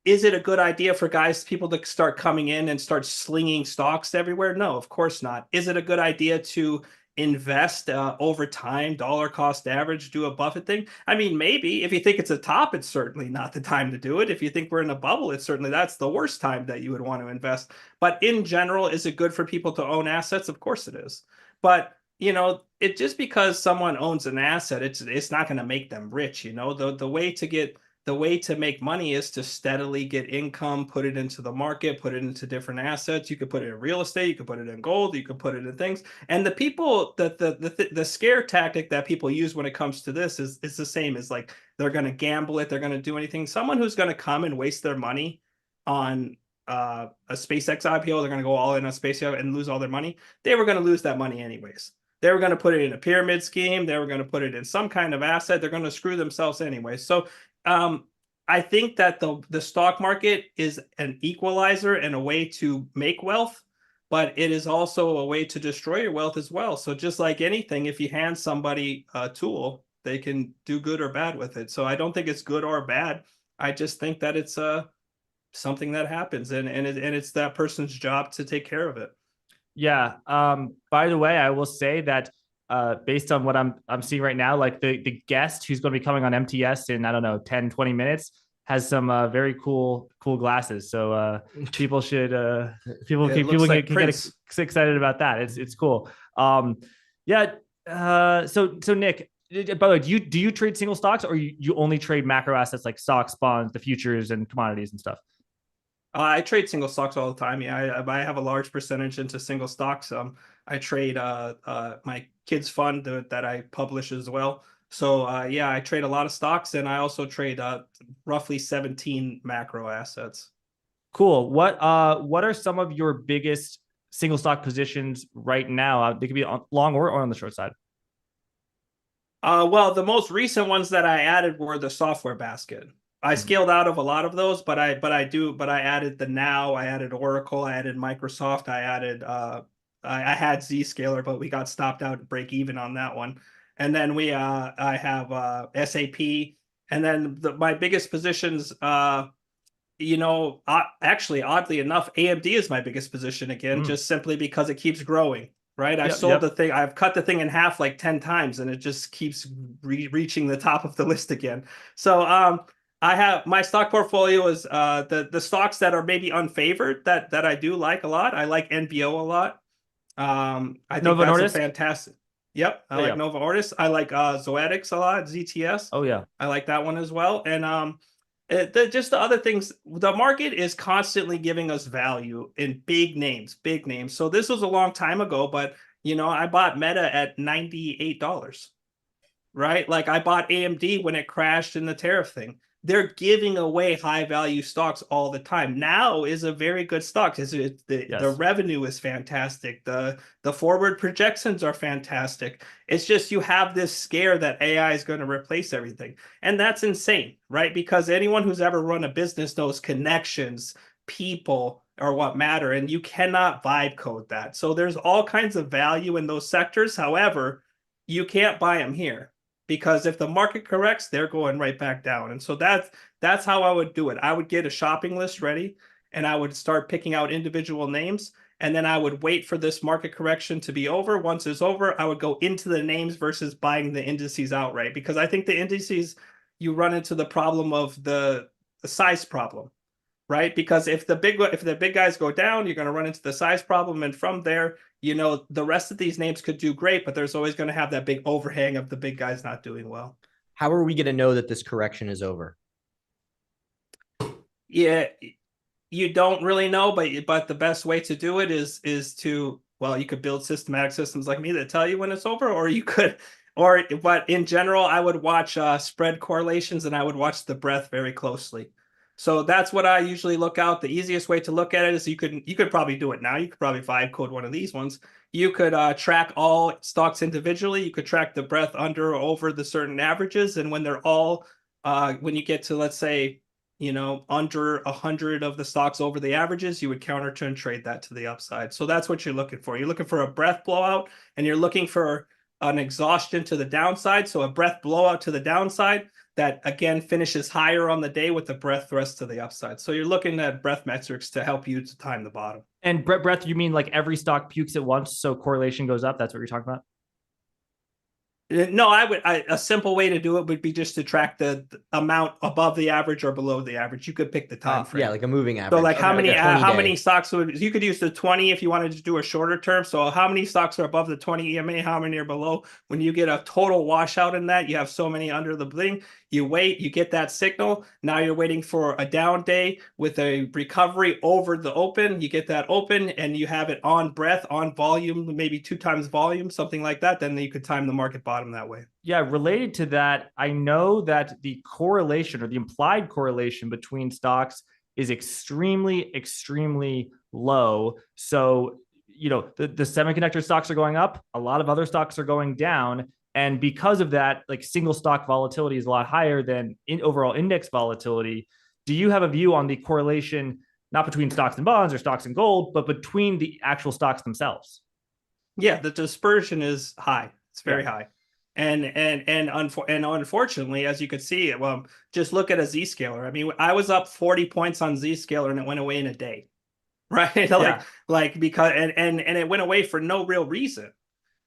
is it a good idea for people to start coming in and start slinging stocks everywhere? No, of course not. Is it a good idea to invest over time, dollar cost average, do a Buffett thing? I mean, maybe if you think it's a top, it's certainly not the time to do it. If you think we're in a bubble, that's the worst time that you would want to invest. But in general, is it good for people to own assets? Of course it is. But it just because someone owns an asset, it's not going to make them rich. The way to make money is to steadily get income, put it into the market, put it into different assets. You could put it in real estate, you could put it in gold, you could put it in things. And the people the scare tactic that people use when it comes to this is the same as like they're going to gamble it, they're going to do anything. Someone who's going to come and waste their money on a SpaceX IPO, they're going to go all in on SpaceX and lose all their money. They were going to lose that money anyways. They were going to put it in a pyramid scheme. They were going to put it in some kind of asset. They're going to screw themselves anyway. So I think that the stock market is an equalizer and a way to make wealth, but it is also a way to destroy your wealth as well. So just like anything, if you hand somebody a tool, they can do good or bad with it. So I don't think it's good or bad. I just think that it's something that happens, and it's that person's job to take care of it. Yeah. By the way, I will say that based on what I'm seeing right now, like the guest who's going to be coming on MTS in, I don't know, 10, 20 minutes has some very cool glasses. So people should people can get excited about that. It's cool. Yeah. So Nick, by the way, do you trade single stocks, or you only trade macro assets like stocks, bonds, the futures, and commodities and stuff? I trade single stocks all the time. Yeah, I have a large percentage into single stocks. I trade my kids fund that I publish as well. So yeah, I trade a lot of stocks, and I also trade roughly 17 macro assets. Cool. What are some of your biggest single stock positions right now? They could be on long or on the short side. Well, the most recent ones that I added were the software basket. I scaled out of a lot of those, but I added the Now, I added Oracle, I added Microsoft, I added I had Zscaler, but we got stopped out at break even on that one. And then I have SAP, and then my biggest positions, actually oddly enough, AMD is my biggest position again, just simply because it keeps growing. Right, I've sold the thing. I've cut the thing in half like 10 times, and it just keeps reaching the top of the list again. So I have my stock portfolio is the stocks that are maybe unfavored that I do like a lot. I like NBO a lot. I think Nova that's Nordisk? a fantastic. Yep, I like Nova Nordisk. I like Zoetics a lot. ZTS. Oh yeah, I like that one as well. And just the other things, the market is constantly giving us value in big names. So this was a long time ago, but I bought Meta at $98. Right, like I bought AMD when it crashed in the tariff thing. They're giving away high value stocks all the time. Now is a very good stock. The revenue is fantastic. The forward projections are fantastic. It's just you have this scare that AI is going to replace everything. And that's insane, right? Because anyone who's ever run a business knows connections, people are what matter, and you cannot vibe code that. So there's all kinds of value in those sectors. However, you can't buy them here, because if the market corrects, they're going right back down. And so that's how I would do it. I would get a shopping list ready, and I would start picking out individual names, and then I would wait for this market correction to be over. Once it's over, I would go into the names versus buying the indices outright, because I think the indices, you run into the problem of the a size problem, right? Because if the big guys go down, you're going to run into the size problem, and from there, the rest of these names could do great, but there's always going to have that big overhang of the big guys not doing well. How are we going to know that this correction is over? Yeah, you don't really know, but the best way to do it is to, well, you could build systematic systems like me that tell you when it's over, but in general, I would watch spread correlations, and I would watch the breadth very closely. So that's what I usually look out. The easiest way to look at it is you could probably do it now. You could probably vibe code one of these ones. You could track all stocks individually. You could track the breadth under or over the certain averages, and when they're all when you get to, let's say, under 100 of the stocks over the averages, you would counter turn trade that to the upside. So that's what you're looking for. You're looking for a breadth blowout, and you're looking for an exhaustion to the downside. So a breadth blowout to the downside that, again, finishes higher on the day with the breadth thrust to the upside. So you're looking at breadth metrics to help you to time the bottom. And breadth, you mean like every stock pukes at once, so correlation goes up? That's what you're talking about? No, a simple way to do it would be just to track the amount above the average or below the average. You could pick the time frame. Yeah, like a moving average. So like how many stocks you could use the 20 if you wanted to do a shorter term. So how many stocks are above the 20 EMA, how many are below? When you get a total washout in that, you have so many under the thing, you wait, you get that signal. Now you're waiting for a down day with a recovery over the open. You get that open and you have it on breadth, on volume, maybe 2 times volume, something like that. Then you could time the market bottom that way. Yeah, related to that, I know that the correlation or the implied correlation between stocks is extremely, extremely low. So, the semiconductor stocks are going up, a lot of other stocks are going down. And because of that, like single stock volatility is a lot higher than in overall index volatility. Do you have a view on the correlation, not between stocks and bonds or stocks and gold, but between the actual stocks themselves? Yeah, the dispersion is high. It's very high. And unfortunately, as you could see, well, just look at a Z-scaler. I mean, I was up 40 points on Z-scaler and it went away in a day, right? Because it went away for no real reason.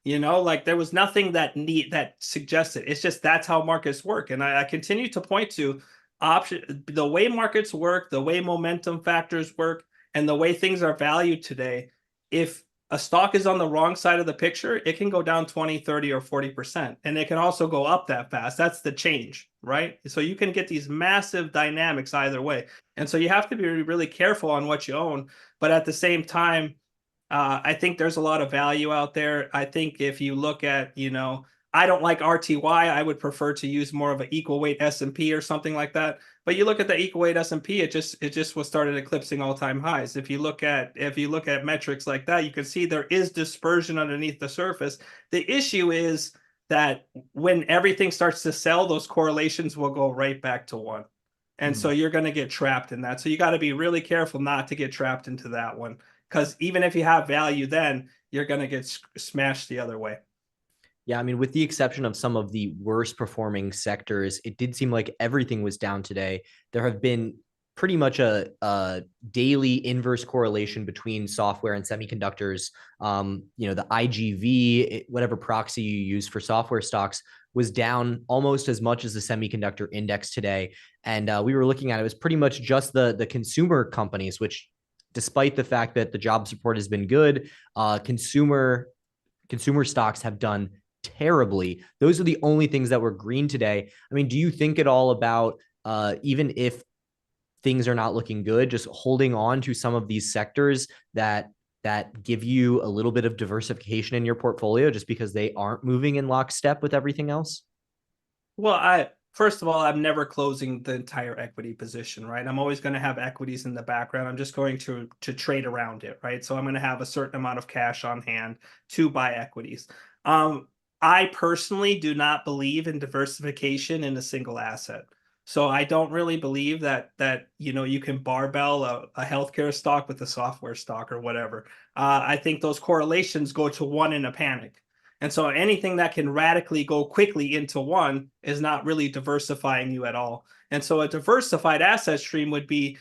There was nothing that suggested. It's just that's how markets work. And I continue to point to the way markets work, the way momentum factors work, and the way things are valued today. If a stock is on the wrong side of the picture, it can go down 20, 30, or 40%. And it can also go up that fast. That's the change, right? So you can get these massive dynamics either way. And so you have to be really careful on what you own. But at the same time, I think there's a lot of value out there. I think if you look at, I don't like RTY. I would prefer to use more of an equal weight S&P or something like that. But you look at the equal weight S&P, it just was started eclipsing all-time highs. If you look at metrics like that, you can see there is dispersion underneath the surface. The issue is that when everything starts to sell, those correlations will go right back to 1. And so you're going to get trapped in that. So you got to be really careful not to get trapped into that one. Because even if you have value, then you're going to get smashed the other way. Yeah, I mean, with the exception of some of the worst performing sectors, it did seem like everything was down today. There have been pretty much a daily inverse correlation between software and semiconductors. The IGV, whatever proxy you use for software stocks, was down almost as much as the semiconductor index today. And we were looking at it was pretty much just the consumer companies, which, despite the fact that the jobs report has been good, consumer stocks have done terribly. Those are the only things that were green today. I mean, do you think at all about, even if things are not looking good, just holding on to some of these sectors that give you a little bit of diversification in your portfolio just because they aren't moving in lockstep with everything else? Well, first of all, I'm never closing the entire equity position, right? I'm always going to have equities in the background. I'm just going to trade around it, right? So I'm going to have a certain amount of cash on hand to buy equities. I personally do not believe in diversification in a single asset. So I don't really believe that you can barbell a healthcare stock with a software stock or whatever. I think those correlations go to 1 in a panic. And so anything that can radically go quickly into 1 is not really diversifying you at all. And so a diversified asset stream would be,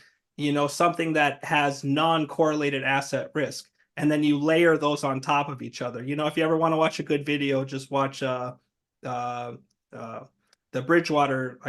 something that has non-correlated asset risk. And then you layer those on top of each other. If you ever want to watch a good video, just watch the Bridgewater,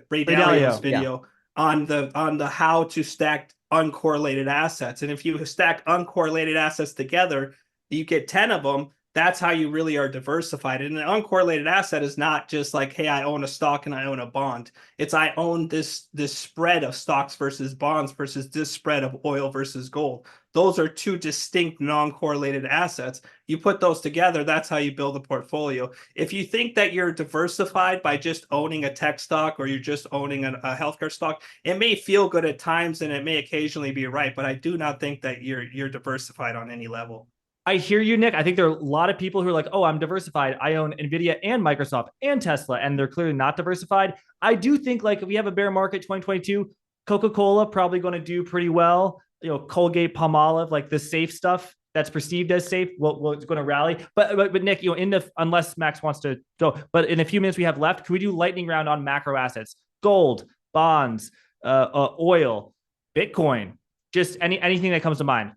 Ray Dalio's video on the how to stack uncorrelated assets. And if you stack uncorrelated assets together, you get 10 of them. That's how you really are diversified. And an uncorrelated asset is not just like, hey, I own a stock and I own a bond. It's I own this spread of stocks versus bonds versus this spread of oil versus gold. Those are two distinct non-correlated assets. You put those together, that's how you build a portfolio. If you think that you're diversified by just owning a tech stock or you're just owning a healthcare stock, it may feel good at times and it may occasionally be right, but I do not think that you're diversified on any level. I hear you, Nick. I think there are a lot of people who are like, oh, I'm diversified. I own NVIDIA and Microsoft and Tesla, and they're clearly not diversified. I do think like if we have a bear market 2022, Coca-Cola probably going to do pretty well. You know, Colgate, Palmolive, like the safe stuff that's perceived as safe, well, it's going to rally. But Nick, you know, unless Max wants to go, but in a few minutes we have left, can we do lightning round on macro assets? Gold, bonds, oil, Bitcoin, just anything that comes to mind.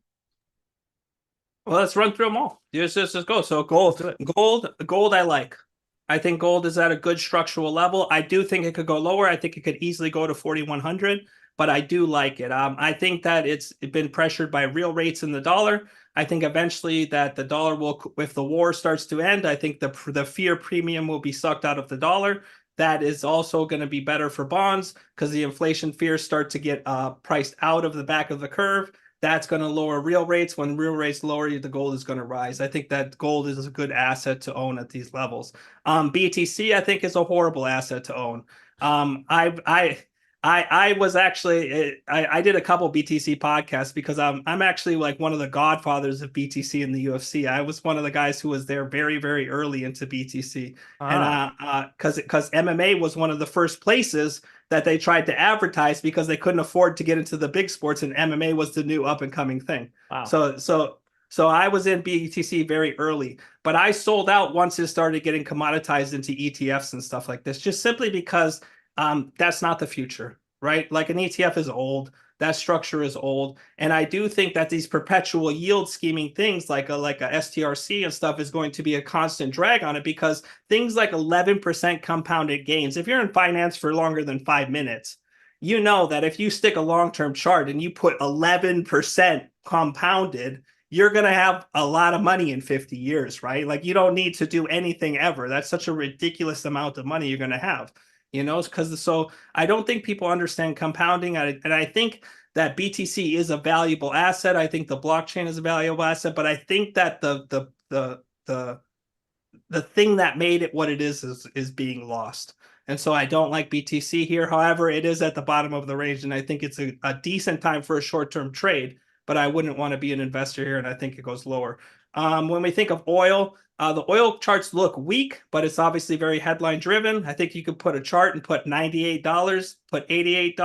Well, let's run through them all. Let's go. So gold, I like. I think gold is at a good structural level. I do think it could go lower. I think it could easily go to 4,100, but I do like it. I think that it's been pressured by real rates in the dollar. I think eventually that the dollar will, if the war starts to end, I think the fear premium will be sucked out of the dollar. That is also going to be better for bonds because the inflation fears start to get priced out of the back of the curve. That's going to lower real rates. When real rates lower, the gold is going to rise. I think that gold is a good asset to own at these levels. BTC, I think, is a horrible asset to own. I was actually I did a couple BTC podcasts because I'm actually like one of the godfathers of BTC in the UFC. I was one of the guys who was there very, very early into BTC, and because MMA was one of the first places that they tried to advertise because they couldn't afford to get into the big sports, and MMA was the new up and coming thing. Wow. So I was in BTC very early, but I sold out once it started getting commoditized into ETFs and stuff like this, just simply because that's not the future, right? Like an ETF is old. That structure is old. And I do think that these perpetual yield scheming things like a STRC and stuff is going to be a constant drag on it because things like 11% compounded gains, if you're in finance for longer than 5 minutes, you know that if you stick a long-term chart and you put 11% compounded, you're going to have a lot of money in 50 years, right? Like you don't need to do anything ever. That's such a ridiculous amount of money you're going to have. You know, so I don't think people understand compounding. And I think that BTC is a valuable asset. I think the blockchain is a valuable asset, but I think that the thing that made it what it is being lost. And so I don't like BTC here. However, it is at the bottom of the range, and I think it's a decent time for a short-term trade, but I wouldn't want to be an investor here, and I think it goes lower. When we think of oil, the oil charts look weak, but it's obviously very headline driven. I think you could put a chart and put $98, put $88,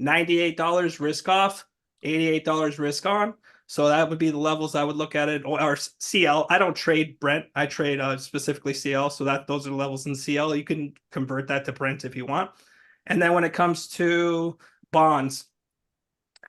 $98 risk off, $88 risk on. So that would be the levels I would look at it. Or CL. I don't trade Brent. I trade specifically CL. So those are the levels in CL. You can convert that to Brent if you want. And then when it comes to bonds,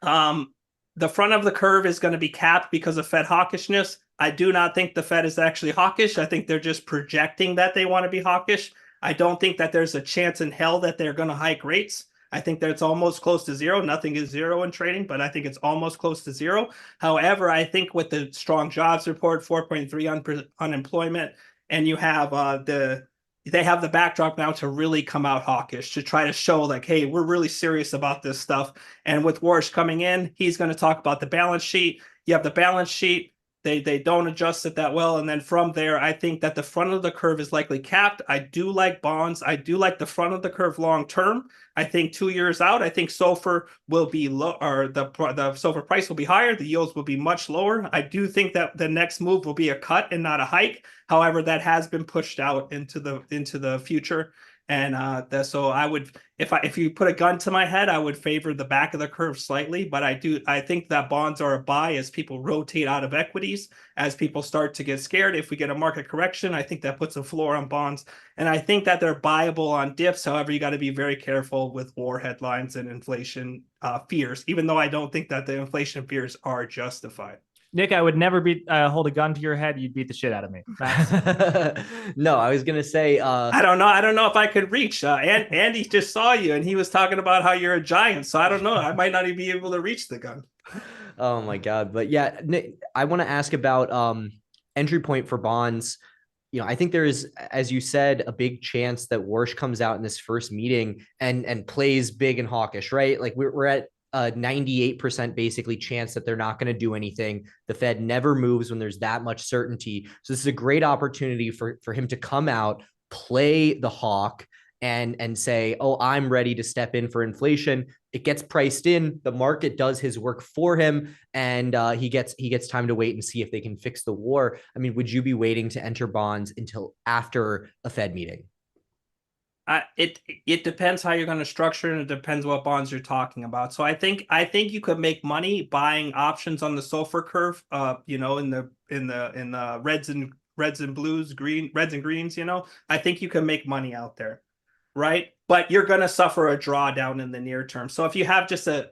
the front of the curve is going to be capped because of Fed hawkishness. I do not think the Fed is actually hawkish. I think they're just projecting that they want to be hawkish. I don't think that there's a chance in hell that they're going to hike rates. I think that it's almost close to zero. Nothing is zero in trading, but I think it's almost close to zero. However, I think with the strong jobs report, 4.3 unemployment, and you have they have the backdrop now to really come out hawkish, to try to show like, hey, we're really serious about this stuff. And with Warsh coming in, he's going to talk about the balance sheet. You have the balance sheet. They don't adjust it that well. And then from there, I think that the front of the curve is likely capped. I do like bonds. I do like the front of the curve long term. I think 2 years out, I think SOFR will be low, or the SOFR price will be higher. The yields will be much lower. I do think that the next move will be a cut and not a hike. However, that has been pushed out into the future. And so I would, if you put a gun to my head, I would favor the back of the curve slightly. But I think that bonds are a buy as people rotate out of equities, as people start to get scared. If we get a market correction, I think that puts a floor on bonds. And I think that they're buyable on dips. However, you got to be very careful with war headlines and inflation fears, even though I don't think that the inflation fears are justified. Nick, I would never hold a gun to your head. You'd beat the shit out of me. Max? No, I was gonna say. I don't know. I don't know if I could reach. Andy just saw you, and he was talking about how you're a giant. So I don't know. I might not even be able to reach the gun. Oh my God! But yeah, Nick, I want to ask about entry point for bonds. I think there is, as you said, a big chance that Warsh comes out in this first meeting and plays big and hawkish, right? Like we're at a 98% basically chance that they're not going to do anything. The Fed never moves when there's that much certainty. So this is a great opportunity for him to come out, play the hawk, and say, oh, I'm ready to step in for inflation. It gets priced in, the market does his work for him, and he gets time to wait and see if they can fix the war. I mean, would you be waiting to enter bonds until after a Fed meeting? It depends how you're going to structure, and it depends what bonds you're talking about. So I think you could make money buying options on the SOFR curve. In the reds and blues, reds and greens. I think you can make money out there, right? But you're going to suffer a drawdown in the near term. So if you have just a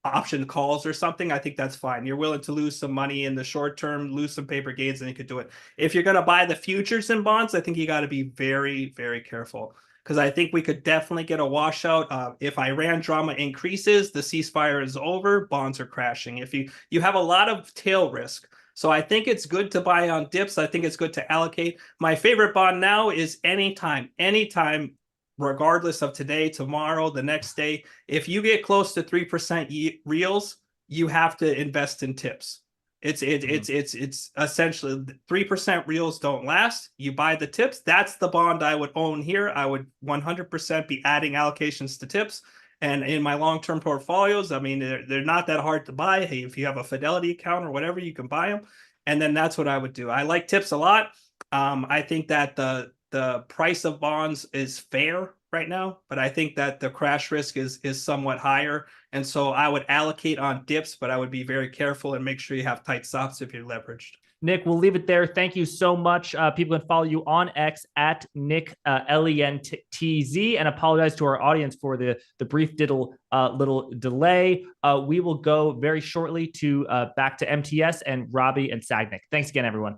option calls or something, I think that's fine. You're willing to lose some money in the short term, lose some paper gains, and you could do it. If you're going to buy the futures and bonds, I think you got to be very, very careful. Because I think we could definitely get a washout. If Iran drama increases, the ceasefire is over, bonds are crashing. If you have a lot of tail risk. So I think it's good to buy on dips. I think it's good to allocate. My favorite bond now is anytime, regardless of today, tomorrow, the next day. If you get close to 3% reals, you have to invest in tips. It's essentially 3% reals don't last. You buy the tips. That's the bond I would own here. I would 100% be adding allocations to tips. And in my long-term portfolios, I mean, they're not that hard to buy. Hey, if you have a Fidelity account or whatever, you can buy them. And then that's what I would do. I like tips a lot. I think that the price of bonds is fair right now, but I think that the crash risk is somewhat higher. And so I would allocate on dips, but I would be very careful and make sure you have tight stops if you're leveraged. Nick, we'll leave it there. Thank you so much. People can follow you on X at Nick LENTZ, and apologize to our audience for the brief little delay. We will go very shortly to back to MTS and Robbie and Sagnick. Thanks again, everyone.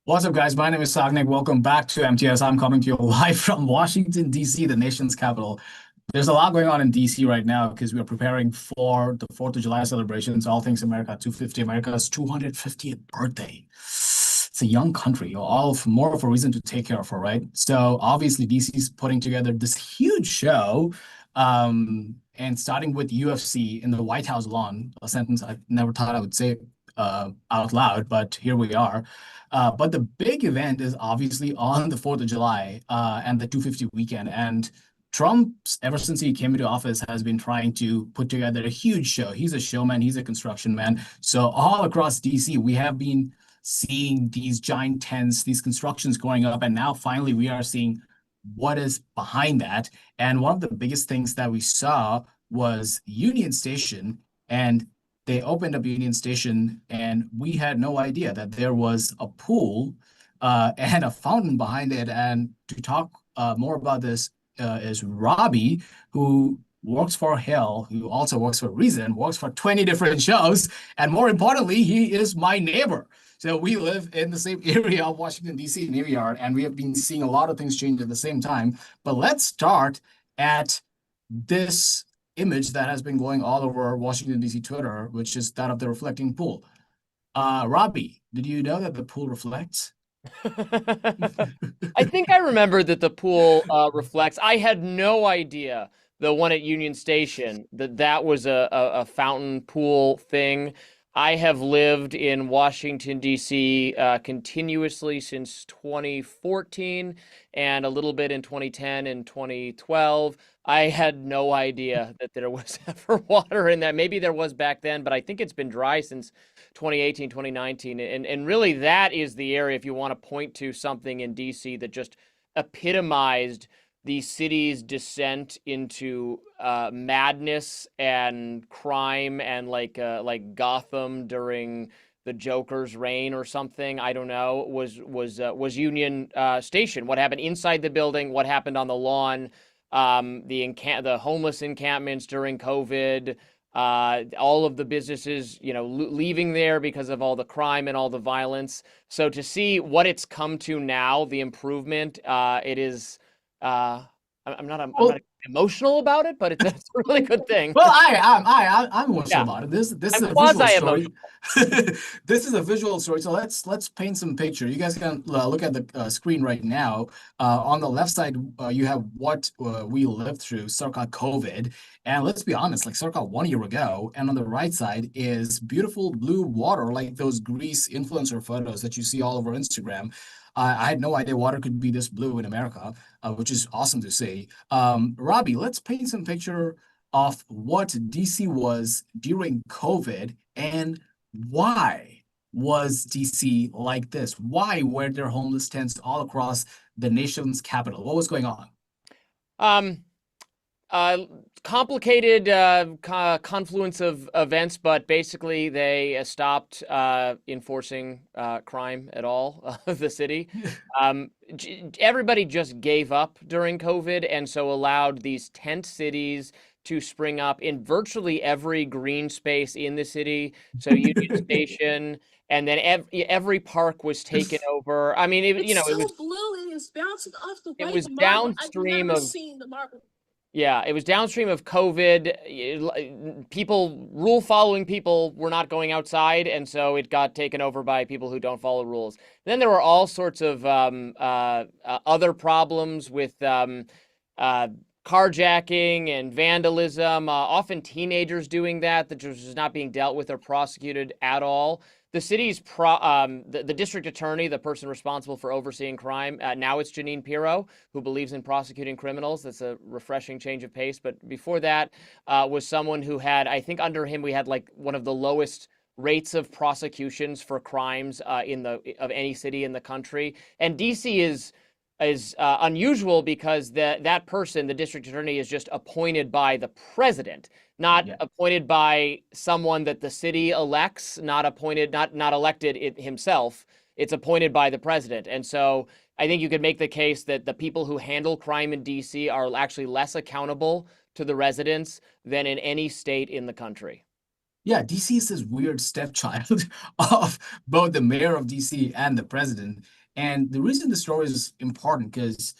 What's up, guys? My name is Sagnick. Welcome back to MTS. I'm coming to you live from Washington, D.C., the nation's capital. There's a lot going on in D.C. right now because we are preparing for the 4th of July celebrations, all things America 250, America's 250th birthday. It's a young country, all more of a reason to take care of her, right? So obviously, D.C. is putting together this huge show, and starting with UFC in the White House lawn, a sentence I never thought I would say out loud, but here we are. But the big event is obviously on the 4th of July and the 250 weekend. And Trump, ever since he came into office, has been trying to put together a huge show. He's a showman. He's a construction man. So all across DC, we have been seeing these giant tents, these constructions going up. And now finally we are seeing what is behind that. And one of the biggest things that we saw was Union Station. And they opened up Union Station, and we had no idea that there was a pool and a fountain behind it. And to talk more about this is Robbie, who works for Hill, who also works for Reason, works for 20 different shows. And more importantly, he is my neighbor. So we live in the same area of Washington, D.C., New York, and we have been seeing a lot of things change at the same time. But let's start at this image that has been going all over Washington, D.C. Twitter, which is that of the reflecting pool. Robbie, did you know that the pool reflects? I think I remember that the pool reflects. I had no idea the one at Union Station that was a fountain pool thing. I have lived in Washington, D.C. Continuously since 2014 and a little bit in 2010 and 2012. I had no idea that there was ever water in that. Maybe there was back then, but I think it's been dry since 2018, 2019. And really, that is the area, if you want to point to something in D.C. that just epitomized the city's descent into madness and crime and like Gotham during the Joker's reign or something. I don't know. Was Union Station? What happened inside the building? What happened on the lawn? The homeless encampments during COVID. All of the businesses, leaving there because of all the crime and all the violence. So to see what it's come to now, the improvement, it is. I'm not emotional about it, but it's a really good thing. Well, I'm emotional about it. This is a visual story. This is a visual story. So let's paint some picture. You guys can look at the screen right now. On the left side, you have what we lived through circa COVID, and let's be honest, like circa 1 year ago. And on the right side is beautiful blue water, like those Greece influencer photos that you see all over Instagram. I had no idea water could be this blue in America, which is awesome to see. Robbie, let's paint some picture of what DC was during COVID and why was DC like this? Why were there homeless tents all across the nation's capital? What was going on? Complicated confluence of events, but basically they stopped enforcing crime at all the city. Everybody just gave up during COVID, and so allowed these tent cities to spring up in virtually every green space in the city. So Union Station, and then every park was taken over. I mean, it was blue and it's bouncing off the it was downstream of. Seen the marble. Yeah, it was downstream of COVID. Rule-following people were not going outside, and so it got taken over by people who don't follow rules. Then there were all sorts of other problems with carjacking and vandalism, often teenagers doing that was not being dealt with or prosecuted at all. The city's the district attorney, the person responsible for overseeing crime, now it's Jeanine Pirro, who believes in prosecuting criminals. That's a refreshing change of pace. But before that was someone who had, I think under him, we had like one of the lowest rates of prosecutions for crimes of any city in the country. And DC is unusual because that person, the district attorney, is just appointed by the president, not appointed by someone that the city elects, not elected himself. It's appointed by the president. And so I think you could make the case that the people who handle crime in DC are actually less accountable to the residents than in any state in the country. Yeah, DC is this weird stepchild of both the mayor of DC and the president. And the reason the story is important because,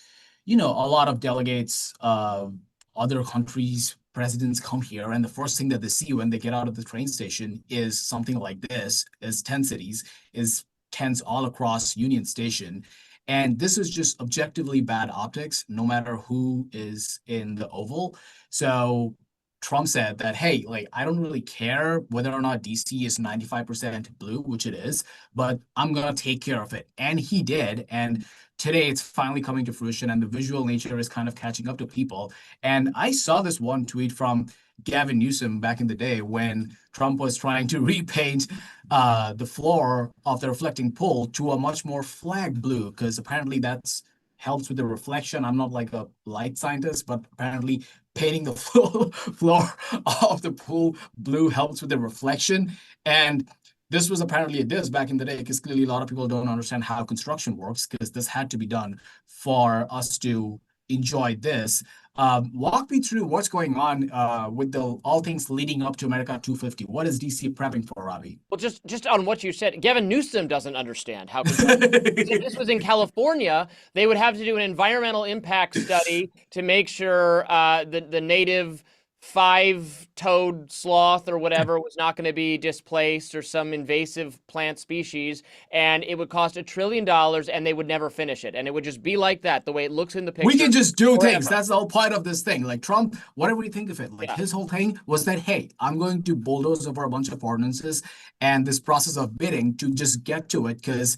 a lot of delegates of other countries, presidents come here, and the first thing that they see when they get out of the train station is something like this, is tent cities, is tents all across Union Station. And this is just objectively bad optics, no matter who is in the Oval. So Trump said that, hey, I don't really care whether or not DC is 95% blue, which it is, but I'm going to take care of it. And he did. And today it's finally coming to fruition, and the visual nature is kind of catching up to people. And I saw this one tweet from Gavin Newsom back in the day when Trump was trying to repaint the floor of the reflecting pool to a much more flag blue, because apparently that's helps with the reflection. I'm not like a light scientist, but apparently painting the floor of the pool blue helps with the reflection. And this was apparently a diss back in the day, because clearly a lot of people don't understand how construction works, because this had to be done for us to enjoy this. Walk me through what's going on with the all things leading up to America 250. What is DC prepping for, Robbie? Well, just on what you said, Gavin Newsom doesn't understand how. If this was in California, they would have to do an environmental impact study to make sure the native five-toed sloth or whatever was not going to be displaced, or some invasive plant species, and it would cost $1 trillion, and they would never finish it, and it would just be like that, the way it looks in the picture. We can just do forever. things. That's the whole point of this thing. Like Trump, whatever you think of it, like his whole thing was that, hey, I'm going to bulldoze over a bunch of ordinances and this process of bidding to just get to it, because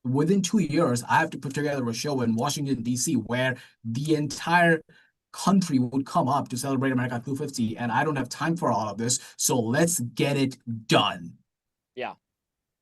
within 2 years, I have to put together a show in Washington, D.C., where the entire country would come up to celebrate America 250, and I don't have time for all of this, so let's get it done.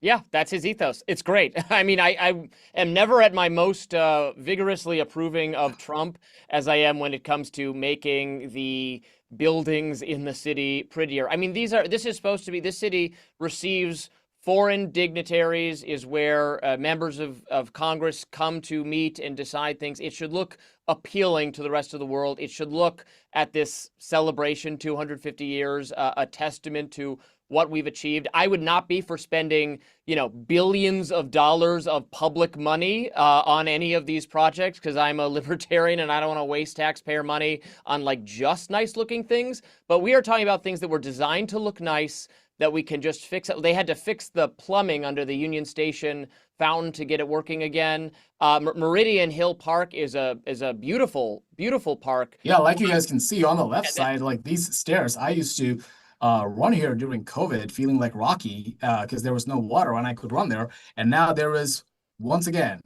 Yeah, that's his ethos. It's great. I mean, I am never at my most vigorously approving of Trump as I am when it comes to making the buildings in the city prettier. I mean, this is supposed to be, this city receives foreign dignitaries, is where members of Congress come to meet and decide things. It should look appealing to the rest of the world. It should look at this celebration, 250 years, a testament to what we've achieved. I would not be for spending, billions of dollars of public money on any of these projects, because I'm a libertarian and I don't want to waste taxpayer money on like just nice looking things. But we are talking about things that were designed to look nice, that we can just fix it. They had to fix the plumbing under the Union Station fountain to get it working again. Meridian Hill Park is a beautiful, beautiful park. Yeah, like you guys can see on the left side, like these stairs, I used to run here during COVID feeling like Rocky because there was no water and I could run there. And now there is, once again,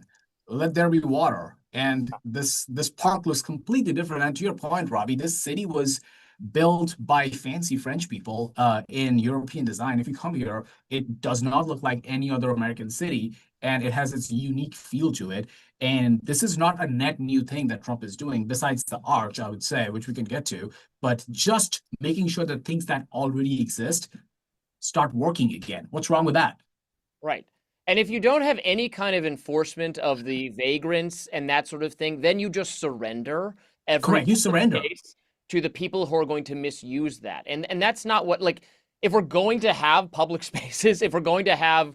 let there be water. And this park looks completely different. And to your point, Robbie, this city was built by fancy French people in European design. If you come here, it does not look like any other American city, and it has its unique feel to it. And this is not a net new thing that Trump is doing, besides the arch, I would say, which we can get to, but just making sure that things that already exist start working again. What's wrong with that? Right. And if you don't have any kind of enforcement of the vagrants and that sort of thing, then you just surrender every Correct, you surrender to the people who are going to misuse that. And that's not what, like, if we're going to have public spaces, if we're going to have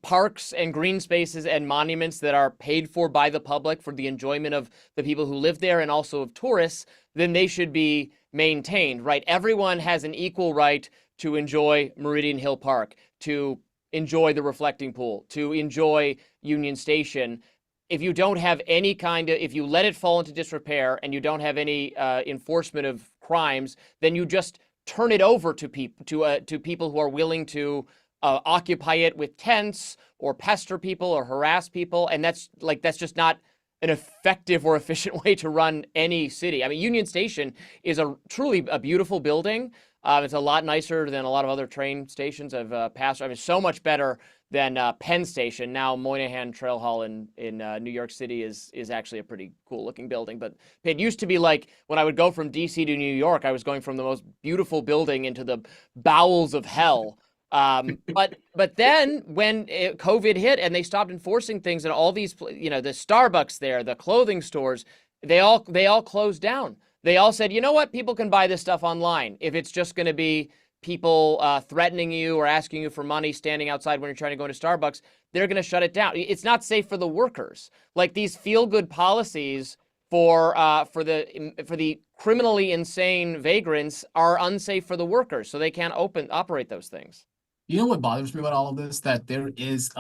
parks and green spaces and monuments that are paid for by the public for the enjoyment of the people who live there and also of tourists, then they should be maintained, right? Everyone has an equal right to enjoy Meridian Hill Park, to enjoy the reflecting pool, to enjoy Union Station. If you don't have any kind of, if you let it fall into disrepair and you don't have any enforcement of crimes, then you just turn it over to people who are willing to occupy it with tents or pester people or harass people. And that's just not an effective or efficient way to run any city. I mean, Union Station is truly a beautiful building. It's a lot nicer than a lot of other train stations I've passed. I mean, so much better than Penn Station. Now Moynihan Trail Hall in New York City is actually a pretty cool looking building. But it used to be like when I would go from DC to New York, I was going from the most beautiful building into the bowels of hell. But then when COVID hit and they stopped enforcing things, and all these, the Starbucks there, the clothing stores, they all closed down. They all said, you know what, people can buy this stuff online. If it's just going to be people threatening you or asking you for money standing outside when you're trying to go into Starbucks, they're going to shut it down. It's not safe for the workers. Like these feel-good policies for the criminally insane vagrants are unsafe for the workers, so they can't operate those things. You know what bothers me about all of this? That there is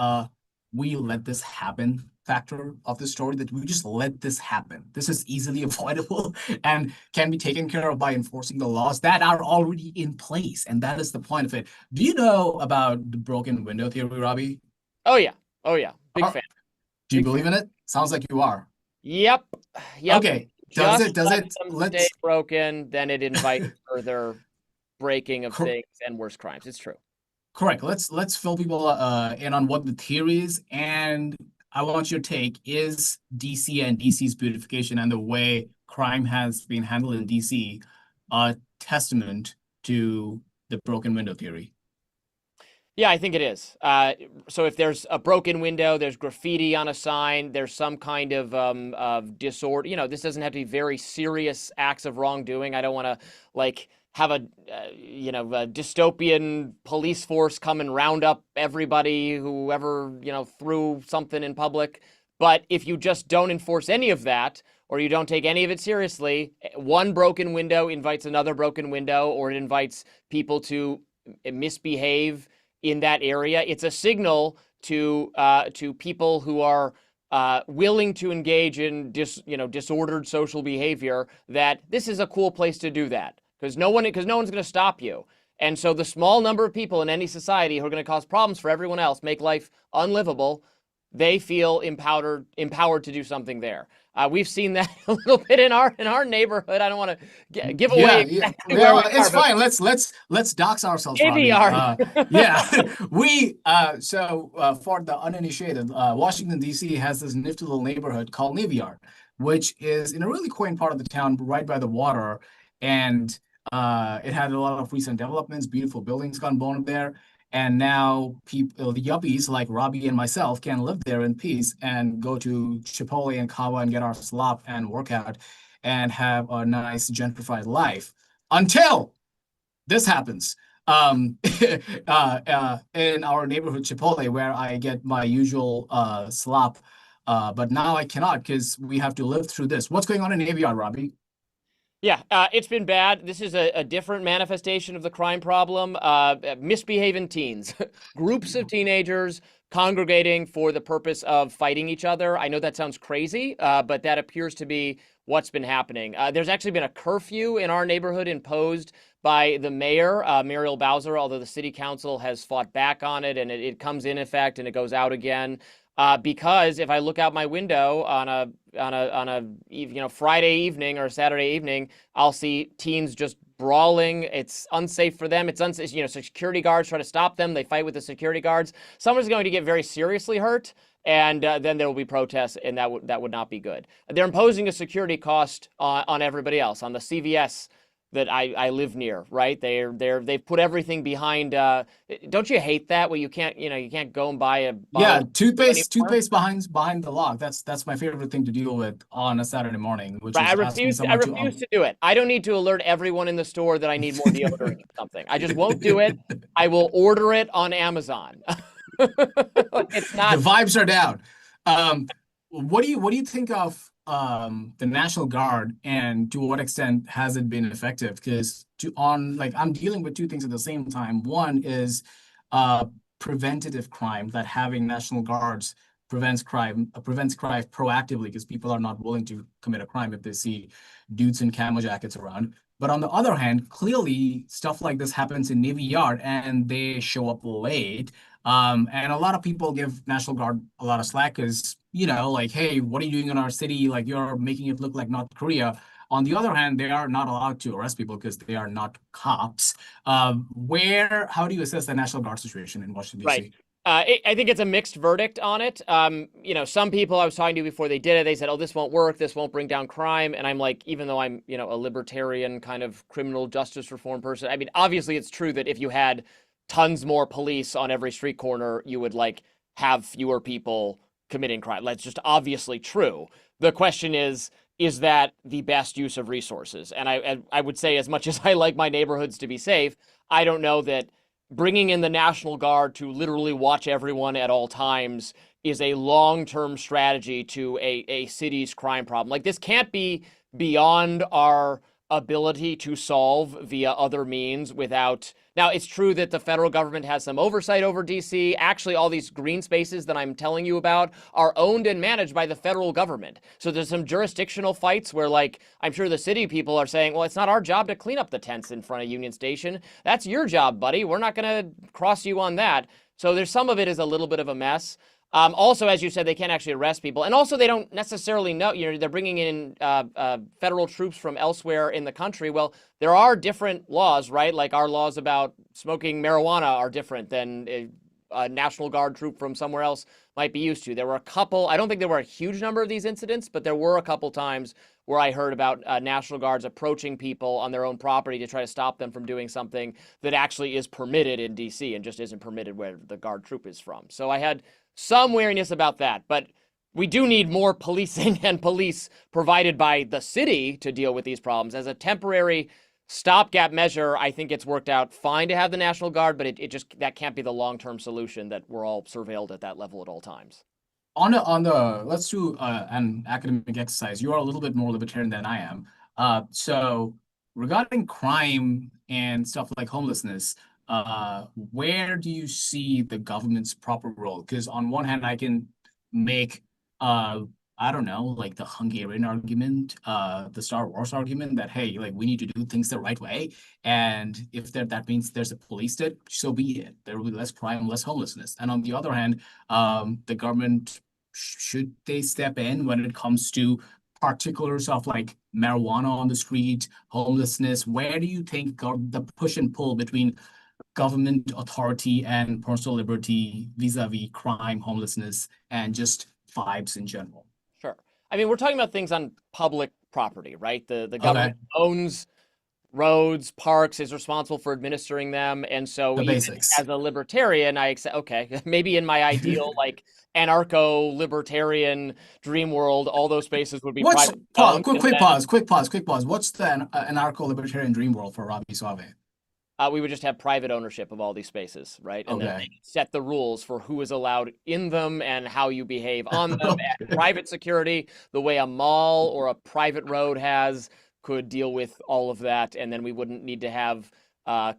we let this happen factor of the story, that we just let this happen. This is easily avoidable and can be taken care of by enforcing the laws that are already in place. And that is the point of it. Do you know about the broken window theory, Robbie? Oh, yeah. Big fan. Do you believe in it? Sounds like you are. Yep. Okay. Does it stay broken, then it invites further breaking of things and worse crimes. It's true. Correct. Let's fill people in on what the theory is, and I want your take. Is DC and DC's beautification and the way crime has been handled in DC a testament to the broken window theory? Yeah, I think it is. So if there's a broken window, there's graffiti on a sign, there's some kind of disorder. This doesn't have to be very serious acts of wrongdoing. I don't want to like have a dystopian police force come and round up everybody whoever threw something in public. But if you just don't enforce any of that, or you don't take any of it seriously, one broken window invites another broken window, or it invites people to misbehave in that area. It's a signal to people who are willing to engage in disordered social behavior that this is a cool place to do that, because no one's going to stop you. And so the small number of people in any society who are going to cause problems for everyone else, make life unlivable, they feel empowered to do something there. We've seen that a little bit in our neighborhood. I don't want to give away exactly where we it's are, but fine. Let's dox ourselves. Maybe Robbie. We for the uninitiated, Washington D.C. has this nifty little neighborhood called Navy Yard, which is in a really quaint part of the town, right by the water, and it had a lot of recent developments, beautiful buildings gone born there. And now people, the yuppies like Robbie and myself, can live there in peace and go to Chipotle and Kava and get our slop and work out and have a nice gentrified life until this happens. In our neighborhood Chipotle, where I get my usual slop, but now I cannot because we have to live through this. What's going on in Navy Yard, Robbie? Yeah, it's been bad. This is a different manifestation of the crime problem. Misbehaving teens, groups of teenagers congregating for the purpose of fighting each other. I know that sounds crazy, but that appears to be what's been happening. There's actually been a curfew in our neighborhood imposed by the mayor, Muriel Bowser, although the city council has fought back on it, and it comes in effect and it goes out again. Because if I look out my window on a Friday evening or Saturday evening, I'll see teens just brawling. It's unsafe for them. It's unsafe. Security guards try to stop them. They fight with the security guards. Someone's going to get very seriously hurt, and then there will be protests, and that would not be good. They're imposing a security cost on everybody else, on the CVS that I live near, right? They've put everything behind. Don't you hate that where you can't go and buy a bottle toothpaste behind the lock. That's my favorite thing to deal with on a Saturday morning. Which right, is I refuse to do it. I don't need to alert everyone in the store that I need more deodorant or something. I just won't do it. I will order it on Amazon. It's not. The vibes are down. What do you think of the National Guard, and to what extent has it been effective? Because I'm dealing with two things at the same time. One is preventative crime, that having National Guards prevents crime proactively, because people are not willing to commit a crime if they see dudes in camo jackets around. But on the other hand, clearly stuff like this happens in Navy Yard and they show up late. And a lot of people give National Guard a lot of slack because, hey, what are you doing in our city? Like, you're making it look like North Korea. On the other hand, they are not allowed to arrest people because they are not cops. How do you assess the National Guard situation in Washington, D.C.? Right. I think it's a mixed verdict on it. Some people I was talking to before they did it, they said, oh, this won't work. This won't bring down crime. And I'm like, even though I'm, a libertarian kind of criminal justice reform person, I mean, obviously it's true that if you had tons more police on every street corner, you would have fewer people committing crime. That's just obviously true. The question is that the best use of resources? And I would say, as much as I like my neighborhoods to be safe, I don't know that bringing in the National Guard to literally watch everyone at all times is a long-term strategy to a city's crime problem. Like, this can't be beyond our ability to solve via other means without. Now, it's true that the federal government has some oversight over DC. Actually, all these green spaces that I'm telling you about are owned and managed by the federal government. So there's some jurisdictional fights where, I'm sure the city people are saying, well, it's not our job to clean up the tents in front of Union Station. That's your job, buddy. We're not going to cross you on that. So there's some of it is a little bit of a mess. Also, as you said, they can't actually arrest people. And also, they don't necessarily know, they're bringing in federal troops from elsewhere in the country. Well, there are different laws, right? Like, our laws about smoking marijuana are different than a National Guard troop from somewhere else might be used to. There were a couple, I don't think there were a huge number of these incidents, but there were a couple times where I heard about National Guards approaching people on their own property to try to stop them from doing something that actually is permitted in DC and just isn't permitted where the Guard troop is from. So I had some wariness about that, but we do need more policing and police provided by the city to deal with these problems. As a temporary stopgap measure, I think it's worked out fine to have the National Guard, but it just, that can't be the long-term solution that we're all surveilled at that level at all times. On the let's do an academic exercise. You are a little bit more libertarian than I am. So regarding crime and stuff like homelessness, where do you see the government's proper role? Because on one hand, I can make I don't know, like the Hungarian argument, the Star Wars argument that, hey, like we need to do things the right way. And if that means there's a police state, so be it. There will be less crime, less homelessness. And on the other hand, the government, should they step in when it comes to particulars of like marijuana on the street, homelessness? Where do you think the push and pull between government authority and personal liberty vis-a-vis crime, homelessness, and just vibes in general? Sure. I mean, we're talking about things on public property, right? The government owns roads, parks, is responsible for administering them. And so even as a libertarian, I accept, okay, maybe in my ideal, like anarcho-libertarian dream world, all those spaces would be private. Quick pause. What's the anarcho-libertarian dream world for Ravi Suave? We would just have private ownership of all these spaces, right? And then they set the rules for who is allowed in them and how you behave on them. And private security, the way a mall or a private road has, could deal with all of that. And then we wouldn't need to have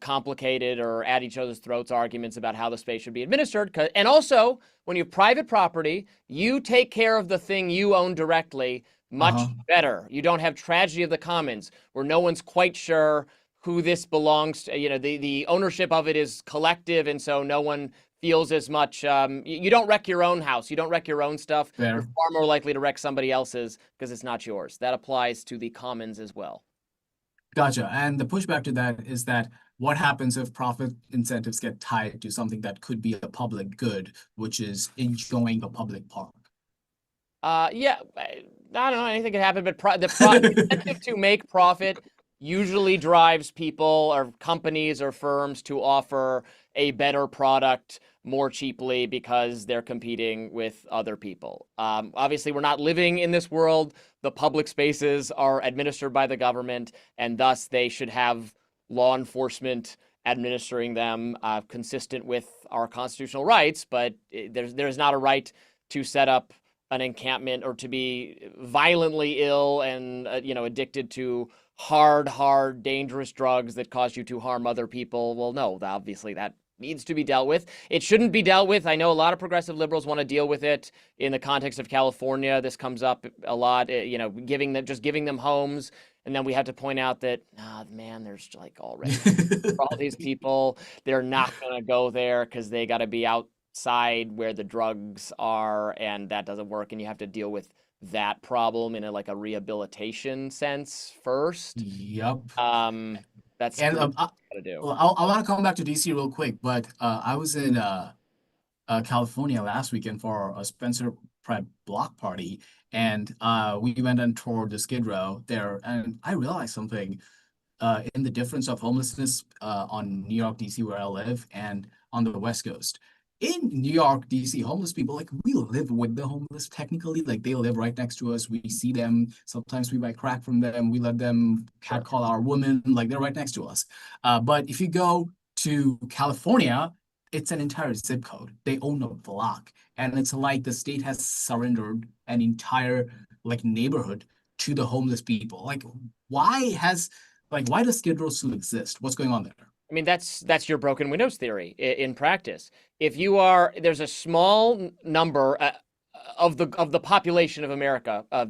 complicated or at each other's throats arguments about how the space should be administered. And also, when you have private property, you take care of the thing you own directly much better. You don't have tragedy of the commons where no one's quite sure who this belongs to. You know, the ownership of it is collective, and so no one feels as much. You don't wreck your own house. You don't wreck your own stuff. You're far more likely to wreck somebody else's because it's not yours. That applies to the commons as well. Gotcha. And the pushback to that is that what happens if profit incentives get tied to something that could be a public good, which is enjoying a public park? Yeah, I don't know. Anything could happen, but the incentive to make profit usually drives people or companies or firms to offer a better product more cheaply because they're competing with other people. Obviously, we're not living in this world. The public spaces are administered by the government, and thus they should have law enforcement administering them consistent with our constitutional rights. But there's not a right to set up an encampment or to be violently ill and addicted to hard, dangerous drugs that cause you to harm other people. Well, no, obviously that needs to be dealt with. It shouldn't be dealt with. I know a lot of progressive liberals want to deal with it in the context of California. This comes up a lot, giving them homes. And then we have to point out that, man, there's like already for all these people, they're not going to go there because they got to be outside where the drugs are, and that doesn't work. And you have to deal with that problem in a rehabilitation sense first. Yep. That's and gotta do. I want to come back to DC real quick, but I was in California last weekend for a Spencer Pratt block party, and we went and toured the Skid Row there, and I realized something in the difference of homelessness on New York, DC, where I live, and on the West Coast. In New York, DC, homeless people, like we live with the homeless technically, like they live right next to us. We see them. Sometimes we buy crack from them. We let them catcall our women, like they're right next to us. But if you go to California, it's an entire zip code. They own a block. And it's like the state has surrendered an entire like neighborhood to the homeless people. Like why does Skid Row still exist? What's going on there? I mean, that's your broken windows theory in practice. If there's a small number of the population of America, a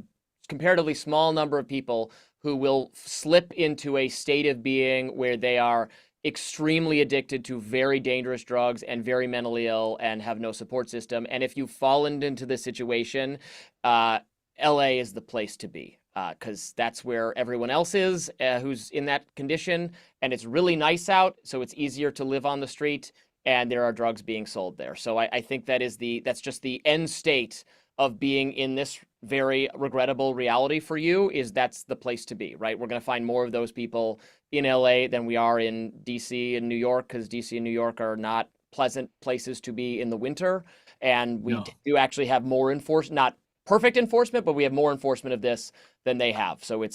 comparatively small number of people who will slip into a state of being where they are extremely addicted to very dangerous drugs and very mentally ill and have no support system. And if you've fallen into this situation, LA is the place to be. Because that's where everyone else is who's in that condition, and it's really nice out, so it's easier to live on the street, and there are drugs being sold there. So I think that's just the end state of being in this very regrettable reality for you. Is that's the place to be, right? We're going to find more of those people in LA than we are in DC and New York, because DC and New York are not pleasant places to be in the winter. And we do actually have more enforcement, not perfect enforcement, but we have more enforcement of this than they have. So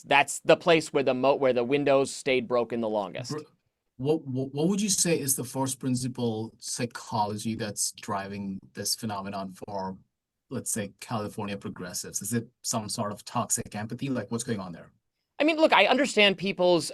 that's the place where the windows stayed broken the longest. What would you say is the first principle psychology that's driving this phenomenon for, let's say, California progressives? Is it some sort of toxic empathy? Like, what's going on there? I mean, look, I understand people's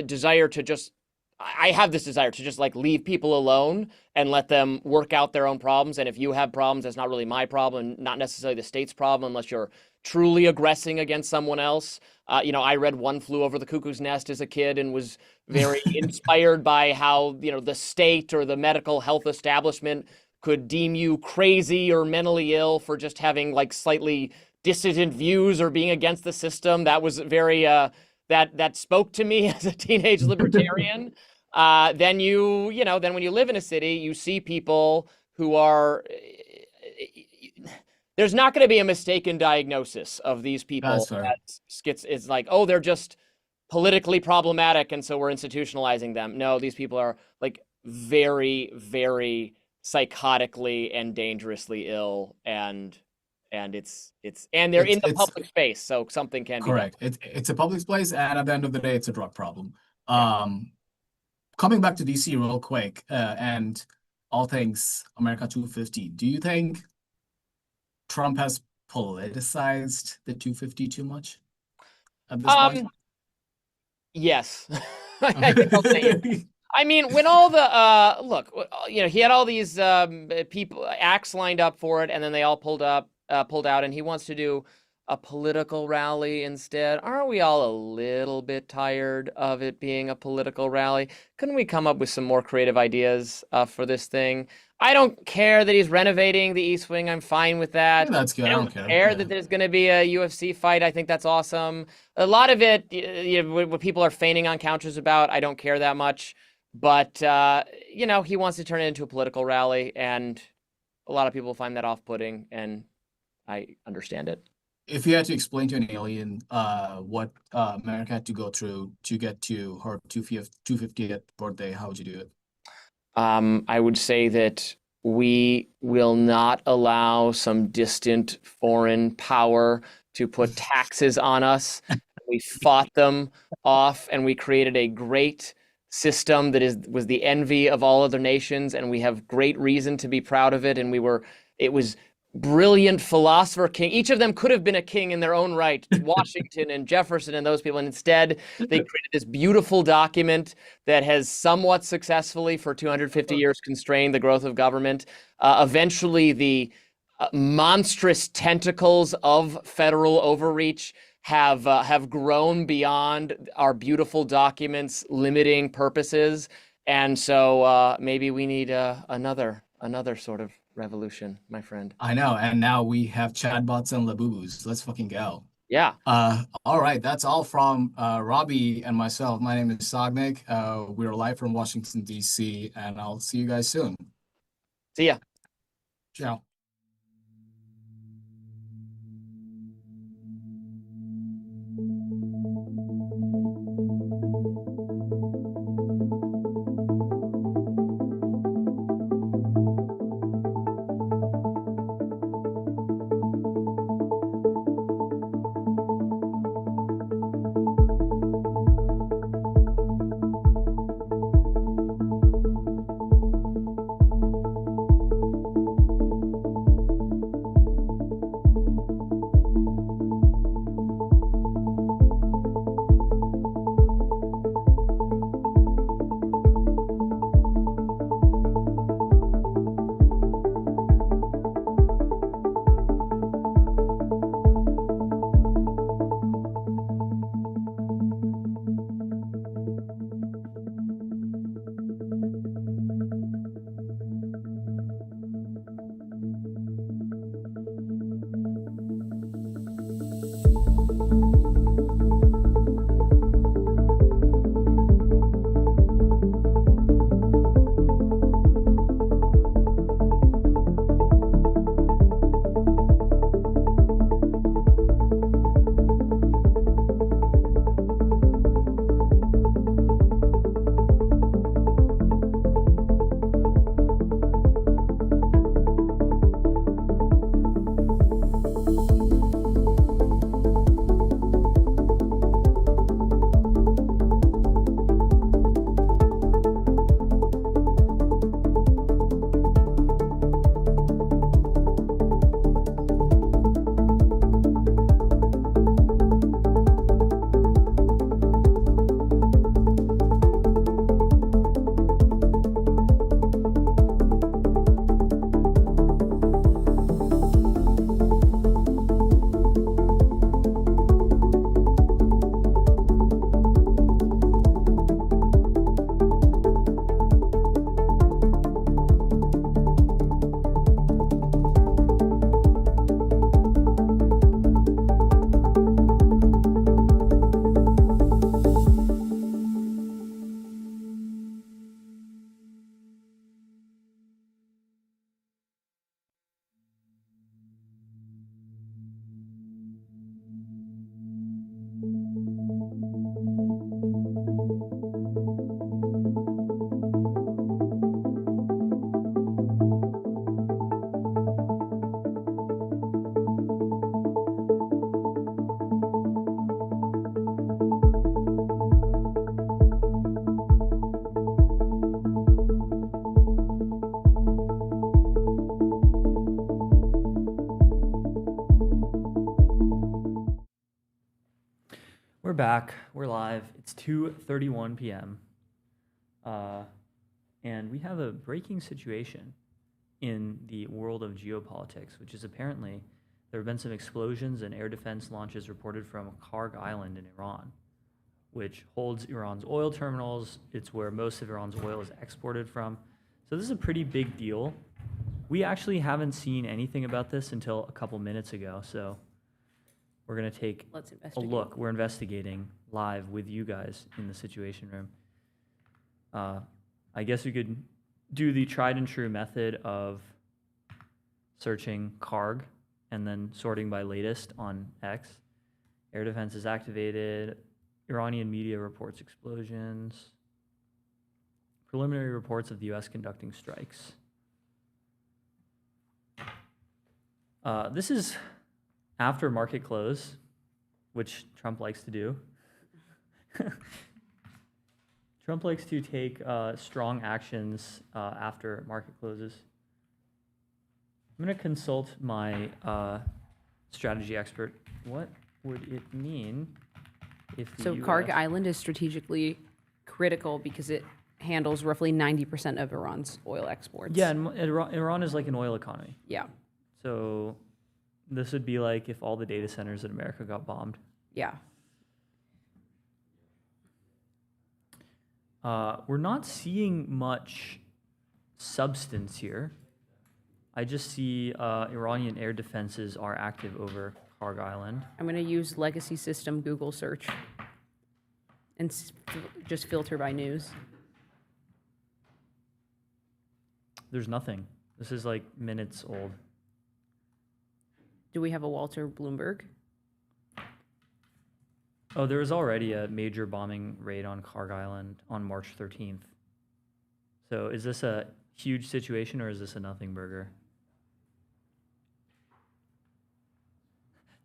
desire to just, I have this desire to just like leave people alone and let them work out their own problems. And if you have problems, that's not really my problem, not necessarily the state's problem, unless you're truly aggressing against someone else. I read One Flew Over the Cuckoo's Nest as a kid and was very inspired by how, the state or the medical health establishment could deem you crazy or mentally ill for just having like slightly dissident views or being against the system. That was very, that spoke to me as a teenage libertarian. Then when you live in a city, you see people who are, there's not going to be a mistaken diagnosis of these people. It's like, oh, they're just politically problematic, and so we're institutionalizing them. No, these people are like very, very psychotically and dangerously ill, and they're in the public space, so something can be done. Correct. It's a public place, and at the end of the day, it's a drug problem. Coming back to DC real quick, and all things America 250, do you think Trump has politicized the 250 too much at this point? Yes. I think I'll say it. I mean, when all the look, he had all these people acts lined up for it, and then they all pulled out, and he wants to do a political rally instead. Aren't we all a little bit tired of it being a political rally? Couldn't we come up with some more creative ideas for this thing? I don't care that he's renovating the East Wing. I'm fine with that. Yeah, that's good. I don't care that there's going to be a UFC fight. I think that's awesome. A lot of it, what people are feigning on couches about, I don't care that much. But, he wants to turn it into a political rally, and a lot of people find that off-putting, and I understand it. If you had to explain to an alien what America had to go through to get to her 250th birthday, how would you do it? I would say that we will not allow some distant foreign power to put taxes on us. We fought them off, and we created a great system that was the envy of all other nations, and we have great reason to be proud of it. And it was brilliant philosopher king. Each of them could have been a king in their own right, Washington and Jefferson and those people. And instead, they created this beautiful document that has somewhat successfully for 250 years constrained the growth of government. Eventually, the monstrous tentacles of federal overreach have grown beyond our beautiful documents' limiting purposes. And so maybe we need another sort of revolution, my friend. I know, and now we have chatbots and labubus. Let's fucking go. Yeah. All right, that's all from Robbie and myself. My name is Sagnik. We're live from Washington, D.C., and I'll see you guys soon. See ya. Ciao. We're back. We're live. It's 2:31 p.m. And we have a breaking situation in the world of geopolitics, which is apparently there have been some explosions and air defense launches reported from Karg Island in Iran, which holds Iran's oil terminals. It's where most of Iran's oil is exported from. So this is a pretty big deal. We actually haven't seen anything about this until a couple minutes ago, so we're going to take a look. We're investigating live with you guys in the Situation Room. I guess we could do the tried and true method of searching Karg and then sorting by latest on X. Air defense is activated. Iranian media reports explosions. Preliminary reports of the U.S. conducting strikes. This is after market close, which Trump likes to do. Trump likes to take strong actions after market closes. I'm going to consult my strategy expert. What would it mean if the So US Karg Island is strategically critical because it handles roughly 90% of Iran's oil exports. Yeah, and Iran is like an oil economy. Yeah. So this would be like if all the data centers in America got bombed. Yeah. We're not seeing much substance here. I just see Iranian air defenses are active over Karg Island. I'm going to use legacy system Google search and just filter by news. There's nothing. This is like minutes old. Do we have a Walter Bloomberg? Oh, there was already a major bombing raid on Karg Island on March 13th. So is this a huge situation or is this a nothing burger?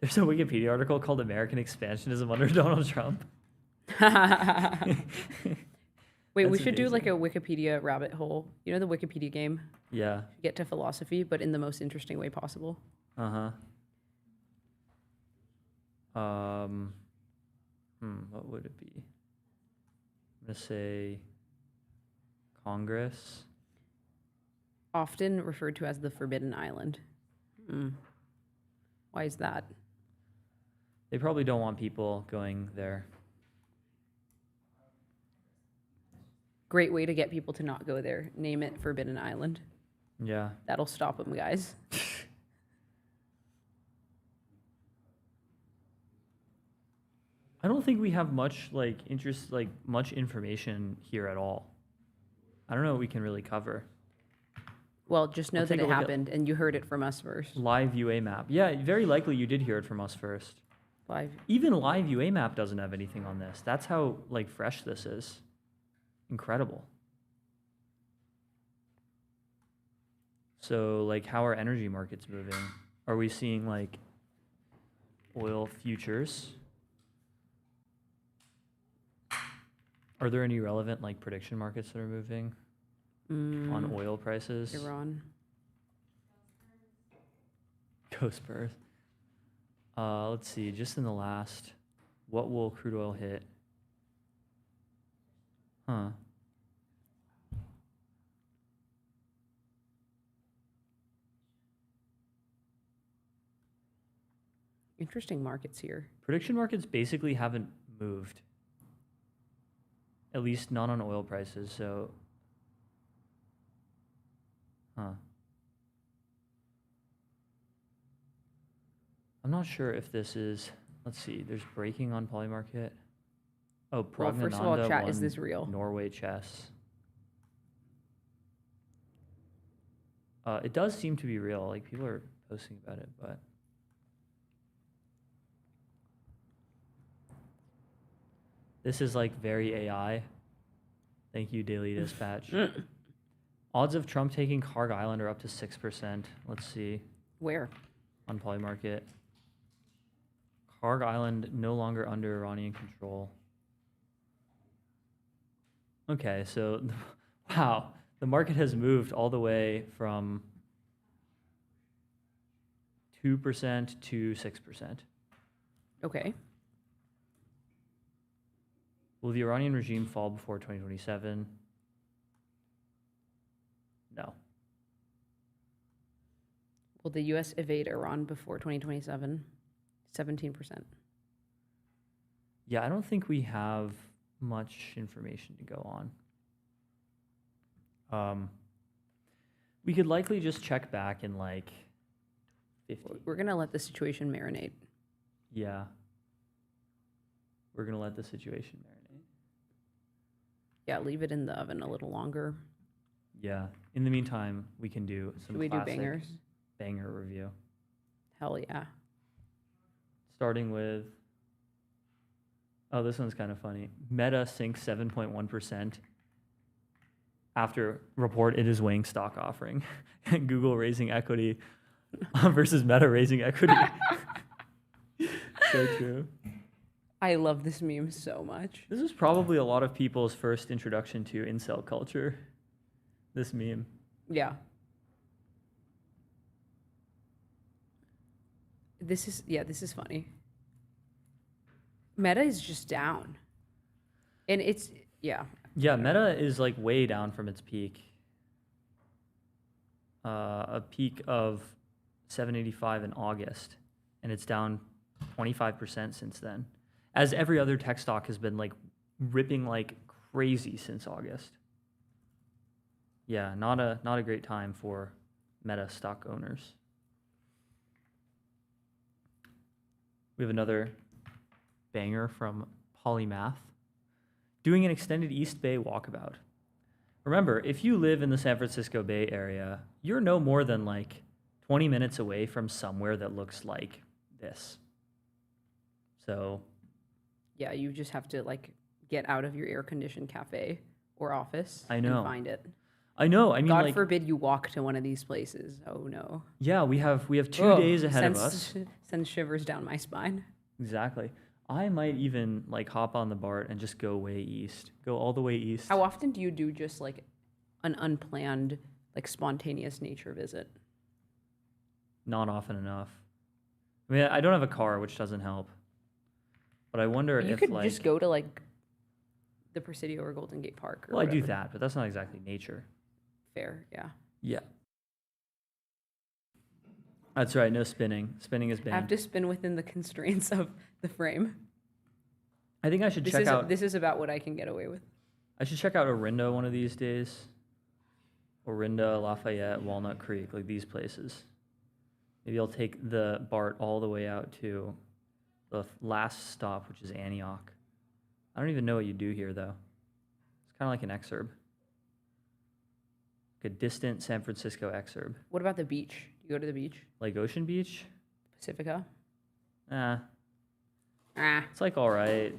There's a Wikipedia article called American Expansionism under Donald Trump. Wait, we That's should do amazing. like a Wikipedia rabbit hole. You know the Wikipedia game? Yeah. Get to philosophy, but in the most interesting way possible. Uh-huh. What would it be? I'm gonna say Congress. Often referred to as the Forbidden Island. Why is that? They probably don't want people going there. Great way to get people to not go there. Name it Forbidden Island. Yeah. That'll stop them, guys. I don't think we have much much information here at all. I don't know what we can really cover. Well, just know I'll that take a it look at happened and you heard it from us first. Live UA map. Yeah, very likely you did hear it from us first. Live. Even live UA map doesn't have anything on this. That's how fresh this is. Incredible. So how are energy markets moving? Are we seeing oil futures? Are there any relevant prediction markets that are moving on oil prices? Iran. Go Spurs. Let's see, just in the last, what will crude oil hit? Huh. Interesting markets here. Prediction markets basically haven't moved. At least not on oil prices, so. Huh. I'm not sure if this is, let's see, there's breaking on Polymarket. Oh, Well, first of all, Prognananda chat, is won this real? Norway chess. It does seem to be real. People are posting about it, but. This is very AI. Thank you, Daily Dispatch. Odds of Trump taking Karg Island are up to 6%. Let's see. Where? On Polymarket. Karg Island no longer under Iranian control. Okay, so wow, the market has moved all the way from 2% to 6%. Okay. Will the Iranian regime fall before 2027? No. Will the U.S. evade Iran before 2027? 17%. Yeah, I don't think we have much information to go on. We could likely just check back in like 50. We're going to let the situation marinate. Yeah. We're going to let the situation marinate. Yeah, leave it in the oven a little longer. Yeah. In the meantime, we can do some Should we do classic bangers? banger review. Hell yeah. Starting with, oh, this one's kind of funny. Meta sinks 7.1% after report it is weighing stock offering. Google raising equity versus Meta raising equity. So true. I love this meme so much. This is probably a lot of people's first introduction to incel culture. This meme. Yeah. This is funny. Meta is just down. And it's, yeah. Yeah, Meta is like way down from its peak. A peak of 785 in August, and it's down 25% since then. As every other tech stock has been like ripping like crazy since August. Yeah, not a great time for Meta stock owners. We have another banger from Polymath. Doing an extended East Bay walkabout. Remember, if you live in the San Francisco Bay Area, you're no more than like 20 minutes away from somewhere that looks like this. So, yeah, you just have to like get out of your air-conditioned cafe or office I know. and find it. I know. I mean, God like, forbid you walk to one of these places. Oh no. yeah, we have 2 days ahead of us. Sends shivers down my spine. Exactly. I might even like hop on the BART and just go way east. Go all the way east. How often do you do just like an unplanned, like spontaneous nature visit? Not often enough. I mean, I don't have a car, which doesn't help. But I wonder You if could like just go to like the Presidio or Golden Gate Park. Or well, I do whatever. that, but that's not exactly nature. Fair, yeah. Yeah. That's right. No spinning. Spinning is I have banned. to spin within the constraints of the frame. I think I should check out. This is about what I can get away with. I should check out Orinda one of these days. Orinda, Lafayette, Walnut Creek, like these places. Maybe I'll take the BART all the way out to the last stop, which is Antioch. I don't even know what you do here, though. It's kind of like an exurb. Like a distant San Francisco exurb. What about the beach? You go to the beach? Like Ocean Beach? Pacifica? It's like all right.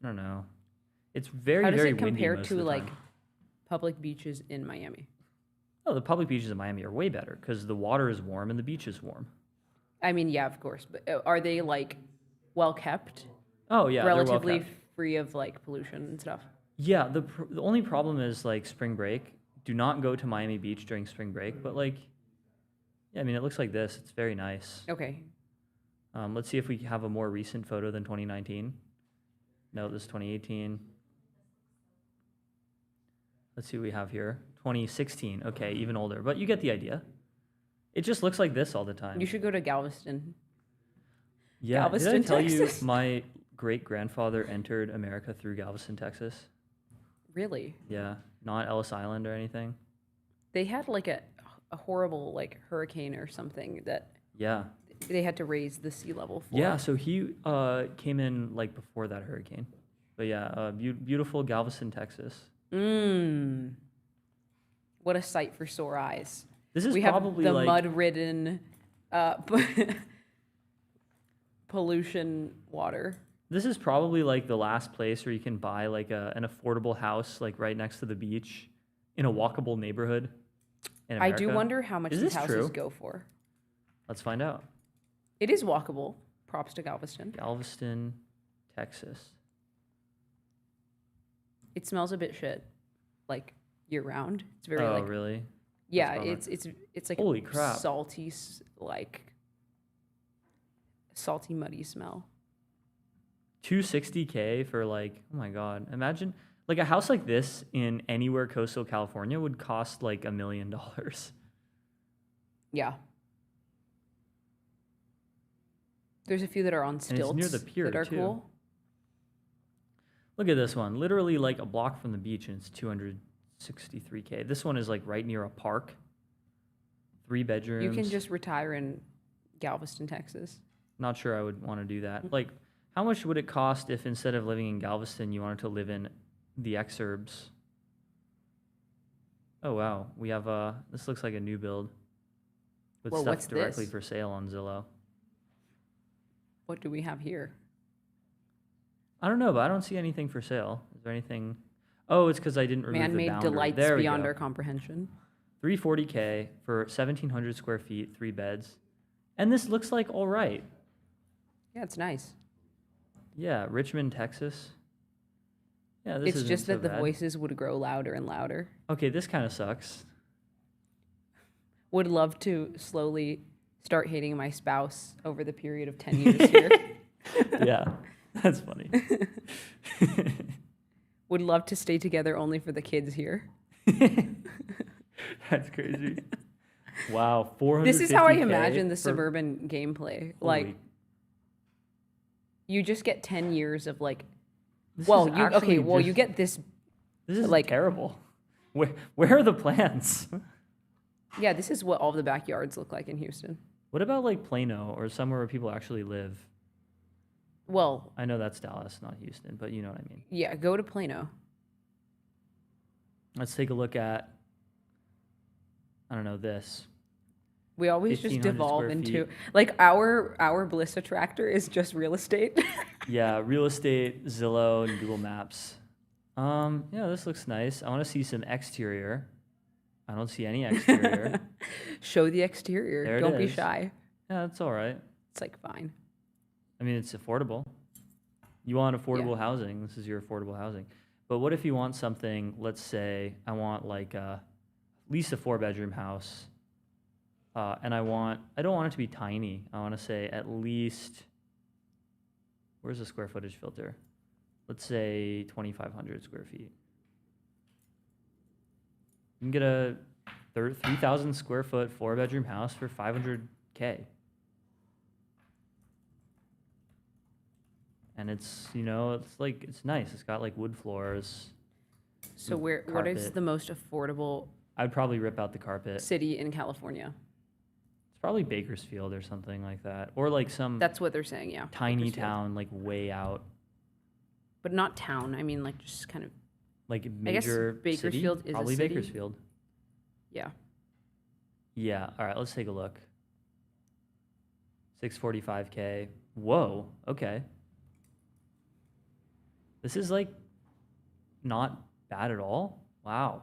I don't know. It's very, How does very it compare windy most to of the like time. public beaches in Miami? Oh, the public beaches in Miami are way better because the water is warm and the beach is warm. I mean, yeah, of course, but are they like well kept? Oh yeah, they're well relatively kept. free of like pollution and stuff. Yeah, the only problem is like spring break. Do not go to Miami Beach during spring break, but like, yeah, I mean, it looks like this. It's very nice. Okay. Let's see if we have a more recent photo than 2019. No, this is 2018. Let's see what we have here. 2016. Okay, even older, but you get the idea. It just looks like this all the time. You should go to Galveston. Yeah, Galveston, did I tell Texas. you my great-grandfather entered America through Galveston, Texas? Really? Yeah, not Ellis Island or anything. They had like a horrible like hurricane or something that Yeah. they had to raise the sea level for. Yeah, so he came in like before that hurricane. But yeah, beautiful Galveston, Texas. What a sight for sore eyes. This is we probably have the like mud-ridden pollution water. this is probably like the last place where you can buy like an affordable house like right next to the beach in a walkable neighborhood in I America. do wonder how much Is these this houses true? go for. Let's find out. It is walkable. Props to Galveston. Galveston, Texas. It smells a bit shit, like year round. It's very Oh, like really? yeah. That's a bummer. It's like Holy a crap. salty like salty muddy smell. $260K for like, oh my God, imagine like a house like this in anywhere coastal California would cost like $1 million. Yeah. There's a few that are on And it's stilts near the pier that are too. cool. Look at this one, literally like a block from the beach, and it's 263K. This one is like right near a park. 3 bedrooms. You can just retire in Galveston, Texas. Not sure I would want to do that. Like, how much would it cost if instead of living in Galveston, you wanted to live in the exurbs? Oh wow, we have this looks like a new build with Well, stuff what's directly this? for sale on Zillow. What do we have here? I don't know, but I don't see anything for sale. Is there anything? Oh, it's because I didn't remove the Man-made boundary. delights There we beyond go. our comprehension. 340K for 1,700 square feet, 3 beds, and this looks like all right. Yeah, it's nice. Yeah, Richmond, Texas. Yeah, this It's isn't just so that the bad. voices would grow louder and louder. Okay, this kind of sucks. Would love to slowly start hating my spouse over the period of 10 years here. Yeah, that's funny. Would love to stay together only for the kids here. That's crazy. Wow, 400. This is how I imagine the suburban gameplay. Like, Holy- you just get 10 years of like, This well, is you okay, actually well, you just- get this. This is like terrible. Where are the plans? Yeah, this is what all the backyards look like in Houston. What about like Plano or somewhere where people actually live? Well, I know that's Dallas, not Houston, but you know what I mean. yeah, go to Plano. Let's take a look at, I don't know, this. We always just 1,500 devolve square into feet. like our bliss attractor is just real estate. Yeah, real estate, Zillow, and Google Maps. Yeah, this looks nice. I want to see some exterior. I don't see any exterior. Show the exterior. There it Don't be is. shy. Yeah, that's all right. It's like fine. I mean, it's affordable. You want affordable housing. This is your affordable housing. But what if you want something, let's say I want like at least a 4-bedroom house. And I don't want it to be tiny. I want to say at least, where's the square footage filter? Let's say 2,500 square feet. You can get a 3,000 square foot 4-bedroom house for $500K. And it's, it's like, it's nice. It's got like wood floors. So what is carpet. the most affordable I'd probably rip out the carpet. city in California? It's probably Bakersfield or something like that. Or like some That's what they're saying, yeah. tiny Bakersfield. town, like way out. But not town. I mean, like just kind of. Like I guess major Bakersfield city? is Probably a city. Bakersfield. Yeah. Yeah. All right, let's take a look. 645K. Whoa. Okay. This is like not bad at all. Wow.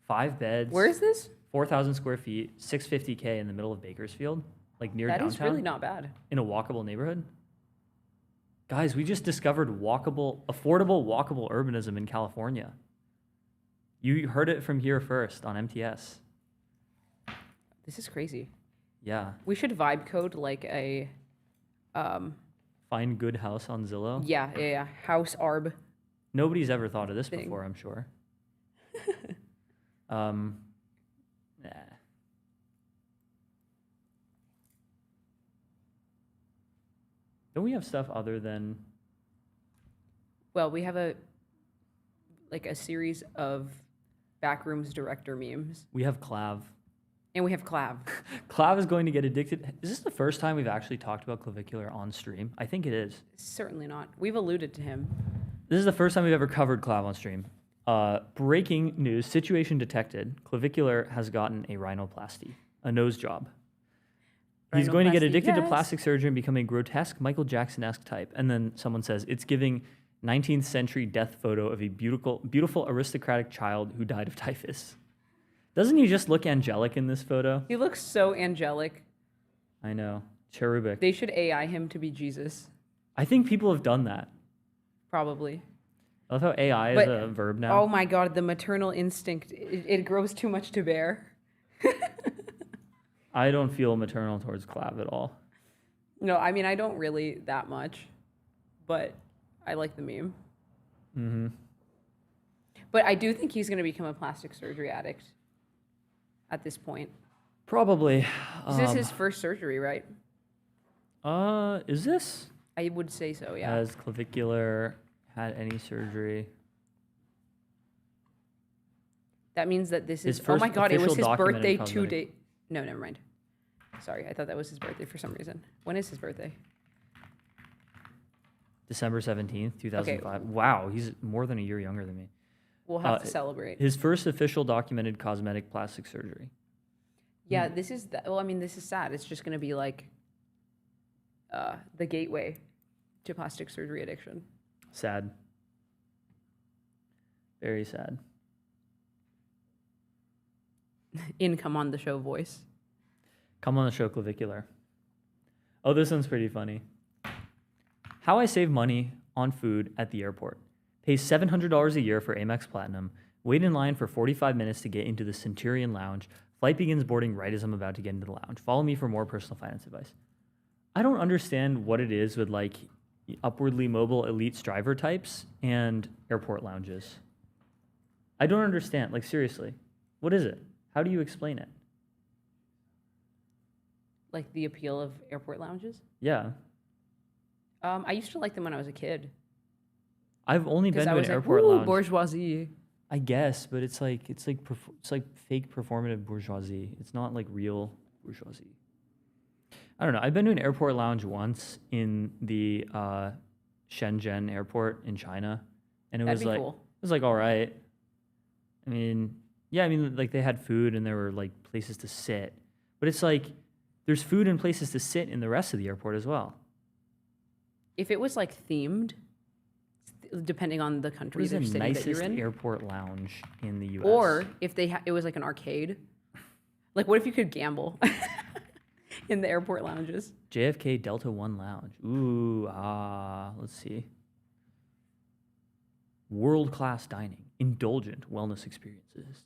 5 beds. Where is this? 4,000 square feet, 650K in the middle of Bakersfield, like near That downtown. is really not bad. In a walkable neighborhood. Guys, we just discovered affordable walkable urbanism in California. You heard it from here first on MTS. This is crazy. Yeah. We should vibe code like a. Find good house on Zillow. Yeah. House arb. Nobody's ever thought of this thing. before, I'm sure. Nah. Don't we have stuff other than Well, we have a series of backrooms director memes, we have Clav? and we have Clav. Clav is going to get addicted. Is this the first time we've actually talked about clavicular on stream? I think it is. Certainly not. We've alluded to him. This is the first time we've ever covered Clav on stream. Breaking news, situation detected. Clavicular has gotten a rhinoplasty, a nose job. He's going to get Rhinoplasty, addicted to yes. plastic surgery and become a grotesque Michael Jackson-esque type. And then someone says, it's giving 19th century death photo of a beautiful aristocratic child who died of typhus. Doesn't he just look angelic in this photo? He looks so angelic. I know. Cherubic. They should AI him to be Jesus, I think people have done that. probably. I love how AI is a verb now. Oh my god, the maternal instinct, it grows too much to bear. I don't feel maternal towards Clav at all. No, I mean, I don't really that much, but I like the meme. Mm-hmm. But I do think he's going to become a plastic surgery addict at this point. Probably. This is his first surgery, right? Is this? I would say so, yeah. Has clavicular had any surgery? That means that this His is. Oh my first God! It was official his birthday documented 2 cosmetic. days. No, never mind. Sorry, I thought that was his birthday for some reason. When is his birthday? December 17th, 2005. Wow, he's more than a year younger than me. We'll have to celebrate. His first official documented cosmetic plastic surgery. Yeah, this is. Well, I mean, this is sad. It's just going to be like the gateway to plastic surgery addiction. Sad. Very sad. In Come On the Show voice. Come on the show, clavicular. Oh, this one's pretty funny. How I save money on food at the airport. Pay $700 a year for Amex Platinum. Wait in line for 45 minutes to get into the Centurion Lounge. Flight begins boarding right as I'm about to get into the lounge. Follow me for more personal finance advice. I don't understand what it is with like upwardly mobile elite striver types and airport lounges. I don't understand. Like, seriously, what is it? How do you explain it? Like the appeal of airport lounges? Yeah. I used to like them when I was a kid. I've only been to an airport "Ooh, lounge. bourgeoisie. I guess, but it's like fake performative bourgeoisie. It's not like real bourgeoisie. I don't know. I've been to an airport lounge once in the Shenzhen airport in China, and it That'd was be like cool. it was like all right. I mean, yeah, I mean like they had food and there were like places to sit, but it's like there's food and places to sit in the rest of the airport as well. If it was like themed, depending on the What country is the or city that nicest you're in, airport lounge in the U.S.? or if it was like an arcade. Like, what if you could gamble in the airport lounges? JFK Delta One Lounge. Ooh, let's see. World-class dining, indulgent wellness experiences,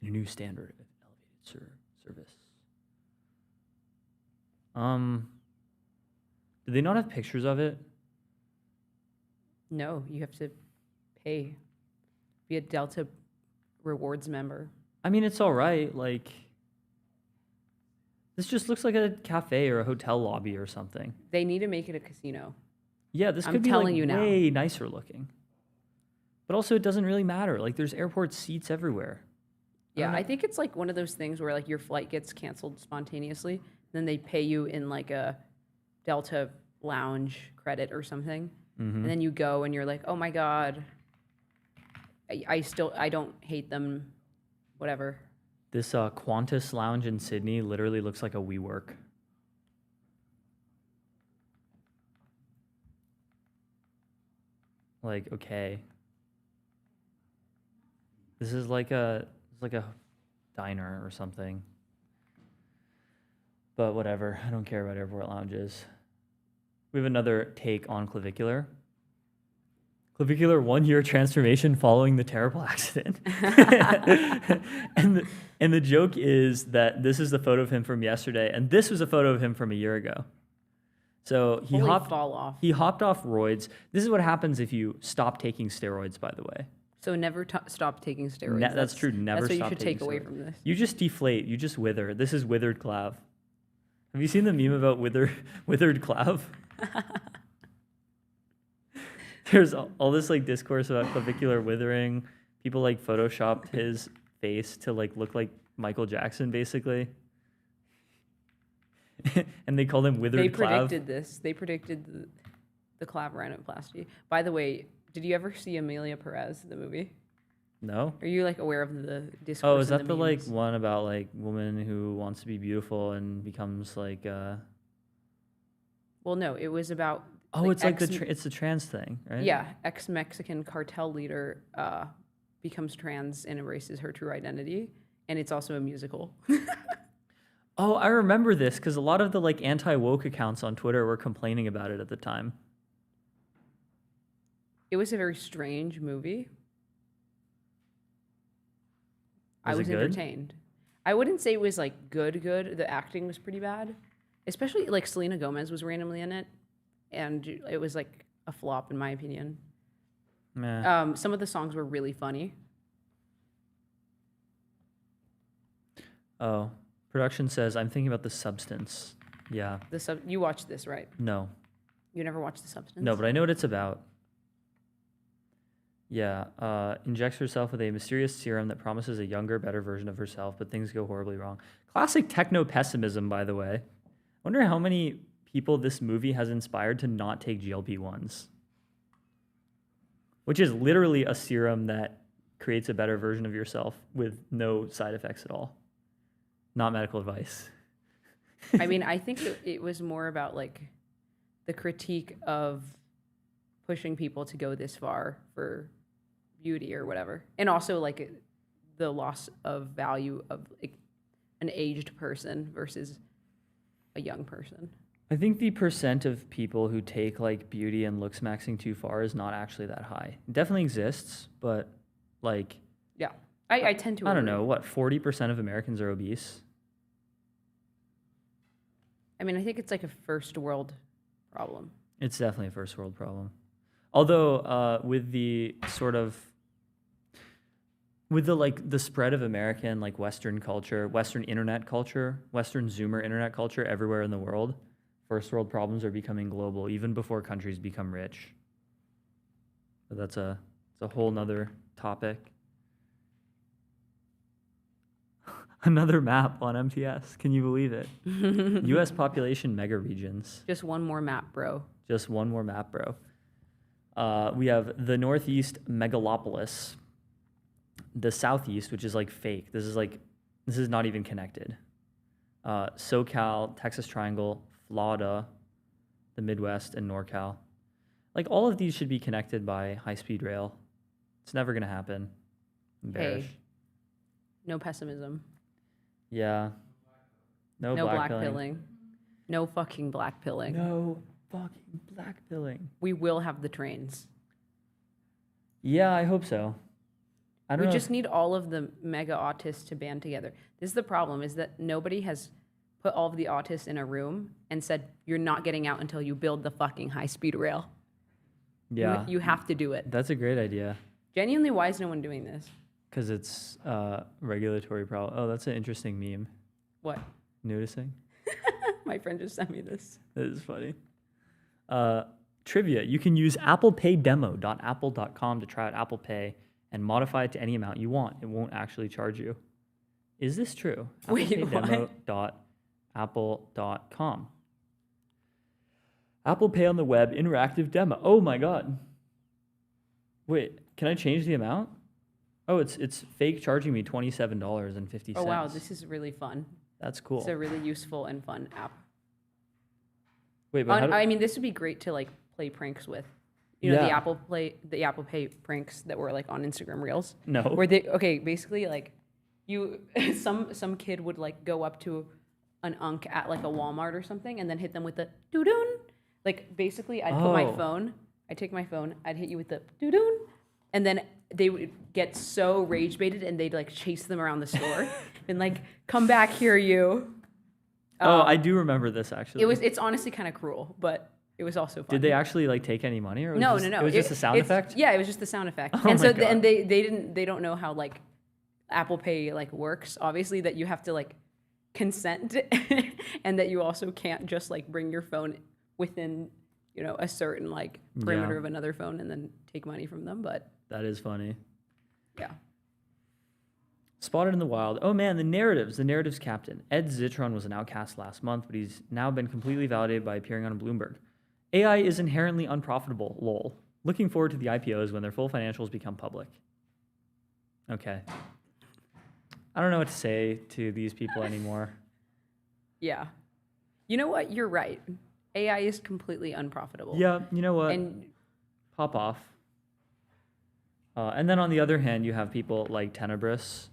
and a new standard of elevated service. Do they not have pictures of it? No, you have to pay. Be a Delta Rewards member. I mean, it's all right. Like, this just looks like a cafe or a hotel lobby or something. They need to make it a casino. Yeah, this I'm could be telling like you now. way nicer looking. But also, it doesn't really matter. Like, there's airport seats everywhere. Yeah, I think it's like one of those things where like your flight gets canceled spontaneously, then they pay you in like a Delta lounge credit or something, and then you go and you're like, oh my God, I don't hate them, whatever. This Qantas lounge in Sydney literally looks like a WeWork. Like, okay. This is like a diner or something. But whatever, I don't care about airport lounges. We have another take on clavicular. Clavicular 1 year transformation following the terrible accident. and the joke is that this is the photo of him from yesterday, and this was a photo of him from a year ago. So he Holy hopped fall off. He hopped off roids. This is what happens if you stop taking steroids, by the way. So never stop taking steroids. That's true. Never That's what stop you should taking take away steroids. from this. You just deflate. You just wither. This is withered clav. Have you seen the meme about withered clav? There's all this like discourse about clavicular withering. People like photoshopped his face to like look like Michael Jackson, basically. And they called him withered They clav. predicted this. They predicted the clav rhinoplasty. By the way, did you ever see Amelia Perez, the movie? No. Are you like aware of the discourse? Oh, is and that the like memes? one about like woman who wants to be beautiful and becomes like Well, no, it was about. Oh, it's like ex- it's the trans thing, right? Yeah, ex-Mexican cartel leader becomes trans and embraces her true identity, and it's also a musical. Oh, I remember this because a lot of the like anti-woke accounts on Twitter were complaining about it at the time. It was a very strange movie. I Was it was good? entertained. I wouldn't say it was like good. The acting was pretty bad, especially like Selena Gomez was randomly in it, and it was like a flop in my opinion. Meh. Some of the songs were really funny. Oh, production says I'm thinking about The Substance. Yeah. You watched this, right? No. You never watched The Substance? No, but I know what it's about. Yeah, injects herself with a mysterious serum that promises a younger, better version of herself, but things go horribly wrong. Classic techno-pessimism, by the way. Wonder how many people this movie has inspired to not take GLP-1s. Which is literally a serum that creates a better version of yourself with no side effects at all. Not medical advice. I mean, I think it was more about like the critique of pushing people to go this far for beauty or whatever, and also like the loss of value of like an aged person versus a young person. I think the percent of people who take like beauty and looks maxing too far is not actually that high. It definitely exists, but like, yeah, I tend to. I don't know, what, 40% of Americans are obese? I mean, I think it's like a first world problem. It's definitely a first world problem. Although with the sort of, with the like the spread of American like Western culture, Western internet culture, Western Zoomer internet culture everywhere in the world, first world problems are becoming global even before countries become rich. But it's a whole nother topic. Another map on MTS. Can you believe it? U.S. population mega regions. Just one more map, bro. Just one more map, bro. We have the Northeast megalopolis, the Southeast, which is like fake. This is not even connected. SoCal, Texas Triangle, Florida, the Midwest, and NorCal. Like all of these should be connected by high-speed rail. It's never gonna happen. I'm bearish. Hey, no pessimism. Yeah. No black pilling. No fucking black pilling. No fucking black pilling. We will have the trains. Yeah, I hope so. I don't know. We just need all of the mega autists to band together. This is the problem, is that nobody has put all of the autists in a room and said, you're not getting out until you build the fucking high-speed rail. Yeah. You have to do it. That's a great idea. Genuinely, why is no one doing this? Because it's regulatory problem. Oh, that's an interesting meme. What? Noticing? My friend just sent me this. That is funny. Trivia. You can use applepaydemo.apple.com to try out Apple Pay and modify it to any amount you want. It won't actually charge you. Is this true? Wait, applepaydemo.apple.com. Apple Pay on the web interactive demo. Oh my God. Wait, can I change the amount? Oh, it's fake charging me $27.50. Oh wow, this is really fun. That's cool. It's a really useful and fun app. Wait, but I mean, this would be great to like play pranks with. You know, the Apple Pay pranks that were like on Instagram Reels. No. Where basically like some kid would like go up to an unk at like a Walmart or something and then hit them with the doo-doon. Like basically I'd put my phone, I'd take my phone, I'd hit you with the doo-doon, and then they would get so rage baited and they'd like chase them around the store and like, come back here, you. Oh, I do remember this actually. It's honestly kind of cruel, but it was also fun. Did they actually like take any money, or no? It was just a sound effect? Yeah, it was just the sound effect. Oh and so my God. and they don't know how like Apple Pay like works. Obviously, that you have to like consent, and that you also can't just like bring your phone within a certain like perimeter of another phone and then take money from them. But that is funny. Yeah. Spotted in the wild. Oh man, the narratives captain. Ed Zitron was an outcast last month, but he's now been completely validated by appearing on Bloomberg. AI is inherently unprofitable, lol. Looking forward to the IPOs when their full financials become public. Okay. I don't know what to say to these people anymore. Yeah. You know what? You're right. AI is completely unprofitable. Yeah, you know what? And pop off. And then on the other hand, you have people like Tenebris,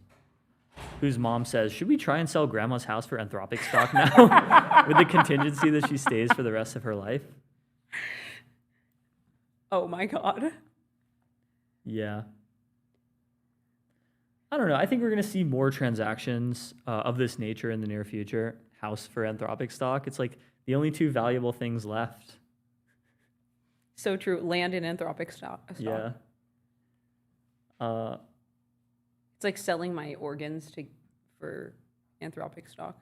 whose mom says, should we try and sell grandma's house for Anthropic stock now? With the contingency that she stays for the rest of her life? Oh my God. Yeah. I don't know. I think we're going to see more transactions of this nature in the near future. House for Anthropic stock. It's like the only two valuable things left. So true. Land in Anthropic stock. Yeah. It's like selling my organs for Anthropic stock.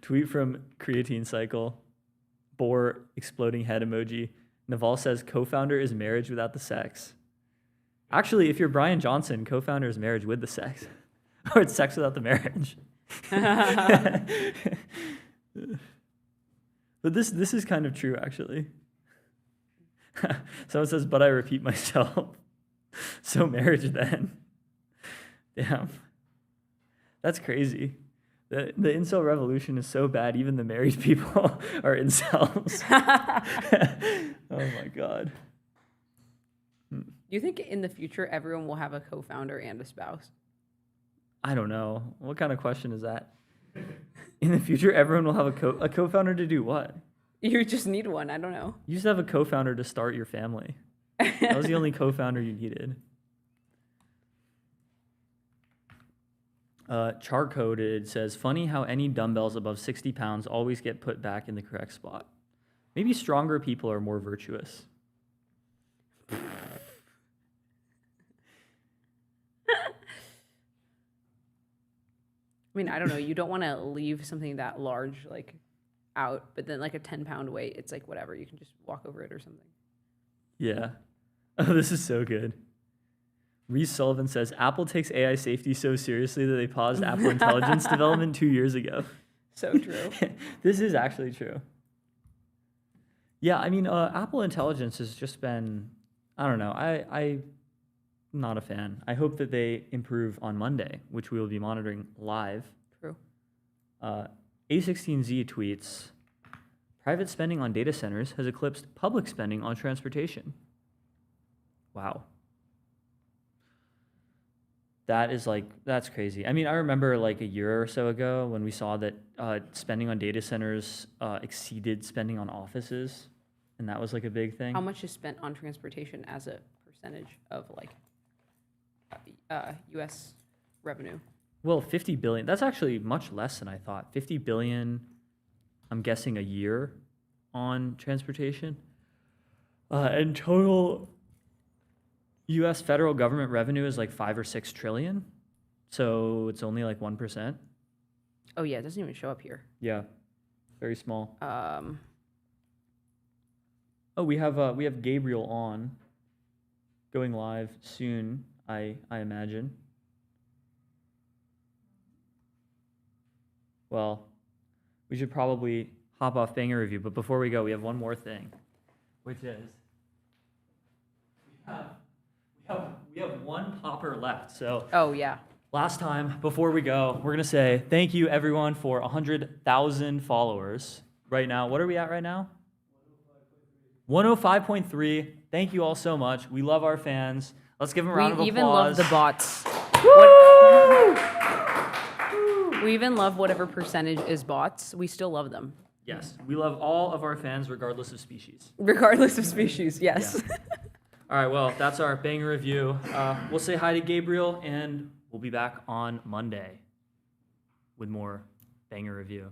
Tweet from Creatine Cycle. Boar exploding head emoji. Naval says co-founder is marriage without the sex. Actually, if you're Brian Johnson, co-founder is marriage with the sex. Or it's sex without the marriage. But this is kind of true, actually. Someone says, but I repeat myself. So marriage then. Damn. That's crazy. The incel revolution is so bad, even the married people are incels. Oh my God. Do you think in the future everyone will have a co-founder and a spouse? I don't know. What kind of question is that? In the future, everyone will have a co-founder to do what? You just need one. I don't know. You used to have a co-founder to start your family. That was the only co-founder you needed. Charcoded says, funny how any dumbbells above 60 pounds always get put back in the correct spot. Maybe stronger people are more virtuous. I mean, I don't know. You don't want to leave something that large like out, but then like a 10-pound weight, it's like whatever. You can just walk over it or something. Yeah. Oh, this is so good. Reese Sullivan says, Apple takes AI safety so seriously that they paused Apple Intelligence development 2 years ago. So true. This is actually true. Yeah, I mean, Apple Intelligence has just been, I don't know, I'm not a fan. I hope that they improve on Monday, which we will be monitoring live. True. A16Z tweets, private spending on data centers has eclipsed public spending on transportation. Wow. That's crazy. I mean, I remember like a year or so ago when we saw that spending on data centers exceeded spending on offices, and that was like a big thing. How much is spent on transportation as a percentage of like U.S. revenue? Well, 50 billion. That's actually much less than I thought. 50 billion, I'm guessing, a year on transportation. And total U.S. federal government revenue is like 5 or 6 trillion. So it's only like 1%. Oh yeah, it doesn't even show up here. Yeah, very small. Oh, we have Gabriel on, going live soon, I imagine. Well, we should probably hop off banger review, but before we go, we have one more thing, which is we have one popper left. So oh yeah. Last time, before we go, we're gonna say thank you everyone for 100,000 followers. Right now, what are we at right now? 105.3. Thank you all so much. We love our fans. Let's give them a round of applause. We even love the bots. We even love whatever percentage is bots. We still love them. Yes, we love all of our fans regardless of species. Regardless of species, yes. Yeah. All right, well, that's our banger review. We'll say hi to Gabriel, and we'll be back on Monday with more banger review.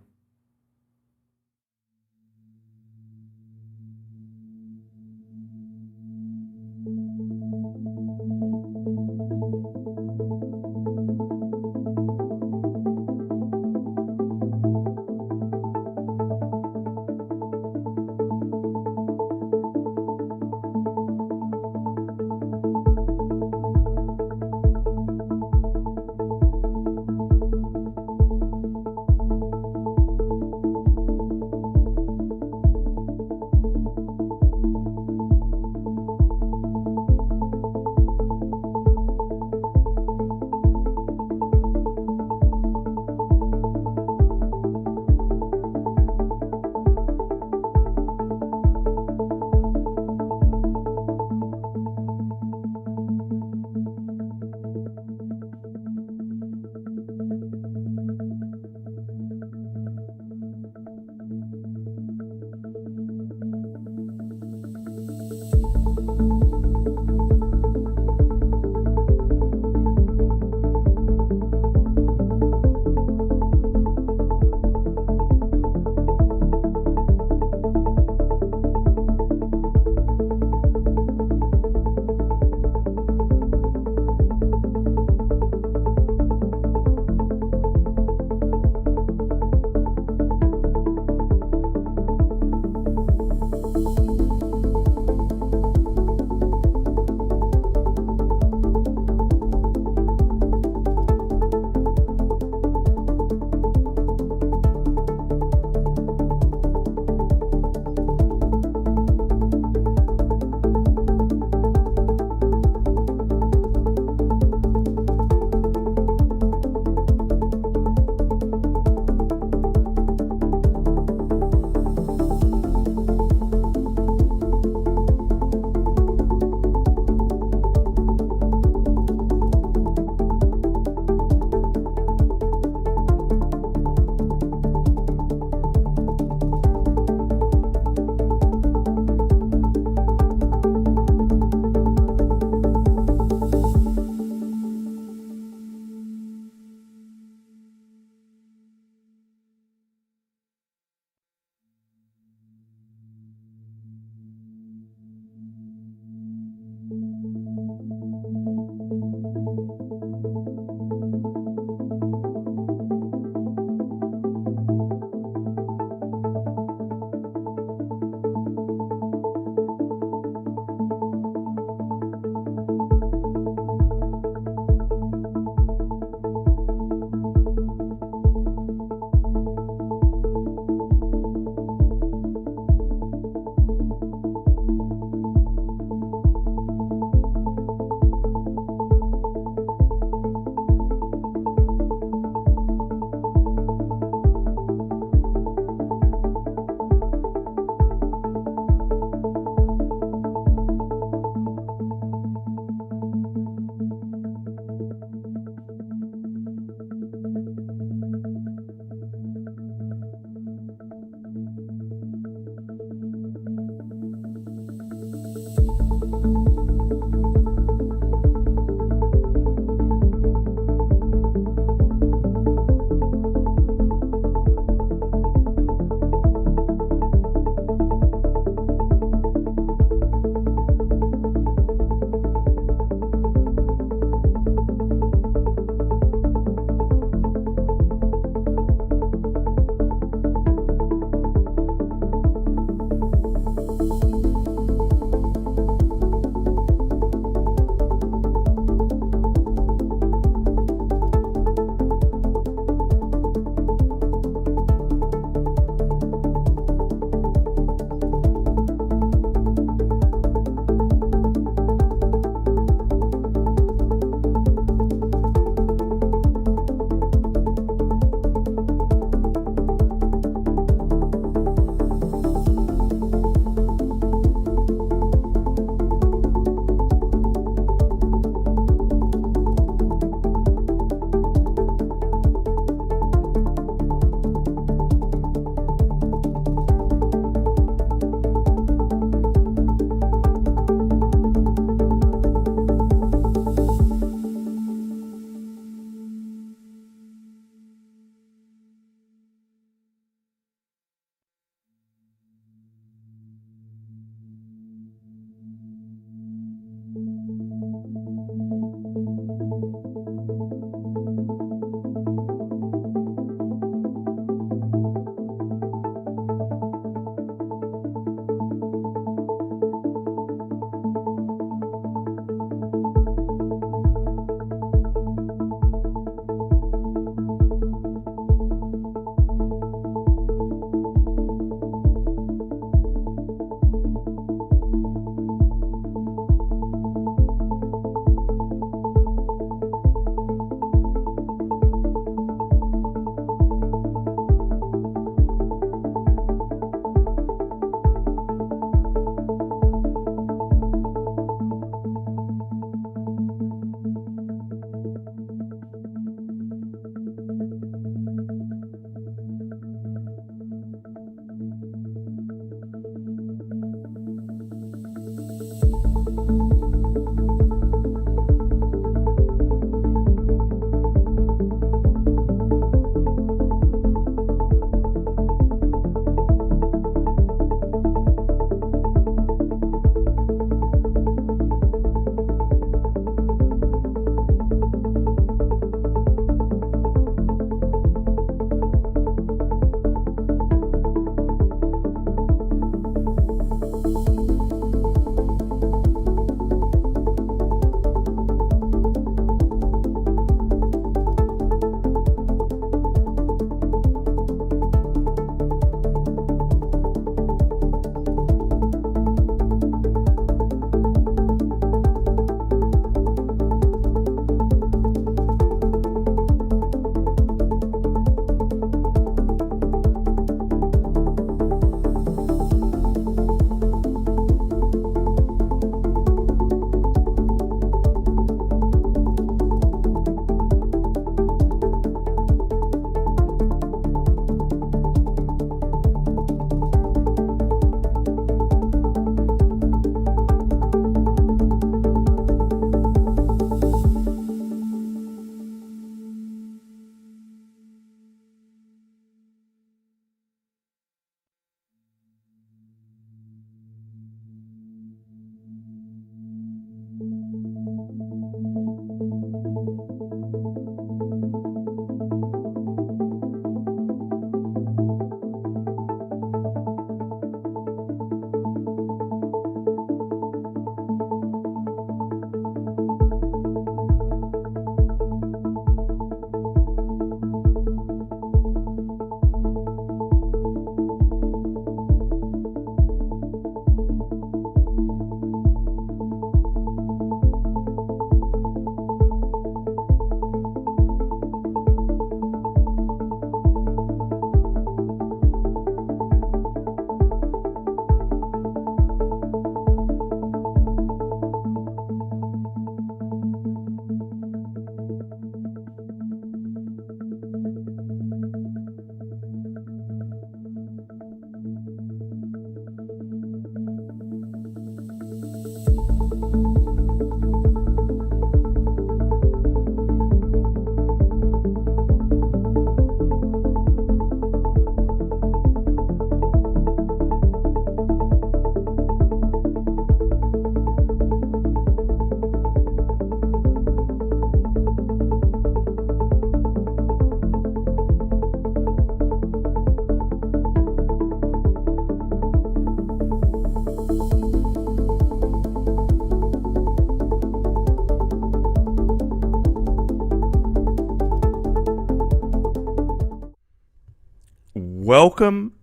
Welcome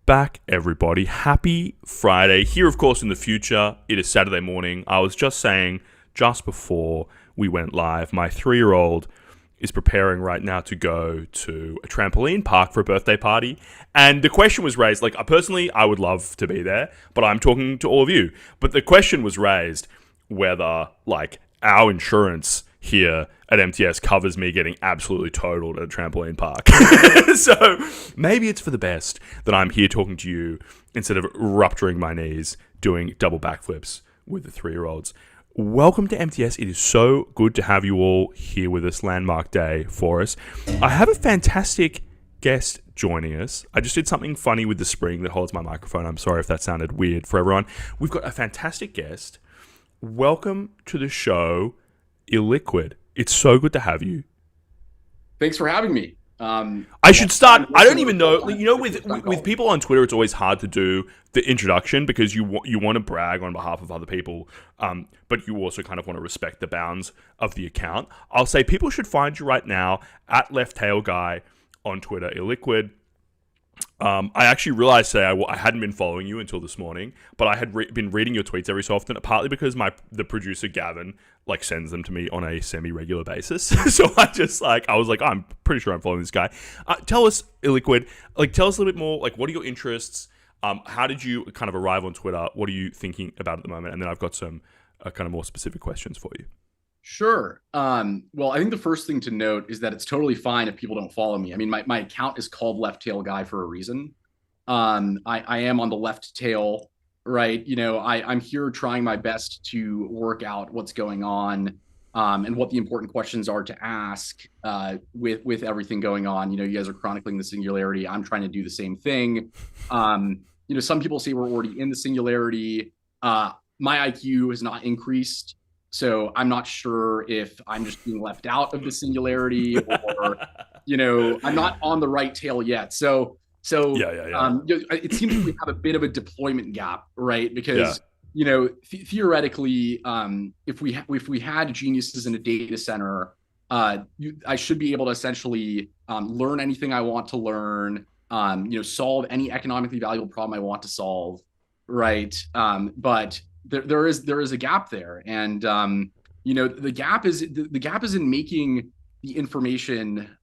back, everybody. Happy Friday. Here, of course, in the future, it is Saturday morning. I was just saying, just before we went live, my 3-year-old is preparing right now to go to a trampoline park for a birthday party. And the question was raised, like, personally, I would love to be there, but I'm talking to all of you. But the question was raised whether, like, our insurance here at MTS covers me getting absolutely totaled at a trampoline park. So maybe it's for the best that I'm here talking to you instead of rupturing my knees doing double backflips with the 3-year-olds. Welcome to MTS. It is so good to have you all here with us, landmark day for us. I have a fantastic guest joining us. I just did something funny with the spring that holds my microphone. I'm sorry if that sounded weird for everyone. We've got a fantastic guest. Welcome to the show, Illiquid. It's so good to have you. Thanks for having me. I should start. I don't even know. You know, with people on Twitter, it's always hard to do the introduction because you want to brag on behalf of other people, but you also kind of want to respect the bounds of the account. I'll say people should find you right now at Left Tail Guy on Twitter, Illiquid. I actually realized today I hadn't been following you until this morning, but I had been reading your tweets every so often, partly because the producer Gavin sends them to me on a semi-regular basis. So I was like, oh, I'm pretty sure I'm following this guy. Tell us, Illiquid, tell us a little bit more, what are your interests? How did you kind of arrive on Twitter? What are you thinking about at the moment? And then I've got some kind of more specific questions for you. Sure. Well, I think the first thing to note is that it's totally fine if people don't follow me. I mean, my account is called Left Tail Guy for a reason. I am on the left tail, right? You know, I'm here trying my best to work out what's going on and what the important questions are to ask with everything going on. You know, you guys are chronicling the singularity. I'm trying to do the same thing. You know, some people say we're already in the singularity. My IQ has not increased. So I'm not sure if I'm just being left out of the singularity or, you know, I'm not on the right tail yet. So yeah. It seems like we have a bit of a deployment gap, right? Because, you know, theoretically, if we had geniuses in a data center, I should be able to essentially learn anything I want to learn, you know, solve any economically valuable problem I want to solve, right? But there is a gap there, and you know, the gap is in making the information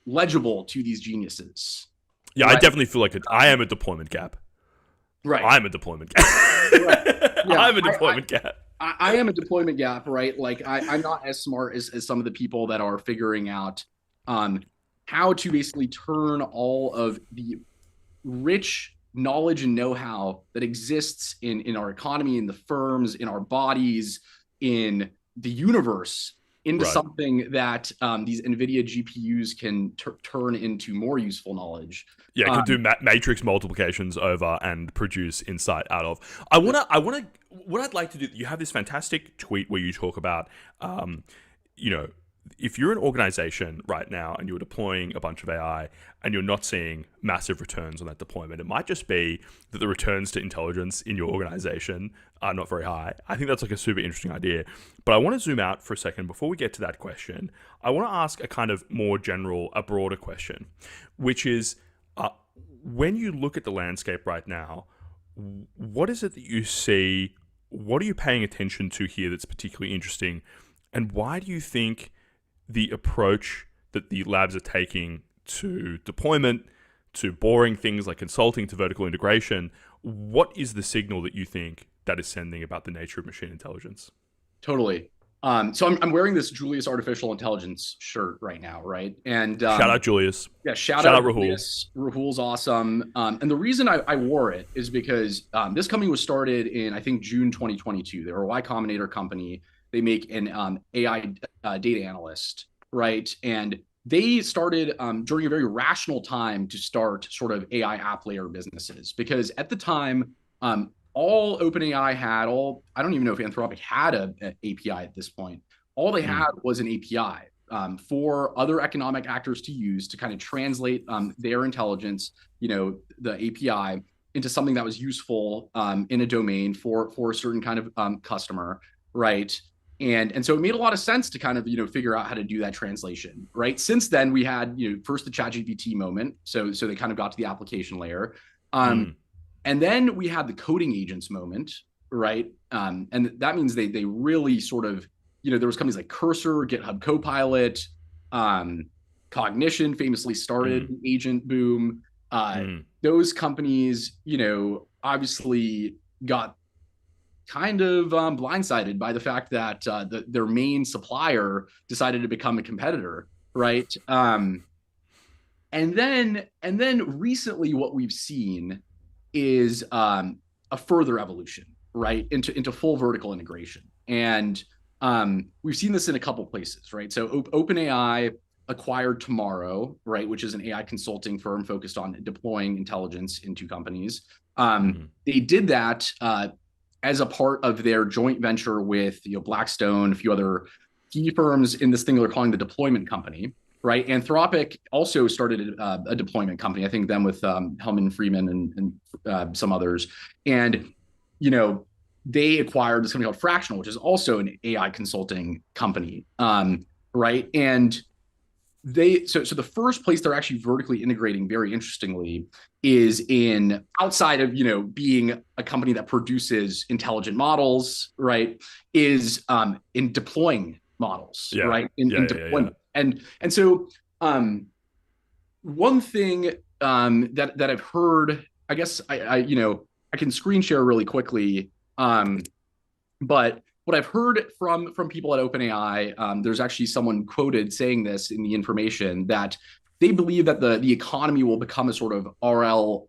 legible to these geniuses. Yeah, right? I definitely feel like I am a deployment gap. Right, I'm a deployment gap. Right. Yeah, I'm a deployment gap. I am a deployment gap, right? Like I'm not as smart as some of the people that are figuring out how to basically turn all of the rich knowledge and know-how that exists in our economy, in the firms, in our bodies, in the universe, into something that these NVIDIA GPUs can turn into more useful knowledge. Yeah, it could do matrix multiplications over and produce insight out of. What I'd like to do, you have this fantastic tweet where you talk about, you know, if you're an organization right now and you're deploying a bunch of AI and you're not seeing massive returns on that deployment, it might just be that the returns to intelligence in your organization are not very high. I think that's like a super interesting idea. But I want to zoom out for a second before we get to that question. I want to ask a kind of more general, a broader question, which is when you look at the landscape right now, what is it that you see? What are you paying attention to here that's particularly interesting? And why do you think the approach that the labs are taking to deployment, to boring things like consulting, to vertical integration, what is the signal that you think that is sending about the nature of machine intelligence? Totally. So I'm wearing this Julius Artificial Intelligence shirt right now, right? And shout out Julius. Yeah, shout out Rahul. Rahul's awesome. And the reason I wore it is because this company was started in, I think, June 2022. They're a Y Combinator company. They make an AI data analyst, right? And they started during a very rational time to start sort of AI app layer businesses, because at the time, all OpenAI had, I don't even know if Anthropic had an API at this point. All they had was an API for other economic actors to use to kind of translate their intelligence, you know, the API, into something that was useful in a domain for a certain kind of customer, right? And so it made a lot of sense to kind of, figure out how to do that translation, right? Since then, we had, first the ChatGPT moment. So they kind of got to the application layer. And then we had the coding agents moment, right? And that means they really sort of, there was companies like Cursor, GitHub Copilot, Cognition famously started the agent boom. Those companies, obviously got kind of blindsided by the fact that their main supplier decided to become a competitor, right? And then recently, what we've seen is a further evolution, right, into full vertical integration, and we've seen this in a couple places, right? So OpenAI acquired Tomorrow, right, which is an AI consulting firm focused on deploying intelligence into companies. They did that as a part of their joint venture with Blackstone, a few other key firms in this thing they're calling the deployment company, right? Anthropic also started a deployment company, I think them with Hellman Freeman and some others. And, they acquired this company called Fractional, which is also an AI consulting company, right? And so the first place they're actually vertically integrating, very interestingly, is in outside of being a company that produces intelligent models, right? Is in deploying models, right? In deployment. And so one thing that I've heard, I guess I can screen share really quickly, but what I've heard from people at OpenAI, there's actually someone quoted saying this in the information, that they believe that the economy will become a sort of RL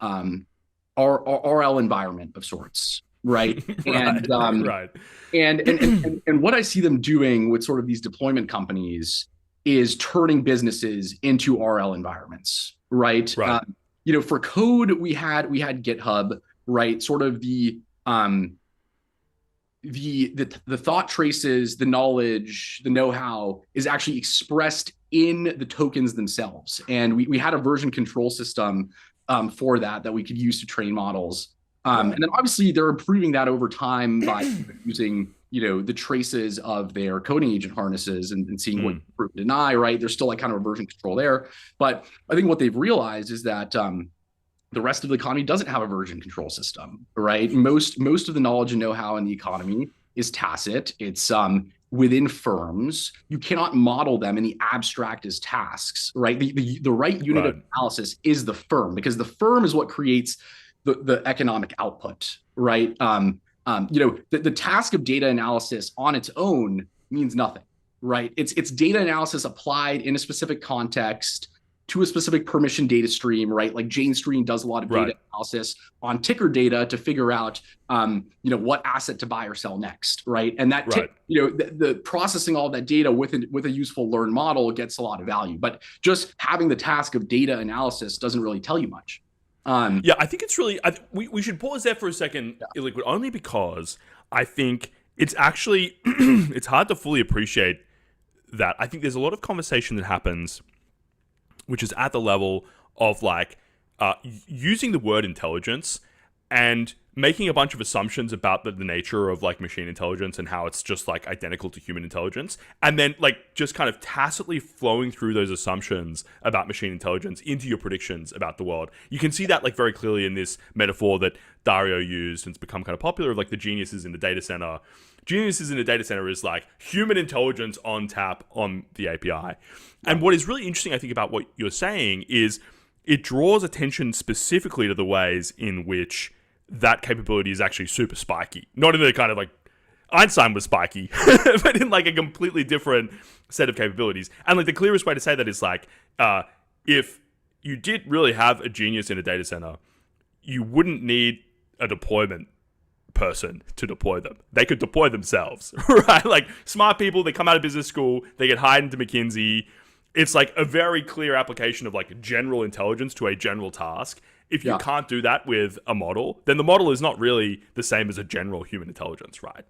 environment of sorts, right? And right. And what I see them doing with sort of these deployment companies is turning businesses into RL environments, right? For code, we had GitHub, right? Sort of the thought traces, the knowledge, the know-how is actually expressed in the tokens themselves. And we had a version control system for that we could use to train models. And then obviously they're improving that over time by using, the traces of their coding agent harnesses and seeing what prove and deny, right? There's still like kind of a version control there. But I think what they've realized is that the rest of the economy doesn't have a version control system, right? Most of the knowledge and know-how in the economy is tacit. It's within firms. You cannot model them in the abstract as tasks, right? The right unit of analysis is the firm, because the firm is what creates the economic output, right? The task of data analysis on its own means nothing, right? It's data analysis applied in a specific context to a specific permission data stream, right? Like Jane Stream does a lot of data analysis on ticker data to figure out, what asset to buy or sell next, right? And that, the processing all that data with a useful learned model gets a lot of value. But just having the task of data analysis doesn't really tell you much. I think it's really, we should pause there for a second, Liquid, only because I think it's actually, it's hard to fully appreciate that. I think there's a lot of conversation that happens which is at the level of like using the word intelligence and making a bunch of assumptions about the nature of like machine intelligence and how it's just like identical to human intelligence, and then like just kind of tacitly flowing through those assumptions about machine intelligence into your predictions about the world. You can see that like very clearly in this metaphor that Dario used and it's become kind of popular of like the geniuses in the data center. Geniuses in a data center is like human intelligence on tap on the API. And what is really interesting, I think, about what you're saying is it draws attention specifically to the ways in which that capability is actually super spiky. Not in the kind of like Einstein was spiky, but in like a completely different set of capabilities. And like the clearest way to say that is like, if you did really have a genius in a data center, you wouldn't need a deployment person to deploy them. They could deploy themselves, right? Like smart people, they come out of business school, they get hired into McKinsey. It's like a very clear application of like general intelligence to a general task. If you can't do that with a model, then the model is not really the same as a general human intelligence, right?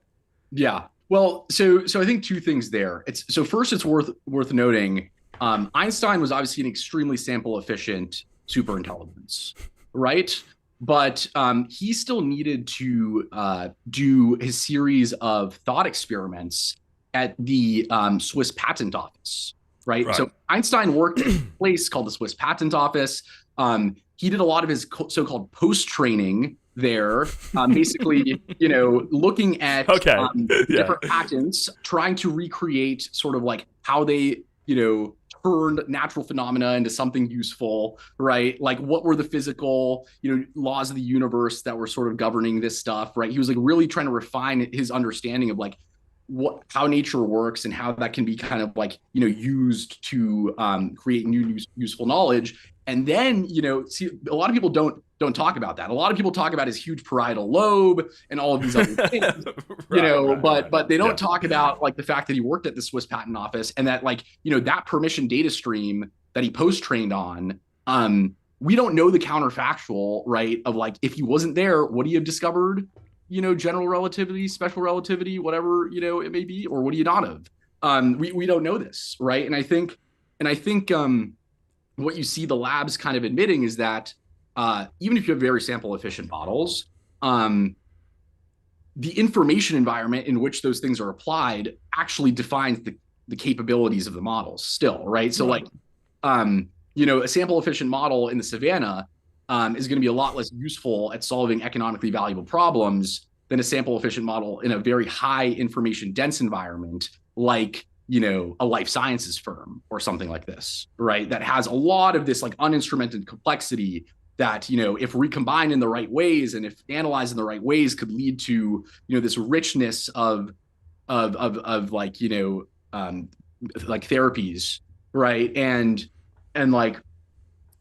Yeah. Well, so I think two things there. First, it's worth noting, Einstein was obviously an extremely sample efficient super intelligence, right? But he still needed to do his series of thought experiments at the Swiss Patent Office, right? So Einstein worked at a place called the Swiss Patent Office. He did a lot of his so-called post-training there, basically, looking at different patents, trying to recreate sort of like how they, turned natural phenomena into something useful, right? Like what were the physical, laws of the universe that were sort of governing this stuff, right? He was like really trying to refine his understanding of like how nature works and how that can be kind of like, used to create new useful knowledge. And then, see, a lot of people don't talk about that. A lot of people talk about his huge parietal lobe and all of these other things, but they don't talk about like the fact that he worked at the Swiss Patent Office and that like, that permission data stream that he post-trained on, we don't know the counterfactual, right? Of like, if he wasn't there, would he have discovered, general relativity, special relativity, whatever, it may be, or would he not have? We don't know this, right? And I think what you see the labs kind of admitting is that even if you have very sample efficient models, the information environment in which those things are applied actually defines the capabilities of the models still, right? So like, a sample efficient model in the savannah is going to be a lot less useful at solving economically valuable problems than a sample efficient model in a very high information dense environment like a life sciences firm or something like this, right? That has a lot of this like uninstrumented complexity that, if recombined in the right ways and if analyzed in the right ways could lead to, this richness of like, like therapies, right? And like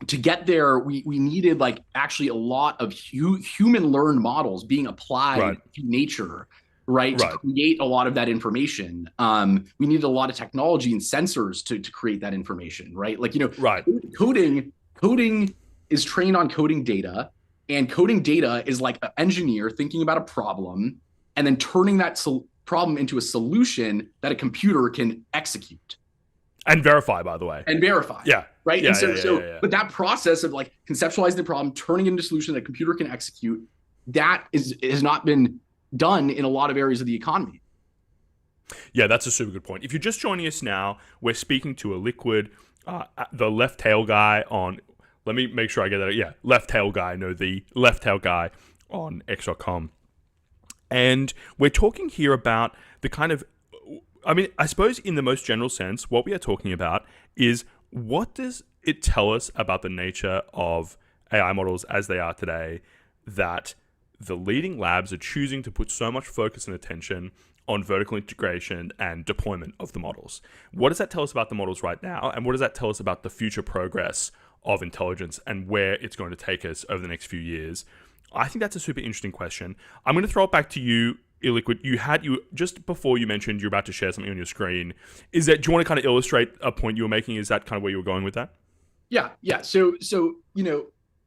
to get there, we needed like actually a lot of human learned models being applied to nature, right? To create a lot of that information. We needed a lot of technology and sensors to create that information, right? Like, coding is trained on coding data, and coding data is like an engineer thinking about a problem and then turning that problem into a solution that a computer can execute. And verify, by the way. And verify. Yeah. Right. Yeah, And but that process of like conceptualizing the problem, turning it into a solution that a computer can execute, that has not been done in a lot of areas of the economy. Yeah, that's a super good point. If you're just joining us now, we're speaking to a liquid, the left tail guy on, let me make sure I get that. Yeah, left tail guy. No, the left tail guy on X.com. And we're talking here about the kind of, I suppose in the most general sense, what we are talking about is what does it tell us about the nature of AI models as they are today that the leading labs are choosing to put so much focus and attention on vertical integration and deployment of the models? What does that tell us about the models right now? And what does that tell us about the future progress of intelligence and where it's going to take us over the next few years? I think that's a super interesting question. I'm going to throw it back to you, Illiquid. You just before you mentioned you're about to share something on your screen. Do you want to kind of illustrate a point you were making? Is that kind of where you were going with that? Yeah. So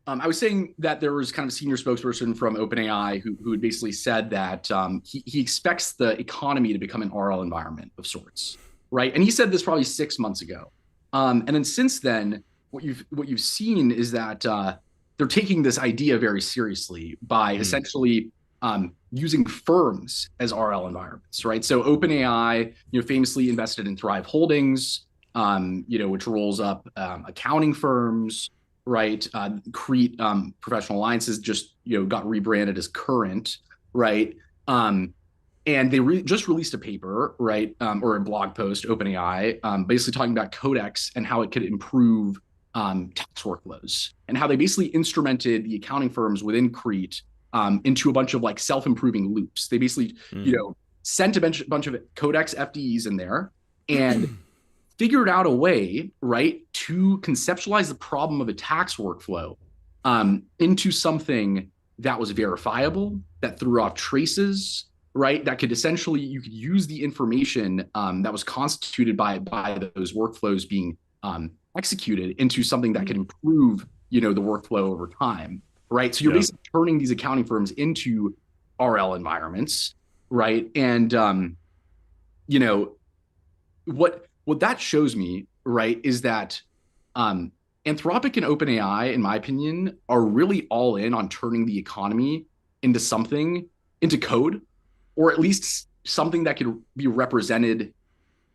I was saying that there was kind of a senior spokesperson from OpenAI who had basically said that he expects the economy to become an RL environment of sorts, right? And he said this probably 6 months ago. And then since then, what you've seen is that they're taking this idea very seriously by essentially using firms as RL environments, right? So OpenAI, famously invested in Thrive Holdings, which rolls up accounting firms, right? Crete Professional Alliances just got rebranded as Current, right? And they just released a paper, right, or a blog post, OpenAI, basically talking about Codex and how it could improve tax workflows, and how they basically instrumented the accounting firms within Crete into a bunch of like self-improving loops. They basically, sent a bunch of Codex FDEs in there and figured out a way, right, to conceptualize the problem of a tax workflow into something that was verifiable, that threw off traces, right, that could essentially, you could use the information that was constituted by those workflows being executed into something that could improve, the workflow over time, right? So you're basically turning these accounting firms into RL environments, right? And, what that shows me, right, is that Anthropic and OpenAI, in my opinion, are really all in on turning the economy into code, or at least something that could be represented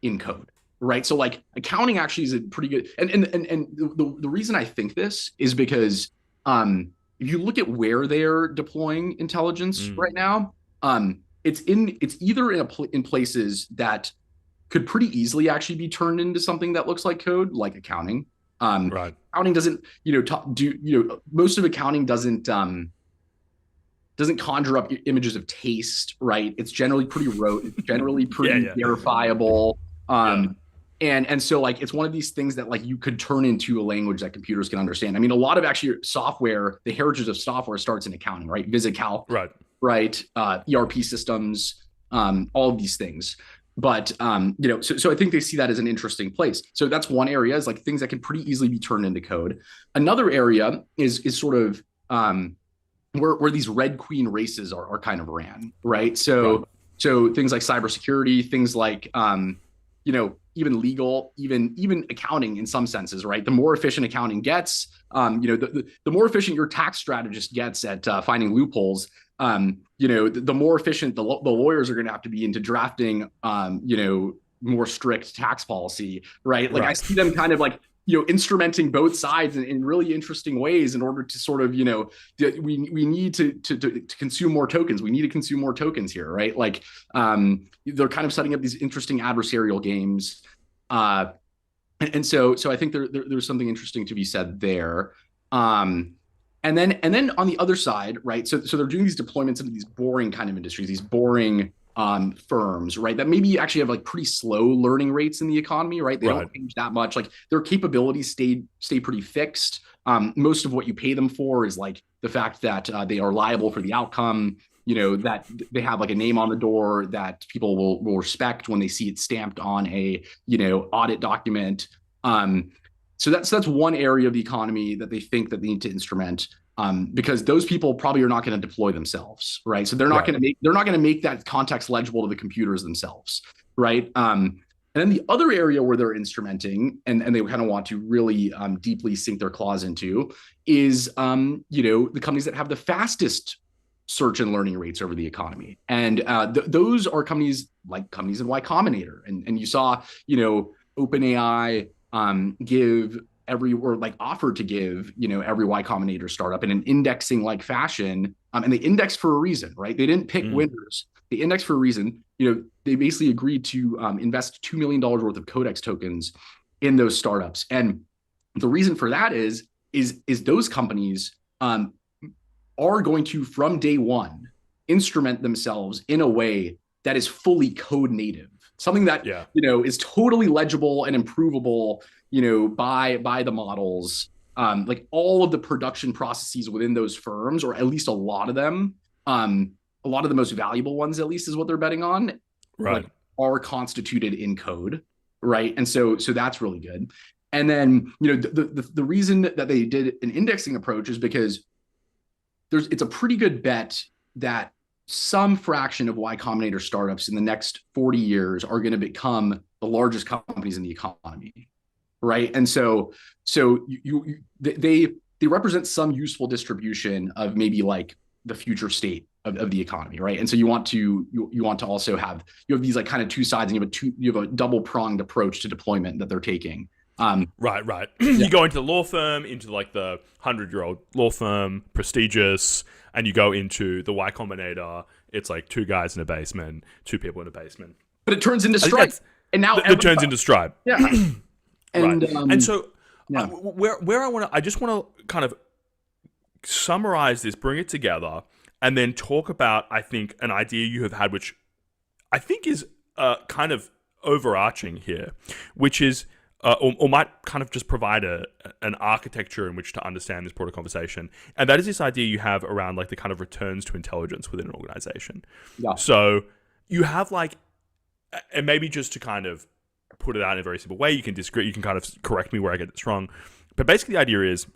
in code, right? So like accounting actually is a pretty good, and the reason I think this is because if you look at where they're deploying intelligence right now, it's either in places that could pretty easily actually be turned into something that looks like code, like accounting. Right. Accounting doesn't, most of accounting doesn't conjure up images of taste, right? It's generally pretty rote. It's generally pretty verifiable. And so like it's one of these things that like you could turn into a language that computers can understand. I mean, a lot of actually software, the heritage of software starts in accounting, right? VisiCalc, right? ERP systems, all of these things. But so I think they see that as an interesting place. So that's one area, is like things that can pretty easily be turned into code. Another area is sort of where these Red Queen races are kind of ran, right? So things like cybersecurity, things like even legal, even accounting in some senses, right? The more efficient accounting gets, the more efficient your tax strategist gets at finding loopholes, the more efficient the lawyers are going to have to be into drafting, more strict tax policy, right? Like I see them kind of like, instrumenting both sides in really interesting ways in order to sort of, we need to consume more tokens. We need to consume more tokens here, right? Like they're kind of setting up these interesting adversarial games. And so I think there's something interesting to be said there. And then on the other side, right? So they're doing these deployments into these boring kind of industries, these boring firms, right? That maybe actually have like pretty slow learning rates in the economy, right? They don't change that much. Like their capabilities stay pretty fixed. Most of what you pay them for is like the fact that they are liable for the outcome, that they have like a name on the door that people will respect when they see it stamped on a, audit document. So that's one area of the economy that they think that they need to instrument. Because those people probably are not going to deploy themselves, right? So they're not going to make that context legible to the computers themselves, right? And then the other area where they're instrumenting and they kind of want to really deeply sink their claws into is the companies that have the fastest search and learning rates over the economy, and those are companies like companies in Y Combinator, and you saw OpenAI offered to give every Y Combinator startup in an indexing like fashion, and they indexed for a reason, right? They didn't pick winners. They indexed for a reason. They basically agreed to invest $2 million worth of Codex tokens in those startups, and the reason for that is those companies are going to, from day one, instrument themselves in a way that is fully code native, something that is totally legible and improvable by the models. Like all of the production processes within those firms, or at least a lot of them, a lot of the most valuable ones, at least, is what they're betting on, right? Like, are constituted in code, right? And so that's really good. And then the reason that they did an indexing approach is because it's a pretty good bet that some fraction of Y Combinator startups in the next 40 years are going to become the largest companies in the economy, right? And so they represent some useful distribution of maybe like the future state of the economy, right? And so you want to also have these like kind of two sides, and you have a double pronged approach to deployment that they're taking. Right. You go into the law firm, into like the 100-year-old law firm, prestigious, and you go into the Y Combinator. It's like two guys in a basement, two people in a basement. But it turns into Stripe, and now it turns into Stripe. Yeah. And, right. And so where I just want to kind of summarize this, bring it together, and then talk about, I think, an idea you have had, which I think is kind of overarching here, which is or might kind of just provide an architecture in which to understand this broader conversation. And that is this idea you have around like the kind of returns to intelligence within an organization. Yeah. So you have like, and maybe just to kind of put it out in a very simple way, you can disagree, you can kind of correct me where I get this wrong. But basically the idea is,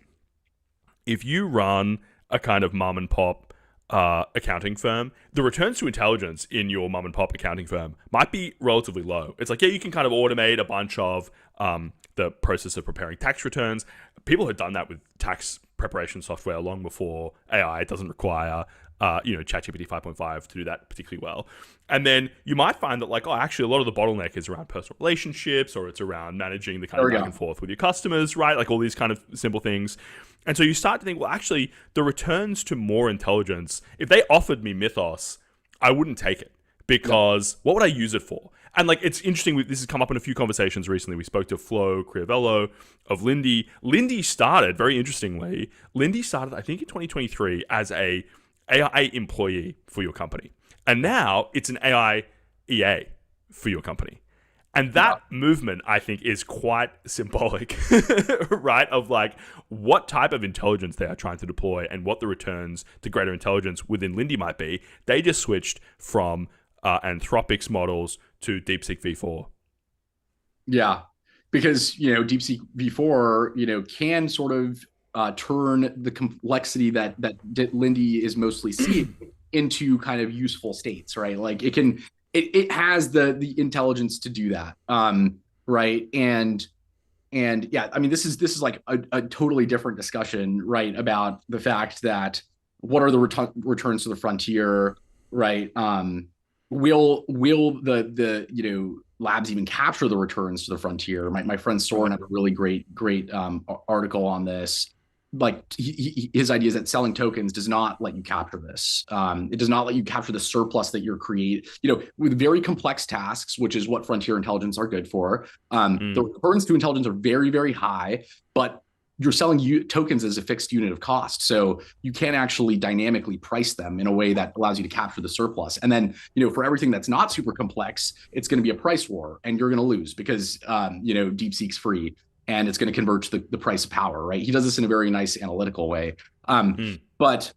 if you run a kind of mom and pop accounting firm, the returns to intelligence in your mom and pop accounting firm might be relatively low. It's like, yeah, you can kind of automate a bunch of the process of preparing tax returns. People had done that with tax preparation software long before AI. It doesn't require ChatGPT 5.5 to do that particularly well. And then you might find that like, oh, actually a lot of the bottleneck is around personal relationships, or it's around managing the kind of back and forth with your customers, right? Like all these kind of simple things. And so you start to think, well, actually the returns to more intelligence, if they offered me Mythos, I wouldn't take it, because what would I use it for? And like, it's interesting, this has come up in a few conversations recently. We spoke to Flo Criavello of Lindy. Lindy started, very interestingly, I think in 2023 as a AI employee for your company. And now it's an AI EA for your company. And that movement, I think, is quite symbolic, right? Of like what type of intelligence they are trying to deploy and what the returns to greater intelligence within Lindy might be. They just switched from Anthropic's models to Deepseek v4. Yeah, because, Deepseek v4, can sort of turn the complexity that Lindy is mostly seeing into kind of useful states, right? Like it has the intelligence to do that, right? And yeah, I mean, this is like a totally different discussion, right? About the fact that what are the returns to the frontier, right? Will the labs even capture the returns to the frontier? My friend Soren had a really great article on this. Like his idea is that selling tokens does not let you capture this. It does not let you capture the surplus that you're with very complex tasks, which is what frontier intelligence are good for. The returns to intelligence are very, very high, but you're selling tokens as a fixed unit of cost. So you can't actually dynamically price them in a way that allows you to capture the surplus. And then, for everything that's not super complex, it's going to be a price war, and you're going to lose because, DeepSeek's free. And it's going to converge the price of power, right? He does this in a very nice analytical way. But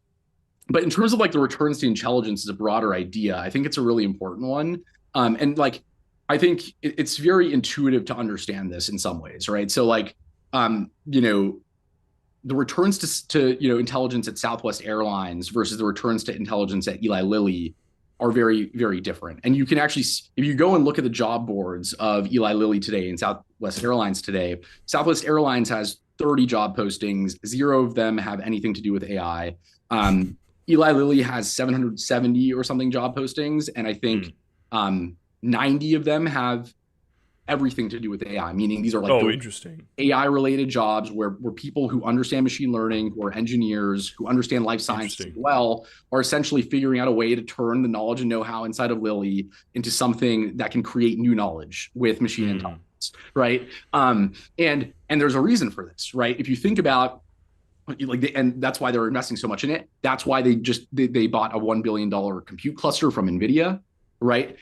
in terms of like the returns to intelligence is a broader idea, I think it's a really important one. And like, I think it's very intuitive to understand this in some ways, right? So like, the returns to intelligence at Southwest Airlines versus the returns to intelligence at Eli Lilly are very, very different. And you can actually, if you go and look at the job boards of Eli Lilly today and Southwest Airlines today, Southwest Airlines has 30 job postings. 0 of them have anything to do with AI. Eli Lilly has 770 or something job postings. And I think 90 of them have everything to do with AI, meaning these are like interesting AI related jobs where people who understand machine learning, who are engineers, who understand life sciences well, are essentially figuring out a way to turn the knowledge and know-how inside of Lilly into something that can create new knowledge with machine intelligence, right? And there's a reason for this, right? If you think about and that's why they're investing so much in it. That's why they bought a $1 billion compute cluster from NVIDIA, right?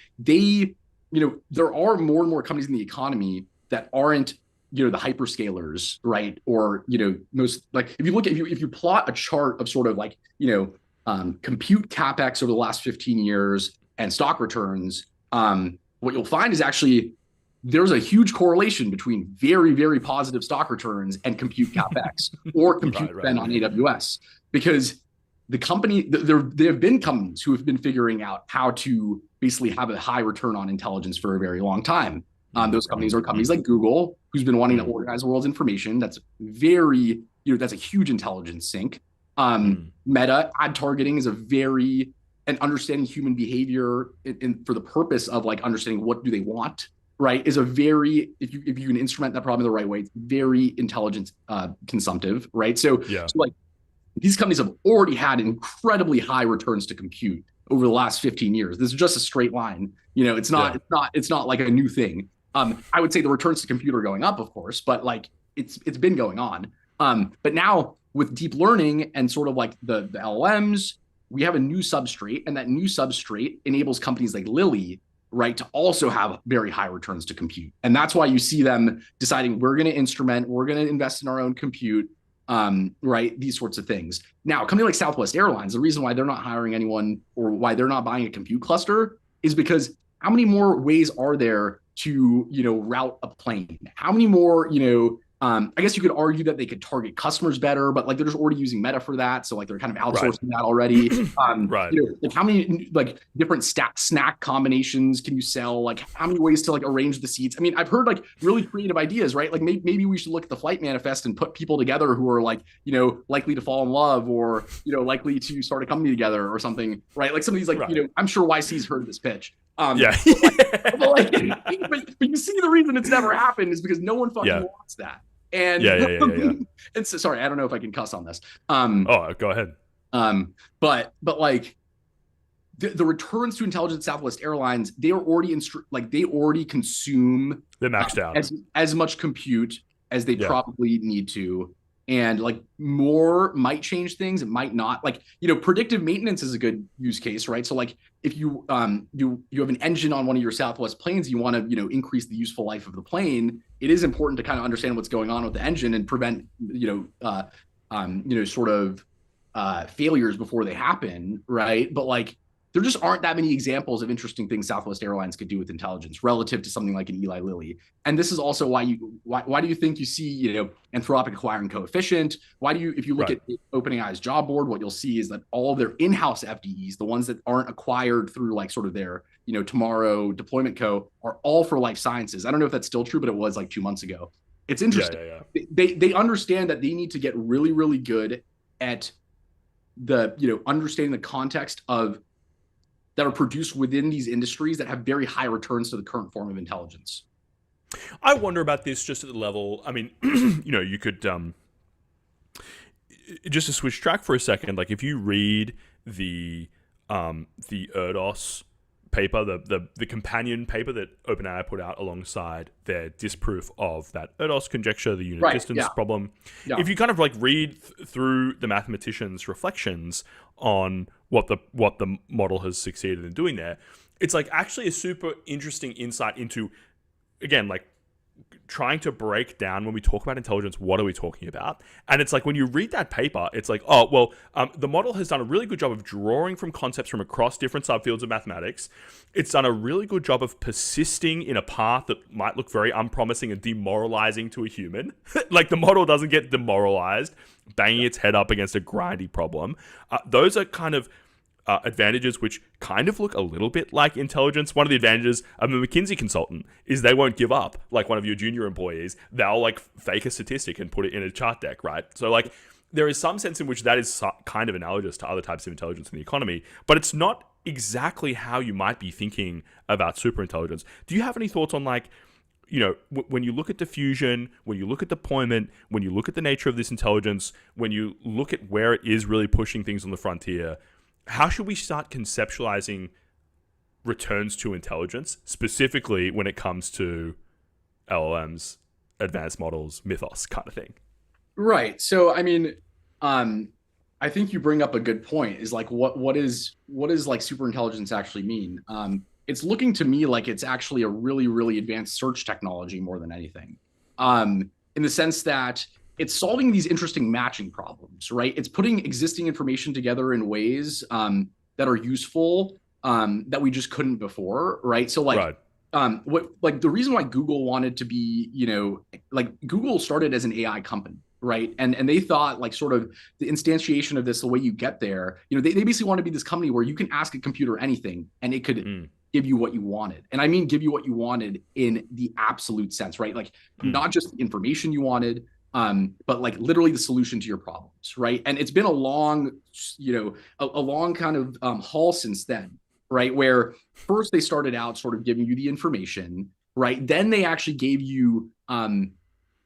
There are more and more companies in the economy that aren't, the hyperscalers, right? Or, most like if you plot a chart of sort of like, compute capex over the last 15 years and stock returns, what you'll find is actually there's a huge correlation between very, very positive stock returns and compute capex or compute spend on AWS, because there have been companies who have been figuring out how to basically have a high return on intelligence for a very long time. Those companies are companies like Google, who's been wanting to organize the world's information. That's very, that's a huge intelligence sink. Meta, ad targeting is and understanding human behavior for the purpose of like understanding what do they want, right, is if you can instrument that problem in the right way, it's very intelligence consumptive, right? So like, these companies have already had incredibly high returns to compute over the last 15 years. This is just a straight line. It's not like a new thing. I would say the returns to compute are going up, of course, but like it's been going on. But now with deep learning and sort of like the LLMs, we have a new substrate, and that new substrate enables companies like Lilly, right, to also have very high returns to compute. And that's why you see them deciding we're going to invest in our own compute. Right, these sorts of things. Now, a company like Southwest Airlines, the reason why they're not hiring anyone or why they're not buying a compute cluster is because how many more ways are there to route a plane? How many more I guess you could argue that they could target customers better, but like they're just already using Meta for that, so like they're kind of outsourcing that already. Right. You know, like how many like different snack combinations can you sell? Like how many ways to like arrange the seats? I mean, I've heard like really creative ideas, right? Like maybe we should look at the flight manifest and put people together who are like, you know, likely to fall in love or, you know, likely to start a company together or something, right? Like some of these like, you know, I'm sure YC's heard of this pitch. Yeah. but you see the reason it's never happened is because no one fucking wants that. And and so, sorry, I don't know if I can cuss on this. Oh, go ahead. But like the returns to intelligence Southwest Airlines, they are already they already consume they're maxed out as much compute as they probably need to. And like more might change things, it might not. Like, you know, predictive maintenance is a good use case, right? So like if you you have an engine on one of your Southwest planes, you want to, you know, increase the useful life of the plane, it is important to kind of understand what's going on with the engine and prevent, you know, sort of failures before they happen, right? But like there just aren't that many examples of interesting things Southwest Airlines could do with intelligence relative to something like an Eli Lilly. And this is also why do you think you see, you know, Anthropic acquiring Coefficient? Why do you, if you look at OpenAI's job board, what you'll see is that all of their in-house FDEs, the ones that aren't acquired through like sort of their, you know, Tomorrow Deployment Co, are all for life sciences. I don't know if that's still true, but it was like 2 months ago. It's interesting. They understand that they need to get really, really good at the, you know, understanding the context of that are produced within these industries that have very high returns to the current form of intelligence. I wonder about this just at the level. I mean, you know, you could just to switch track for a second. Like if you read the Erdos paper, the companion paper that OpenAI put out alongside their disproof of that Erdos conjecture, the unit distance problem. Yeah. If you kind of like read through the mathematician's reflections on what the model has succeeded in doing there, it's like actually a super interesting insight into, again, like trying to break down when we talk about intelligence, what are we talking about? And it's like when you read that paper, it's like, oh, well, the model has done a really good job of drawing from concepts from across different subfields of mathematics. It's done a really good job of persisting in a path that might look very unpromising and demoralizing to a human. Like the model doesn't get demoralized, banging its head up against a grindy problem. Those are kind of advantages which kind of look a little bit like intelligence. One of the advantages of a McKinsey consultant is they won't give up like one of your junior employees. They'll like fake a statistic and put it in a chart deck, right? So like there is some sense in which that is kind of analogous to other types of intelligence in the economy, but it's not exactly how you might be thinking about superintelligence. Do you have any thoughts on like, you know, when you look at diffusion, when you look at deployment, when you look at the nature of this intelligence, when you look at where it is really pushing things on the frontier, how should we start conceptualizing returns to intelligence, specifically when it comes to LLMs, advanced models, mythos kind of thing? Right. So, I mean, I think you bring up a good point is like, what does like superintelligence actually mean? It's looking to me like it's actually a really, really advanced search technology more than anything. In the sense that it's solving these interesting matching problems, right? It's putting existing information together in ways that are useful that we just couldn't before, right? So like, what like the reason why Google wanted to be, you know, like Google started as an AI company, right? And they thought like sort of the instantiation of this, the way you get there, you know, they basically want to be this company where you can ask a computer anything and it could give you what you wanted. And I mean, give you what you wanted in the absolute sense, right? Like not just the information you wanted, but like literally the solution to your problems, right? And it's been a long, you know, a long kind of haul since then, right? Where first they started out sort of giving you the information, right? Then they actually gave you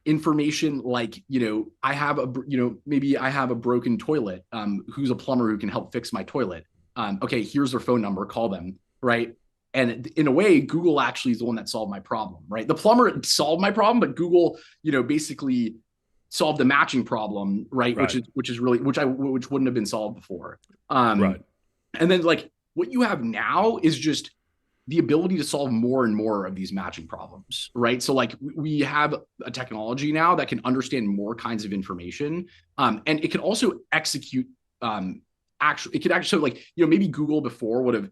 information like, you know, I have a, you know, maybe I have a broken toilet, who's a plumber who can help fix my toilet. Okay, here's their phone number, call them, right? And in a way, Google actually is the one that solved my problem, right? The plumber solved my problem, but Google, you know, basically solved the matching problem, right? Which wouldn't have been solved before. And then like what you have now is just the ability to solve more and more of these matching problems, right? So like we have a technology now that can understand more kinds of information, and it can also execute. It could actually, like, you know, maybe Google before would have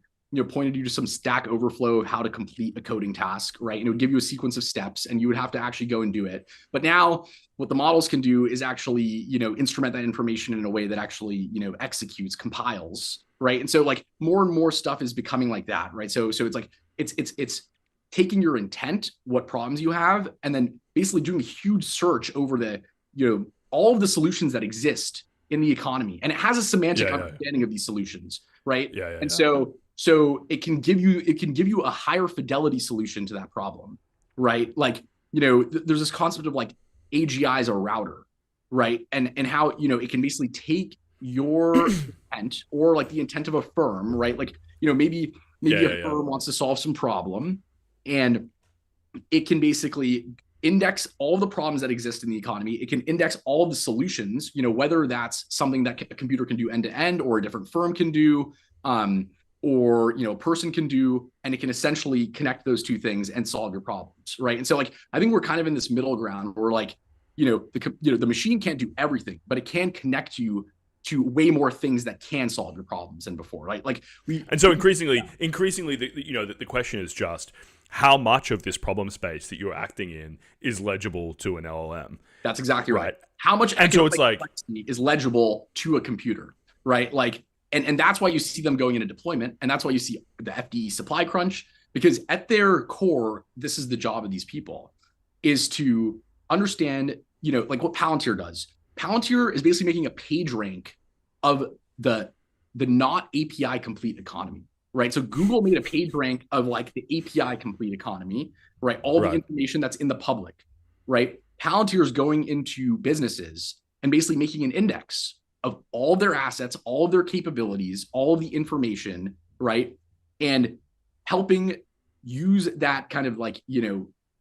pointed you to some Stack Overflow of how to complete a coding task, right? And it would give you a sequence of steps and you would have to actually go and do it. But now what the models can do is actually, instrument that information in a way that actually, executes, compiles, right? And so like more and more stuff is becoming like that, right? So it's like, it's taking your intent, what problems you have, and then basically doing a huge search over the, all of the solutions that exist in the economy. And it has a semantic understanding of these solutions, right? And so it can give you a higher fidelity solution to that problem, right? Like, there's this concept of like AGI as a router, right? And how, it can basically take your intent or like the intent of a firm, right? Like, maybe a firm wants to solve some problem, and it can basically index all the problems that exist in the economy. It can index all of the solutions, whether that's something that a computer can do end to end or a different firm can do, or a person can do, and it can essentially connect those two things and solve your problems, right? And so like I think we're kind of in this middle ground where like the machine can't do everything, but it can connect you to way more things that can solve your problems than before, right? Like and so increasingly, the question is just how much of this problem space that you're acting in is legible to an LLM. That's exactly right. How much and so it's like is legible to a computer, right? Like, and that's why you see them going into deployment, and that's why you see the FDE supply crunch, because at their core, this is the job of these people, is to understand, like what Palantir does. Palantir is basically making a page rank of the not API complete economy, right? So Google made a page rank of like the API complete economy, right? All the information that's in the public, right? Palantir is going into businesses and basically making an index of all their assets, all of their capabilities, all of the information, right? And helping use that kind of like,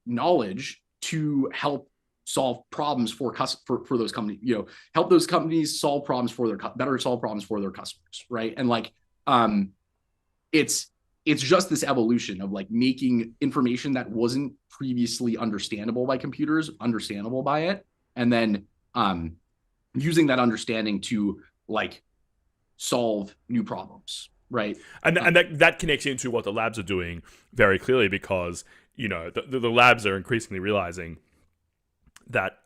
knowledge to help solve problems for those companies, help those companies solve problems for better solve problems for their customers, right? And like, it's just this evolution of like making information that wasn't previously understandable by computers understandable by it, and then using that understanding to like solve new problems, right? And that connects into what the labs are doing very clearly, because the labs are increasingly realizing that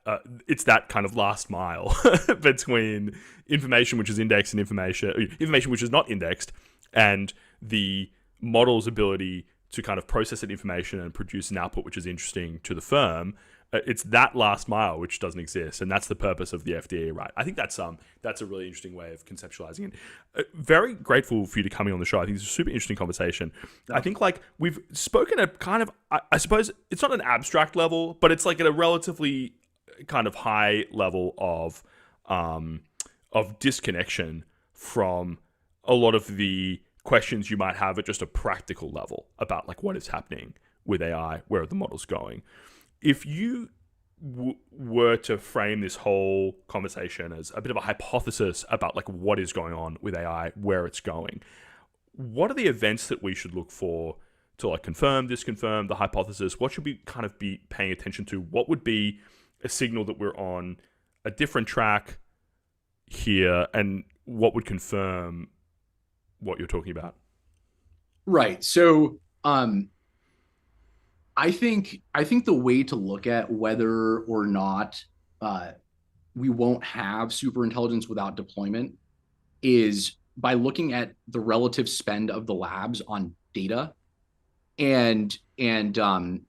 it's that kind of last mile between information which is indexed and information which is not indexed, and the model's ability to kind of process that information and produce an output which is interesting to the firm. It's that last mile which doesn't exist, and that's the purpose of the FDA, right? I think that's a really interesting way of conceptualizing it. Very grateful for you to coming on the show. I think it's a super interesting conversation. I think like we've spoken at kind of, I suppose it's not an abstract level, but it's like at a relatively kind of high level of disconnection from a lot of the questions you might have at just a practical level about like what is happening with AI, where are the models going. If you were to frame this whole conversation as a bit of a hypothesis about like what is going on with AI, where it's going, what are the events that we should look for to like confirm, disconfirm the hypothesis? What should we kind of be paying attention to? What would be a signal that we're on a different track here, and what would confirm what you're talking about? Right. So, I think the way to look at whether or not we won't have super intelligence without deployment is by looking at the relative spend of the labs on data, and then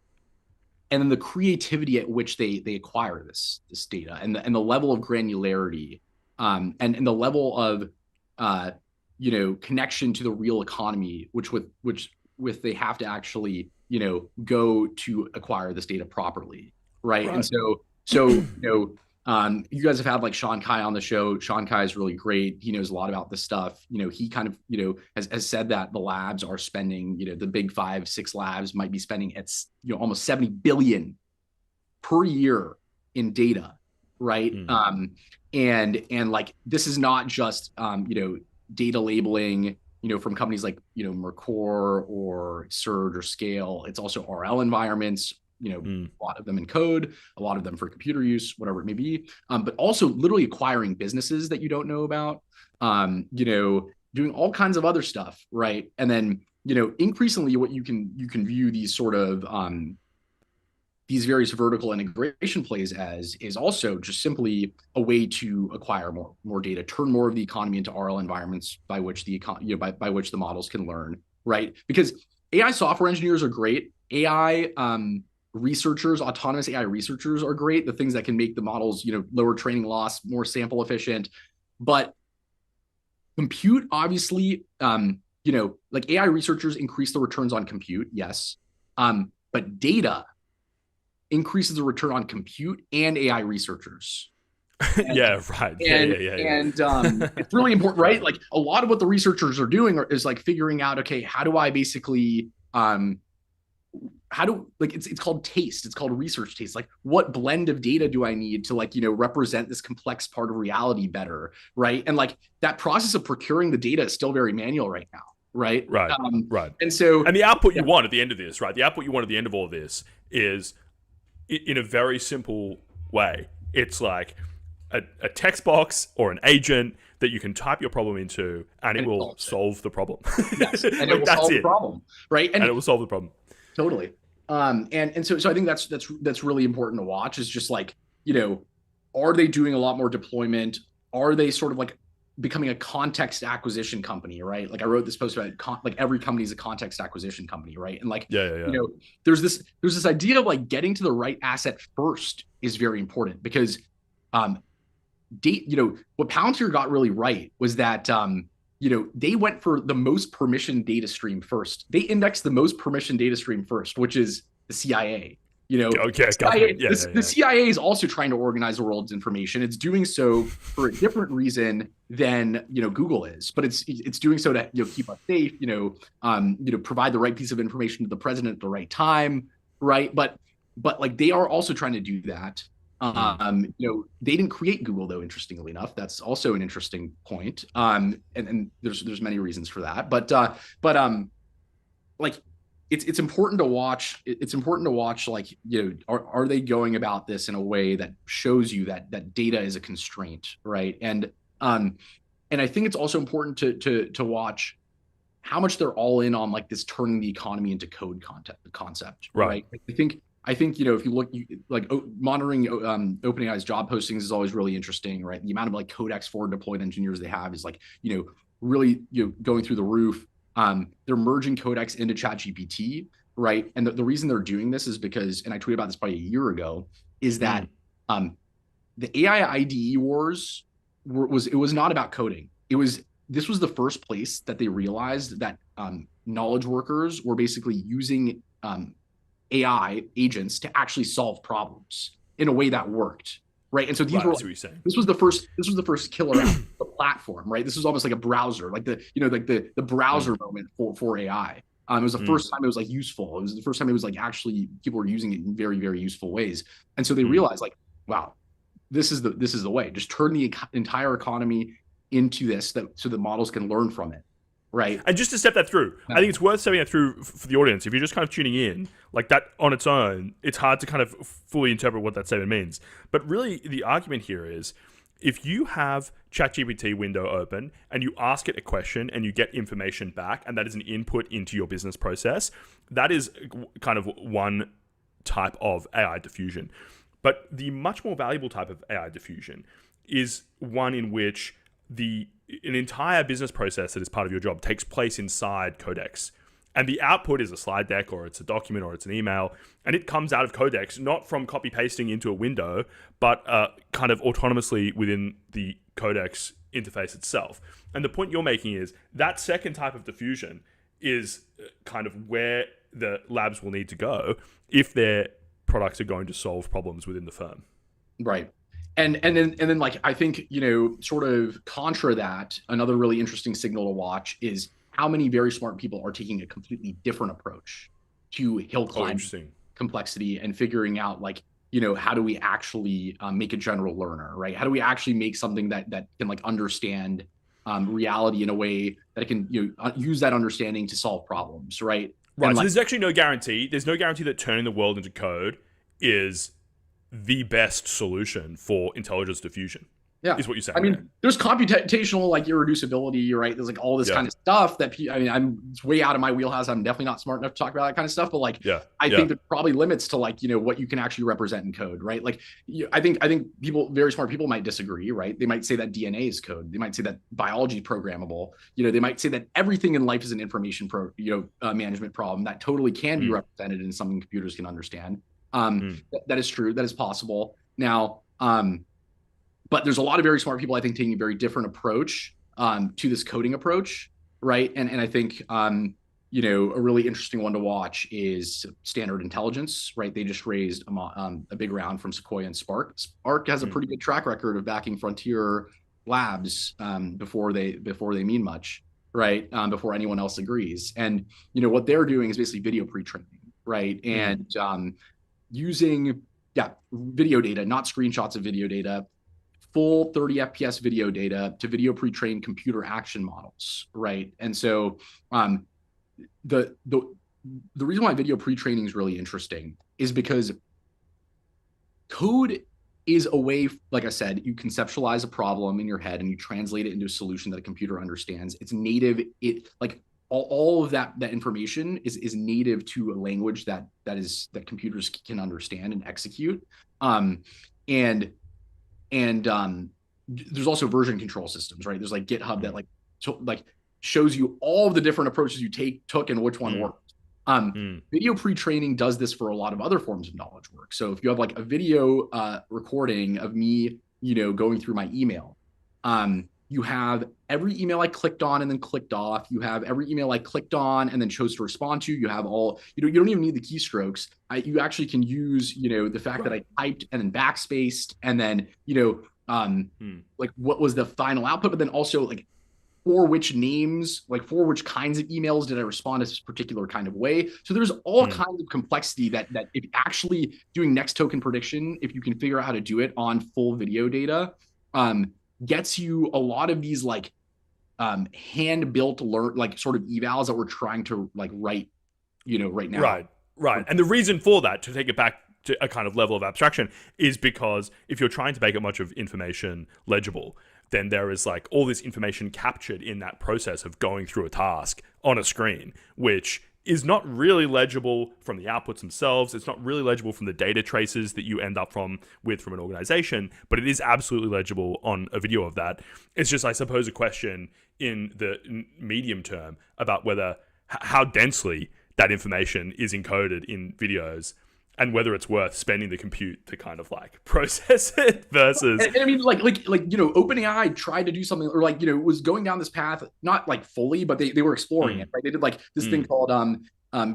the creativity at which they acquire this data, and the level of granularity, and the level of connection to the real economy, which they have to actually go to acquire this data properly, right? And so you guys have had like Sean Kai on the show. Sean Kai is really great. He knows a lot about this stuff. He kind of has said that the labs are spending, the big 5-6 labs might be spending at almost 70 billion per year in data, right? And like this is not just data labeling, from companies like, Mercor or Surge or Scale. It's also RL environments, a lot of them in code, a lot of them for computer use, whatever it may be. But also literally acquiring businesses that you don't know about, doing all kinds of other stuff, right? And then increasingly what you can view these sort of these various vertical integration plays as is also just simply a way to acquire more data, turn more of the economy into RL environments by which by which the models can learn, right? Because AI software engineers are great. AI researchers, autonomous AI researchers are great. The things that can make the models, lower training loss, more sample efficient. But compute, obviously, like AI researchers increase the returns on compute, yes. But data increases the return on compute and AI researchers. Yeah, right. And it's really important, right? Like a lot of what the researchers are doing is like figuring out, okay, how do I basically it's called taste. It's called research taste. Like what blend of data do I need to represent this complex part of reality better, right? And like that process of procuring the data is still very manual right now, right? Right. And the output you want at the end of this, right? The output you want at the end of all of this is in a very simple way. It's like a text box or an agent that you can type your problem into, and it will solve the problem. Yes, and it will solve the problem, right? And it will solve the problem. Totally. And so I think that's really important to watch. Is just like, are they doing a lot more deployment? Are they sort of like becoming a context acquisition company, right? Like I wrote this post about like every company is a context acquisition company, right? And like, there's this idea of like getting to the right asset first is very important because, what Palantir got really right was that, they went for the most permission data stream first. They indexed the most permission data stream first, which is the CIA. The CIA is also trying to organize the world's information. It's doing so for a different reason than Google is, but it's doing so to keep us safe. Provide the right piece of information to the president at the right time, right? But like they are also trying to do that. They didn't create Google though. Interestingly enough, that's also an interesting point. And there's many reasons for that. But like. It's important to watch. It's important to watch. Like, are they going about this in a way that shows you that data is a constraint, right? And I think it's also important to watch how much they're all in on like this turning the economy into code concept, right? I think if you look monitoring OpenAI's job postings is always really interesting, right? The amount of like Codex forward deployed engineers they have is like really going through the roof. They're merging Codex into ChatGPT, right? And the reason they're doing this is because, and I tweeted about this probably a year ago, is that the AI IDE wars was not about coding. This was the first place that they realized that knowledge workers were basically using AI agents to actually solve problems in a way that worked. Right. And so these were this was the first killer app of the platform, right? This was almost like a browser, like the browser moment for AI. It was the first time it was like useful. It was the first time it was like actually people were using it in very, very useful ways. And so they realized like, wow, this is the way. Just turn the entire economy into this so the models can learn from it. Right. And just to step that through, I think it's worth stepping that through for the audience. If you're just kind of tuning in, like that on its own, it's hard to kind of fully interpret what that statement means. But really, the argument here is if you have ChatGPT window open and you ask it a question and you get information back, and that is an input into your business process, that is kind of one type of AI diffusion. But the much more valuable type of AI diffusion is one in which an entire business process that is part of your job takes place inside Codex. And the output is a slide deck or it's a document or it's an email. And it comes out of Codex, not from copy pasting into a window, but kind of autonomously within the Codex interface itself. And the point you're making is that second type of diffusion is kind of where the labs will need to go if their products are going to solve problems within the firm. Right. And then like I think sort of contra that, another really interesting signal to watch is how many very smart people are taking a completely different approach to hill climbing complexity and figuring out like how do we actually make a general learner, right? How do we actually make something that can like understand reality in a way that it can use that understanding to solve problems, right? Right. And so there's actually no guarantee. There's no guarantee that turning the world into code is the best solution for intelligence diffusion. Yeah. is what you're saying. I mean, there. there's computational like irreducibility, right? There's like all this kind of stuff that I mean, it's way out of my wheelhouse. I'm definitely not smart enough to talk about that kind of stuff, but like, I think there's probably limits to like, what you can actually represent in code, right? Like, I think people, very smart people might disagree, right? They might say that DNA is code. They might say that biology is programmable. They might say that everything in life is an information management problem that totally can be represented in something computers can understand. That is true. That is possible. Now, but there's a lot of very smart people, I think, taking a very different approach to this coding approach, right? And I think, a really interesting one to watch is Standard Intelligence, right? They just raised a big round from Sequoia and Spark. Spark has a pretty good track record of backing frontier labs before they mean much, right? Before anyone else agrees. And, what they're doing is basically video pre-training, right? And using, video data, not screenshots of video data, full 30 FPS video data to video pre-train computer action models, right? And so the reason why video pre-training is really interesting is because code is a way, like I said, you conceptualize a problem in your head and you translate it into a solution that a computer understands. It's native. It like all of that information is native to a language that computers can understand and execute. And there's also version control systems, right? There's like GitHub that shows you all of the different approaches you took and which one worked. Video pre-training does this for a lot of other forms of knowledge work. So if you have like a video recording of me, going through my email, you have every email I clicked on and then clicked off. You have every email I clicked on and then chose to respond to. You have all, you don't even need the keystrokes. You actually can use, the fact that I typed and then backspaced and then, like what was the final output, but then also like for which names, like for which kinds of emails did I respond in this particular kind of way. So there's all kinds of complexity that if actually doing next token prediction, if you can figure out how to do it on full video data, gets you a lot of these like hand-built like sort of evals that we're trying to like write, right now. Right. And the reason for that, to take it back to a kind of level of abstraction, is because if you're trying to make a bunch of information legible, then there is like all this information captured in that process of going through a task on a screen, which is not really legible from the outputs themselves. It's not really legible from the data traces that you end up from an organization, but it is absolutely legible on a video of that. It's just, I suppose, a question in the medium term about whether how densely that information is encoded in videos and whether it's worth spending the compute to kind of like process it versus. And I mean, like OpenAI tried to do something, or like, was going down this path, not like fully, but they were exploring it, right? They did like this thing called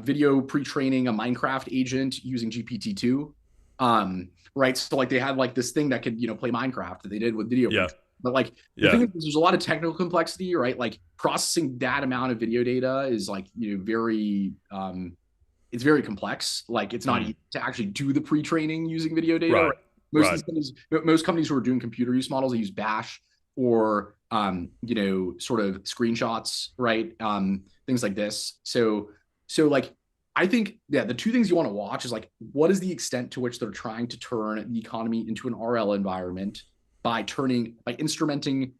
video pre-training a Minecraft agent using GPT-2, right? So like they had like this thing that could, play Minecraft that they did with video. But like the thing is, there's a lot of technical complexity, right? Like processing that amount of video data is like, very it's very complex. Like it's not easy to actually do the pre-training using video data. Right? Most companies who are doing computer use models, they use Bash or sort of screenshots, right? Things like this. So like I think the two things you want to watch is like what is the extent to which they're trying to turn the economy into an RL environment by instrumenting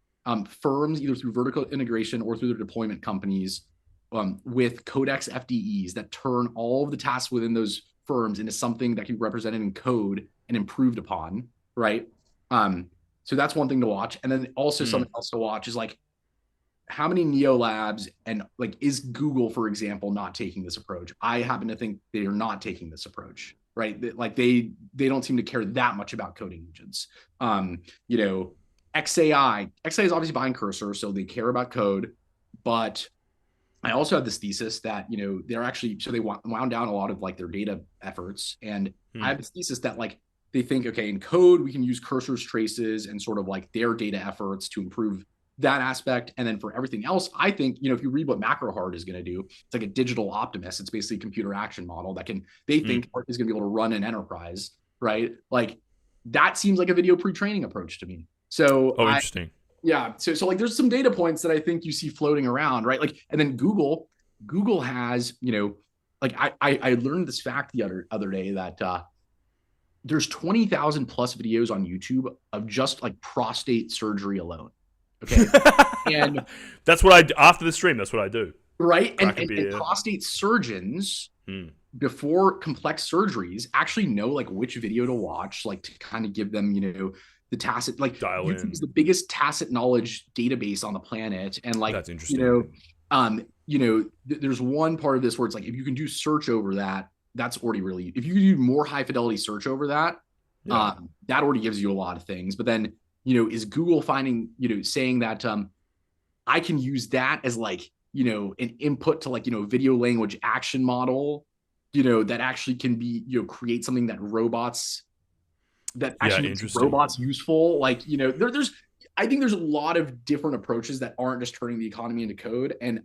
firms either through vertical integration or through their deployment companies with Codex FDEs that turn all of the tasks within those firms into something that can be represented in code and improved upon, right? So that's one thing to watch. And then also something else to watch is like how many Neo labs and like is Google, for example, not taking this approach? I happen to think they are not taking this approach, right? Like they don't seem to care that much about coding engines. XAI is obviously behind Cursor, so they care about code, but I also have this thesis that, they're actually, so they wound down a lot of like their data efforts. And I have this thesis that like, they think, okay, in code, we can use Cursor's traces and sort of like their data efforts to improve that aspect. And then for everything else, I think, if you read what MacroHard is going to do, it's like a digital optimist. It's basically a computer action model that they think is going to be able to run an enterprise, right? Like that seems like a video pre-training approach to me. So interesting. Yeah. So like there's some data points that I think you see floating around, right? Like, and then Google has, like I learned this fact the other day that there's 20,000 plus videos on YouTube of just like prostate surgery alone. Okay. And that's what after the stream, that's what I do. Right. And prostate surgeons before complex surgeries actually know like which video to watch, like to kind of give them, the tacit, like YouTube is the biggest tacit knowledge database on the planet. And like, that's interesting. There's one part of this where it's like, if you can do search over that, that's already really, if you do more high fidelity search over that, that already gives you a lot of things. But then, is Google finding, saying that I can use that as like, an input to like, video language action model, that actually can be, create something that actually makes robots useful. Like, I think there's a lot of different approaches that aren't just turning the economy into code. And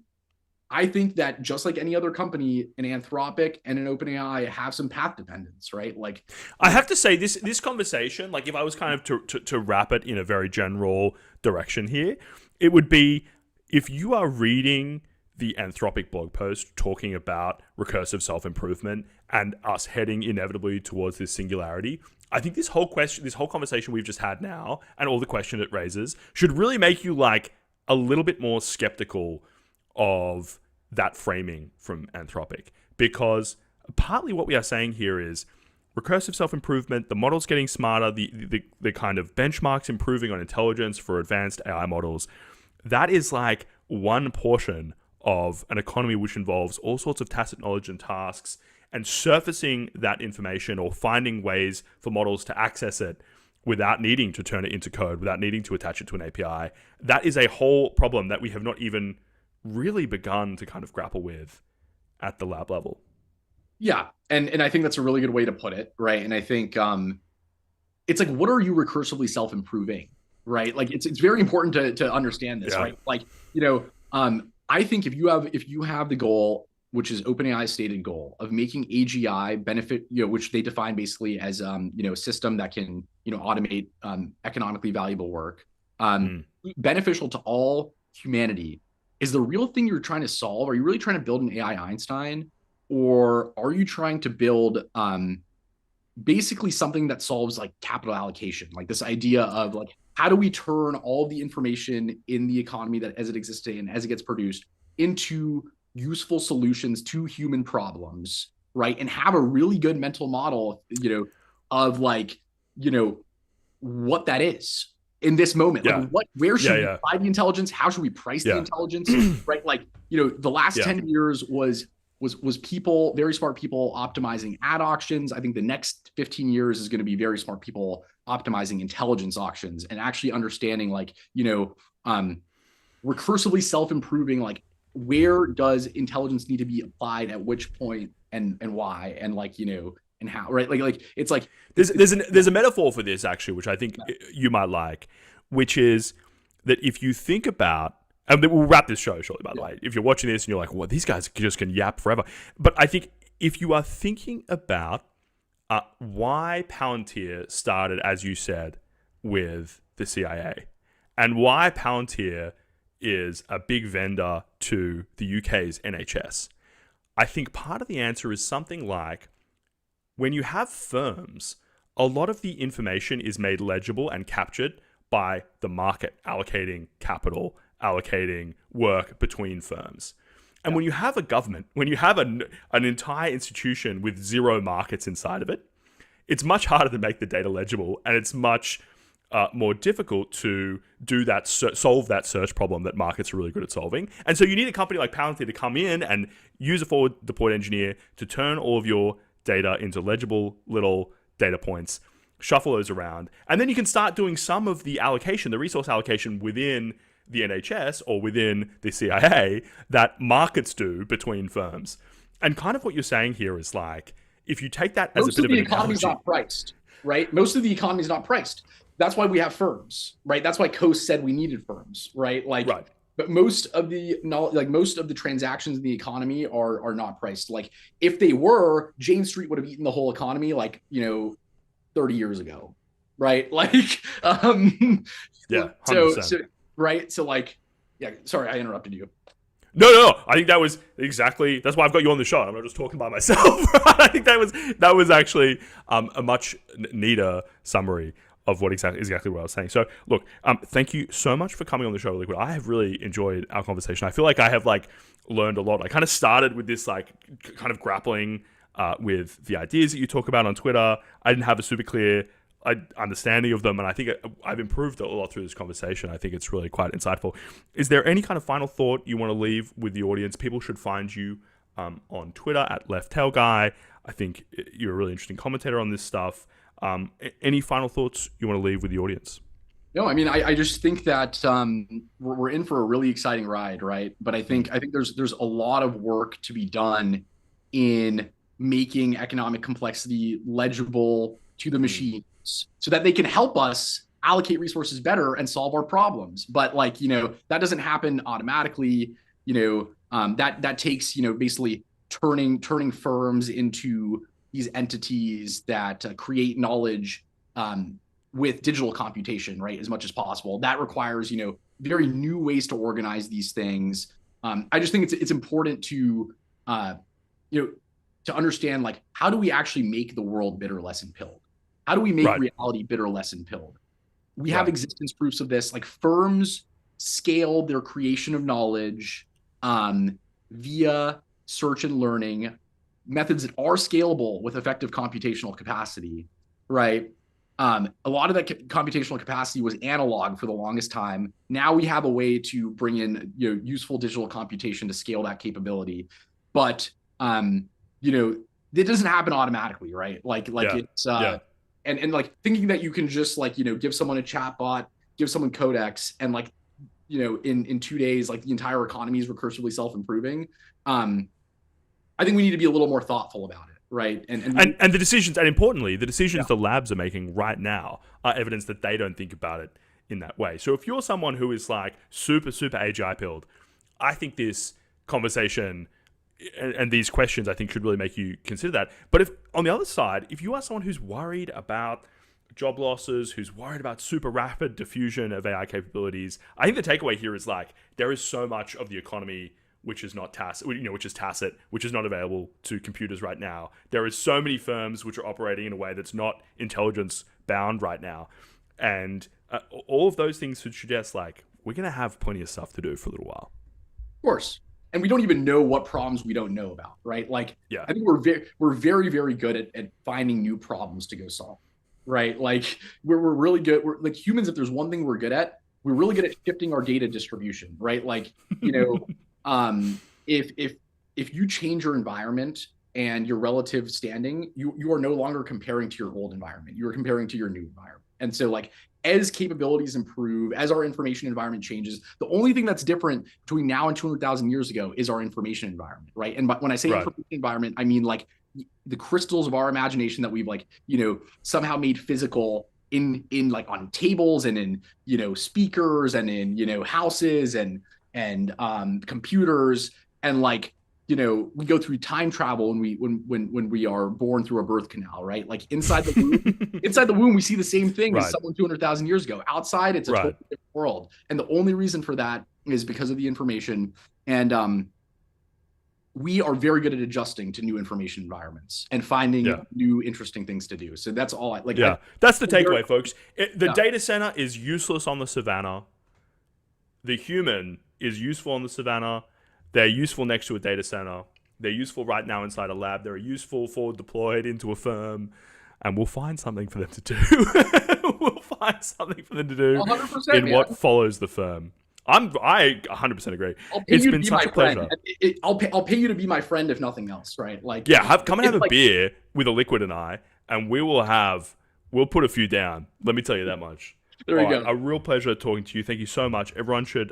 I think that just like any other company, an Anthropic and an OpenAI have some path dependence, right? Like, I have to say this conversation, like if I was kind of to wrap it in a very general direction here, it would be if you are reading the Anthropic blog post talking about recursive self-improvement and us heading inevitably towards this singularity, I think this whole conversation we've just had now and all the question it raises should really make you like a little bit more skeptical of that framing from Anthropic, because partly what we are saying here is recursive self-improvement, the models getting smarter, the kind of benchmarks improving on intelligence for advanced AI models. That is like one portion of an economy which involves all sorts of tacit knowledge and tasks, and surfacing that information or finding ways for models to access it without needing to turn it into code, without needing to attach it to an API. That is a whole problem that we have not even really begun to kind of grapple with at the lab level. Yeah. And I think that's a really good way to put it. Right. And I think it's like, what are you recursively self-improving? Right. Like it's very important to understand this, right? Like, I think if you have the goal, which is OpenAI's stated goal of making AGI benefit, which they define basically as a system that can, automate economically valuable work, beneficial to all humanity, is the real thing you're trying to solve. Are you really trying to build an AI Einstein, or are you trying to build basically something that solves like capital allocation, like this idea of like, how do we turn all the information in the economy that as it exists today and as it gets produced into useful solutions to human problems, right? And have a really good mental model, of like, what that is in this moment. Like where should we buy the intelligence? How should we price the intelligence? Right? Like, the last 10 years was people, very smart people optimizing ad auctions. I think the next 15 years is going to be very smart people optimizing intelligence auctions and actually understanding like, recursively self-improving, like where does intelligence need to be applied at which point and why, and like, and how, right? Like it's like there's a metaphor for this actually, which I think you might like, which is that if you think about, and we'll wrap this show shortly, by the way, if you're watching this and you're like, well, these guys just can yap forever. But I think if you are thinking about why Palantir started, as you said, with the CIA, and why Palantir is a big vendor to the UK's NHS, I think part of the answer is something like, when you have firms, a lot of the information is made legible and captured by the market allocating capital, allocating work between firms. And when you have a government, when you have an entire institution with zero markets inside of it, it's much harder to make the data legible, and it's much more difficult to do that, solve that search problem that markets are really good at solving. And so you need a company like Palantir to come in and use a forward deployed engineer to turn all of your data into legible little data points, shuffle those around, and then you can start doing some of the allocation, the resource allocation within the NHS or within the CIA that markets do between firms. And kind of what you're saying here is like, if you take that as a bit of an analogy, most of the economy is not priced, right? Most of the economy is not priced. That's why we have firms, right? That's why Coase said we needed firms, right? Like, but most of the transactions in the economy are not priced. Like, if they were, Jane Street would have eaten the whole economy, like 30 years ago, right? Like, yeah, 100%. So right. So like, yeah. Sorry, I interrupted you. No. I think that was exactly. That's why I've got you on the show. I'm not just talking by myself. I think that was actually a much neater summary of what exactly what I was saying. So look, thank you so much for coming on the show, Liquid. I have really enjoyed our conversation. I feel like I have learned a lot. I kind of started with this kind of grappling with the ideas that you talk about on Twitter. I didn't have a super clear understanding of them, and I think I've improved a lot through this conversation. I think it's really quite insightful. Is there any kind of final thought you want to leave with the audience? People should find you on Twitter at LeftTailGuy. I think you're a really interesting commentator on this stuff. Any final thoughts you want to leave with the audience? No, I mean, I just think that we're in for a really exciting ride, right? But I think there's a lot of work to be done in making economic complexity legible to the machines so that they can help us allocate resources better and solve our problems. But that doesn't happen automatically. That takes basically turning firms into these entities that create knowledge with digital computation, right, as much as possible. That requires very new ways to organize these things. I just think it's important to to understand how do we actually make the world bitter, less, and pilled? How do we make reality bitter, less, and pilled? We have existence proofs of this. Firms scale their creation of knowledge via search and learning methods that are scalable with effective computational capacity, right? A lot of that computational capacity was analog for the longest time. Now we have a way to bring in useful digital computation to scale that capability, but it doesn't happen automatically, right? It's and thinking that you can just give someone a chatbot, give someone codex, and in 2 days the entire economy is recursively self-improving. I think we need to be a little more thoughtful about it, right? And the decisions, and importantly, the decisions the labs are making right now are evidence that they don't think about it in that way. So if you're someone who is super AGI pilled, I think this conversation and these questions I think should really make you consider that. But if on the other side, if you are someone who's worried about job losses, who's worried about super rapid diffusion of AI capabilities, I think the takeaway here is there is so much of the economy which is not tacit, which is tacit, which is not available to computers right now. There is so many firms which are operating in a way that's not intelligence bound right now, and all of those things should suggest we're gonna have plenty of stuff to do for a little while. Of course. And we don't even know what problems we don't know about, right? I think we're very, very good at finding new problems to go solve, right? We're really good. We're humans. If there's one thing we're good at, we're really good at shifting our data distribution, right? If you change your environment and your relative standing, you are no longer comparing to your old environment. You are comparing to your new environment. And so as capabilities improve, as our information environment changes, the only thing that's different between now and 200,000 years ago is our information environment, right? And when I say information environment, I mean the crystals of our imagination that we've somehow made physical in on tables and in speakers and in houses and computers, and we go through time travel when we are born through a birth canal, right? Inside the womb, we see the same thing as someone 200,000 years ago. Outside, it's a totally different world, and the only reason for that is because of the information. And we are very good at adjusting to new information environments and finding new interesting things to do. So that's all that's the takeaway, folks. The data center is useless on the savannah. The human is useful on the savannah. They're useful next to a data center. They're useful right now inside a lab. They're useful forward deployed into a firm, and we'll find something for them to do. We'll find something for them to do 100%, in what follows the firm. I 100% agree. It's been such a pleasure. I'll pay you to be my friend, if nothing else, right? Come and have a beer with a Liquid and I, and we'll put a few down. Let me tell you that much. There you go. A real pleasure talking to you. Thank you so much. Everyone should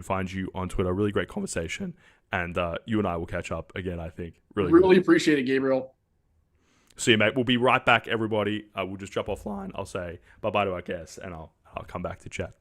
find you on Twitter. Really great conversation, and you and I will catch up again. I think really appreciate it, Gabriel. See you, mate. We'll be right back, everybody. We'll just jump offline. I'll say bye bye to our guests, and I'll come back to chat.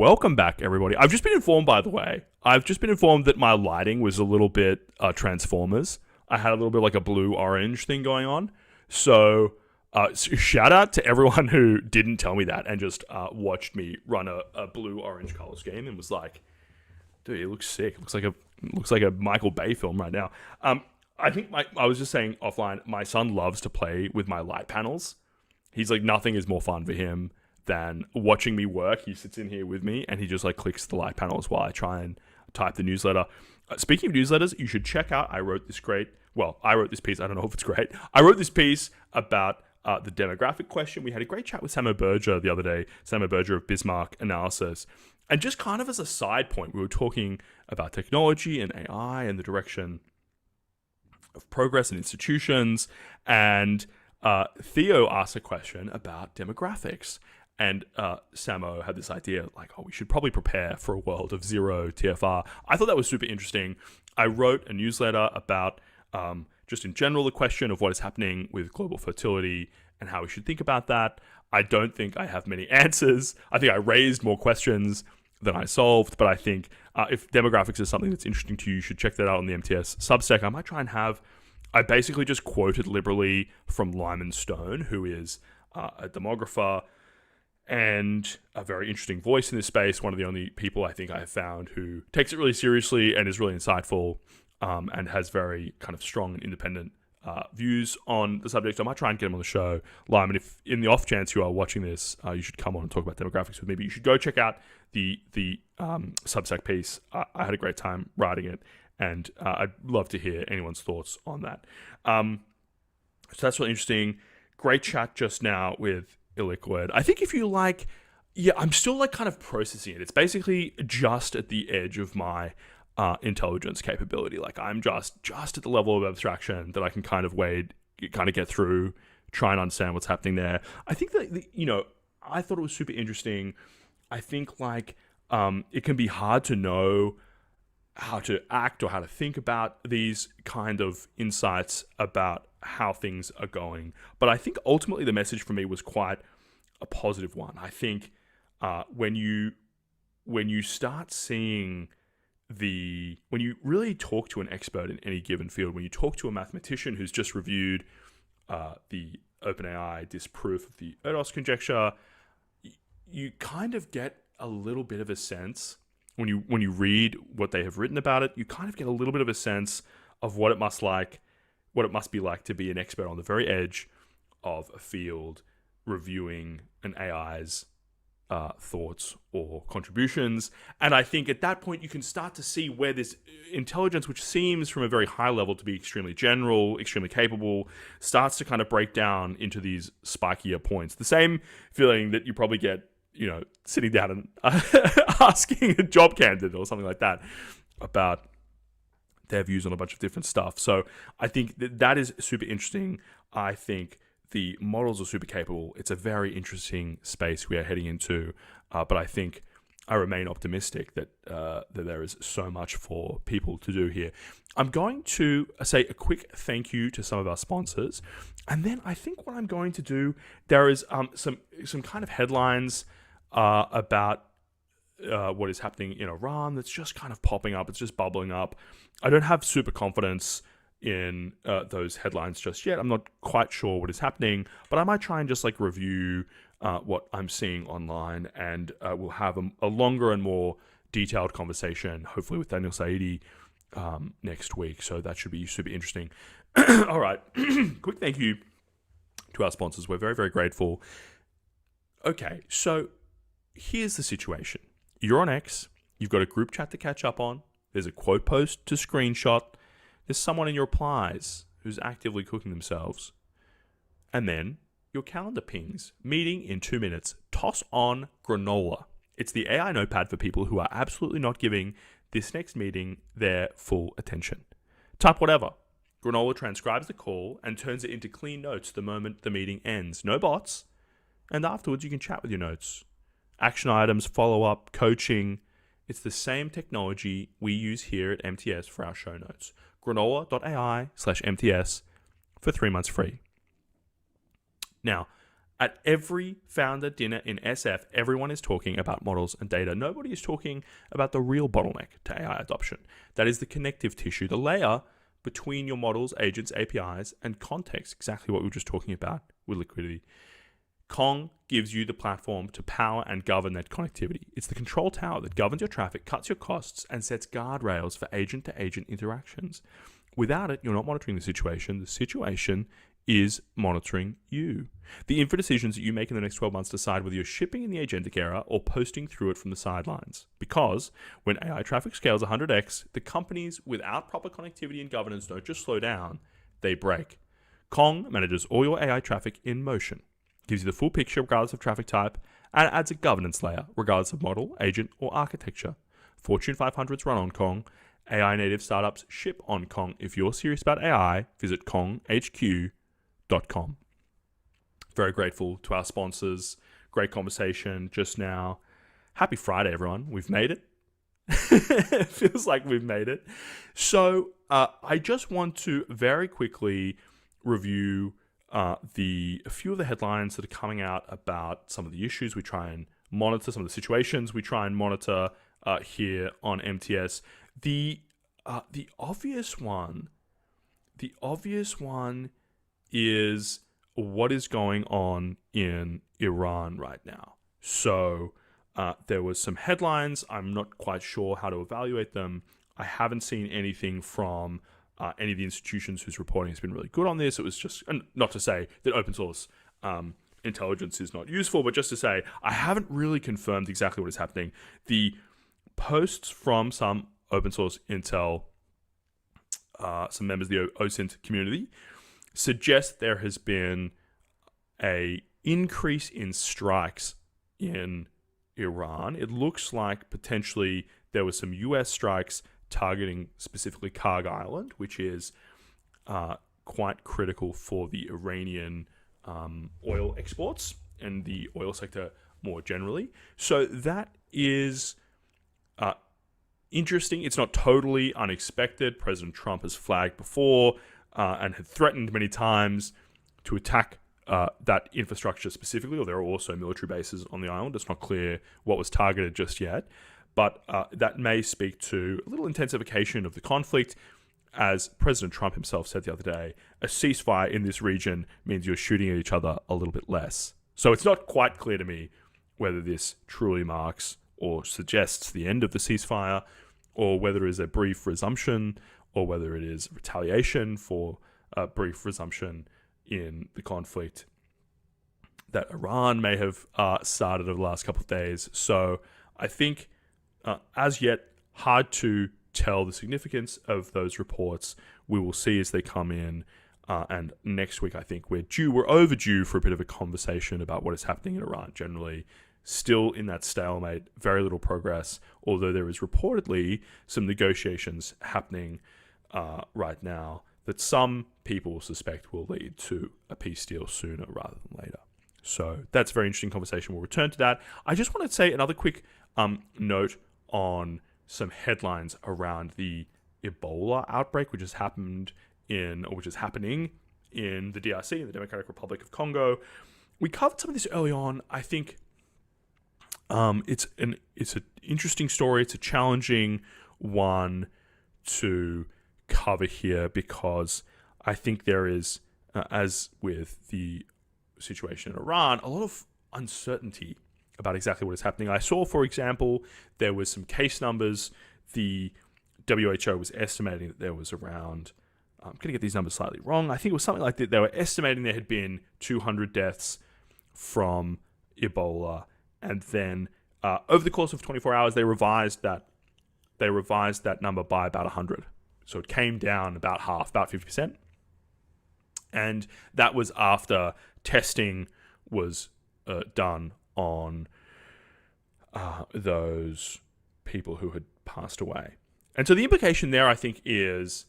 welcome back, everybody. I've just been informed, by the way, that my lighting was a little bit Transformers. I had a little bit like a blue-orange thing going on. So shout out to everyone who didn't tell me that and just watched me run a blue-orange color scheme and was like, dude, it looks sick. It looks like a Michael Bay film right now. I think I was just saying offline, my son loves to play with my light panels. He's like, nothing is more fun for him than watching me work. He sits in here with me and he just like clicks the light panels while I try and type the newsletter. Speaking of newsletters, you should check out, I wrote this piece. I don't know if it's great. I wrote this piece about the demographic question. We had a great chat with Samo Berger the other day, Samo Berger of Bismarck Analysis. And just kind of as a side point, we were talking about technology and AI and the direction of progress in institutions. And Theo asked a question about demographics. And Samo had this idea like, we should probably prepare for a world of zero TFR. I thought that was super interesting. I wrote a newsletter about just in general the question of what is happening with global fertility and how we should think about that. I don't think I have many answers. I think I raised more questions than I solved, but I think if demographics is something that's interesting to you, you should check that out on the MTS Substack. I might try and I basically just quoted liberally from Lyman Stone, who is a demographer and a very interesting voice in this space. One of the only people I think I have found who takes it really seriously and is really insightful and has very kind of strong and independent views on the subject. I might try and get him on the show. Lyman, if in the off chance you are watching this, you should come on and talk about demographics with me. But you should go check out the Substack piece. I had a great time writing it, and I'd love to hear anyone's thoughts on that. So that's really interesting. Great chat just now with Illiquid. I think if you like, I'm still like kind of processing it. It's basically just at the edge of my intelligence capability. Like I'm just at the level of abstraction that I can kind of get through, try and understand what's happening there. I think that, I thought it was super interesting. I think like it can be hard to know how to act or how to think about these kind of insights about how things are going. But I think ultimately the message for me was quite a positive one. I think when you start seeing when you really talk to an expert in any given field, when you talk to a mathematician who's just reviewed the OpenAI disproof of the Erdos conjecture, you kind of get a little bit of a sense when you read what they have written about it. You kind of get a little bit of a sense of what it must be like to be an expert on the very edge of a field reviewing an AI's thoughts or contributions. And I think at that point you can start to see where this intelligence, which seems from a very high level to be extremely general, extremely capable, starts to kind of break down into these spikier points. The same feeling that you probably get, sitting down and asking a job candidate or something like that about their views on a bunch of different stuff. So I think that is super interesting. I think the models are super capable. It's a very interesting space we are heading into, but I think I remain optimistic that there is so much for people to do here. I'm going to say a quick thank you to some of our sponsors, and then I think what I'm going to do, there is some kind of headlines about what is happening in Iran that's just kind of popping up. It's just bubbling up. I don't have super confidence in those headlines just yet. I'm not quite sure what is happening, but I might try and just like review what I'm seeing online, and we'll have a longer and more detailed conversation, hopefully with Daniel Saidi next week. So that should be super interesting. All right. Quick thank you to our sponsors. We're very, very grateful. Okay, so here's the situation. You're on X. You've got a group chat to catch up on. There's a quote post to screenshot. There's someone in your replies who's actively cooking themselves. And then your calendar pings. Meeting in 2 minutes. Toss on granola. It's the AI notepad for people who are absolutely not giving this next meeting their full attention. Type whatever. Granola transcribes the call and turns it into clean notes the moment the meeting ends. No bots. And afterwards you can chat with your notes. Action items, follow-up, coaching. It's the same technology we use here at MTS for our show notes. Granola.ai/MTS for 3 months free. Now, At every founder dinner in SF, everyone is talking about models and data. Nobody is talking about the real bottleneck to AI adoption. That is the connective tissue, the layer between your models, agents, APIs, and context, exactly what we were just talking about with liquidity. Kong gives you the platform to power and govern that connectivity. It's the control tower that governs your traffic, cuts your costs, and sets guardrails for agent-to-agent interactions. Without it, you're not monitoring the situation. The situation is monitoring you. The info decisions that you make in the next 12 months decide whether you're shipping in the agentic era or posting through it from the sidelines. Because when AI traffic scales 100x, the companies without proper connectivity and governance don't just slow down, they break. Kong manages all your AI traffic in motion, gives you the full picture regardless of traffic type, and adds a governance layer regardless of model, agent, or architecture. Fortune 500s run on Kong. AI native startups ship on Kong. If you're serious about AI, visit konghq.com. Very grateful to our sponsors. Great conversation just now. Happy Friday, everyone. We've made it. It feels like we've made it. So I just want to very quickly review a few of the headlines that are coming out about some of the issues we try and monitor, some of the situations we try and monitor here on MTS. The obvious one is what is going on in Iran right now. So there was some headlines. I'm not quite sure how to evaluate them. I haven't seen anything from any of the institutions whose reporting has been really good on this. It was just, and not to say that open source intelligence is not useful, but just to say I haven't really confirmed exactly what is happening. The posts from some open source intel, some members of the OSINT community, suggest there has been a increase in strikes in Iran. It looks like potentially there were some US strikes targeting specifically Karg Island, which is quite critical for the Iranian oil exports and the oil sector more generally. So that is interesting. It's not totally unexpected. President Trump has flagged before and had threatened many times to attack that infrastructure specifically, or there are also military bases on the island. It's not clear what was targeted just yet, but that may speak to a little intensification of the conflict. As President Trump himself said the other day, a ceasefire in this region means you're shooting at each other a little bit less. So it's not quite clear to me whether this truly marks or suggests the end of the ceasefire, or whether it is a brief resumption, or whether it is retaliation for a brief resumption in the conflict that Iran may have started over the last couple of days. So I think, as yet, hard to tell the significance of those reports. We will see as they come in. And next week, I think we're overdue for a bit of a conversation about what is happening in Iran generally. Still in that stalemate, very little progress, although there is reportedly some negotiations happening right now that some people suspect will lead to a peace deal sooner rather than later. So that's a very interesting conversation. We'll return to that. I just want to say another quick note on some headlines around the Ebola outbreak, which is happening in the DRC, in the Democratic Republic of Congo. We covered some of this early on. I think it's an interesting story. It's a challenging one to cover here because I think there is, as with the situation in Iran, a lot of uncertainty about exactly what is happening. I saw, for example, there was some case numbers. The WHO was estimating that there was around, I'm going to get these numbers slightly wrong, I think it was something like that. They were estimating there had been 200 deaths from Ebola, and then over the course of 24 hours, they revised that number by about 100. So it came down about half, about 50%. And that was after testing was done on those people who had passed away. And so the implication there, I think, is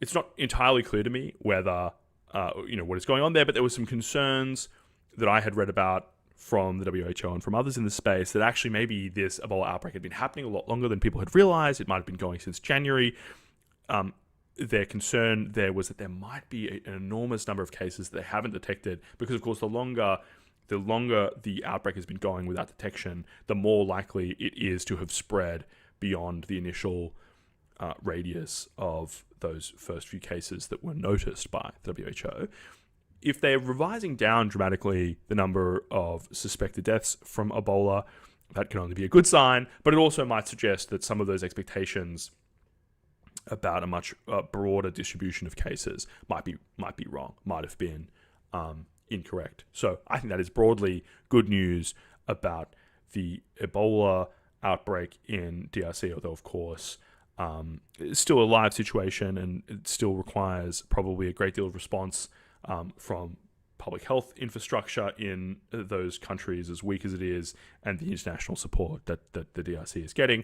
it's not entirely clear to me whether, what is going on there, but there were some concerns that I had read about from the WHO and from others in the space that actually maybe this Ebola outbreak had been happening a lot longer than people had realized. It might have been going since January. their concern there was that there might be an enormous number of cases that they haven't detected, because of course the longer the outbreak has been going without detection, the more likely it is to have spread beyond the initial radius of those first few cases that were noticed by the WHO. If they're revising down dramatically the number of suspected deaths from Ebola, that can only be a good sign, but it also might suggest that some of those expectations about a much broader distribution of cases might be wrong, might have been incorrect. So I think that is broadly good news about the Ebola outbreak in DRC, although of course it's still a live situation and it still requires probably a great deal of response from public health infrastructure in those countries, as weak as it is, and the international support that the DRC is getting.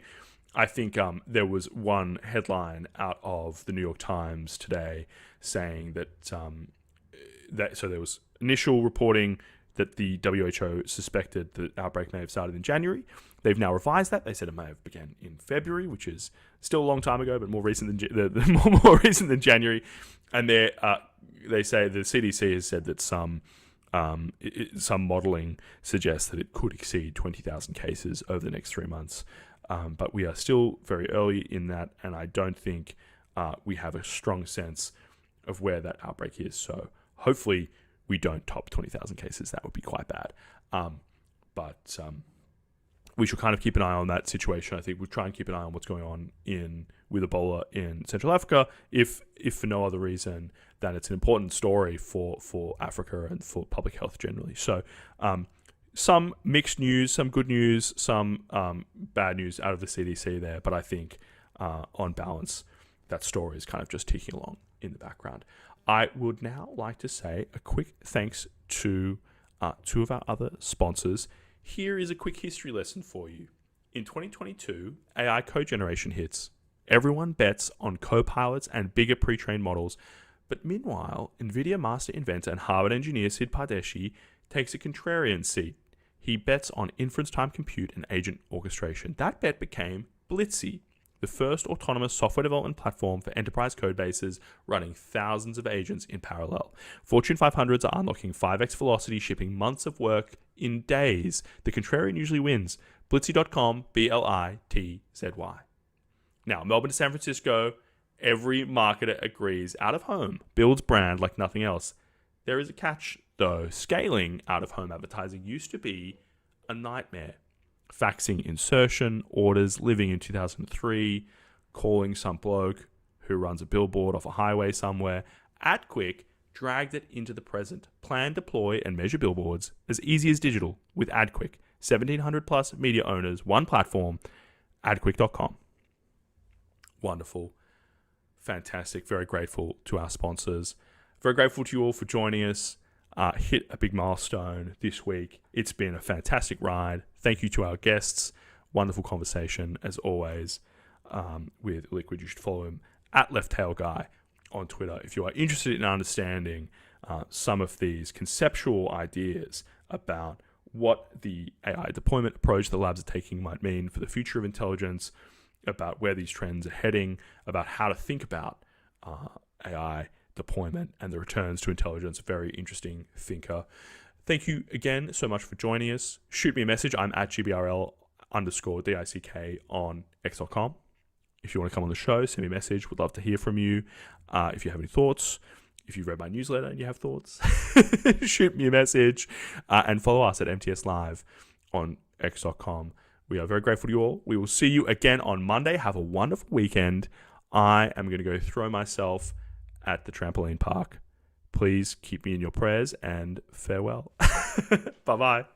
I think there was one headline out of the New York Times today saying that so there was initial reporting that the WHO suspected the outbreak may have started in January. They've now revised that. They said it may have begun in February, which is still a long time ago, but more recent than more recent than January. And they say the CDC has said that some modeling suggests that it could exceed 20,000 cases over the next 3 months. But we are still very early in that, and I don't think we have a strong sense of where that outbreak is. So hopefully we don't top 20,000 cases. That would be quite bad. But we should kind of keep an eye on that situation. I think we'll try and keep an eye on what's going on with Ebola in Central Africa, if for no other reason than it's an important story for Africa and for public health generally. So some mixed news, some good news, some bad news out of the CDC there. But I think on balance, that story is kind of just ticking along in the background. I would now like to say a quick thanks to two of our other sponsors. Here is a quick history lesson for you. In 2022, AI code generation hits. Everyone bets on copilots and bigger pre-trained models. But meanwhile, NVIDIA master inventor and Harvard engineer Sid Pardeshi takes a contrarian seat. He bets on inference time compute and agent orchestration. That bet became Blitzy, the first autonomous software development platform for enterprise code bases running thousands of agents in parallel. Fortune 500s are unlocking 5x velocity, shipping months of work in days. The contrarian usually wins. Blitzy.com, Blitzy. Now, Melbourne to San Francisco, every marketer agrees out-of-home builds brand like nothing else. There is a catch, though. Scaling out-of-home advertising used to be a nightmare. Faxing insertion, orders, living in 2003, calling some bloke who runs a billboard off a highway somewhere. AdQuick dragged it into the present. Plan, deploy, and measure billboards as easy as digital with AdQuick. 1,700 plus media owners, one platform, adquick.com. Wonderful. Fantastic. Very grateful to our sponsors. Very grateful to you all for joining us. Hit a big milestone this week. It's been a fantastic ride. Thank you to our guests. Wonderful conversation as always with Liquid. You should follow him at LeftTailGuy on Twitter if you are interested in understanding some of these conceptual ideas about what the AI deployment approach the labs are taking might mean for the future of intelligence, about where these trends are heading, about how to think about AI deployment and the returns to intelligence. Very interesting thinker. Thank you again so much for joining us. Shoot me a message. I'm at GBRL_DICK on x.com. If you want to come on the show, send me a message. Would love to hear from you. If you have any thoughts, if you've read my newsletter and you have thoughts, shoot me a message and follow us at MTS Live on x.com. We are very grateful to you all. We will see you again on Monday. Have a wonderful weekend. I am going to go throw myself at the trampoline park. Please keep me in your prayers and farewell. Bye-bye.